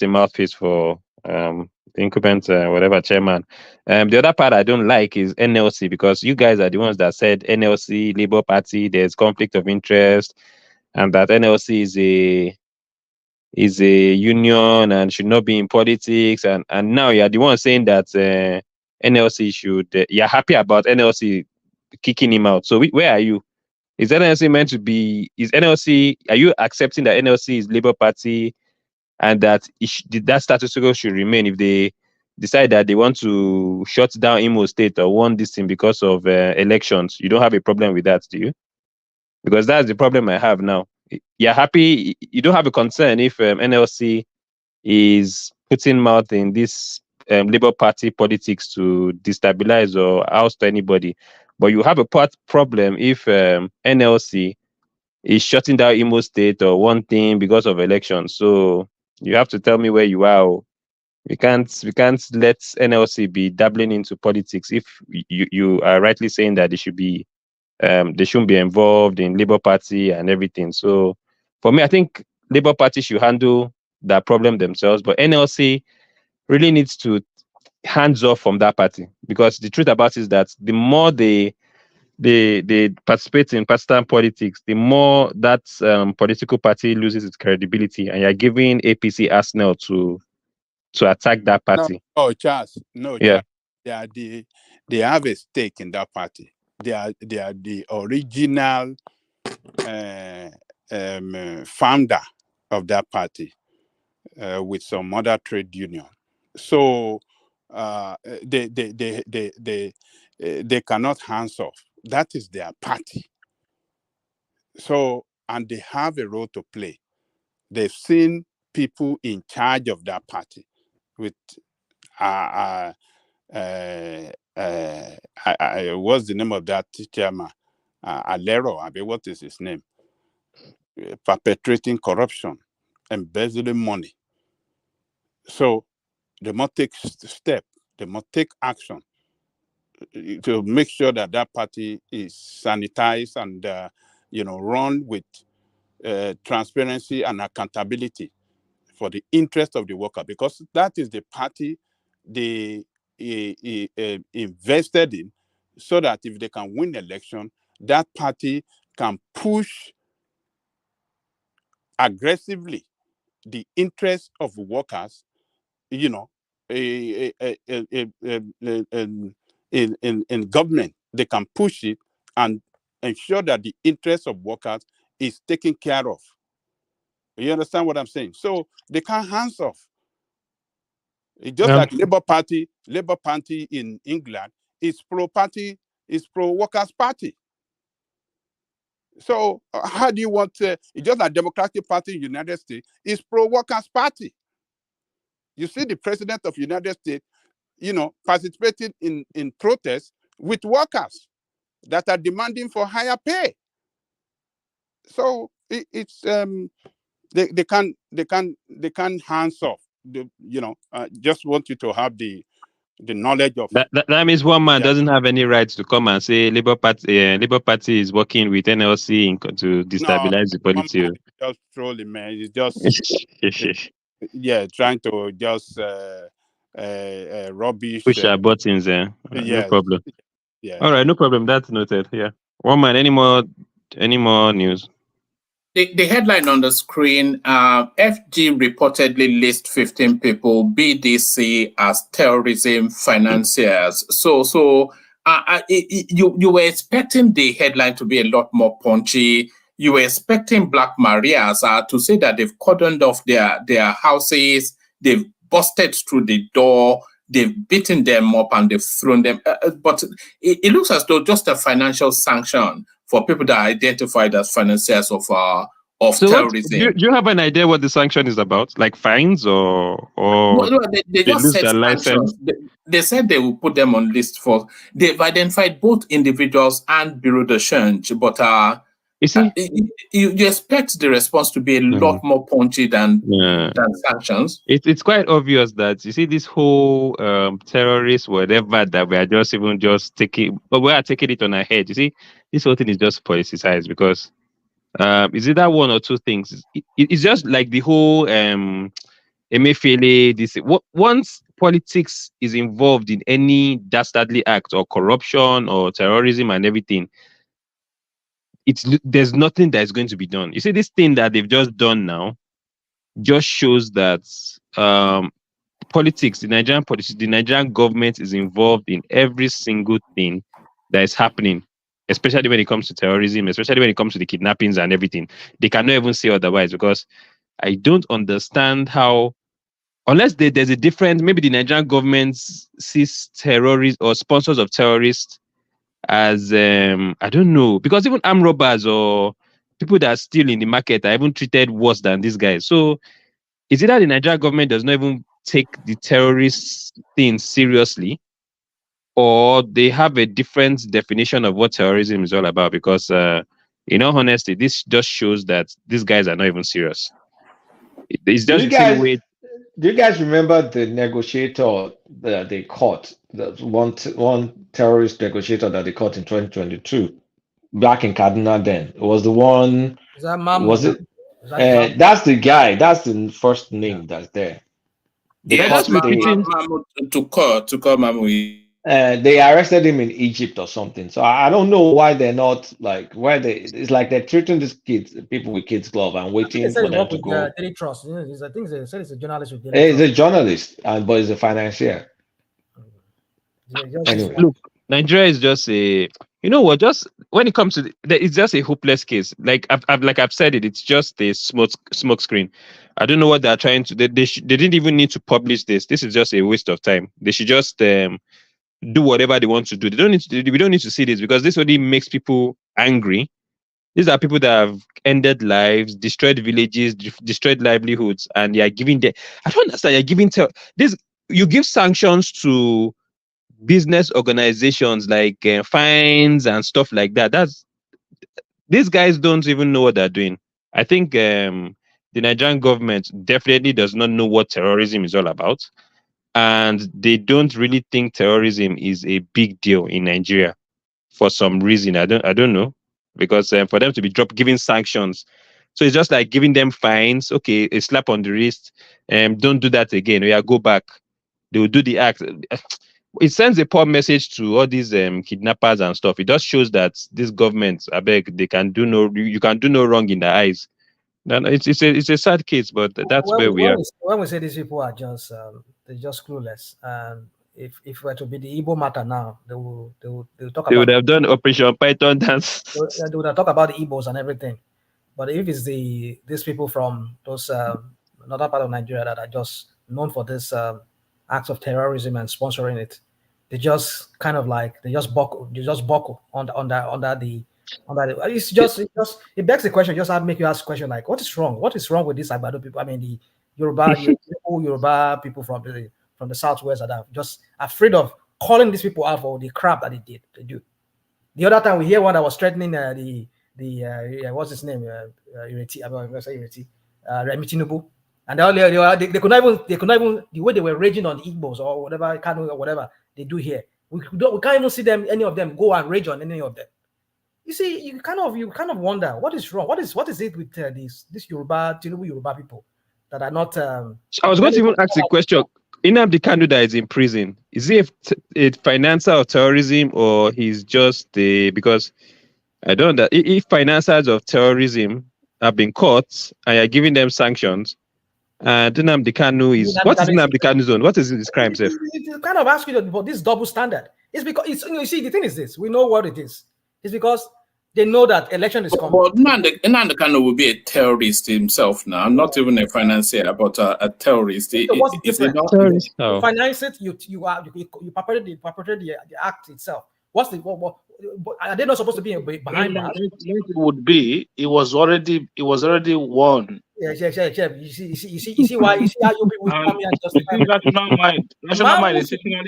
mouthpiece for the incumbent whatever chairman. The other part I don't like is NLC, because you guys are the ones that said NLC, Labour Party, there's conflict of interest, and that NLC is a union and should not be in politics, and now you're the one saying that NLC should. You're happy about NLC kicking him out. So where are you? Is NLC meant to be? Is NLC? Are you accepting that NLC is Labour Party, and that that status quo should remain if they decide that they want to shut down Imo State or want this thing because of elections? You don't have a problem with that, do you? Because that's the problem I have now. You're happy, you don't have a concern if NLC is putting mouth in this Labour Party politics to destabilize or oust anybody. But you have a problem if NLC is shutting down Imo State or one thing because of elections. So you have to tell me where you are. We can't let NLC be dabbling into politics if you are rightly saying that they shouldn't be involved in Labour Party and everything. So for me, I think Labour Party should handle that problem themselves, but NLC really needs to hands off from that party, because the truth about it is that the more they they participate in partisan politics, the more that political party loses its credibility, and you're giving APC arsenal to attack that No, party. oh, Charles, no, Yeah. Charles. They have a stake in that party. They are the original founder of that party with some other trade union. So they cannot hands off. That is their party. So, and they have a role to play. They've seen people in charge of that party with what's the name of that chairman? Alero, I mean, what is his name? Perpetrating corruption, embezzling money. So they must take step. They must take action to make sure that that party is sanitized and run with transparency and accountability for the interest of the worker, because that is the party they invested in, so that if they can win election, that party can push aggressively the interest of workers, in government. They can push it and ensure that the interest of workers is taken care of. You understand what I'm saying? So they can't hands off. It's just like Labour Party in England is pro workers party. So how do you want it's just like Democratic Party in the United States is pro workers party. You see the president of the United States, participating in protests with workers that are demanding for higher pay. So it's they can't hands off. Just want you to have the knowledge of that means one man doesn't have any rights to come and say Labour Party is working with NLC to destabilize the polity. Just trolling, man. It's just trying to just rubbish. Push our buttons there. No problem. Yeah. All right, no problem. That's noted. Yeah. One man. Any more news? The headline on the screen, FG reportedly lists 15 people BDC as terrorism financiers. So you were expecting the headline to be a lot more punchy. You were expecting Black Marias to say that they've cordoned off their houses, they've busted through the door, they've beaten them up and they've thrown them. But it looks as though just a financial sanction for people that are identified as financiers of terrorism. Do you have an idea what the sanction is about? Like fines or no, they just lose said their license? They said they will put them on list for. They've identified both individuals and bureau de change, but you see, you expect the response to be a lot more punchy than sanctions. It's quite obvious that you see this whole terrorist whatever that we are just taking, but we are taking it on our head. You see, this whole thing is just politicized because is it that one or two things? It's just like the whole Emefiele. Once politics is involved in any dastardly act or corruption or terrorism and everything, there's nothing that's going to be done. You see, this thing that they've just done now just shows that politics, the Nigerian government is involved in every single thing that is happening, especially when it comes to terrorism, especially when it comes to the kidnappings and everything. They cannot even say otherwise, because I don't understand how, unless there's a difference, maybe the Nigerian government sees terrorists or sponsors of terrorists as I don't know, because even armed robbers or people that are still in the market are even treated worse than these guys. So is it that the Nigerian government does not even take the terrorist thing seriously, or they have a different definition of what terrorism is all about? Because in all honesty, this just shows that these guys are not even serious. It's just do you guys remember the negotiator that they caught? That one terrorist negotiator that they caught in 2022, back in Kaduna. Then it was the one. Is that Mamu? Was it? That's the guy. That's the first name that's there. Mamu to call Mamu. They arrested him in Egypt or something. So I don't know why they're not like why they. It's like they're treating these kids, people with kids glove, and I think they waiting said for he them worked to with go. Daily Trust. You know, I think they said he's a journalist with Daily He's Trust. a journalist, but he's a financier. Yeah, just this Anyway, one. Look, Nigeria is just a, you know what? Just when it comes to it's just a hopeless case. Like I've said it, it's just a smoke screen. I don't know what they're trying to. They didn't even need to publish this. This is just a waste of time. They should just do whatever they want to do. They don't need to. We don't need to see this because this only makes people angry. These are people that have ended lives, destroyed villages, destroyed livelihoods, and they are giving them. I don't understand. You're giving this. You give sanctions to business organizations like fines and stuff like that. That's these guys don't even know what they're doing. I think the Nigerian government definitely does not know what terrorism is all about, and they don't really think terrorism is a big deal in Nigeria for some reason. I don't know, because for them to be giving sanctions, so it's just like giving them fines. Okay, a slap on the wrist, don't do that again. Yeah, go back. They will do the act. It sends a poor message to all these kidnappers and stuff. It just shows that this government, I beg, they can do no, you can do no wrong in their eyes. No, it's a sad case, but that's where we are. When we say these people are just they're just clueless, and if it were to be the Igbo matter now, they will talk They about would have done Operation Python dance. they would have talked about the Igbos and everything. But if it's these people from those another part of Nigeria that are just known for this acts of terrorism and sponsoring it, they just kind of like they just buckle under the. It begs the question. Just have make you ask a question like, what is wrong? What is wrong with these Agbado people? I mean, the Yoruba people from the southwest that are just afraid of calling these people out for the crap that they do. The other time we hear one that was threatening what's his name? Ireti, I'm going to say Ireti, Remi Tinubu. And they could not even the way they were raging on the Igbos or whatever Kanu or whatever they do here. We can't even see them, any of them, go and rage on any of them. You see, you kind of wonder what is wrong. What is it with this Tinubu Yoruba people that are not? I was going to even ask the question. Nnamdi Kanu that is in prison, is he a financer of terrorism, or he's just because I don't know if financiers of terrorism have been caught and you're giving them sanctions, and Nnamdi Kanu is what is Nnamdi Kanu's zone? What is his crime, sir? It kind of asks you about this double standard. It's because you see the thing is this: we know what it is. It's because they know that election is coming. But Nnamdi Kanu will be a terrorist himself now, not even a financier, but a terrorist. What's different? Terrorist? You finance it, you perpetrate the act itself. Are they not supposed to be behind that? It would be. It was already won. Yeah. You see why? You see how you people come here and justify. National mind.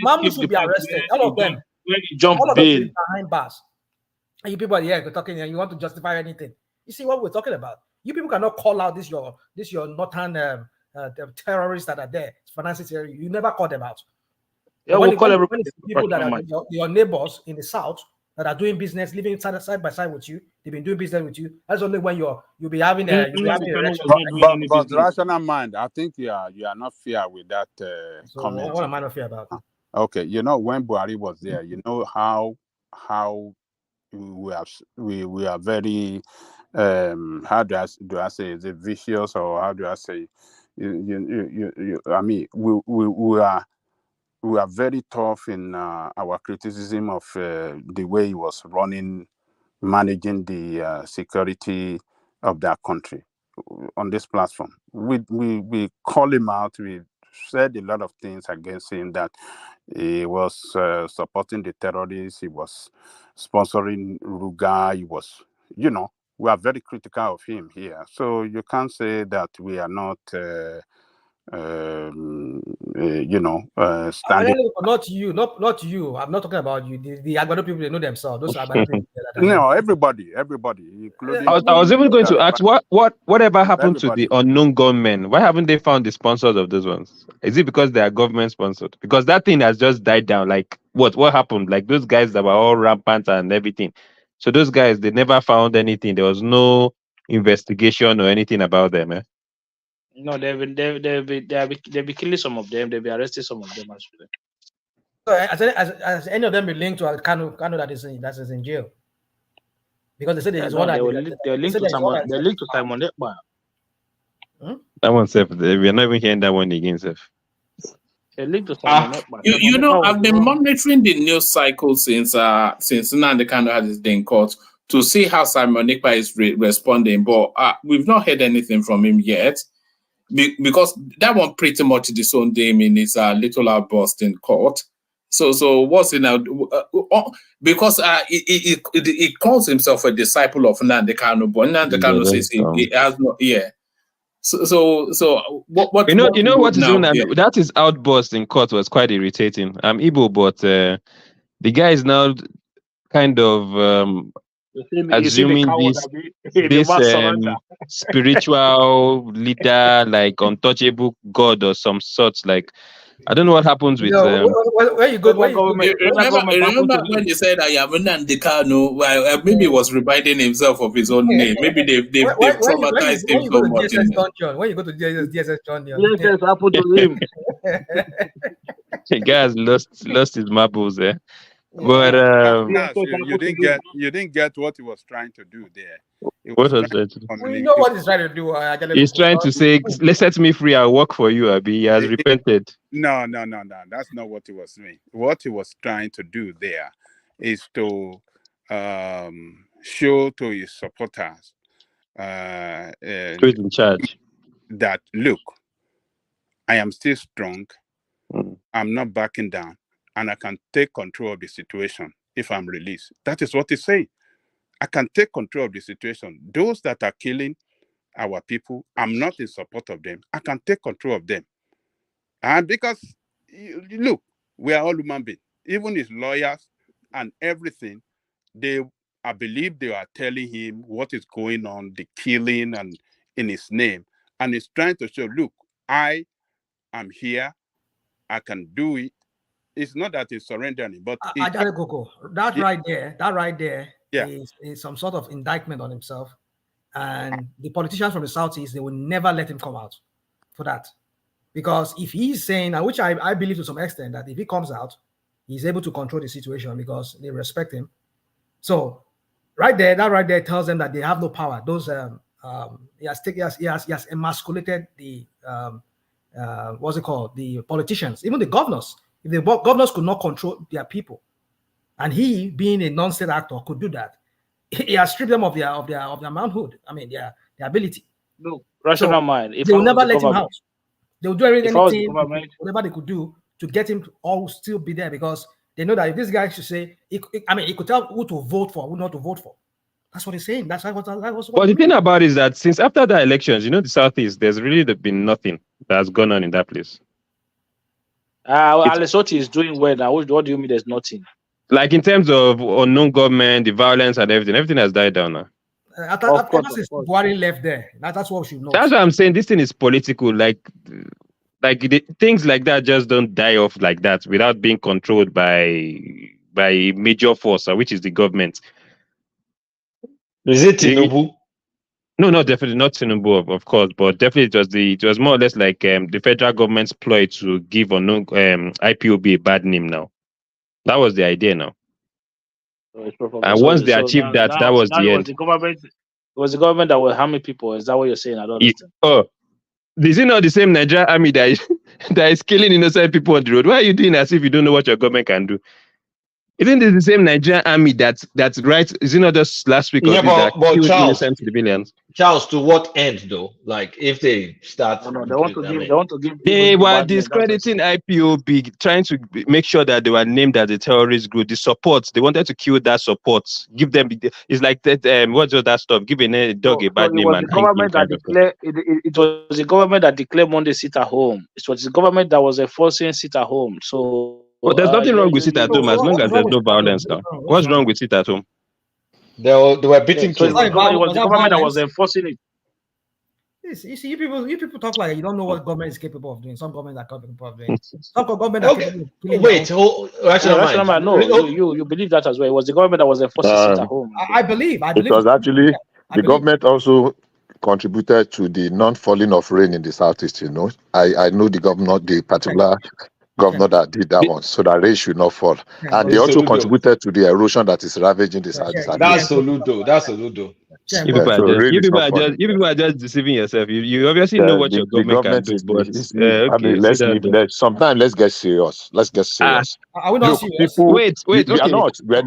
Mamu should be arrested. All of them. All of them behind bars. And you people are here talking and you want to justify anything. You see what we're talking about? You people cannot call out this your northern terrorists that are there, financing terrorists. You never call them out. Yeah, we'll call everybody. People that are your neighbors in the south that are doing business, living side by side with you. They've been doing business with you. That's only when you'll be having a election. But rational mind, I think you are not fair with that comment. What am I not fair about? Okay, when Buhari was there, you know how we are very how do I say, is it vicious, or how do I say, I mean, we are very tough in our criticism of the way he was managing the security of that country on this platform. We call him out. We said a lot of things against him, that he was supporting the terrorists. He was sponsoring Ruga. He was, we are very critical of him here. So you can't say that we are not, standing. Not you. I'm not talking about you. The Agbado people, they know themselves. Those Agbado people. No, everybody, including. I was even going to ask whatever happened to the unknown gunmen? Why haven't they found the sponsors of those ones? Is it because they are government sponsored? Because that thing has just died down. Like what happened? Like those guys that were all rampant and everything. So those guys, they never found anything. There was no investigation or anything about them. No, they'll be killing some of them. They'll be arresting some of them actually. as any of them be linked to Kano that is in jail? Because they said there is one they're linked to Simon Ekpa. That one, Seth, we are not even hearing that one again, Seth. They're linked to Simon Ekpa. You know, I've been monitoring the news cycle since Nnamdi Kanu had his day in court to see how Simon Ekpa is responding, but we've not heard anything from him yet. Because that one pretty much disowned him in his little outburst in court. So what's it now? Because he calls himself a disciple of Nnamdi Kanu, but Nnamdi Kanu says he has no. Yeah. So what you know what is now? Yeah. That his outburst in court was quite irritating. I'm Igbo, but the guy is now kind of assuming this spiritual leader, like untouchable God or some sorts. Like, I don't know what happens with. Where you go? Remember when you said I am Nnamdi Kanu? Maybe he was reminding himself of his own name. Maybe they've traumatized him so much. When you go to DSS John, DSS happened to him. The guy has lost his marbles there. But you didn't get what he was trying to do there. What was that? We know what he's trying to do. He's trying to say, "Let's set me free. I'll work for you." Abi, he has repented. No. That's not what he was saying. What he was trying to do there is to show to his supporters, who's in charge, that look, I am still strong. I'm not backing down. And I can take control of the situation if I'm released. That is what he's saying. I can take control of the situation. Those that are killing our people, I'm not in support of them. I can take control of them. And because, look, we are all human beings. Even his lawyers and everything, I believe they are telling him what is going on, the killing and in his name. And he's trying to show, look, I am here. I can do it. It's not that he's surrendering, but that right there is some sort of indictment on himself. And the politicians from the Southeast, they will never let him come out for that. Because if he's saying, and which I believe to some extent, that if he comes out, he's able to control the situation because they respect him. So that right there tells them that they have no power. Those he has emasculated the what's it called? The politicians, even the governors. If the governors could not control their people, and he, being a non-state actor, could do that, he has stripped them of their manhood. I mean, their ability. No, rational mind. They will never let him out. They will do anything, whatever they could do to get him to all still be there, because they know that if this guy should say, he could tell who to vote for, who not to vote for. That's what he's saying. That's what. But the thing about it is that since after the elections, the Southeast, there's really been nothing that has gone on in that place. Lesotho is doing well now. What do you mean there's nothing? Like in terms of unknown government, the violence and everything has died down now. After since Buhari left there, that's what we should know. That's what I'm saying. This thing is political. Like things like that just don't die off like that without being controlled by a major force, which is the government. Is it Tinubu? No, definitely not Tinubu, of course, but definitely it was more or less like the federal government's ploy to give unknown IPOB a bad name now. That was the idea now. And once they achieved that was the end. It was the government that was harming people. Is that what you're saying? I don't understand. Is it not the same Nigerian army that is killing innocent people on the road? Why are you doing as if you don't know what your government can do? Isn't it the same Nigerian army that's right? Is it not just last week or that killed innocent civilians? Charles, to what end though? Like if they start, they want to give. They were discrediting IPOB, trying to make sure that they were named as a terrorist group. The support, they wanted to kill that support, give them. It's like that. What's all that stuff? Giving a dog a bad name. It was the government that declared Monday sit at home. It was the government that was enforcing sit at home. So. But there's nothing wrong with sit at home as long as there's no violence now. What's wrong with sit at home? They were beating kids. It was the government that was enforcing it. You see, you people talk like you don't know what government is capable of doing. Some governments are capable of doing. Some government are capable of killing. Wait, no, you believe that as well. It was the government that was enforcing sit at home. I believe. Because actually, the government also contributed to the non-falling of rain in the Southeast. I know the governor, the particular governor that did that one, so that rain should not fall. And they also contributed to the erosion that is ravaging the south. That's Soludo. That's Soludo. You people So rain is not falling. are just deceiving yourself. You obviously know what your The government can do, but I mean, sometimes let's get serious. Let's get serious. Are we not Look, serious? people, Wait, we okay. are not. We're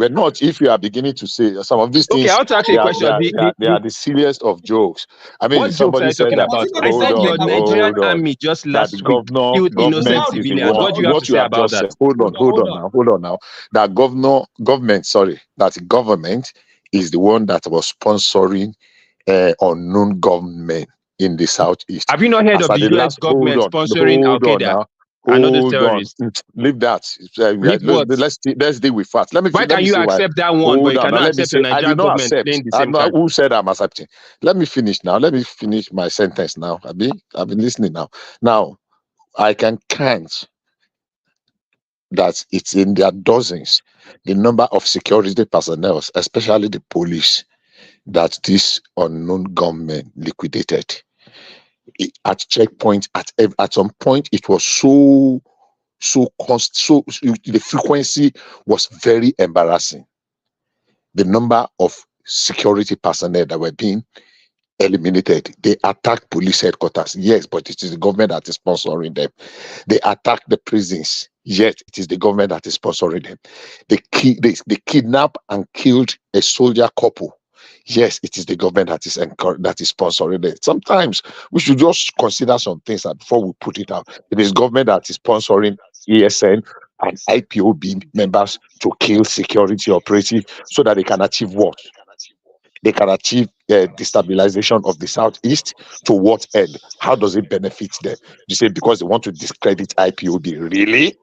not. If you are beginning to say some of these things, Okay, I want to ask you a question. They are the silliest of jokes. I mean, What somebody jokes are said you talking that. about? I said your Nigerian Hold on. army just That last the week killed government innocent is the civilians. one. What do you have to say about that? Hold on now. That that government is the one that was sponsoring unknown government in the southeast. Have you not heard of the US government sponsoring Al Qaeda and other terrorists? Leave that. Let's deal with facts. Why can you accept that one, but you cannot accept the Nigerian government playing the same card? Who said I'm accepting? Let me finish now. Let me finish my sentence now. I've been listening now. Now, I can count that it's in their dozens the number of security personnel, especially the police, that this unknown government liquidated. At checkpoints, at some point, it was so the frequency was very embarrassing. The number of security personnel that were being eliminated. They attacked police headquarters, yes, but it is the government that is sponsoring them. They attacked the prisons, yet it is the government that is sponsoring them. They kidnapped and killed a soldier couple. Yes, it is the government that is sponsoring it. Sometimes we should just consider some things before we put it out. It is government that is sponsoring ESN and IPOB members to kill security operatives so that they can achieve what? They can achieve destabilization of the southeast. To what end? How does it benefit them? You say because they want to discredit IPOB. Really?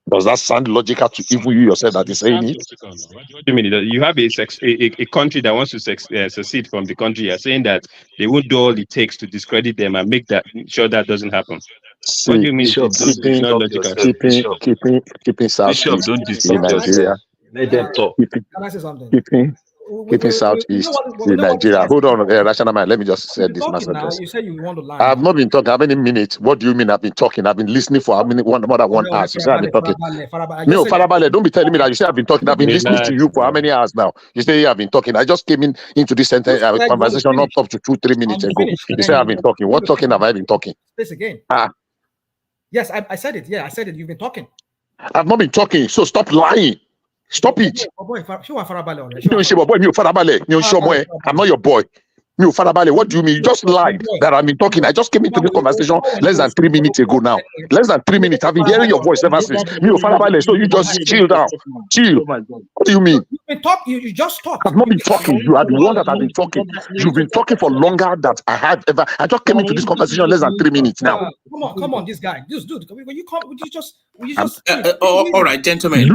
Does that sound logical to even you yourself that is saying it? What do you mean? You have a country that wants to secede from the country. You're saying that they won't do all it takes to discredit them and make sure that doesn't happen. See, what do you mean? Bishop, It's not logical. Keeping southeast in Nigeria. Let them talk. Can I say something? Keeping southeast in Nigeria. Hold on, rational mind. Let me just say this. You said you want to lie. I have not been talking. How many minutes? What do you mean? I've been talking. I've been listening for how many? More than 1 hour. You say I've been talking. No, Farabale, don't be telling me that you say I've been talking. I've been listening to you for how many hours now? You say I've been talking. I just came into this sentence conversation not up to 2-3 minutes ago. You say I've been talking. What talking have I been talking? Space again. Yes, I said it. Yeah, I said it. You've been talking. I've not been talking. So stop lying. Stop it. I'm not your boy. What do you mean? You just lied that I've been talking. I just came into the conversation less than 3 minutes ago now. Less than 3 minutes. I've been hearing your voice ever since. So you just chill down. Chill. What do you mean? You just talked. I've not been talking. You are the one that I've been talking. You've been talking for longer than I have ever. I just came into this conversation less than 3 minutes now. Come on, this guy. This dude. Will you just all right, gentlemen.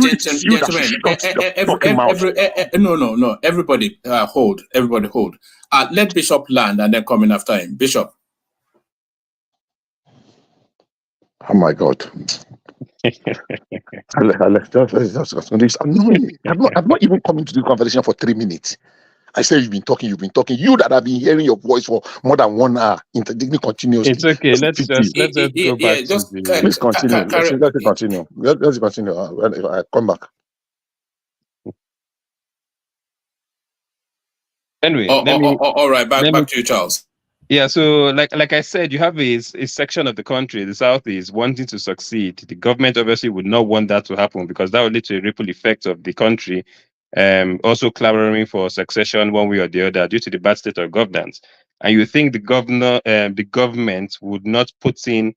No. Everybody hold. Everybody hold. Let Bishop land and then come in after him. Bishop. Oh my God. I'm not even coming to the conversation for 3 minutes. I said you've been talking. You that have been hearing your voice for more than 1 hour, continuously. It's okay. Let's just go back. Please continue. Let's continue. Let's continue. I come back. Anyway, all right. Back to you, Charles. Yeah, so like I said, you have a section of the country, the Southeast, wanting to succeed. The government obviously would not want that to happen because that would lead to a ripple effect of the country, also clamoring for succession one way or the other due to the bad state of governance. And you think the government would not put in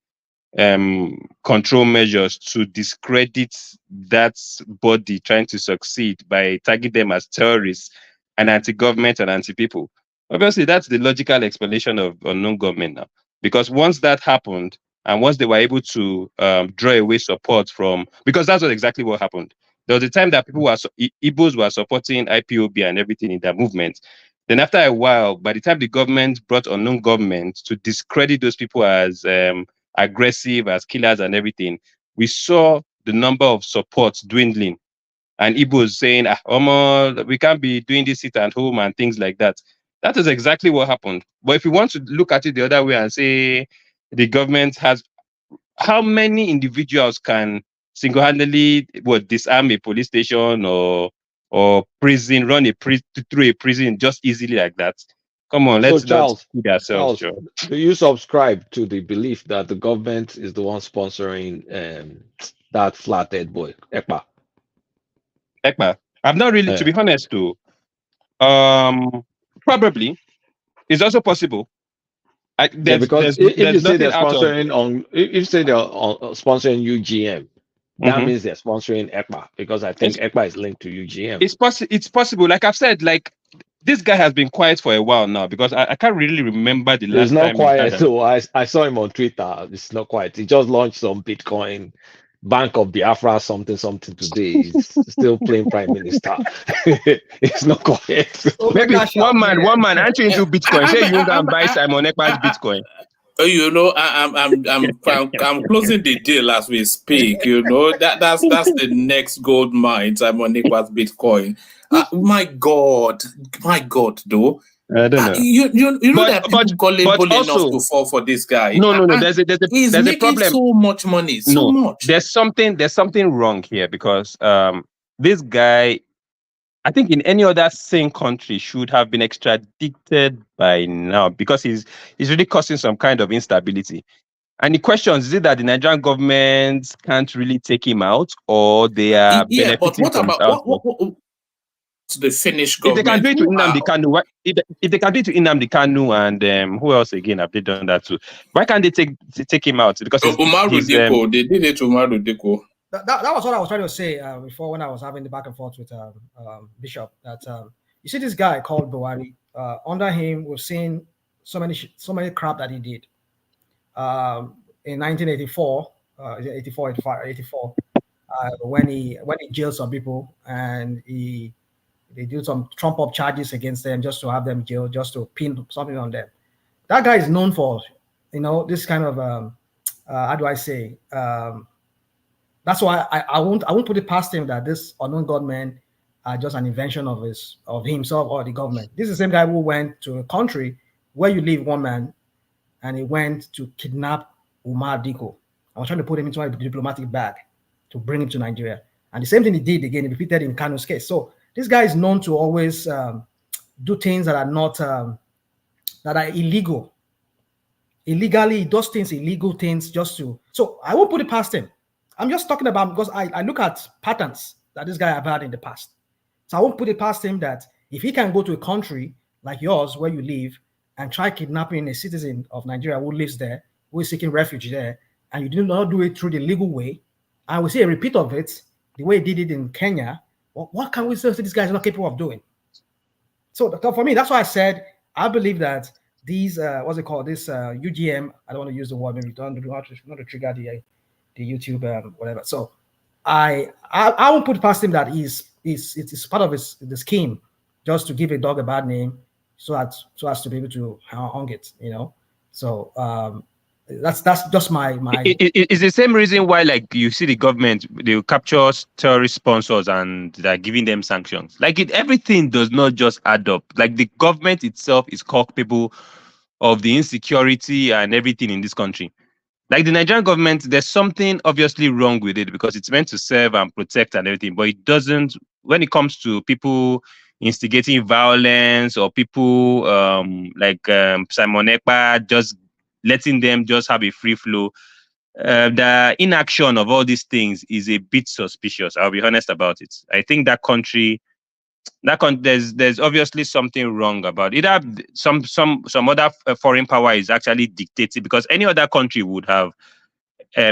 control measures to discredit that body trying to succeed by tagging them as terrorists and anti-government and anti-people. Obviously, that's the logical explanation of unknown government now. Because once that happened, and once they were able to draw away support from, because that's exactly what happened. There was a time that Igbos were supporting IPOB and everything in their movement. Then after a while, by the time the government brought unknown government to discredit those people as aggressive, as killers and everything, we saw the number of supports dwindling. And Igbos saying, we can't be doing this sit at home and things like that. That is exactly what happened. But if you want to look at it the other way and say the government has how many individuals can single-handedly disarm a police station or prison, run through a prison just easily like that? Come on, So let's not Charles, kid ourselves, Charles, Joe. do you subscribe to the belief that the government is the one sponsoring that flathead boy, Ekpa? Ekpa, I'm not really, to be honest, too. Probably. It's also possible. Yeah, because if you There's say nothing they're out of. sponsoring if you say they're sponsoring UGM, that Mhm. means they're sponsoring ECPA because I think ECPA is linked to UGM. It's possible. Like I've said, like this guy has been quiet for a while now because I can't really remember the It's last not time he had quiet. So I saw him on Twitter. It's not quiet. He just launched some Bitcoin Bank of Biafra something today. He's still playing prime minister. It's not quiet. Maybe one man entering into Bitcoin. Say you can buy Simon Ekpa's Bitcoin. You know, I'm closing the deal as we speak. You know, that's the next gold mine. Simon Ekpa's Bitcoin. My God, though. I don't know. You know that people gullible enough to fall for this guy. No. There's He's a making problem. so much money. So much. There's something wrong here because this guy, I think in any other same country should have been extradited by now because he's really causing some kind of instability. And the question is it that the Nigerian government can't really take him out or they are Yeah, but benefiting what from his about outwork? what the Finnish If they can government? do it to Nnamdi Kanu, if they can do it to Nnamdi Kanu and who else again have they done that to? Why can't they take him out? Because Umaru Diko, they did it to Umaru Diko. That was what I was trying to say before when I was having the back and forth with Bishop. That you see this guy called Buhari. Under him, we've seen so many crap that he did. In 1984, 84, 85, 84, when he jailed some people and they do some trump up charges against them just to have them jailed, just to pin something on them. That guy is known for, this kind of how do I say? That's why I won't put it past him that this unknown gunmen are just an invention of himself or the government. This is the same guy who went to a country where you leave one man, and he went to kidnap Umar Diko. I was trying to put him into a diplomatic bag to bring him to Nigeria, and the same thing he did again. He repeated in Kanu's case. So this guy is known to always do things that are not that are illegal. Illegally, he does things, illegal things, just to. So I won't put it past him. I'm just talking about because I look at patterns that this guy have had in the past. So I won't put it past him that if he can go to a country like yours where you live and try kidnapping a citizen of Nigeria who lives there, who is seeking refuge there, and you do not do it through the legal way, and we see a repeat of it, the way he did it in Kenya, what can we say this guy is not capable of doing? So for me, that's why I said I believe that these what's it called? This UGM. I don't want to use the word. Maybe not to trigger the YouTube whatever. So I won't put past him that it's part of the scheme just to give a dog a bad name so as to be able to hang it. So that's just my. It's the same reason why, like, you see the government, they capture terrorist sponsors and they're giving them sanctions. Like, everything does not just add up. Like, the government itself is culpable of the insecurity and everything in this country. Like, the Nigerian government, there's something obviously wrong with it because it's meant to serve and protect and everything, but it doesn't. When it comes to people instigating violence or people like Simon Ekpa, just letting them just have a free flow, the inaction of all these things is a bit suspicious. I'll be honest about it. I think that country, there's obviously something wrong about it. Either some other foreign power is actually dictating, because any other country would have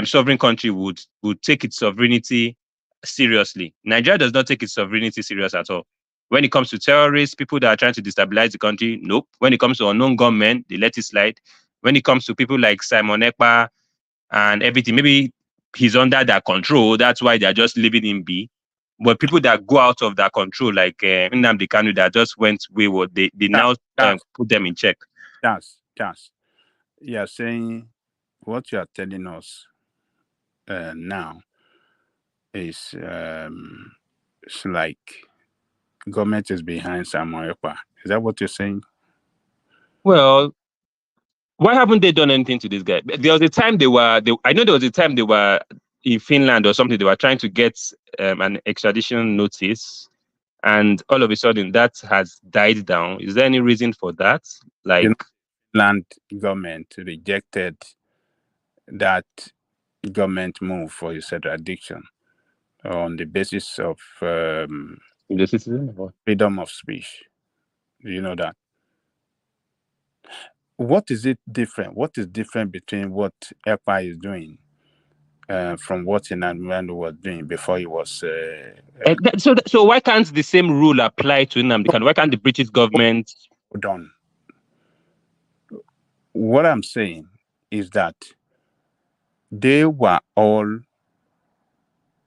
sovereign country would take its sovereignty seriously. Nigeria does not take its sovereignty serious at all. When it comes to terrorists, people that are trying to destabilize the country, nope. When it comes to unknown gunmen, they let it slide. When it comes to people like Simon Ekpa and everything, maybe he's under their control. That's why they're just leaving him be. But people that go out of their control, like Nnamdi Kanu, that just went wayward, they now put them in check. That's you are saying what you are telling us now is it's like government is behind Samuel Ekpa. Is that what you're saying? Well, Why haven't they done anything to this guy? There was a time I know there was a time they were in Finland or something. They were trying to get an extradition notice, and all of a sudden that has died down. Is there any reason for that? Like, Finland government rejected that government move for his extradition on the basis of freedom of speech. Do you know that? What is it different? What is different between what EPA is doing from what Nnamdi was doing before he was? So why can't the same rule apply to Nnamdi Kanu? Why can't the British government? Hold on. What I'm saying is that they were all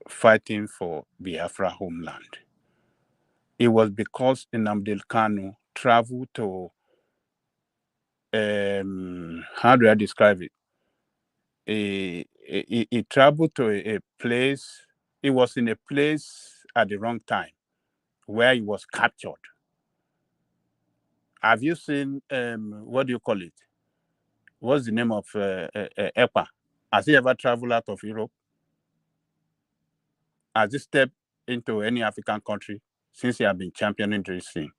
fighting for Biafra homeland. It was because Nnamdi Kanu traveled to, how do I describe it? He traveled to a place. He was in a place at the wrong time where he was captured. Have you seen, what do you call it? What's the name of EPA? Has he ever traveled out of Europe? Has he stepped into any African country since he has been championing this thing?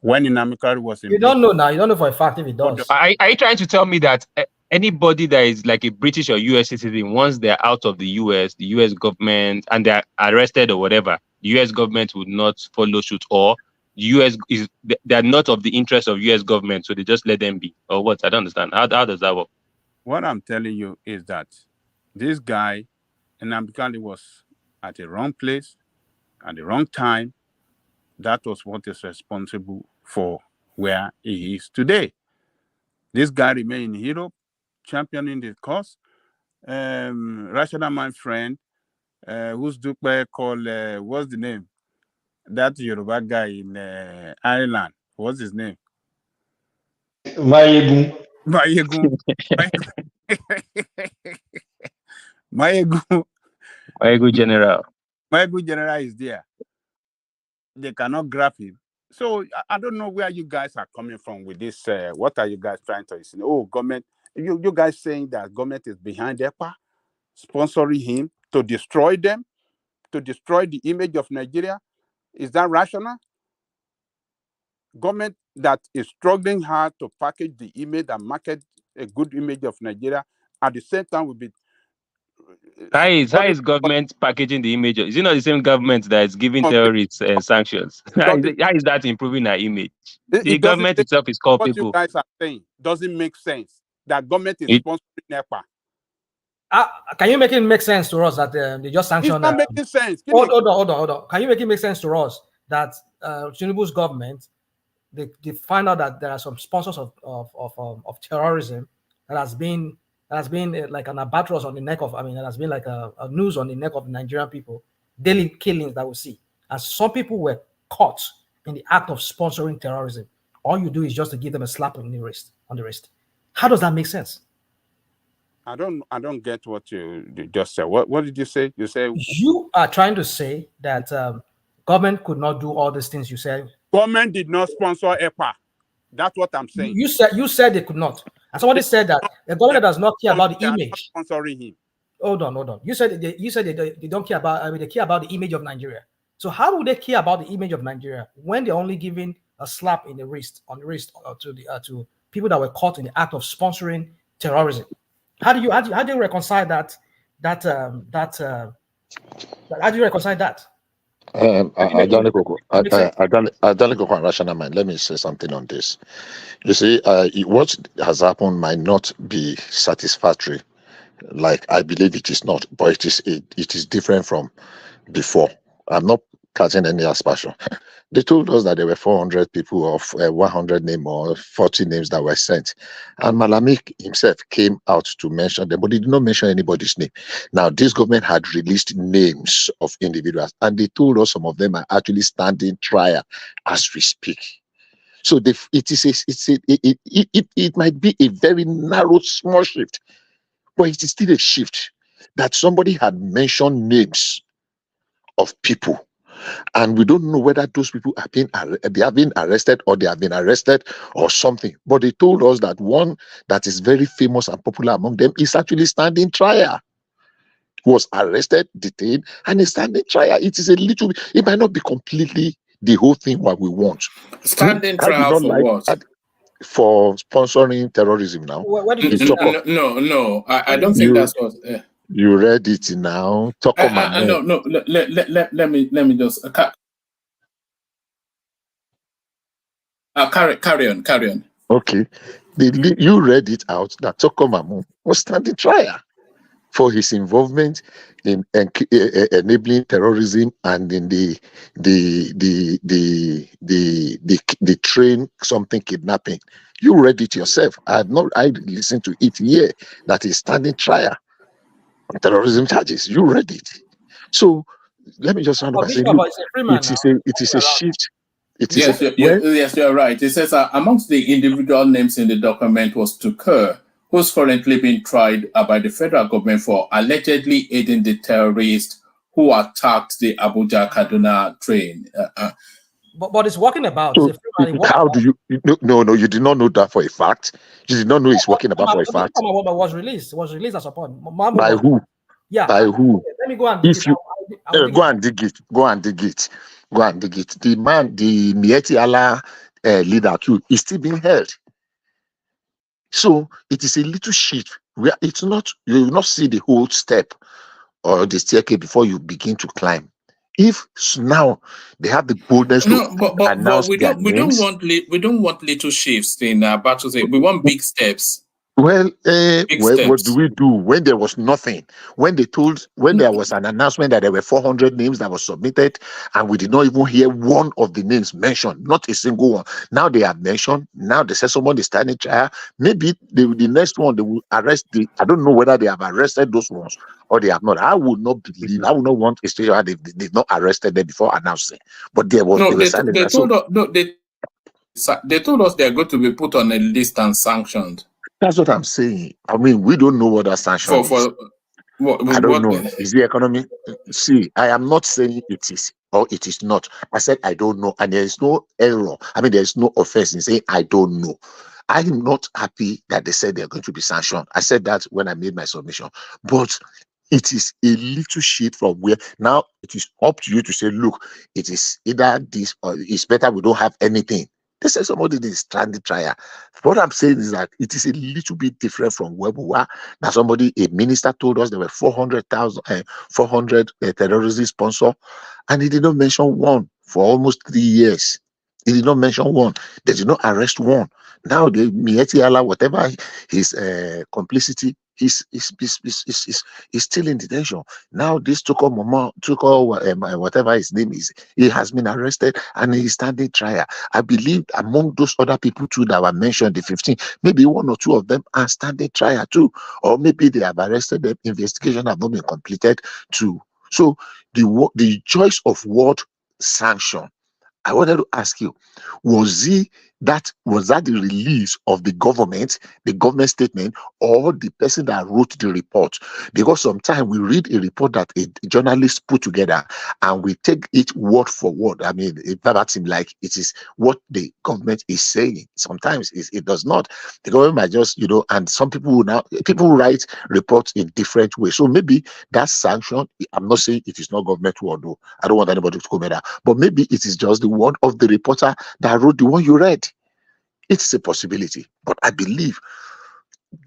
When Nnamdi Kanu was in... You don't know now. You don't know for a fact if he does. Are you trying to tell me that anybody that is like a British or US citizen, once they're out of the US government, and they're arrested or whatever, the US government would not follow suit, or they're not of the interest of US government, so they just let them be, or what? I don't understand. How does that work? What I'm telling you is that this guy, Nnamdi Kanu, was at the wrong place at the wrong time. That was what is responsible for where he is today. This guy remained in Europe, championing the cause. Rational, my friend, who's Dupe called, what's the name? That Yoruba guy in Ireland. What's his name? Mayegun. Mayegun General. Mayegun General is there. They cannot grab him. So I don't know where you guys are coming from with this. What are you guys trying to say? Oh, government. You guys saying that government is behind EPA, sponsoring him to destroy them, to destroy the image of Nigeria. Is that rational? Government that is struggling hard to package the image and market a good image of Nigeria, at the same time will be... How is government packaging the image? Is it not the same government that is giving terrorists sanctions? How is that improving our image? The government itself is called people. What you guys are saying doesn't make sense. That government is sponsoring EPA. Can you make it make sense to us that they just sanctioned? It's not making sense. Hold on. Can you make it make sense to us that Tinubu's government, they find out that there are some sponsors of terrorism that has been like an albatross on the neck of, that has been like a noose on the neck of Nigerian people, daily killings that we see. And some people were caught in the act of sponsoring terrorism. All you do is just to give them a slap on the wrist. How does that make sense? I don't get what you just said. What did you say? You say you are trying to say that government could not do all these things you said. Government did not sponsor EPA. That's what I'm saying. You said they could not. And somebody said that the government does not care about the image. Sponsoring him. Hold on. You said they don't care about. They care about the image of Nigeria. So how would they care about the image of Nigeria when they're only giving a slap in the wrist to people that were caught in the act of sponsoring terrorism? How do you reconcile that? How do you reconcile that? Rational mind. Let me say something on this. You see, what has happened might not be satisfactory. Like I believe it is not, but it is different from before. I'm not catching any aspersion. They told us that there were 400 people of 100 names or 40 names that were sent. And Malamik himself came out to mention them, but he did not mention anybody's name. Now, this government had released names of individuals, and they told us some of them are actually standing trial as we speak. So it might be a very narrow, small shift, but it is still a shift that somebody had mentioned names of people And we don't know whether those people have been arrested or they have been arrested or something. But they told us that one that is very famous and popular among them is actually standing trial. Was arrested, detained, and is standing trial. It is a little bit, it might not be completely the whole thing what we want. Standing I did trial not for like what? for sponsoring terrorism now. What did you say? No, I don't think that's what. You read it now. Talk on my No. Let me just carry on. Okay, you read it out that Tokomamu was standing trial for his involvement in enabling terrorism and in the train something kidnapping. You read it yourself. I listened to it here that is standing trial on terrorism charges. You read it. So let me just round up by saying, look, it is a shift. Yes, you're right. It says amongst the individual names in the document was Tukur, who's currently being tried by the federal government for allegedly aiding the terrorists who attacked the Abuja-Kaduna train. But it's walking about. So how do you? No, you did not know that for a fact. You did not know it's walking about for a fact. It was released. It was released as upon. By who? Yeah. By who? Okay, let me go and dig If you go and dig it. The man, the Mieti Allah leader too, is still being held. So it is a little shift where it's not, you will not see the whole step or the staircase before you begin to climb. If now they have the boldness to announce their names, we don't want little shifts in battles. We want big steps. Well, what do we do when there was nothing? When there was an announcement that there were 400 names that were submitted, and we did not even hear one of the names mentioned, not a single one. Now they have mentioned. Now they say someone is standing trial. Maybe the next one they will arrest. I don't know whether they have arrested those ones or they have not. I would not believe. I would not want a station where they've not arrested them before announcing. But there was. No, they told us they are going to be put on a list and sanctioned. That's what I'm saying. I mean, we don't know what that sanction is. I don't know. Is the economy? See, I am not saying it is or it is not. I said I don't know, and there is no error. I mean, there is no offense in saying I don't know. I am not happy that they said they're going to be sanctioned. I said that when I made my submission, but it is a little shit from where now it is up to you to say, look, it is either this or it's better we don't have anything. They say somebody did stranded trial. What I'm saying is that it is a little bit different from where we were. Now, a minister told us there were 400 terrorist sponsors, and he did not mention one for almost 3 years. He did not mention one. They did not arrest one. Now, the Mieti Allah, whatever his complicity, he's still in detention. Now, this Tuko whatever his name is, he has been arrested and he's standing trial. I believe among those other people too that were mentioned, the 15, maybe one or two of them are standing trial too, or maybe they have arrested them. Investigation have not been completed too. So the choice of word sanction, I wanted to ask you, was that the release of the government statement, or the person that wrote the report? Because sometimes we read a report that a journalist put together and we take it word for word. I mean, it seems like it is what the government is saying. Sometimes it does not. The government might just, and some people write reports in different ways. So maybe that sanction, I'm not saying it is not government word, though. I don't want anybody to come at that. But maybe it is just the word of the reporter that wrote the one you read. It's a possibility, but I believe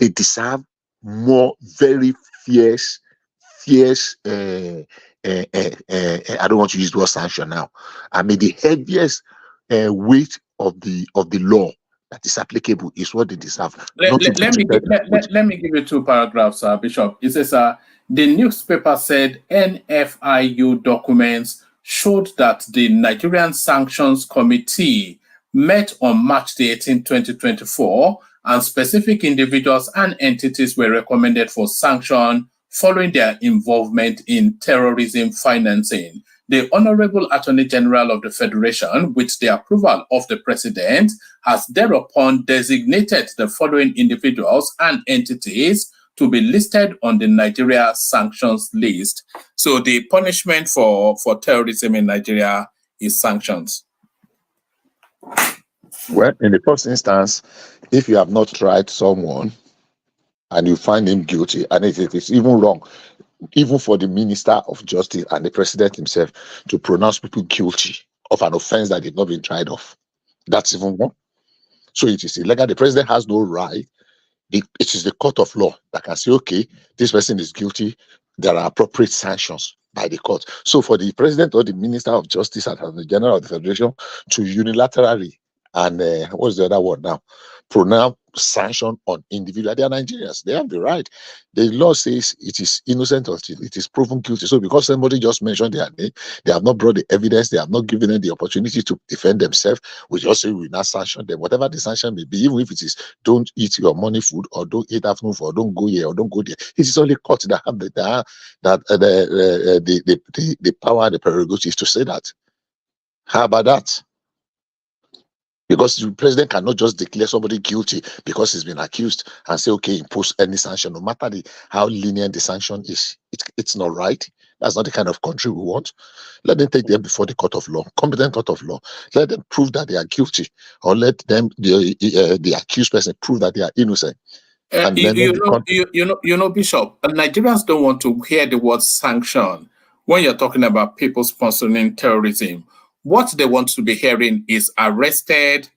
they deserve more very fierce. I don't want to use the word sanction now. I mean, the heaviest weight of the law that is applicable is what they deserve. Let me give you 2 paragraphs, Bishop. It says the newspaper said NFIU documents showed that the Nigerian Sanctions Committee met on March the 18th, 2024, and specific individuals and entities were recommended for sanction following their involvement in terrorism financing. The Honorable Attorney General of the Federation, with the approval of the President, has thereupon designated the following individuals and entities to be listed on the Nigeria sanctions list. So the punishment for terrorism in Nigeria is sanctions. Well, in the first instance, if you have not tried someone and you find him guilty, and it is even wrong, even for the Minister of Justice and the President himself to pronounce people guilty of an offense that they've not been tried of, that's even wrong. So it is illegal. The President has no right. It is the court of law that can say, okay, this person is guilty. There are appropriate sanctions by the court. So for the President or the Minister of Justice and the General of the Federation to unilaterally and what's the other word now? Pronounce sanction on individual. They are Nigerians. They have the right. The law says it is innocent until it is proven guilty. So because somebody just mentioned their name, they have not brought the evidence, they have not given them the opportunity to defend themselves, we just say we not sanction them. Whatever the sanction may be, even if it is don't eat your morning food or don't eat afternoon food or don't go here or don't go there, it is only court that have the power, the prerogative to say that. How about that? Because the president cannot just declare somebody guilty because he's been accused and say, okay, impose any sanction, no matter how lenient the sanction is. It's not right. That's not the kind of country we want. Let them take them before the court of law, competent court of law. Let them prove that they are guilty, or let them the accused person prove that they are innocent. And Bishop, Nigerians don't want to hear the word sanction when you're talking about people sponsoring terrorism. What they want to be hearing is arrested,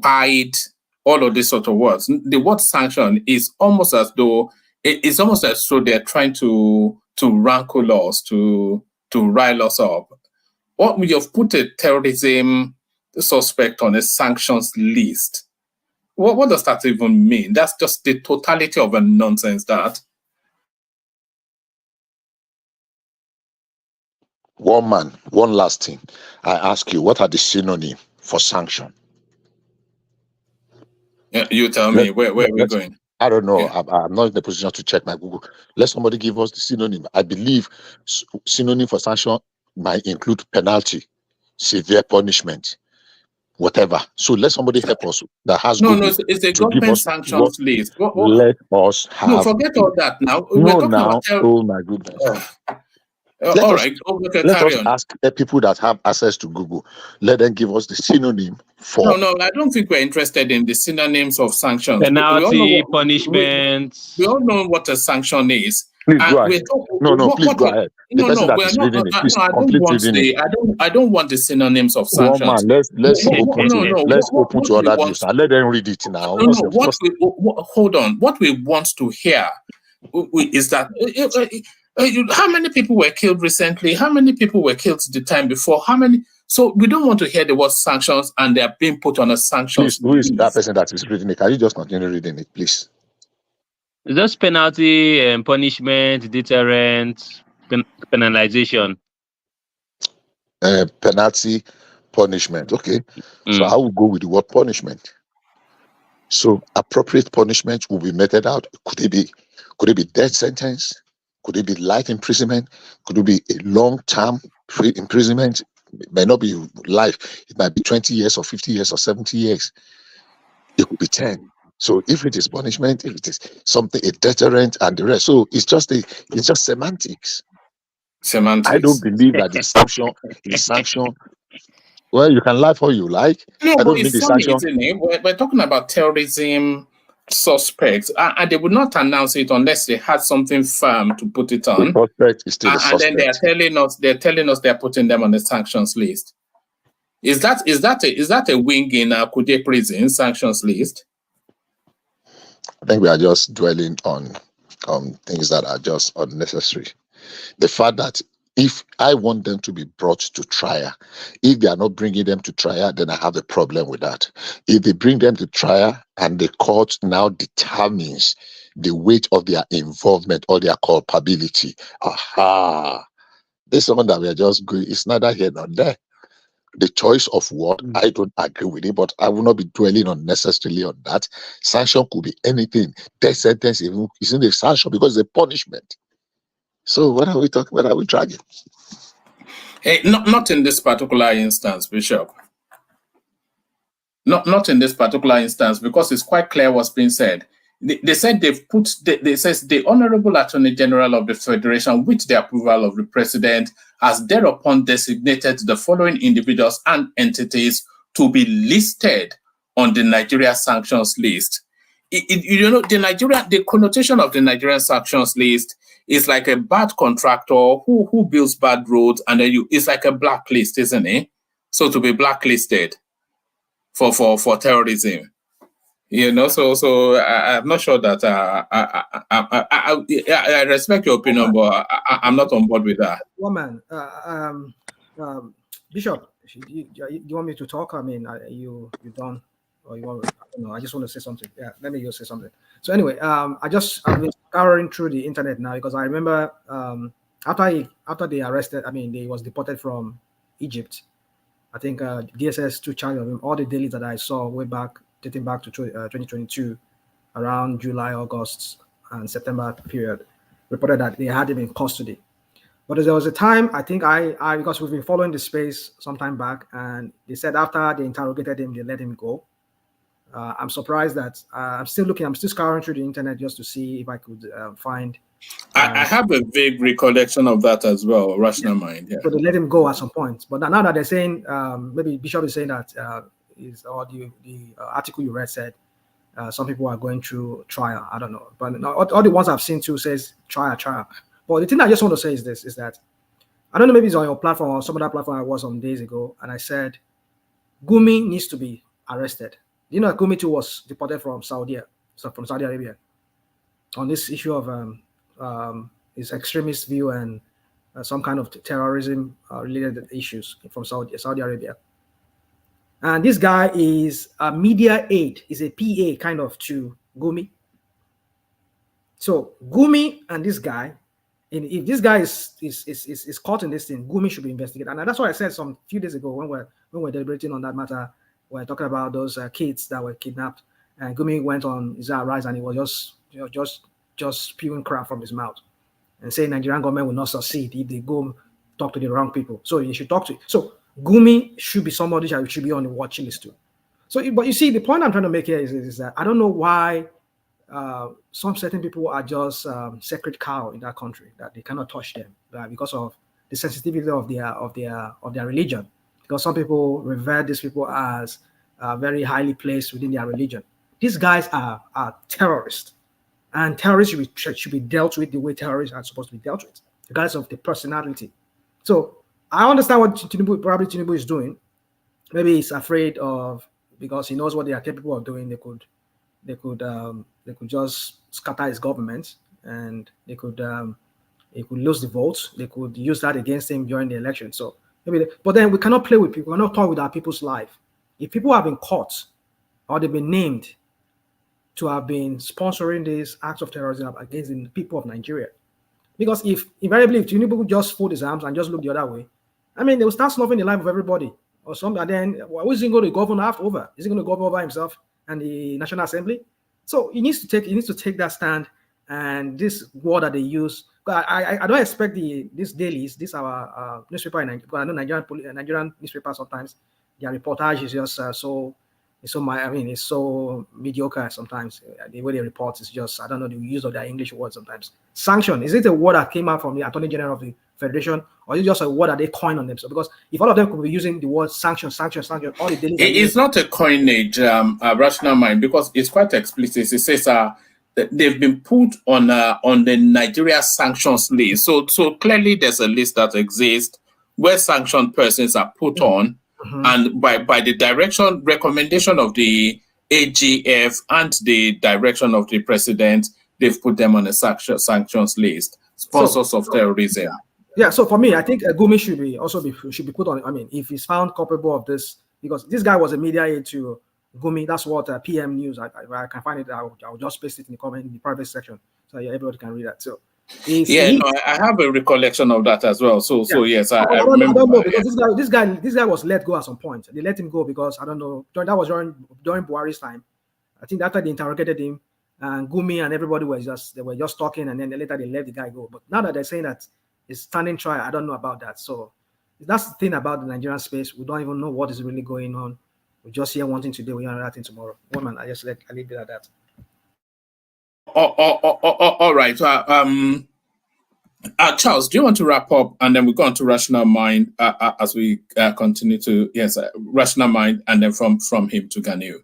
paid, all of these sort of words. The word sanction is almost as though they're trying to rankle us, to rile us up. What we have put a terrorism suspect on a sanctions list. What does that even mean? That's just the totality of a nonsense. That. One last thing. I ask you, what are the synonyms for sanction? Yeah, you tell me. Where are we going? I don't know. Yeah. I'm not in the position to check my Google. Let somebody give us the synonym. I believe synonym for sanction might include penalty, severe punishment, whatever. So let somebody help us that has Google. It's a government sanctions list. Let us have. No, forget all that now. No, now. Oh my goodness. Let us ask people that have access to Google. Let them give us the synonym for. No, I don't think we're interested in the synonyms of sanctions. Penalty, punishment. We all know what a sanction is. Please go ahead. Please go ahead. The person that is reading it, please complete reading it. I don't want the synonyms of sanctions. One man, let's open to other views and let them read it now. Hold on. What we want to hear is that. How many people were killed recently? How many people were killed the time before? How many? So we don't want to hear the word sanctions and they are being put on a sanctions. Please, who is that person that is reading it? Can you just continue reading it, please? Just penalty and punishment, deterrent, penalization. Penalty, punishment. Okay. So I will go with the word punishment. So appropriate punishment will be meted out. Could it be death sentence? Could it be life imprisonment? Could it be a long-term imprisonment? It may not be life. It might be 20 years or 50 years or 70 years. It could be 10. So if it is punishment, if it is something, a deterrent and the rest. So it's just semantics. Semantics. I don't believe that the sanction. Well, you can laugh all you like. No, but it's funny, isn't it? We're talking about terrorism suspects, and they would not announce it unless they had something firm to put it on. The suspect is still the suspect. And then they're telling us they're putting them on the sanctions list. Is that a wing in Kuje prison sanctions list? I think we are just dwelling on things that are just unnecessary. The fact that if I want them to be brought to trial, if they are not bringing them to trial, then I have a problem with that. If they bring them to trial and the court now determines the weight of their involvement or their culpability, this is something that we are just going, it's neither here nor there. The choice of what, I don't agree with it, but I will not be dwelling unnecessarily on that. Sanction could be anything. Death sentence isn't a sanction because it's a punishment. So what are we talking about? What are we dragging? Hey, not in this particular instance, Bishop. Not in this particular instance, because it's quite clear what's being said. they said they says the Honorable Attorney General of the Federation, with the approval of the President, has thereupon designated the following individuals and entities to be listed on the Nigeria sanctions list. The connotation of the Nigerian sanctions list is like a bad contractor who builds bad roads, and then it's like a blacklist, isn't it? So to be blacklisted for terrorism. So I'm not sure that I respect your opinion, but I'm not on board with that. Woman, Bishop, you want me to talk? I mean, you done, or you want? I don't know. I just want to say something. Yeah, let me just say something. So anyway, I've been scouring through the internet now because I remember after they arrested, they was deported from Egypt. I think DSS took charge of him. All the dailies that I saw way back, dating back to 2022, around July, August, and September period, reported that they had him in custody. But there was a time, I think because we've been following the space some time back, and they said after they interrogated him, they let him go. I'm surprised that I'm still scouring through the internet just to see if I could find. I have a vague recollection of that as well, rational mind. Yeah. So they let him go at some point. But now that they're saying, maybe Bishop is saying that, the article you read said some people are going through trial. I don't know. But all the ones I've seen too says trial. But the thing I just want to say is this, is that, I don't know, maybe it's on your platform or some other platform I was on days ago, and I said, Gumi needs to be arrested. You know, Gumi too was deported from Saudi Arabia on this issue of his extremist view and some kind of terrorism related issues from Saudi Arabia. And this guy is a media aide, is a PA kind of to Gumi. So Gumi and this guy, if this guy is caught in this thing, Gumi should be investigated. And that's what I said some few days ago when we're deliberating on that matter. We're talking about those kids that were kidnapped, and Gumi went on CZAR and he was just spewing crap from his mouth and saying Nigerian government will not succeed if they go talk to the wrong people. So you should talk to. So Gumi should be somebody that should be on the watch list too. So, but you see, the point I'm trying to make here is that I don't know why some certain people are just sacred cow in that country, that they cannot touch them because of the sensitivity of their religion. Because some people revere these people as very highly placed within their religion. These guys are terrorists, and terrorists should be dealt with the way terrorists are supposed to be dealt with, regardless of the personality. So I understand what Tinubu is doing. Maybe he's afraid of, because he knows what they are capable of doing. They could just scatter his government, and he could lose the votes. They could use that against him during the election. So but then we cannot play with people. We cannot talk with our people's life. If people have been caught or they've been named to have been sponsoring these acts of terrorism against the people of Nigeria, because invariably if Tinubu just fold his arms and just look the other way, they will start snuffing the life of everybody or something. And then who's he going to govern over? Is he going to govern over himself and the National Assembly? So he needs to take that stand. And this word that they use, I don't expect these dailies, this our newspaper in Nigeria, because I know Nigerian newspaper sometimes their reportage is just it's so mediocre sometimes. The way they report is just, I don't know the use of their English words sometimes. Sanction, is it a word that came out from the Attorney General of the Federation, or is it just a word that they coin on themselves? Because if all of them could be using the word sanction, all the dailies. It's not a coinage, rational mind, because it's quite explicit. It says they've been put on the Nigeria sanctions list. So clearly there's a list that exists where sanctioned persons are put on, and by the recommendation of the AGF and the direction of the president, they've put them on a sanctions list, sponsors of terrorism. Yeah, so for me, I think Gumi should be put on. If he's found culpable of this, because this guy was a media aide to Gumi. That's what PM News. I can find it. I'll just paste it in the comment in the private section, so everybody can read that. So I have a recollection of that as well. So yes, I remember. I don't know, because this guy was let go at some point. They let him go because I don't know. That was during Buhari's time. I think after they interrogated him, and Gumi and everybody were just talking, and then later they let the guy go. But now that they're saying that it's standing trial, I don't know about that. So that's the thing about the Nigerian space. We don't even know what is really going on. We just hear one thing today, we hear another thing tomorrow. Woman, I leave it at that. All right. Charles, do you want to wrap up, and then we go on to rational mind as we continue to rational mind, and then from him to Ganil.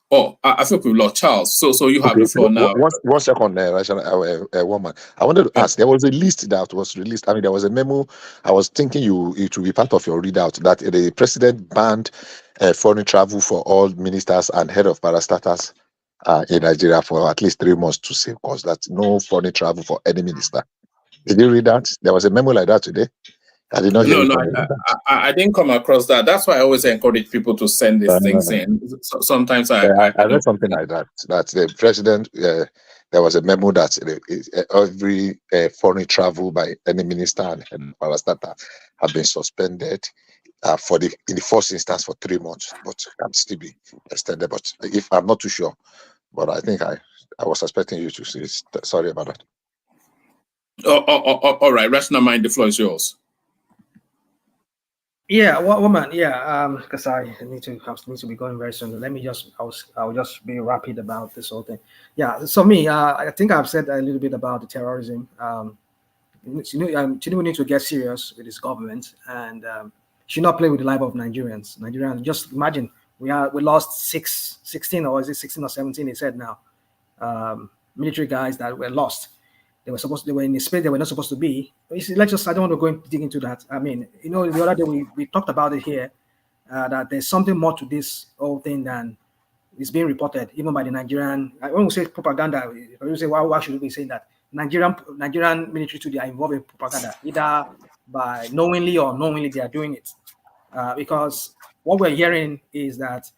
Oh, I think we lost Charles. So you have the floor now. One second, woman. I wanted to ask. There was a list that was released. I mean, there was a memo. I was thinking it will be part of your readout that the president banned foreign travel for all ministers and head of parastatals in Nigeria for at least 3 months to save costs. That's no foreign travel for any minister. Did you read that? There was a memo like that today. I did not hear I didn't come across that. That's why I always encourage people to send these things in. Sometimes I read something like that. That the president, there was a memo that every foreign travel by any minister and parastatal have been suspended in the first instance for 3 months, but can still be extended. But if I'm not too sure, but I think I was expecting you to say. Sorry about that. All right, rational mind. The floor is yours. Yeah, woman. Yeah, because I need to be going very soon. Let me just, I'll just be rapid about this whole thing. Yeah. So me, I think I've said a little bit about the terrorism. Tinubu needs to get serious with his government and should not play with the life of Nigerians. Just imagine we lost 16 or is it 16 or 17? They said now, military guys that were lost. They were in a space they were not supposed to be. I don't want to go and dig into that. I mean, the other day we talked about it here, that there's something more to this whole thing than is being reported, even by the Nigerian. When we say propaganda, we say, why should we be saying that? Nigerian military too, they are involved in propaganda, either by knowingly or unknowingly they are doing it. Because what we're hearing is that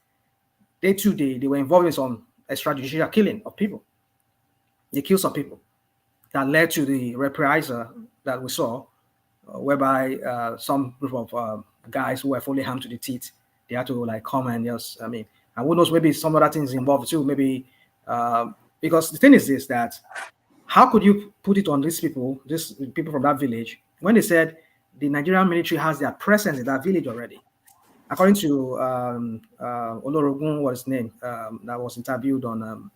they were involved in some extrajudicial killing of people. They killed some people. That led to the reprisal that we saw, whereby some group of guys who were fully armed to the teeth, they had to come and just, and who knows, maybe some other things involved too, maybe, because the thing is this, that how could you put it on these people from that village, when they said the Nigerian military has their presence in that village already? According to Olorogun, what's his name, that was interviewed on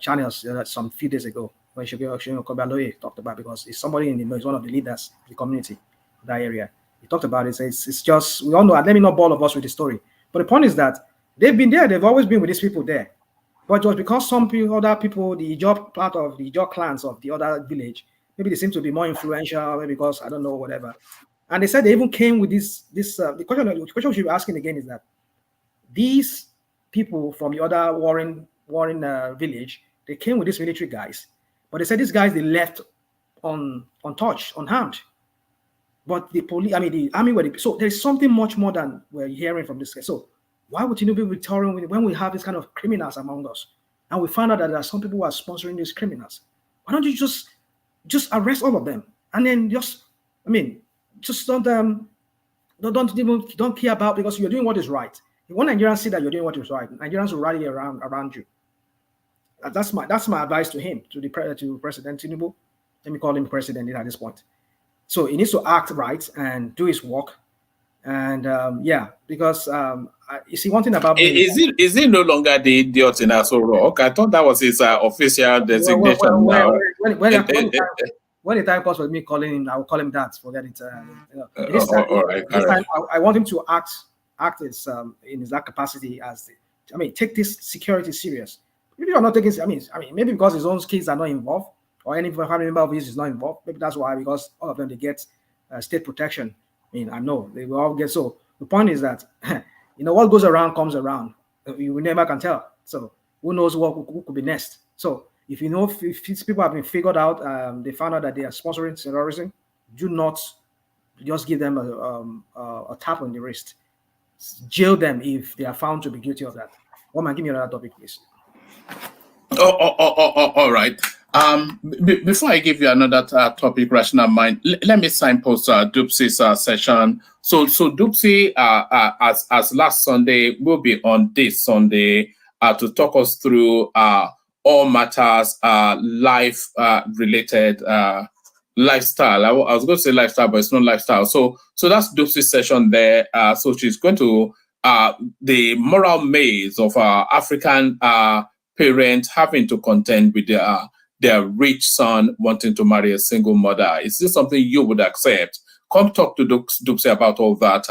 channels some few days ago, when Shoghi talked about, because he's somebody he's one of the leaders of the community, that area. He talked about it. It's just, we all know, let me not bore all of us with the story. But the point is that they've been there, they've always been with these people there. But just because other people, the Ijaw part of the Ijaw clans of the other village, maybe they seem to be more influential, maybe because, I don't know, whatever. And they said they even came with the question we should be asking again is that these people from the other warring village, they came with these military guys. But they said these guys, they left untouched, unharmed. But the police, the army so there's something much more than we're hearing from this guy. So why would Tinubu be returning when we have this kind of criminals among us? And we find out that there are some people who are sponsoring these criminals. Why don't you just arrest all of them? And then just don't care about, because you're doing what is right. When Nigerians see that you're doing what is right, Nigerians will rally around you. That's my advice to him, to President Tinubu. Let me call him president at this point. So he needs to act right and do his work. And because you see, one thing about me, is he no longer the idiot in Aso Rock? I thought that was his official designation now. When the time comes for me calling him, I will call him that. Forget it. All right. I want him to act as in that capacity as take this security serious. Maybe you're not taking. Maybe because his own kids are not involved, or any family member of his is not involved. Maybe that's why, because all of them, they get state protection. I know they will all get. So the point is that what goes around comes around. You never can tell. So who knows who could be next? So if these people have been figured out, they found out that they are sponsoring terrorism, do not just give them a tap on the wrist. Jail them if they are found to be guilty of that. Woman, give me another topic, please. All right. Before I give you another topic, rational mind, let me signpost Dupsey's session. So Dupsey, as last Sunday, will be on this Sunday to talk us through all matters life related lifestyle. I was going to say lifestyle, but it's not lifestyle. So that's Dupsey's session there. So she's going to the moral maze of African parents having to contend with their rich son wanting to marry a single mother. Is this something you would accept? Come talk to Dupsy about all that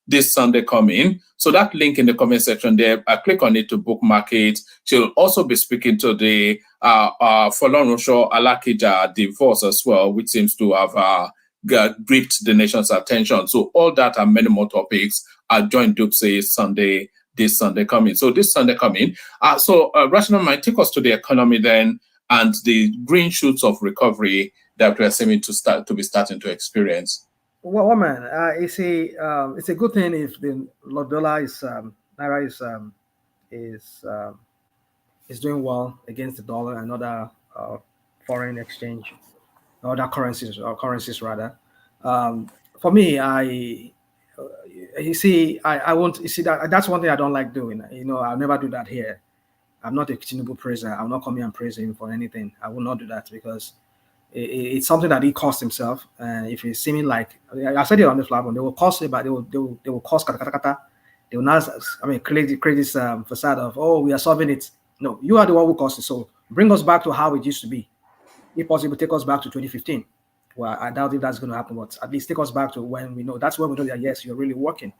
this Sunday coming. So that link in the comment section there, click on it to bookmark it. She'll also be speaking to the Folorunso Alakija divorce as well, which seems to have gripped the nation's attention. So all that and many more topics are joined Dupsy this Sunday coming. So this Sunday coming. Rational Mind, take us to the economy then and the green shoots of recovery that we are seeming to be starting to experience. Well, man, it's a good thing if the dollar is naira is doing well against the dollar and other foreign exchange, other currencies rather. For me, I won't. You see that's one thing I don't like doing. I'll never do that here. I'm not a Tinubu praiser. I'll not come here and praise him for anything. I will not do that because it's something that he caused himself. And if it's seeming like I said it on the platform, they will cause it, but they will cause kata. They will not. Create this facade of we are solving it. No, you are the one who caused it. So bring us back to how it used to be. If possible, take us back to 2015. Well, I doubt if that's going to happen, but at least take us back to when we know. That's when we know that yes, you're really working.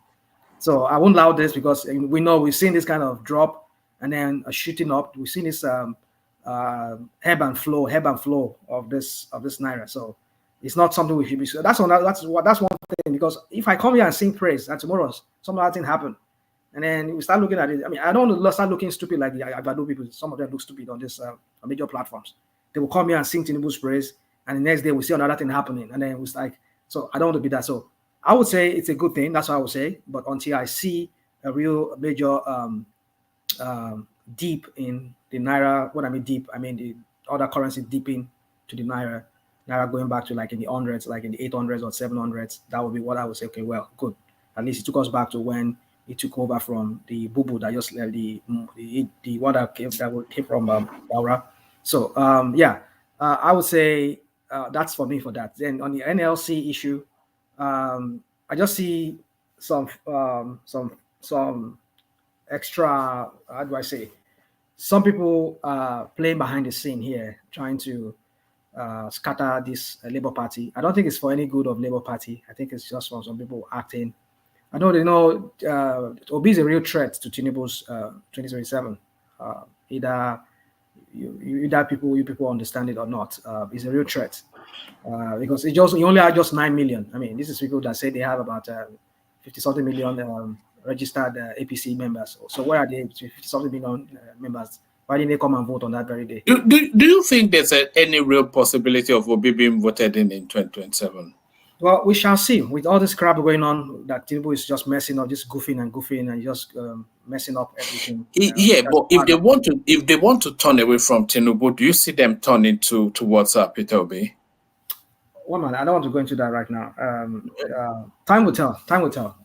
So I won't allow this because we know we've seen this kind of drop and then a shooting up. We've seen this ebb and flow of this naira. So it's not something we should be. So that's one thing. Because if I come here and sing praise, and tomorrow some other thing happen, and then we start looking at it. I mean, I don't want to start looking stupid like the Agbado people. Some of them look stupid on this major platforms. They will come here and sing Tinubu's praise, and the next day we see another thing happening, and then it was like, so I don't want to be that. So I would say it's a good thing. That's what I would say. But until I see a real major deep in the naira, what I mean deep, I mean the other currency deeping to the naira going back to like in the hundreds, like in the 800s or 700s, that would be what I would say. Okay, well, good. At least it took us back to when it took over from the bubu that just left the one that came from Baura. So I would say that's for me for that. Then on the NLC issue, I just see some extra, how do I say, some people playing behind the scene here, trying to scatter this Labour Party. I don't think it's for any good of Labour Party. I think it's just for some people acting. I know they know Obi is a real threat to Tinubu's 2027. Either you people understand it or not. It's a real threat because he only had just 9 million. I mean, this is people that say they have about 50-something million registered APC members. So where are the 50-something million members? Why didn't they come and vote on that very day? Do you think there's any real possibility of Obi being voted in 2027? Well, we shall see. With all this crap going on, that Tinubu is just messing up, just goofing and just messing up everything. But if they want to turn away from Tinubu, do you see them turning towards Peter Obi? Well, man, I don't want to go into that right now. Time will tell. Time will tell.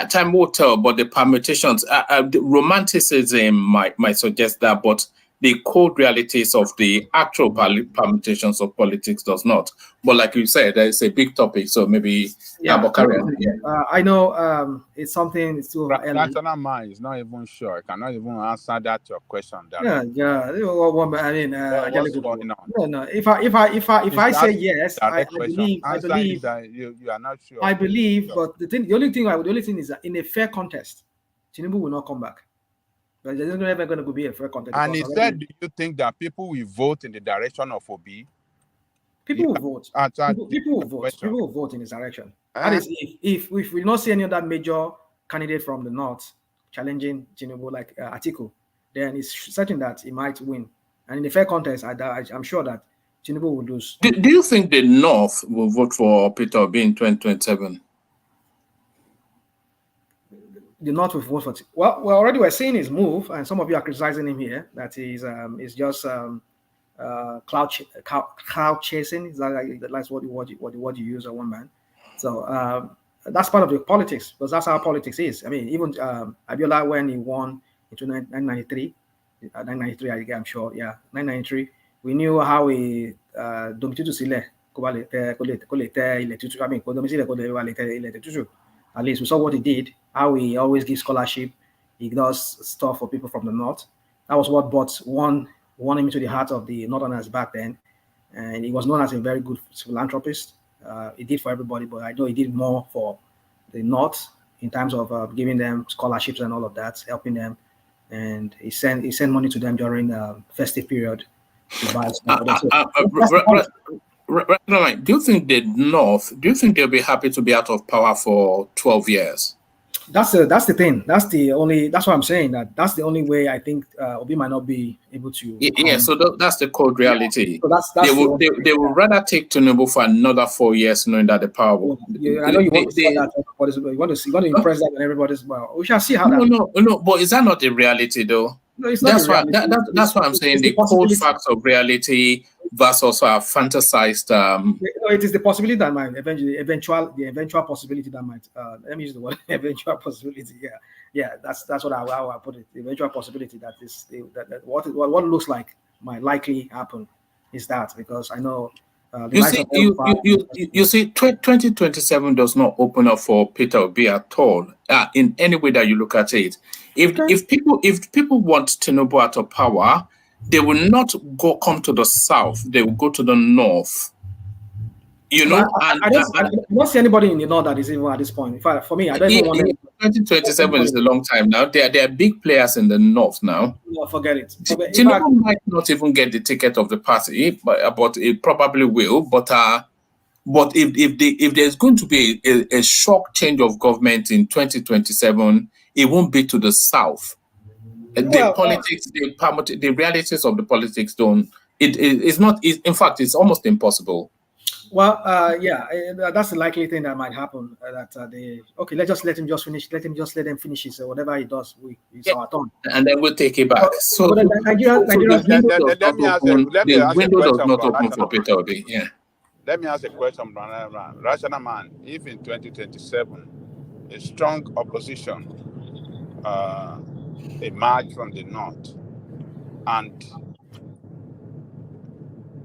Time will tell. But the permutations, the romanticism might suggest that, but the cold realities of the actual permutations of politics does not. But like you said, it's a big topic, so maybe I know it's something still National Mind is not even sure. I cannot even answer that your question. I mean, what's going on? No. If I say yes, I believe that you are not sure. I believe, but the only thing is that in a fair contest, Tinubu will not come back. But there's never going to be a fair contest. And he said, do you think that people will vote in the direction of Obi? People will vote. People will vote. People will vote in his direction. That is, if we don't see any other major candidate from the north challenging Tinubu like Atiku, then it's certain that he might win. And in the fair contest, I'm sure that Tinubu will lose. Do you think the north will vote for Peter Obi in 2027? The North will vote for it. Well, already we're seeing his move, and some of you are criticizing him here that he's just cloud chasing. Is that's what you use on one man. So that's part of the politics, because that's how politics is. I mean, even Abiola, when he won in 1993, I'm sure, 1993, we knew how he at least we saw what he did, how he always gives scholarship. He does stuff for people from the north. That was what won him into the heart of the Northerners back then. And he was known as a very good philanthropist. He did for everybody, but I know he did more for the North in terms of giving them scholarships and all of that, helping them. And he sent money to them during festive period to buy stuff. Do you think the North, do you think they'll be happy to be out of power for 12 years? That's the thing. That's what I'm saying. That's the only way I think Obi might not be able to. Yeah, so that's the cold reality. Yeah. So they would rather take Tinubu for another 4 years, knowing that the power will. Yeah, I know you want to say that, you want to impress that and everybody's well. We shall see how that. No, but is that not the reality though? No, it's not. That's why I'm saying the cold facts of reality versus our fantasized. It is the possibility that might the eventual possibility that might. Let me use the word eventual possibility. Yeah. That's what I put it. The eventual possibility that is that what looks like might likely happen is that, because I know. You see, 2027 does not open up for Peter Obi at all. In any way that you look at it, if people want Tinubu out of power, they will not come to the south. They will go to the north. You know, I don't see anybody in the north that is even at this point. In fact, for me, I don't even want them. 2027 is a long time now. There are big players in the north now. No, forget it. Tinubu might not even get the ticket of the party, but it probably will. But if there's going to be a shock change of government in 2027, it won't be to the south. The realities of the politics don't. It's not. In fact, it's almost impossible. Well, that's the likely thing that might happen. Let's just let him just finish. Let them finish it. So whatever he does, it's our turn. And then we'll take it back. Let me ask does not open for Peter Obi. Yeah. Let me ask a question, Rational Man. If in 2027 a strong opposition emerge from the north and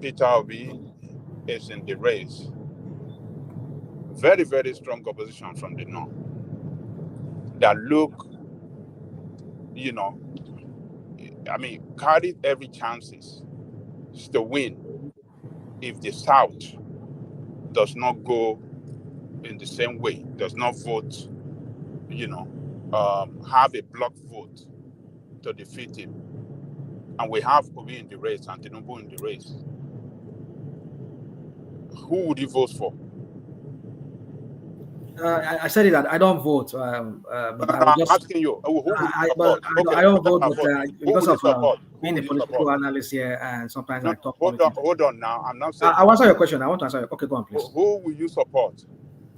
Peter Obi is in the race, very, very strong opposition from the north that look, carried every chances to win if the south does not go in the same way, does not vote, have a block vote to defeat him. And we have Obi in the race and Tinubu in the race. Who would you vote for? I said it that I don't vote, but I'm asking you. Who would you support? I don't vote, because of being a political analyst here, and sometimes I talk politics. Hold on now. I'm not saying. I'll answer your question. I want to answer your. Okay, go on, please. Who will you support?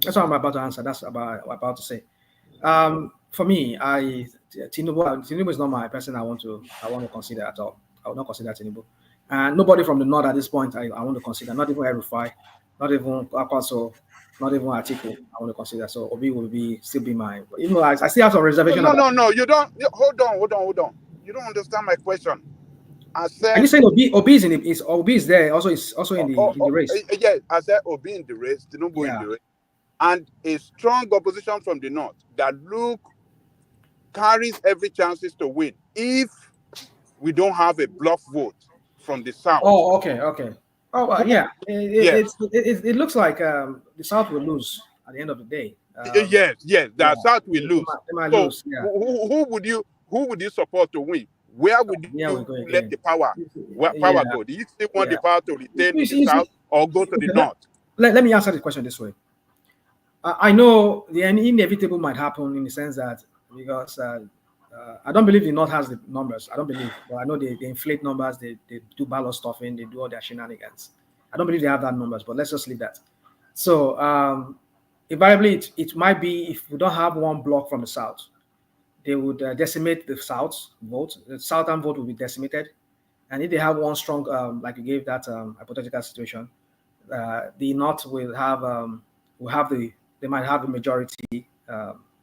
That's what I'm about to answer. That's what I'm about to say. For me, Tinubu is not my person I want to consider at all. I will not consider Tinubu. And nobody from the north at this point I want to consider, not even Erufai, not even Akwaso, not even Atiku, I want to consider. So Obi will still be mine. But even though I still have some reservation. No, you don't. Hold on. You don't understand my question. I said. Are you saying Obi is there? Also is also in the race. Yeah, I said Obi in the race, Tinubu in the race, and a strong opposition from the north that carries every chances to win if we don't have a bluff vote from the south. Oh, okay. Oh, yeah. It looks like the south will lose at the end of the day. Yes. The south will lose. They might lose. Yeah. Who would you support to win? Where would you let the power go? Do you still want the power to retain in the south or go to the north? Let me answer the question this way. I know the inevitable might happen in the sense that because I don't believe the North has the numbers. I don't believe. But I know they inflate numbers. They do ballot stuffing. They do all their shenanigans. I don't believe they have that numbers. But let's just leave that. So invariably, it might be if we don't have one block from the South, they would decimate the South's vote. The Southern vote will be decimated. And if they have one strong, like you gave that hypothetical situation, the North will have they might have a majority.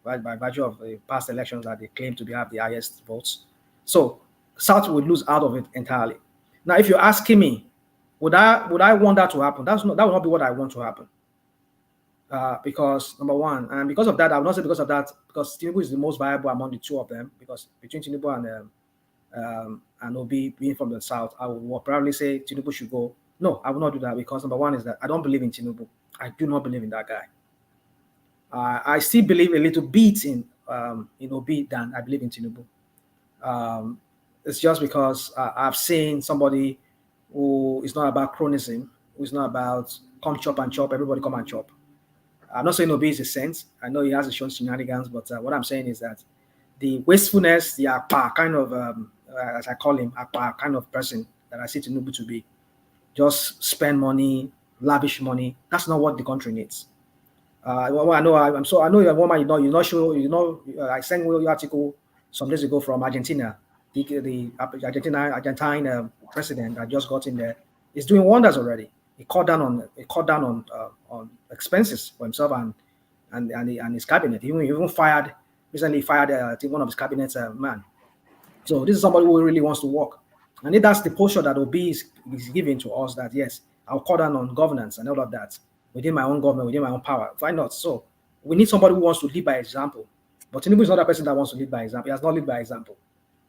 By virtue of the past elections that they claim to have the highest votes. So South would lose out of it entirely. Now, if you're asking me, would I want that to happen? That would not be what I want to happen. Because number one, and because of that, I would not say because of that, because Tinubu is the most viable among the two of them, because between Tinubu and Obi being from the south, I would probably say Tinubu should go. No, I will not do that because number one is that I don't believe in Tinubu. I do not believe in that guy. I still believe a little bit in Obi than I believe in Tinubu. It's just because I've seen somebody who is not about chronism, who is not about come chop and chop, everybody come and chop. I'm not saying Obi is a saint. I know he has shown shenanigans, but what I'm saying is that the wastefulness, the apa kind of, as I call him, apa kind of person that I see Tinubu to be, just spend money, lavish money. That's not what the country needs. I know you're woman. You're not sure. I sent you your article some days ago from Argentina. The Argentine president that just got in there is doing wonders already. He cut down on expenses for himself and his cabinet. He even recently fired I think one of his cabinet's man. So this is somebody who really wants to work. And if that's the posture that Obi is giving to us, that yes, I'll cut down on governance and all of that within my own government, within my own power. Why not? So we need somebody who wants to lead by example. But Tinubu is not a person that wants to lead by example. He has not led by example.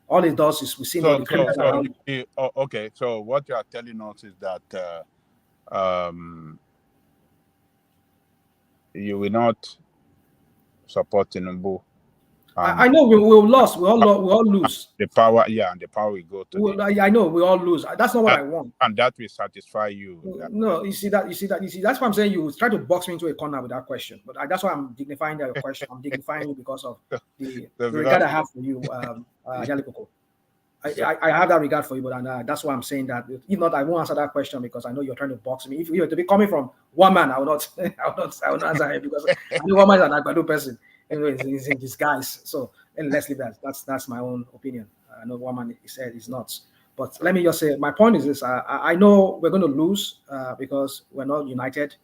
All he does is we see okay. So what you are telling us is that you will not support Tinubu. I know we will lose. We all lose. The power, and the power will go to. I know we all lose. That's not what I want. And that will satisfy you. No, you see. That's why I'm saying you try to box me into a corner with that question. But that's why I'm dignifying your question. I'm dignifying you because of the regard I have for you, Yalikoko. I have that regard for you, but that's why I'm saying that. If not, I won't answer that question because I know you're trying to box me. If you were to be coming from one man, I will not answer it because I know one man is an Agbado person. Anyway, he's in disguise. So let's leave that. That's my own opinion. I know one man said he's not. But let me just say, my point is this. I know we're going to lose because we're not united.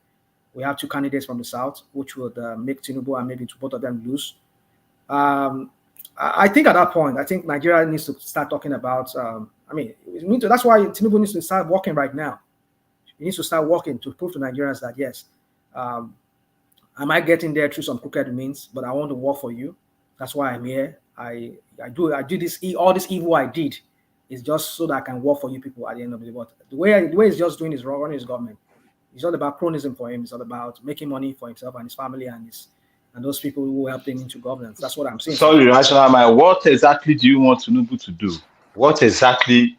We have two candidates from the south, which would make Tinubu and maybe both of them lose. I think at that point, I think Nigeria needs to start talking about, that's why Tinubu needs to start working right now. He needs to start working to prove to Nigerians that, yes, I might get in there through some crooked means, but I want to work for you. That's why I'm here. I do this, all this evil I did is just so that I can work for you people at the end of the day. But the way he's just doing is running his government. It's all about chronism for him. It's all about making money for himself and his family and those people who helped him into governance. That's what I'm saying. Sorry, Rational, what exactly do you want Tinubu to do?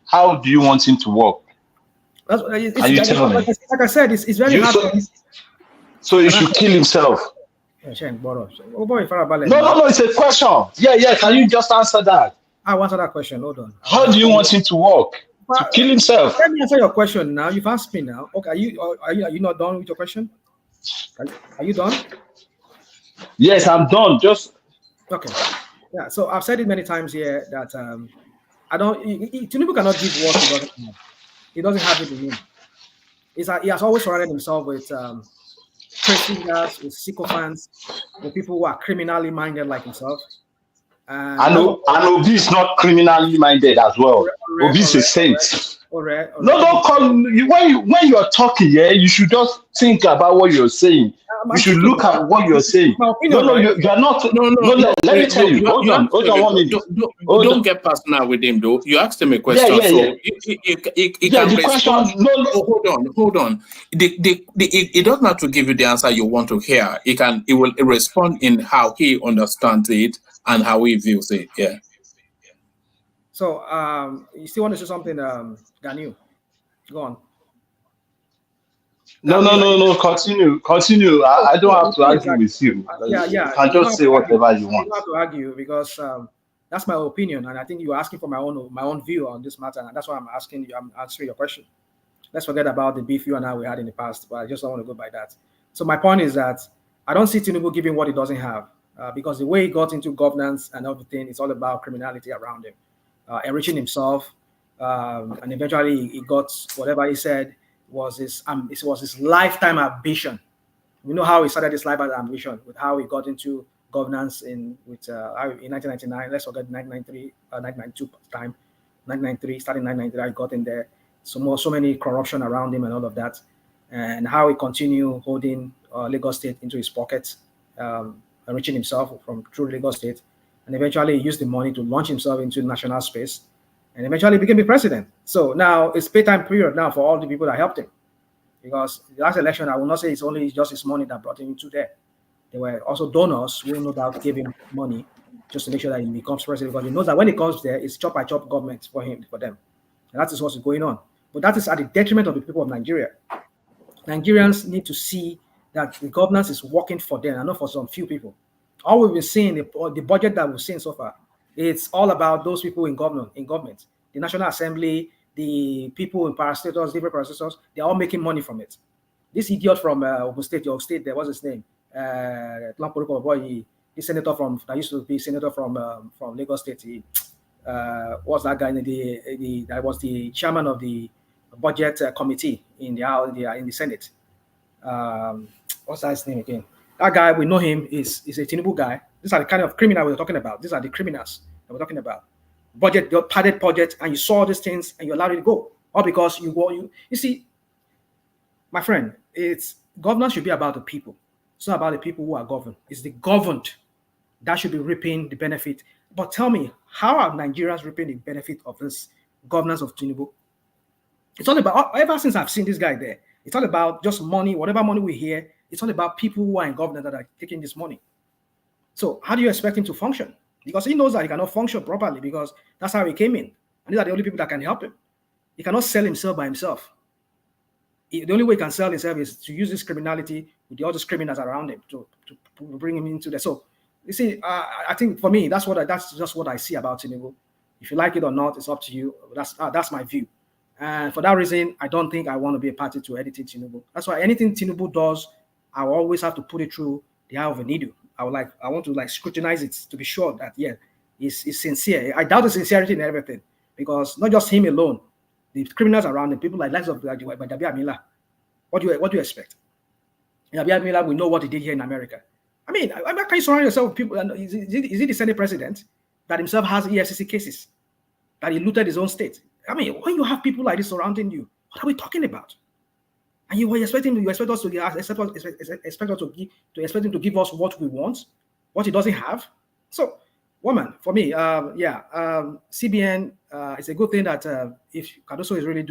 How do you want him to work? Like I said, it's very hard. So he should kill himself. No, it's a question. Yeah. Can you just answer that? I'll answer that question. Hold on. How do you want him to work? To kill himself? Let me answer your question now. You've asked me now. Okay, are you not done with your question? Are you done? Yes, I'm done. Just okay. Yeah. So I've said it many times here that Tinubu cannot give what he doesn't have. He doesn't have it in him. He has always surrounded himself with trade fingers, with sycophants, with people who are criminally minded like himself. And Obi is not criminally minded as well. Obi is a saint. No, don't call when you're talking, you should just think about what you're saying. You should look at what you're saying. No, you're not. No. Let me tell you. Hold on 1 minute. Don't get personal with him, though. You asked him a question, so he can respond. Hold on. It doesn't have to give you the answer you want to hear. He will respond in how he understands it and how he views it. Yeah. So, you still want to say something, Daniel? Go on. No. Continue. I don't have to argue with you. You can just say whatever you want. You don't have to argue because that's my opinion, and I think you're asking for my own view on this matter, and that's why I'm asking you. I'm answering your question. Let's forget about the beef you and I we had in the past, but I just don't want to go by that. So my point is that I don't see Tinubu giving what he doesn't have because the way he got into governance and everything, it's all about criminality around him. Enriching himself, and eventually he got whatever he said was his lifetime ambition. We know how he started his lifetime ambition with how he got into governance in 1999. Let's forget 1993, 1992 time, 1993, starting 1993. I got in there. So many corruption around him and all of that, and how he continued holding Lagos State into his pockets, enriching himself through Lagos State. And eventually he used the money to launch himself into national space. and eventually became the president. So now it's paytime period now for all the people that helped him. Because the last election, I will not say it's only just his money that brought him into there. There were also donors who no doubt gave him money just to make sure that he becomes president, because he knows that when he comes there, it's chop by chop government for them. And that is what's going on. But that is at the detriment of the people of Nigeria. Nigerians need to see that the governance is working for them and not for some few people. All we've been seeing, the budget that we've seen so far, it's all about those people in government, the National Assembly, the people in parastatals, different parastatals, they're all making money from it. This idiot from Ogun State, your state, there, what's his name? The senator that used to be senator from Lagos State. What's that guy? That was the chairman of the budget committee in the Senate. What's that his name again? That guy, we know him, is a Tinubu guy. These are the kind of criminal we're talking about. These are the criminals that we're talking about. Budget, your padded budget, and you saw these things and you allowed it to go. All because you see, my friend, governance should be about the people. It's not about the people who are governed. It's the governed that should be reaping the benefit. But tell me, how are Nigerians reaping the benefit of this governance of Tinubu? It's all about, ever since I've seen this guy there, it's all about just money, whatever money we hear, it's all about people who are in government that are taking this money. So how do you expect him to function? Because he knows that he cannot function properly because that's how he came in. And these are the only people that can help him. He cannot sell himself by himself. The only way he can sell himself is to use this criminality with the other criminals around him to bring him into there. So you see, I think for me, that's just what I see about Tinubu. If you like it or not, it's up to you. That's my view. And for that reason, I don't think I want to be a party to editing Tinubu. That's why anything Tinubu does, I will always have to put it through the eye of a needle. I want to scrutinize it to be sure that he's sincere. I doubt the sincerity in everything, because not just him alone, the criminals around him, people like Dabi Amila. What do you expect? Dabi Amila, we know what he did here in America. I mean, can you surround yourself with people? Is he the Senate president that himself has EFCC cases, that he looted his own state? I mean, when you have people like this surrounding you, what are we talking about? And you expect him to give us what we want, what he doesn't have. So, woman, for me, CBN, it's a good thing that if Cardoso is really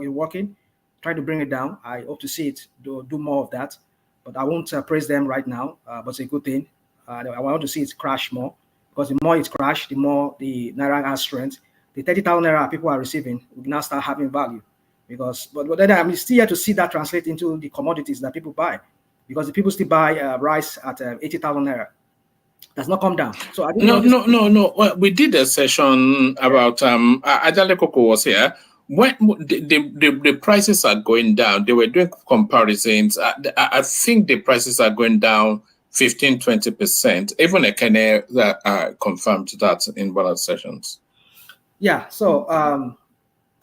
working, trying to bring it down. I hope to see it do more of that. But I won't praise them right now. But it's a good thing. I want to see it crash more, because the more it crashes, the more the Naira has strength. The 30,000 Naira people are receiving will now start having value. But then I'm still here to see that translate into the commodities that people buy, because the people still buy rice at 80,000 Naira. Does not come down. So I no. Well, we did a session about Ajale Koko was here. When the prices are going down, they were doing comparisons. I think the prices are going down 15-20%. Even Ekene confirmed that in one of the sessions. Yeah. So,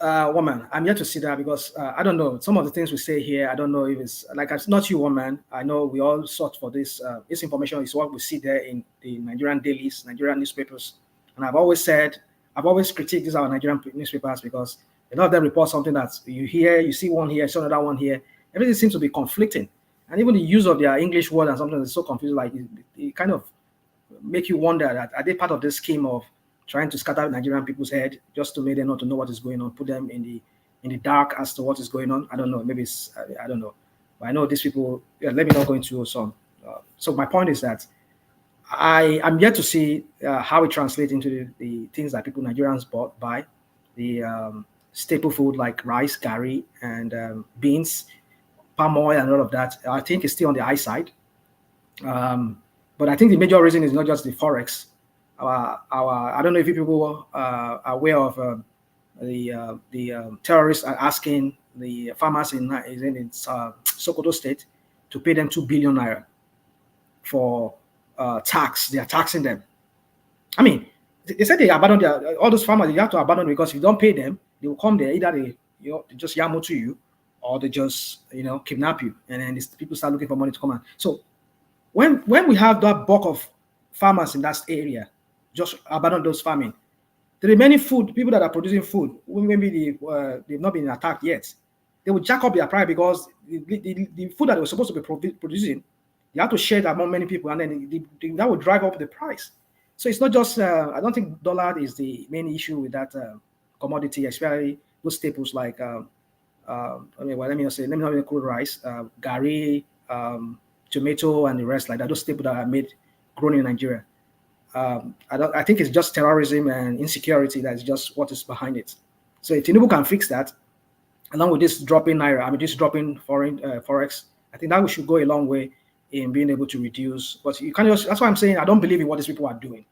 woman, I'm yet to see that, because I don't know some of the things we say here. I don't know if it's it's not you, woman. I know we all sought for this. This information is what we see there in the Nigerian dailies, Nigerian newspapers. And I've always critiqued these our Nigerian newspapers, because a lot of them report something that you hear, you see one here, see another one here. Everything seems to be conflicting, and even the use of their English word and something is so confusing. Like it kind of make you wonder that are they part of this scheme of trying to scatter Nigerian people's head just to make them not to know what is going on, put them in the dark as to what is going on. I don't know. Maybe it's I don't know. But I know these people. Let me not go into some. So my point is that I'm yet to see how it translates into the things that people Nigerians buy, the staple food like rice, gari, and beans, palm oil, and all of that. I think it's still on the high side. But I think the major reason is not just the forex. I don't know if people are aware of the terrorists are asking the farmers in Sokoto State to pay them 2 billion naira for tax. They are taxing them. I mean, they said they abandoned all those farmers. You have to abandon because if you don't pay them, they will come there. Either they just yamo to you, or they just kidnap you, and then people start looking for money to come out. So when we have that bulk of farmers in that area, just abandon those farming. The remaining people that are producing food, maybe they've not been attacked yet, they will jack up their price, because the food that they were supposed to be producing, you have to share that among many people, and then that will drive up the price. So it's not just, I don't think dollar is the main issue with that commodity, especially those staples like let me not include rice, gari, tomato, and the rest like that. Those staples that are grown in Nigeria. I think it's just terrorism and insecurity that is just what is behind it. So if Tinubu can fix that, along with this dropping naira, this dropping foreign forex, I think that we should go a long way in being able to reduce. But you can't just. That's why I'm saying I don't believe in what these people are doing.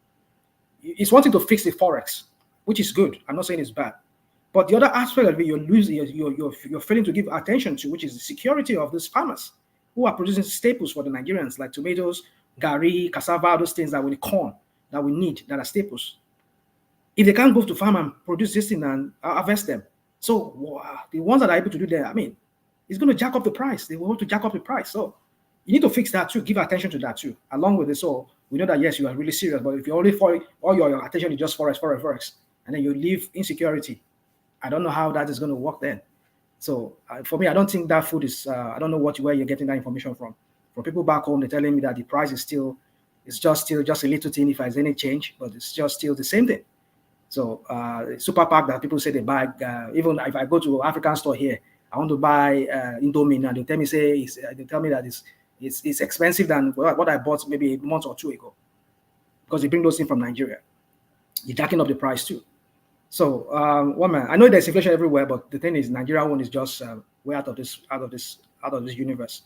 It's wanting to fix the forex, which is good. I'm not saying it's bad. But the other aspect of it, you're failing to give attention to, which is the security of these farmers who are producing staples for the Nigerians, like tomatoes, gari, cassava, those things that we corn that we need, that are staples. If they can't go to farm and produce this thing and harvest them, so the ones that are able to do that, it's going to jack up the price. They want to jack up the price. So you need to fix that too. Give attention to that too. Along with this, so we know that yes, you are really serious. But if you only all your attention is just forex, and then you leave insecurity, I don't know how that is going to work then. So for me, I don't think that food is. I don't know where you're getting that information from. From people back home, they're telling me that the price is still just a little thing if there's any change, but it's just still the same thing. So super pack that people say they buy, even if I go to African store here, I want to buy Indomie, and they tell me that it's expensive than what I bought maybe a month or two ago, because they bring those things from Nigeria. You're jacking up the price too. So I know there's inflation everywhere, but the thing is, Nigeria one is just way out of this universe.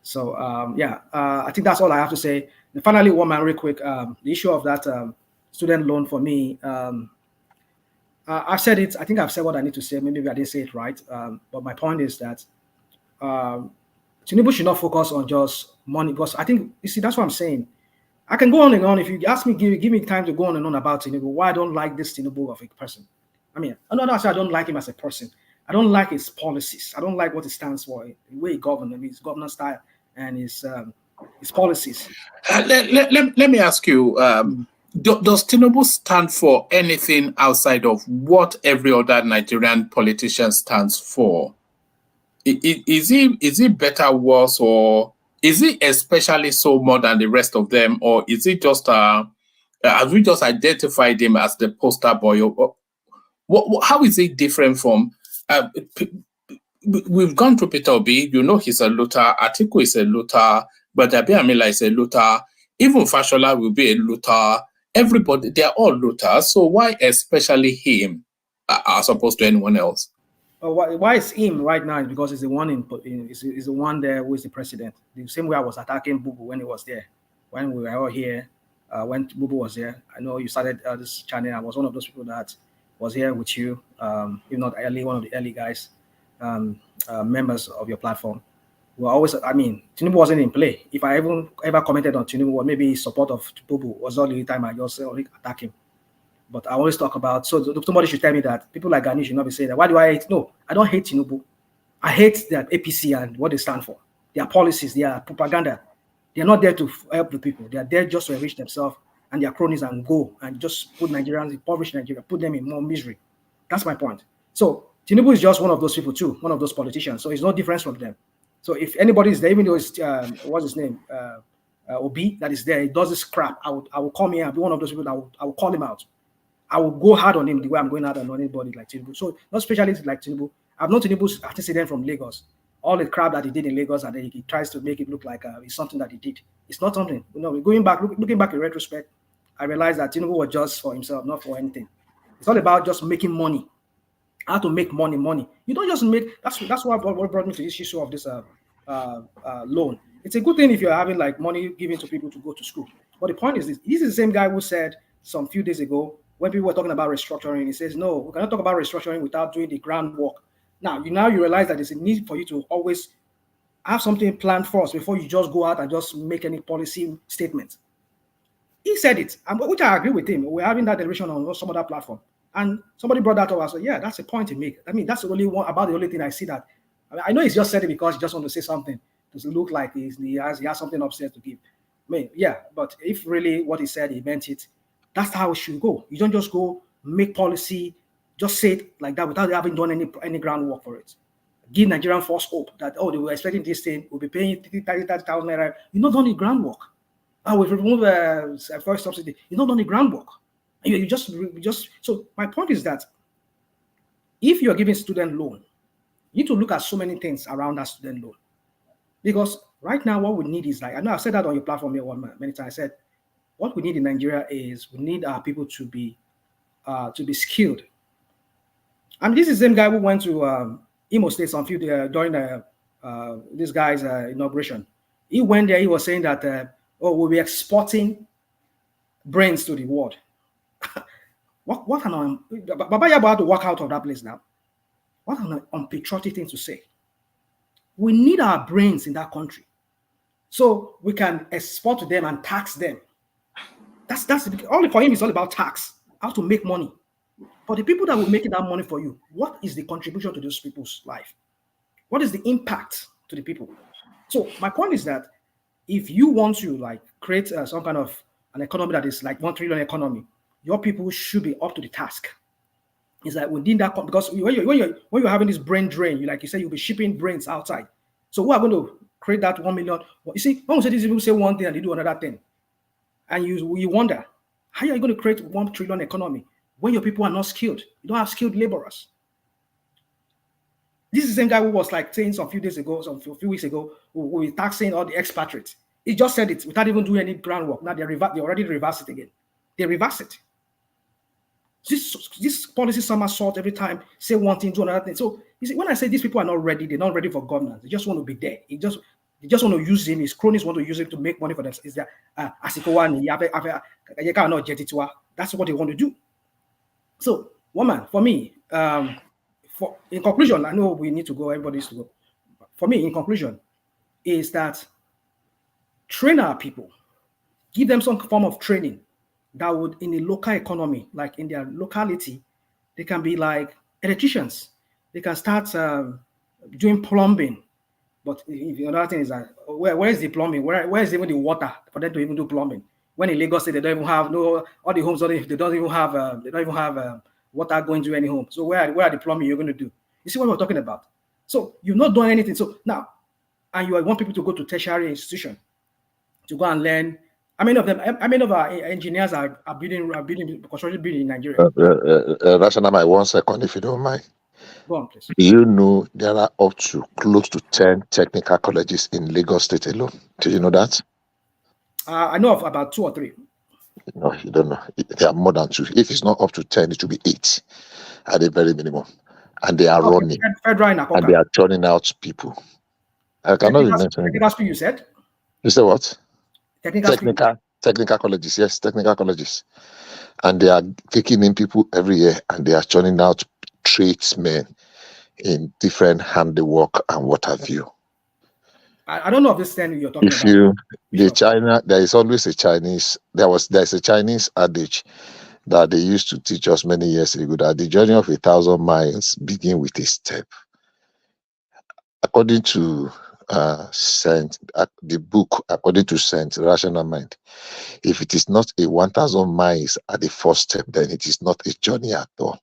So I think that's all I have to say. And finally, real quick, the issue of that student loan for me. I've said it. I think I've said what I need to say. Maybe I didn't say it right. But my point is that Tinubu should not focus on just money, because I think, you see, that's what I'm saying. I can go on and on. If you ask me, give me time to go on and on about Tinubu, why I don't like this Tinubu of a person. I'm not saying I don't like him as a person. I don't like his policies. I don't like what he stands for, the way he governs, his governance style, and his policies. Let me ask you, does Tinubu stand for anything outside of what every other Nigerian politician stands for? Is he better, worse, or is he especially so more than the rest of them, or is it just have we just identified him as the poster boy? Or how is he different from? We've gone through Peter Obi. He's a looter. Atiku is a looter. But Abiamila is a looter. Even Fashola will be a looter. Everybody, they are all looters. So why especially him as opposed to anyone else? Why is him right now? Is because he's the one is the one there who is the president. The same way I was attacking Bubu when he was there, when we were all here, when Bubu was there. I know you started this channel. I was one of those people that was here with you, if not early, one of the early guys, members of your platform. Well, always, Tinubu wasn't in play. If I ever commented on Tinubu, or maybe support of Bubu, was the only time I just attack him. But I always talk about, so somebody should tell me that people like Gani should not be saying that. Why do I hate? No, I don't hate Tinubu. I hate that APC and what they stand for. Their policies, their propaganda. They're not there to help the people. They are there just to enrich themselves and their cronies and go and just put Nigerians, impoverish Nigeria, put them in more misery. That's my point. So Tinubu is just one of those people too, one of those politicians. So it's no difference from them. So if anybody is there, even though it's what's his name, Obi, that is there, he does this crap, I will come here and be one of those people that I will call him out. I will go hard on him the way I'm going hard on anybody like Tinubu. So not especially like Tinubu. I've known Tinubu's antecedent from Lagos. All the crap that he did in Lagos, and then he tries to make it look like it's something that he did. It's not something. Looking back in retrospect, I realized that Tinubu was just for himself, not for anything. It's not about just making money. How to make money. You don't just make. That's what brought me to this issue of this loan. It's a good thing if you're having like money given to people to go to school. But the point is this: this is the same guy who said some few days ago when people were talking about restructuring, he says, "No, we cannot talk about restructuring without doing the groundwork." Now you realize that there's a need for you to always have something planned first before you just go out and just make any policy statement. He said it, which I agree with him. We're having that deliberation on some other platform. And somebody brought that up. I said, yeah, that's a point to make. That's the only one about the only thing I see that. I know he's just said it because he just wants to say something to look like he has something upstairs to give. Yeah, but if really what he said, he meant it, that's how it should go. You don't just go make policy, just say it like that without having done any groundwork for it. Give Nigerian false hope that, they were expecting this thing, we'll be paying 30,000 naira. You're not done the groundwork. We've removed first subsidy. You're not done the groundwork. You just. So my point is that if you're giving student loan, you need to look at so many things around that student loan. Because right now, what we need is like, I know I've said that on your platform here many times. I said, what we need in Nigeria is we need our people to be skilled. And this is the same guy who went to Imo State some few during this guy's inauguration. He went there. He was saying that we'll be exporting brains to the world. What an Baba Yabo had to walk out of that place now. What an unpatriotic thing to say. We need our brains in that country, so we can export to them and tax them. That's all for him. It's all about tax, how to make money. For the people that will make that money for you, what is the contribution to those people's life? What is the impact to the people? So my point is that if you want to like create some kind of an economy that is like 1 trillion economy, your people should be up to the task. It's like within that, because when you're having this brain drain, you like you say you'll be shipping brains outside. So who are going to create that 1 million? You see, when we say these people say one thing and they do another thing, and you wonder how are you going to create 1 trillion economy when your people are not skilled? You don't have skilled laborers. This is the same guy who was like saying a few weeks ago, who was taxing all the expatriates. He just said it without even doing any groundwork. Now they already reverse it again. They reverse it. This policy somersault every time, say one thing, do another thing. So you see, when I say these people are not ready, they're not ready for governance. They just want to be there. They just want to use him. His cronies want to use him to make money for them. Is that that's what they want to do. So, woman, for me, in conclusion, I know we need to go. Everybody needs to go. For me, in conclusion, is that train our people, give them some form of training that would, in a local economy, like in their locality, they can be like electricians. They can start doing plumbing. But the other thing is that where is the plumbing? Where is even the water for them to even do plumbing? When in Lagos State, they don't even have all the homes. They don't even have water going to any home. So where are the plumbing you're going to do? You see what we're talking about? So you've not done anything. So now, and you want people to go to tertiary institution to go and learn. How many of our engineers are building construction building in Nigeria? Rational, 1 second, if you don't mind. Go on, please. Do you know there are up to close to 10 technical colleges in Lagos State alone? Do you know that? I know of about 2 or 3. No, you don't know. There are more than 2. If it's not up to 10, it will be 8 at the very minimum. And they are running. And they are turning out people. I cannot remember. Technical school, you said? You said what? Technical colleges, yes, technical colleges. And they are taking in people every year, and they are churning out tradesmen in different handiwork and what have you. I don't know if this thing you're talking about. There is always a Chinese, there's a Chinese adage that they used to teach us many years ago, that the journey of 1,000 miles begins with a step. According to the book, according to Saint Rational Mind, if it is not a 1,000 miles at the first step, then it is not a journey at all.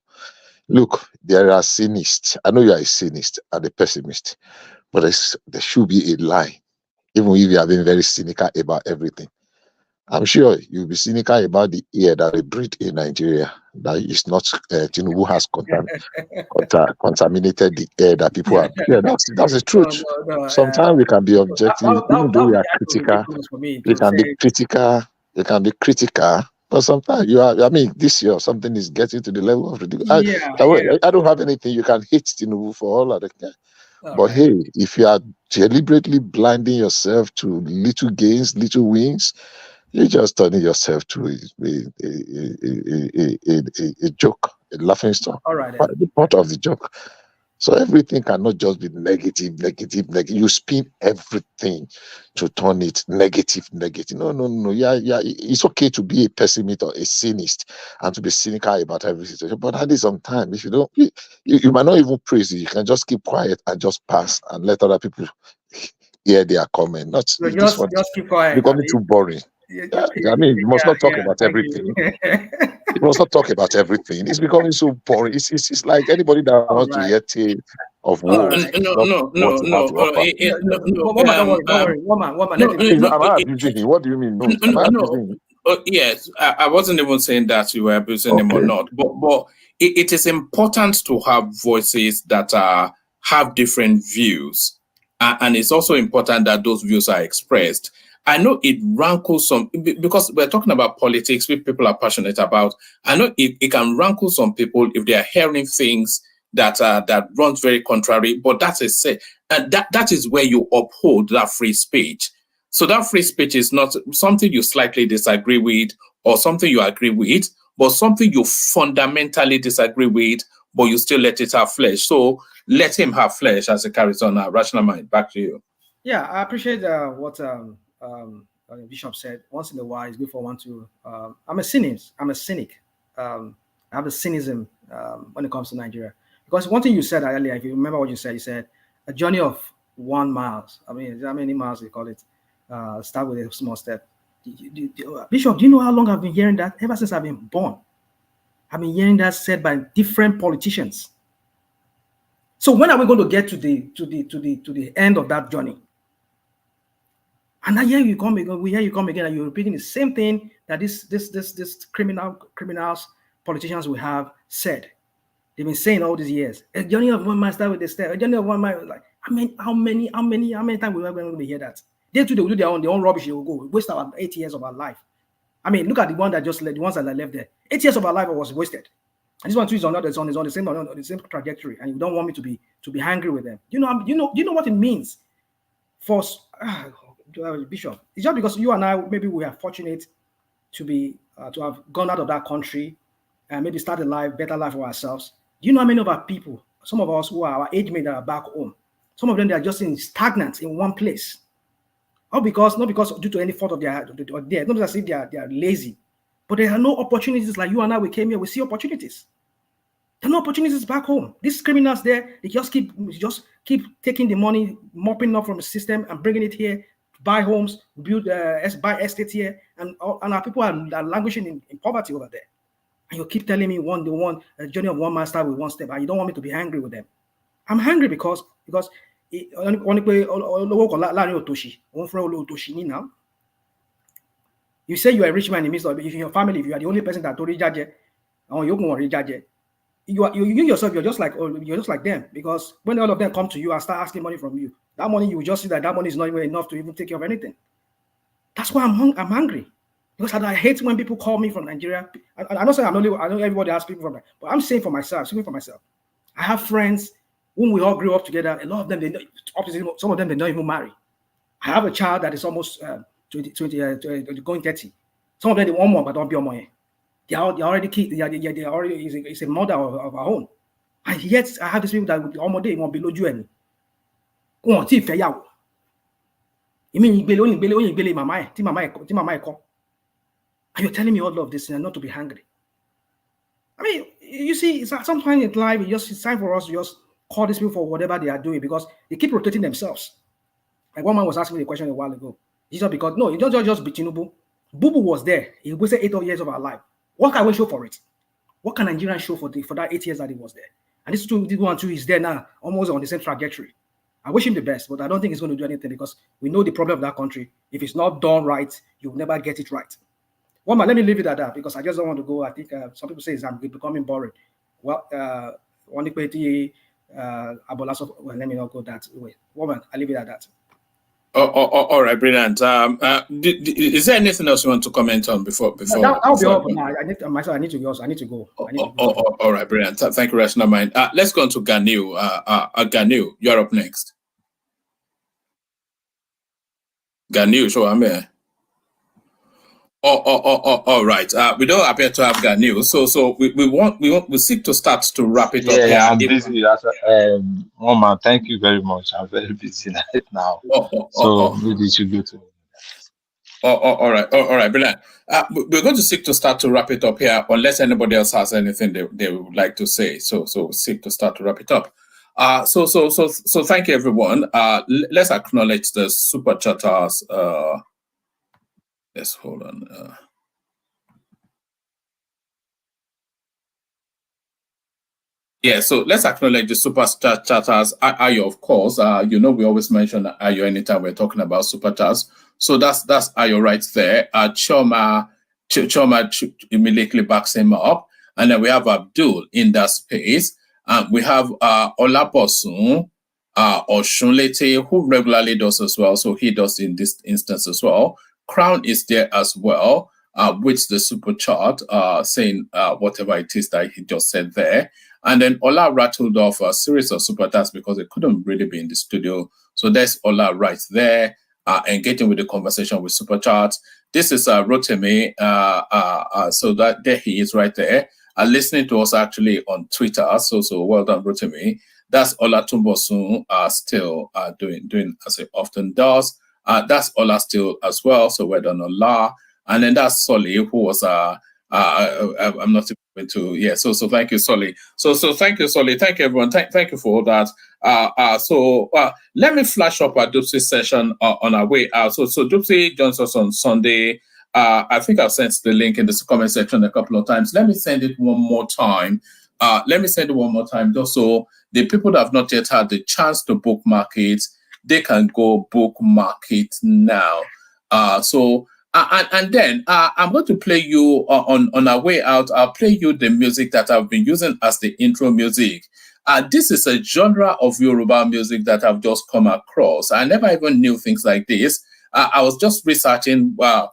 Look, there are cynists. I know you are a cynist and a pessimist, but there should be a line, even if you are being very cynical about everything. I'm sure you'll be cynical about the air that we breathe in Nigeria, that is not Tinubu has contaminated the air that people are. Yeah, that's the truth. Sometimes we can be objective, even though we are critical. We can be critical. You can be critical, but sometimes this year something is getting to the level of ridiculous. I don't have anything. You can hate Tinubu for all of that. But hey, if you are deliberately blinding yourself to little gains, little wins, you're just turning yourself to a joke, a laughing stock. All right. The part of the joke. So everything cannot just be negative. You spin everything to turn it negative. No. Yeah. It's okay to be a pessimist or a cynist and to be cynical about every situation. But at some time, if you don't, you might not even praise it. You can just keep quiet and just pass and let other people hear their comment. Not so just keep quiet. Becoming too boring. Yeah, you must not talk about everything. You must not talk about everything. It's becoming so boring. It's like anybody that wants to hear tale of war. No. Woman, don't worry. Woman, let him. Am I abusing him? What do you mean? No, am I abusing him? Yes, I wasn't even saying that you were abusing him or not, but it is important to have voices that have different views, and it's also important that those views are expressed. I know it rankles some because we're talking about politics, which people are passionate about. I know it can rankle some people if they are hearing things that runs very contrary, but that's a say, and that is where you uphold that free speech. So that free speech is not something you slightly disagree with or something you agree with, but something you fundamentally disagree with, but you still let it have flesh. So let him have flesh as it carries on. Rational mind, back to you. Yeah, I appreciate what Bishop said. Once in a while, it's good for one to. I'm a cynic. I have a cynicism when it comes to Nigeria. Because one thing you said earlier, if you remember what you said a journey of 1 mile. I mean, how many miles they call it? Start with a small step. Bishop, do you know how long I've been hearing that? Ever since I've been born, I've been hearing that said by different politicians. So when are we going to get to the end of that journey? And now here you come again. We hear you come again, and you're repeating the same thing that this criminals politicians we have said. They've been saying all these years. A journey of 1 mile start with a step. A journey of 1 mile. Like, I mean, how many times we are going to hear that? They too, they will do their own rubbish. They will go waste our 8 years of our life. I mean, look at the one that just left, the ones that left there. 8 years of our life was wasted. And this one too is on the same trajectory, and you don't want me to be angry with them. You know what it means for Bishop. It's just because you and I maybe we are fortunate to be to have gone out of that country and maybe start a better life for ourselves. Do you know how many of our people, some of us who are our age mates that are back home, some of them they are just stagnant in one place. Not because due to any fault of their not as if they are lazy, but there are no opportunities like you and I. We came here, we see opportunities. There are no opportunities back home. These criminals there, they just keep taking the money, mopping up from the system and bringing it here, buy homes, buy estates here, and our people are languishing in poverty over there. And you keep telling me a journey of 1 mile start with 1 step, and you don't want me to be angry with them. I'm angry because you say you're a rich man in the midst of if in your family, if you are the only person that told you yourself, you're just like them, because when all of them come to you and start asking money from you, that money you will just see that money is not even enough to even take care of anything. That's why I'm angry, because I hate when people call me from Nigeria. I know everybody has people from that, but I'm saying for myself, speaking for myself. I have friends whom we all grew up together. A lot of them, some of them they don't even marry. I have a child that is almost 20 going 30. Some of them they want more, but don't be on money. They are already kids. They are already is a mother of our own. And yet I have these people that almost they want below you and you mean mama and you're telling me all of this and not to be hungry. I mean, you see, it's at some point in life, it's time for us to just call these people for whatever they are doing, because they keep rotating themselves. Like one man was asking me a question a while ago. It's just because, no, it don't just be Tinubu. Bubu was there. He wasted 8 years of our life. What can we show for it? What can Nigerians show for that 8 years that he was there? And this one too is there now, almost on the same trajectory. I wish him the best, but I don't think he's going to do anything, because we know the problem of that country. If it's not done right, you'll never get it right. One man, let me leave it at that, because I just don't want to go. I think some people say I'm becoming boring. Well, let me not go that way. Woman, I leave it at that. All right, brilliant. Is there anything else you want to comment on before? I'll be off now. I need to go. All right, brilliant. Thank you, Rational Mind. Let's go on to Ganil. Ganil, you're up next. Ganil, so I'm here. All right. We don't appear to have Ganil, so we seek to start to wrap it up. Yeah, I'm busy. Omar, thank you very much. I'm very busy right now. Maybe you should go to. All right, brilliant. We're going to seek to start to wrap it up here, unless anybody else has anything they would like to say. So seek to start to wrap it up. So thank you, everyone. Let's acknowledge the super chatters. Yes, hold on. Yeah, so let's acknowledge the super chatters. Ayo, of course. We always mention Ayo anytime we're talking about super chats. So that's Ayo right there. Choma, Choma immediately backs him up. And then we have Abdul in that space. We have Olaposun Oshunlete, who regularly does as well. So he does in this instance as well. Crown is there as well, with the super chart saying whatever it is that he just said there. And then Ola rattled off a series of super chats because it couldn't really be in the studio. So there's Ola right there, engaging with the conversation with super charts. This is Rotimi, so that there he is right there, listening to us actually on Twitter. So well done, Rotimi. That's Ola Tumbosun still doing as it often does. That's Ola still as well. So well done, Ola. And then that's Solly, who was I'm not even to So thank you, Solly. So thank you, Solly. Thank you, everyone. Thank you for all that. So let me flash up our Dupsy session on our way out. So Dupsy joins us on Sunday. I think I've sent the link in the comment section a couple of times. Let me send it one more time. Just so the people that have not yet had the chance to bookmark it, they can go bookmark it now. And then I'm going to play you on our way out. I'll play you the music that I've been using as the intro music. This is a genre of Yoruba music that I've just come across. I never even knew things like this. I was just researching what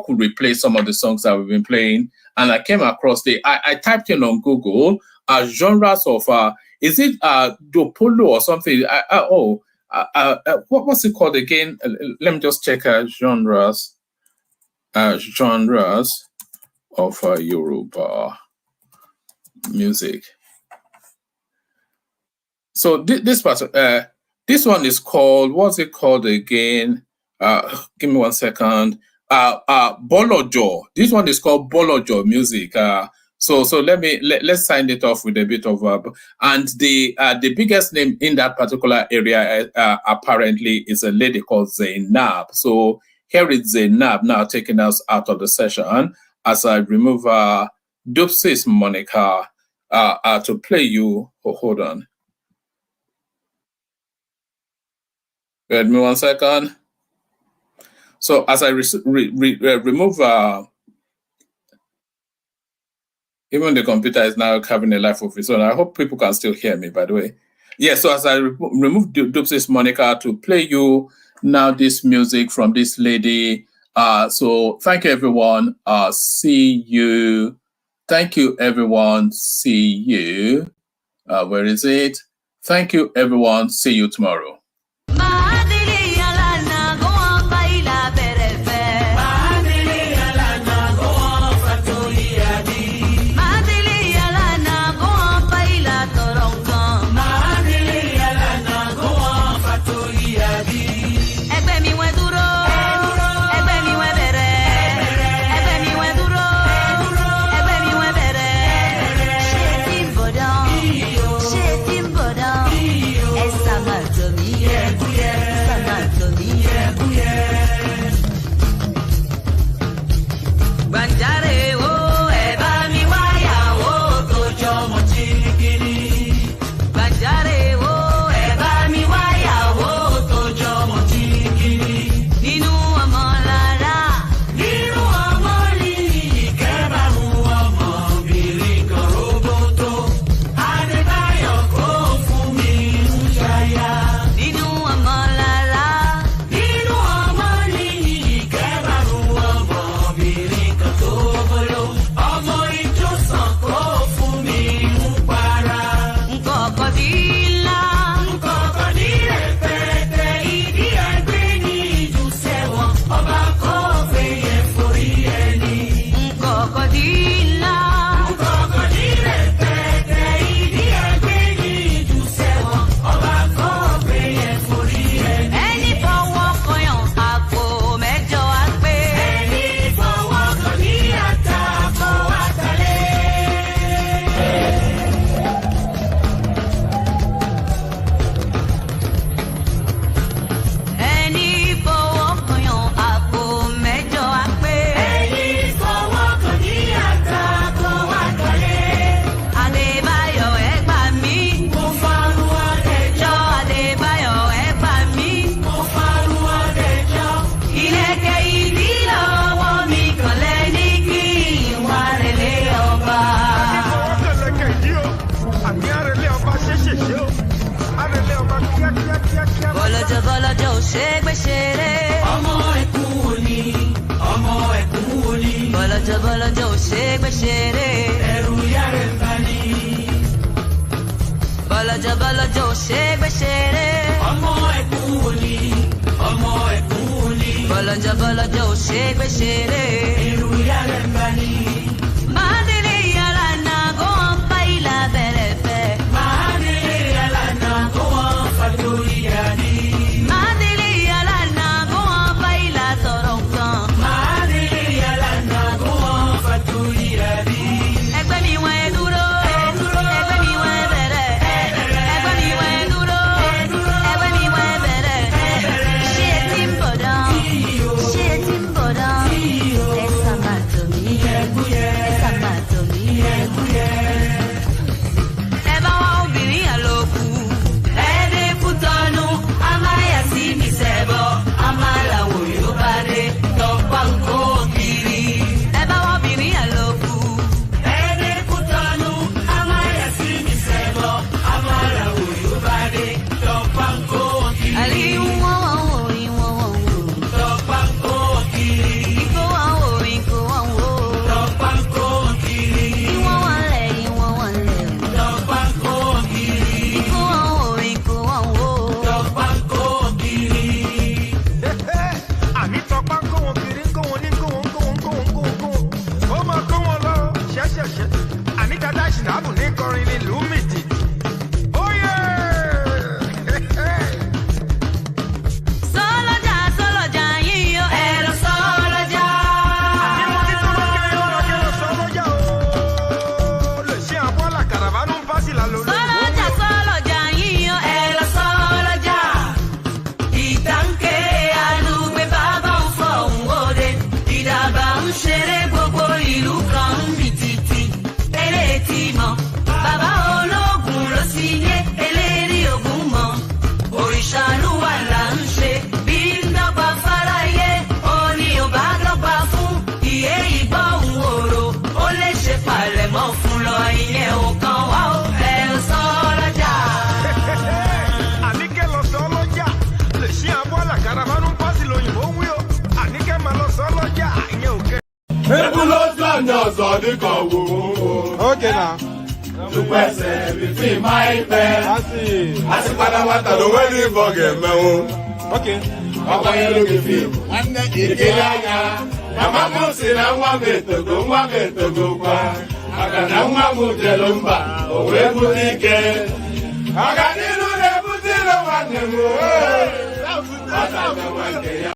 could replace some of the songs that we've been playing, and I came across I typed in on Google genres of is it Dopolo or something? What's it called again? Let me just check genres of Yoruba music. So this one is called, what's it called again? Give me 1 second. Bolojo. This one is called Bolojo music. So let's sign it off with a bit of and the biggest name in that particular area apparently is a lady called Zainab. So here is Zainab now taking us out of the session as I remove Dupsy's Monica to play you. Hold on. Give me 1 second. So as I remove, even the computer is now having a life of its own. I hope people can still hear me, by the way. Yeah, so as I remove Dupsy's Monica to play you now this music from this lady. So thank you, everyone. See you. Thank you, everyone. See you. Where is it? Thank you, everyone. See you tomorrow. To me. ṣègbè ṣeré. Ọmọ ẹkún òní, ọmọ ẹkún òní. Bọ́lọ́jọ́ bọ́lọ́jọ́ ò ṣègbè ṣeré. Ẹ̀rù ìyá rẹ̀ ń bá ní. Bọ́lọ́jọ́ bọ́lọ́jọ́ ò ṣègbè ṣeré. Ọmọ ẹkún òní, ọmọ ẹkún òní. Bọ́lọ́jọ́ bọ́lọ́jọ́ ò ṣègbè ṣeré. Ẹ̀rù ìyá rẹ̀ ń bá ní. Mándélé yàrá náà kó wọn bá ìlà bẹ̀rẹ̀ fẹ́. Mándélé yàrá náà kó wọn fàtórí yàrá. Mándélé yàrá náà kó wọn bá ìlà sọ̀rọ̀ kan. Mándélé yàrá náà kó wọn fàtórí yàrá. Ẹgbẹ́ mi wọ́n ẹ dúró. Ẹgbẹ́ mi wọ́n ẹ bẹ̀rẹ̀. Ẹgbẹ́ mi wọ́n ẹ dúró. Ẹgbẹ́ mi wọ́n ẹ bẹ̀rẹ̀. Ṣé ẹ ti ń bọ̀ dán? Ṣé ẹ ti ń bọ̀ dán? Ẹ sábà tó mi. Ẹ sábà tó mi. Ẹ bá wá obìnrin àlòkù. Ẹ dé Kútọ́nù. A máa yà sí mi sẹ́bọ̀. A máa làwọ̀ yóò bá dé. Tọ́pá ń kó kiri. Ẹ bá wá obìnrin àlòkù. Ẹ dé Kútọ́nù. A máa yà sí mi sẹ́bọ̀. A máa làwọ̀ yóò bá dé. Tọ́pá ń kó kiri. Àlè ìwọ̀n wọ̀n wò ìwọ̀n wọ̀n wò. Tọ́pá ń kó kiri. Ìkó wọ̀n wò ìkó wọ̀n wò. Tọ́pá ń kó kiri. Ìwọ̀n wọ̀n lẹ̀ ìwọ̀n wọ̀n lẹ̀. Tọ́pá ń kó kiri. Ìkó wọ̀n wò ìkó wọ̀n wò. Tọ́pá ń kó kiri. Àní tọpá ń kó wọn kiri, ń kó wọn ní, ń kó wọn, ń kó wọn, ń kó wọn, ń kó wọn, ń kó wọn. Ó máa kó wọn lọ ṣẹ́ṣẹ́ṣẹ́. Àní dada ìṣìnàbù ní kọrin ní lùmìtì. Óyè! Sọ́lọ́jà sọ́lọ́jà yín o, ẹ lọ sọ́lọ́jà. Àní mo ní tọ́lọ́jà yóò lọ́jọ́ lọ sọ́lọ́jà o. Lè ṣe àbọ́là kàràbánú ń fásì lálọ́ lóyún. Sọ́lọ́jà sọ́lọ́jà yín o, ẹ lọ sọ́lọ́jà. Ìtànkè àlùgbé bàbá ń fọ òun òde. Ìdàgbà ń ṣeré gbogbo ìlú kan ń bì títì. Eré tí mọ̀, bàbá ológun ló sì yé eléri ògùn mọ̀. Òrìṣà lúwa là ń ṣe bí ń dọ́gba fáráyé. Ó ní ò bá dọ́gba fún ìyé ìgbọ́hùn òrò. Ó lè ṣe pàlẹ́mọ́ fún lọ ìyẹn ò kan wá ó ẹ lọ sọ́lọ́jà. Àníkẹ́ lọ sọ́lọ́jà. Lè ṣe àbọ́là kàràbánú ń fásì lóyìnbó wí o. Àníkẹ́ máa lọ sọ́lọ́jà. Ìyẹn ò kẹ́. Ebu lójú ọ̀nà ọ̀sọ̀ dịka ọ̀gwụgwụ. Oge na. Chukwu ese bifi ma ikpe. Asịkwana nwata na onweghị ife ọ ga-emenwu. Ọgbanyelu gị fim, nwanne ikiri anya. Mama m si na nwa m etogo, nwa m etogokwa. Maka na nwa m jelu mba, o wee bute ike. Ọganiru na-ebute ilo nwanne m. Nwata ga nwanne ya.